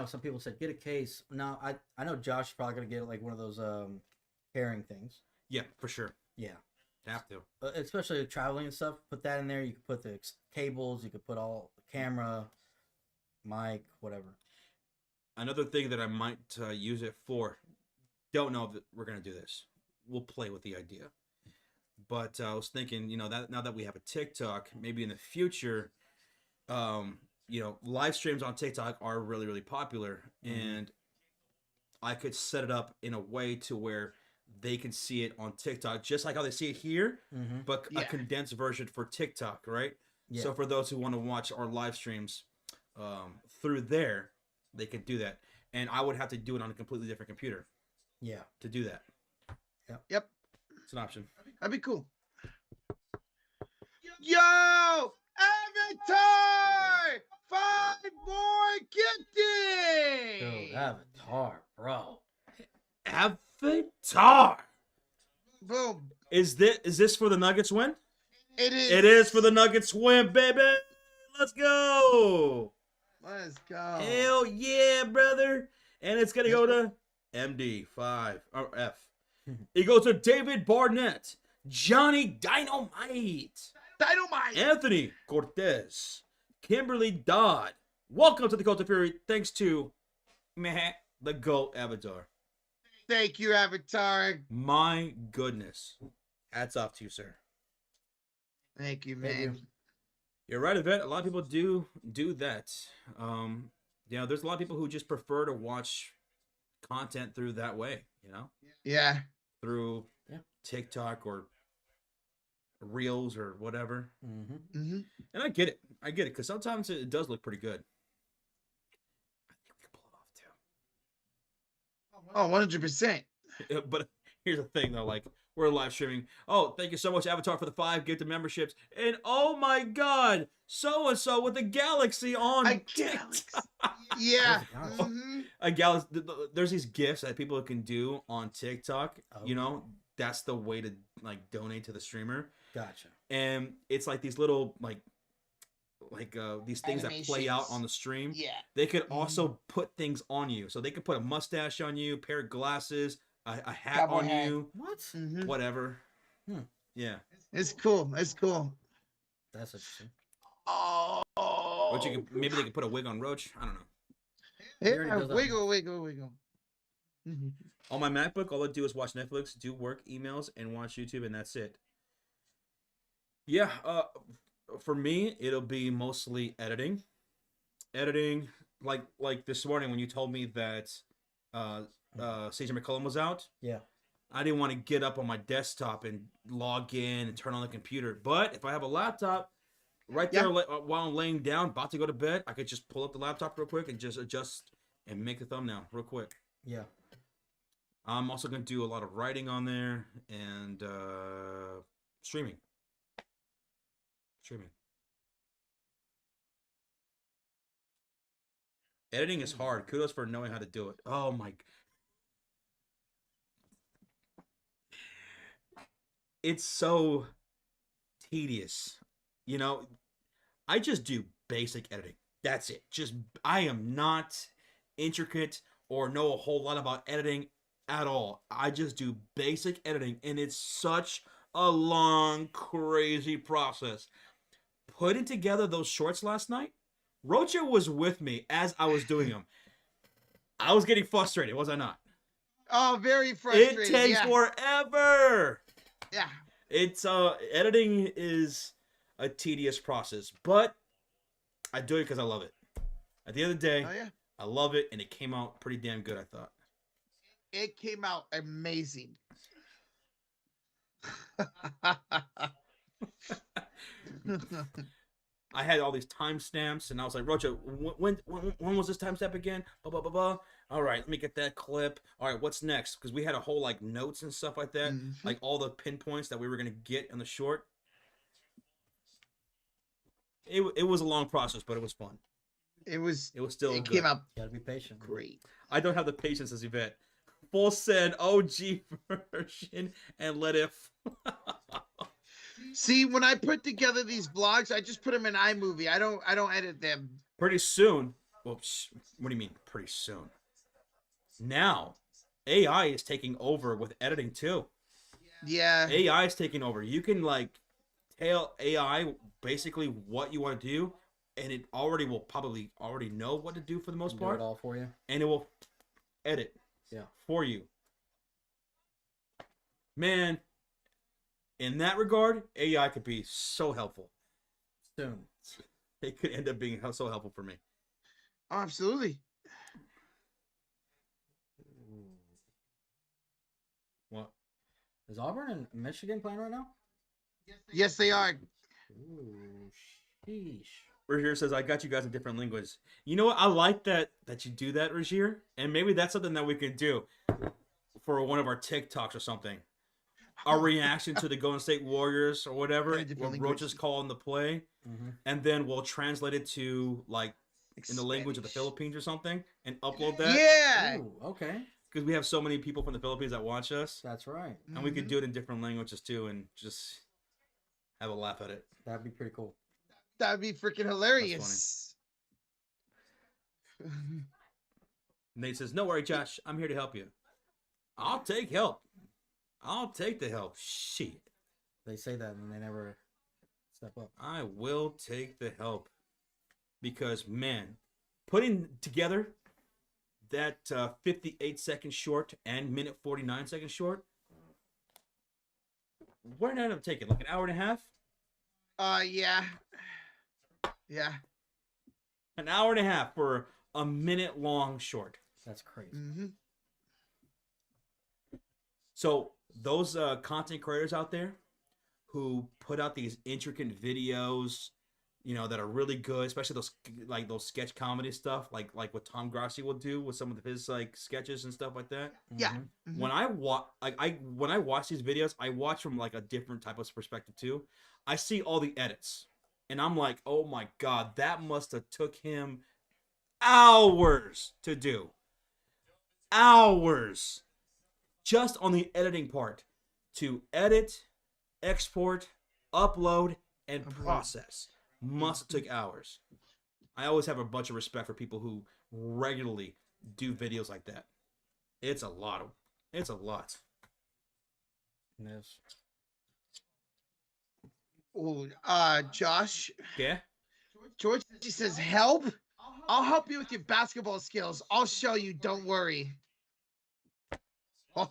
some people said get a case. No, I know Josh is probably gonna get like one of those carrying things. Yeah, for sure. Yeah. Have to. Especially traveling and stuff. Put that in there. You can put the cables. You could put all the camera, mic, whatever. Another thing that I might use it for. Don't know that we're gonna do this. We'll play with the idea. But I was thinking, that now that we have a TikTok, maybe in the future, live streams on TikTok are really, really popular, and I could set it up in a way to where they can see it on TikTok, just like how they see it here, but a condensed version for TikTok, right? Yeah. So for those who want to watch our live streams through there, they can do that. And I would have to do it on a completely different computer. Yeah. To do that. Yep. It's an option. That'd be cool. Yo! Avatar! 5 more gifting! Dude, Avatar, bro. Avatar! Boom. Is this for the Nuggets win? It is. It is for the Nuggets win, baby! Let's go! Let's go. Hell yeah, brother! And it's gonna go to MD5 or F. It goes to David Barnett, Johnny Dynamite, Anthony Cortez, Kimberly Dodd. Welcome to the Cult of Fury. Thanks to the GOAT Avatar. Thank you, Avatar. My goodness. Hats off to you, sir. Thank you, man. You're right, Yvette. A lot of people do that. There's a lot of people who just prefer to watch content through that way, Yeah. Through TikTok or Reels or whatever. And I get it. Because sometimes it does look pretty good. I think we can pull it off too. Oh, 100%. But here's the thing, though. Like, we're live streaming. Oh, thank you so much, Avatar, for the 5 gifted memberships. And oh my God, so-and-so with a galaxy on TikTok. Yeah. A galaxy. There's these gifts that people can do on TikTok. That's the way to like donate to the streamer. Gotcha. And it's like these little these things that play out on the stream. Yeah. They could also put things on you. So they could put a mustache on you, pair of glasses, a hat Cowboy on hat. you. What? Whatever. Yeah. It's cool. That's interesting. Oh. Which maybe they could put a wig on Roach. I don't know. Yeah, wiggle. On my MacBook, all I do is watch Netflix, do work, emails, and watch YouTube, and that's it. Yeah, for me, it'll be mostly editing. Like this morning when you told me that CJ McCollum was out. Yeah. I didn't want to get up on my desktop and log in and turn on the computer. But if I have a laptop right there while I'm laying down, about to go to bed, I could just pull up the laptop real quick and just adjust and make a thumbnail real quick. Yeah. I'm also going to do a lot of writing on there and streaming. Editing is hard. Kudos for knowing how to do it. Oh my. It's so tedious. You know, I just do basic editing. That's it. I am not intricate or know a whole lot about editing at all. I just do basic editing, and it's such a long, crazy process. Putting together those shorts last night, Rocha was with me as I was doing them. I was getting frustrated, was I not? Oh, very frustrated. It takes forever. Yeah. It's editing is a tedious process, but I do it because I love it. At the end of the day, I love it, and it came out pretty damn good, I thought. It came out amazing. I had all these timestamps, and I was like, Rocha, when was this timestamp again? Blah, blah, blah, blah. All right, let me get that clip. All right, what's next? Because we had a whole, like, notes and stuff like that. Mm-hmm. Like, all the pinpoints that we were going to get in the short. It was a long process, but it was fun. It was still it good. Came out. You gotta be patient. Great. I don't have the patience as Yvette. Full send OG version and let it. See, when I put together these vlogs, I just put them in iMovie. I don't edit them. Pretty soon. Well, what do you mean pretty soon? Now, AI is taking over with editing too. Yeah. AI is taking over. You can like tell AI basically what you want to do, and it will probably already know what to do for the most part. Do it all for you. And it will edit for you. Man, in that regard, AI could be so helpful. Soon. It could end up being so helpful for me. Oh, absolutely. What? Is Auburn and Michigan playing right now? Yes, they are. Ooh, sheesh. Rozier says, I got you guys in different languages. You know what? I like that you do that, Rozier. And maybe that's something that we can do for one of our TikToks or something. Our reaction to the Golden State Warriors or whatever. What Roach is calling the play. Mm-hmm. And then we'll translate it to, like, in the language of the Philippines or something. And upload that. Yeah. Ooh, okay. Because we have so many people from the Philippines that watch us. That's right. And we could do it in different languages, too. And just have a laugh at it. That'd be pretty cool. That'd be freaking hilarious. Nate says, no worry, Josh. I'm here to help you. I'll take help. I'll take the help. Shit. They say that and they never step up. I will take the help. Because, man, putting together that 58-second short and minute 49-second short, what did I end up taking? Like an hour and a half? Yeah. Yeah. An hour and a half for a minute-long short. That's crazy. Mm-hmm. So those content creators out there who put out these intricate videos, you know, that are really good, especially those sketch comedy stuff, like what Tom Grassi will do with some of his like sketches and stuff like that. Yeah. Mm-hmm. When I watch these videos, I watch from like a different type of perspective too. I see all the edits, and I'm like, oh my god, that must have took him hours to do. Hours. Just on the editing part. To edit, export, upload, and process. Must have took hours. I always have a bunch of respect for people who regularly do videos like that. It's a lot. It's a lot. Yes. Oh, Josh. Yeah? George says, help? I'll help you with your basketball skills. I'll show you. Don't worry. Are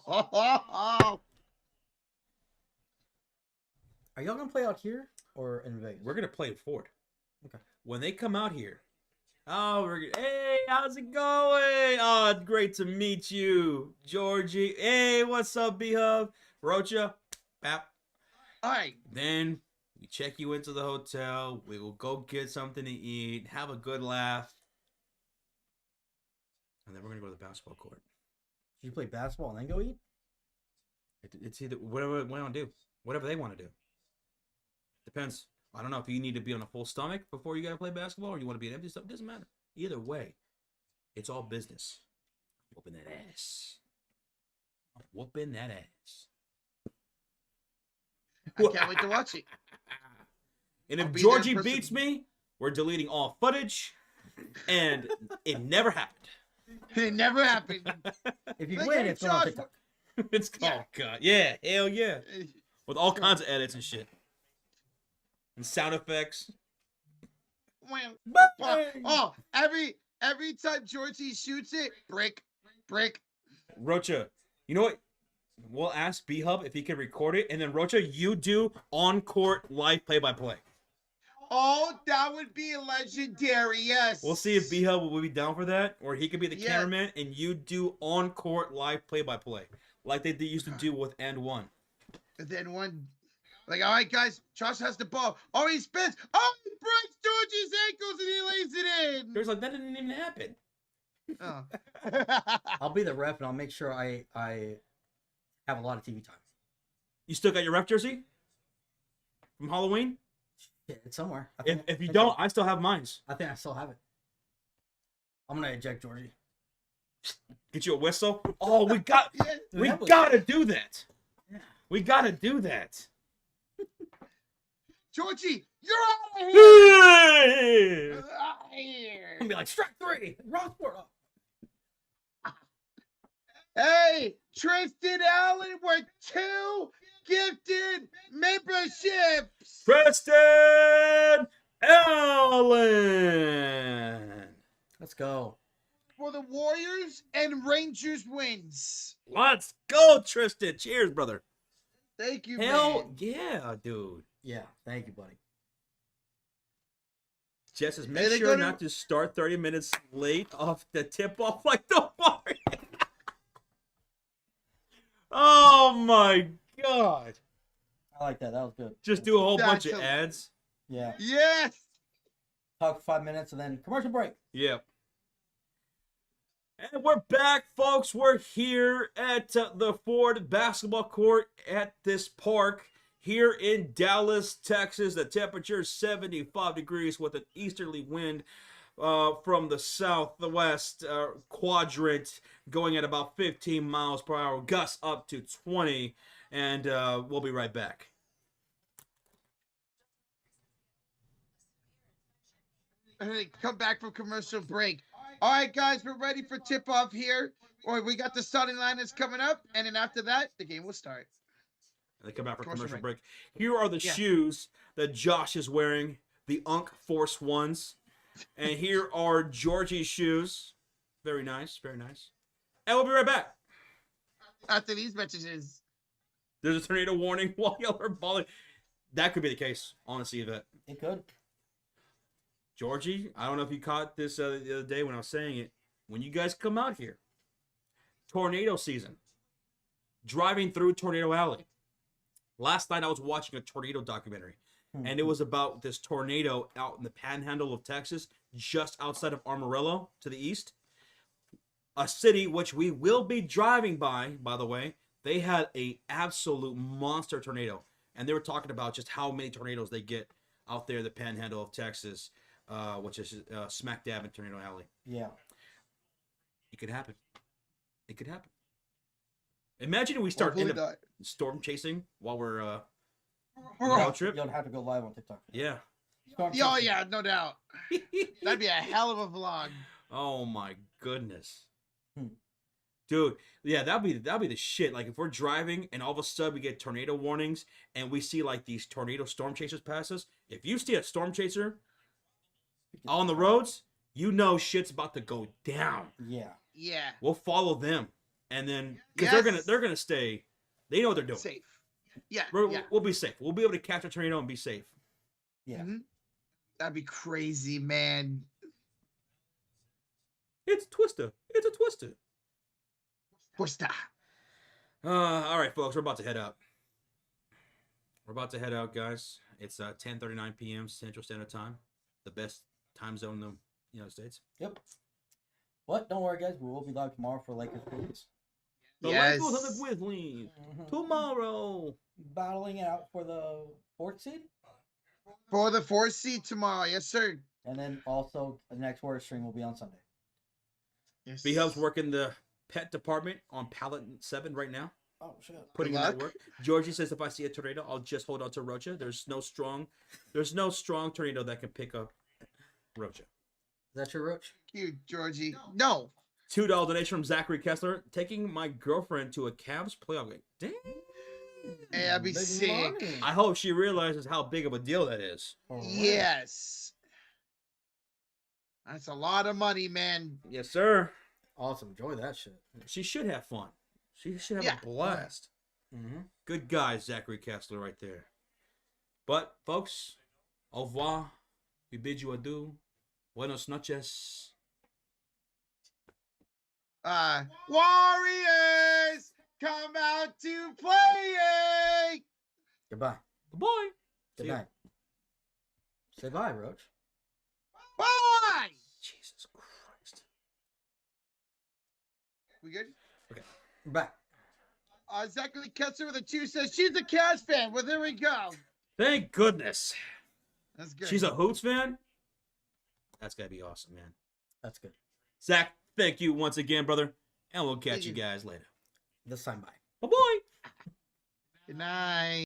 y'all gonna play out here or in Vegas? We're gonna play in Ford. Okay. When they come out here, hey, how's it going? Oh, it's great to meet you, Georgie. Hey, what's up, B-Hub? Rocha, bap. All right. Then we check you into the hotel. We will go get something to eat, have a good laugh, and then we're gonna go to the basketball court. Should you play basketball and then go eat? It's either whatever they want to do. Whatever they want to do. Depends. I don't know if you need to be on a full stomach before you got to play basketball or you want to be an empty stomach. Doesn't matter. Either way, it's all business. Whooping that ass. Whooping that ass. I can't wait to watch it. And I'll if be Georgie there in person. beats me, we're deleting all footage. And it never happened. It never happened. If you Like, win, hey, it's going on Josh, TikTok. It's Yeah. oh god. Yeah, hell yeah. With all kinds of edits and shit. And sound effects. Oh, every time Georgie shoots it, brick. Rocha, you know what? We'll ask B-Hub if he can record it, and then Rocha, you do on-court live play-by-play. Oh, that would be legendary. Yes. We'll see if B-Hub will be down for that, or he could be the Yeah. cameraman, and you do on-court live play-by-play, like they used to do with And One. And then one, like, all right, guys, Josh has the ball. Oh, he spins. Oh, he breaks Georgie's ankles and he lays it in. There's like, that didn't even happen. Oh. I'll be the ref and I'll make sure I have a lot of TV time. You still got your ref jersey from Halloween? Yeah, it's somewhere. If you don't, I still have mine. I think I still have it. I'm gonna eject Georgie. Get you a whistle. Oh, we got. Yeah. We Yeah, but- gotta do that. Yeah. We gotta do that. Georgie, you're out of here. Hey! Out of here. I'm gonna be like strike 3, wrong sport. Hey, Tristan Allen with 2 gifted memberships. Preston Allen. Let's go. For the Warriors and Rangers wins. Let's go, Tristan. Cheers, brother. Thank you, Hell man. yeah, dude. Yeah, thank you, buddy. Jess says, Hey, make they sure go to- not to start 30 minutes late off the tip-off like the Warriors. Oh, my God. I like that. That was good. Just do a whole bunch That's of a- ads. Yeah. Yes. Talk for 5 minutes and then commercial break. Yep. And we're back, folks. We're here at the Ford basketball court at this park here in Dallas, Texas. The temperature is 75 degrees with an easterly wind from the southwest quadrant going at about 15 miles per hour, gusts up to 20. And we'll be right back. Come back from commercial break. All right, guys, we're ready for tip-off here. Or we got the starting line that's coming up, and then after that, the game will start. And they come out for Commercial commercial break. break. Here are the Yeah. shoes that Josh is wearing, the Unk Force Ones. And here are Georgie's shoes. Very nice, very nice. And we'll be right back. After these messages. There's a tornado warning while y'all are balling. That could be the case, honestly, Yvette. It could. Georgie, I don't know if you caught this the other day when I was saying it. When you guys come out here, tornado season, driving through Tornado Alley. Last night I was watching a tornado documentary, and it was about this tornado out in the panhandle of Texas, just outside of Amarillo to the east. A city which we will be driving by the way. They had a absolute monster tornado, and they were talking about just how many tornadoes they get out there in the panhandle of Texas, which is smack dab in Tornado Alley. Yeah. It could happen. It could happen. Imagine if we start Hopefully in not. storm chasing while we're You road don't- trip. You don't have to go live on TikTok. Yeah. Storm Oh, chasing. yeah, no doubt. That'd be a hell of a vlog. Oh my goodness. Hmm. Dude, yeah, that'd be the shit. Like if we're driving and all of a sudden we get tornado warnings and we see like these tornado storm chasers pass us. If you see a storm chaser on the roads, you know shit's about to go down. Yeah. Yeah. We'll follow them, and then because Yes. they're gonna stay. They know what they're doing. Safe. Yeah. We're- yeah. We'll be safe. We'll be able to catch a tornado and be safe. Yeah. Mhm. That'd be crazy, man. It's Twister. It's a Twister. What's that? All right, folks, we're about to head out. We're about to head out, guys. It's 10:39 p.m. Central Standard Time, the best time zone in the United States. Yep. But don't worry, guys. We will be live tomorrow for Lakers Phillies. The Yes. Lakers and the Grizzlies Mhm. tomorrow. Battling it out for the 4th seed. For the 4th seed tomorrow. Yes, sir. And then also the next word string will be on Sunday. Yes. B-Hub's working the pet department on pallet 7 right now. Oh shit. Putting Good in that luck. work. Georgie says if I see a tornado, I'll just hold on to Rocha. There's no strong tornado that can pick up Rocha. Is that your roach? You, Georgie. No. $2 donation from Zachary Kessler. Taking my girlfriend to a Cavs playoff game. Damn. Hey, I'd be Big sick. money. I hope she realizes how big of a deal that is. For real. Yes. That's a lot of money, man. Yes, sir. Awesome. Enjoy that shit. She should have fun. She should have Yeah. a blast. Mm-hmm. Good guy, Zachary Kessler, right there. But, folks, au revoir. We bid you adieu. Buenos noches. Warriors, come out to play. Goodbye. Bye. Good See ya. night. Say bye, Roach. Bye. Jesus Christ. We good? We're back. Zachary Kessler with a 2 says she's a Cavs fan. Well, there we go. Thank goodness. That's good. She's a Hoops fan? That's got to be awesome, man. That's good. Zach, thank you once again, brother. And we'll catch Thank you Mm-hmm. guys later. This time, bye. Bye-bye. Good night.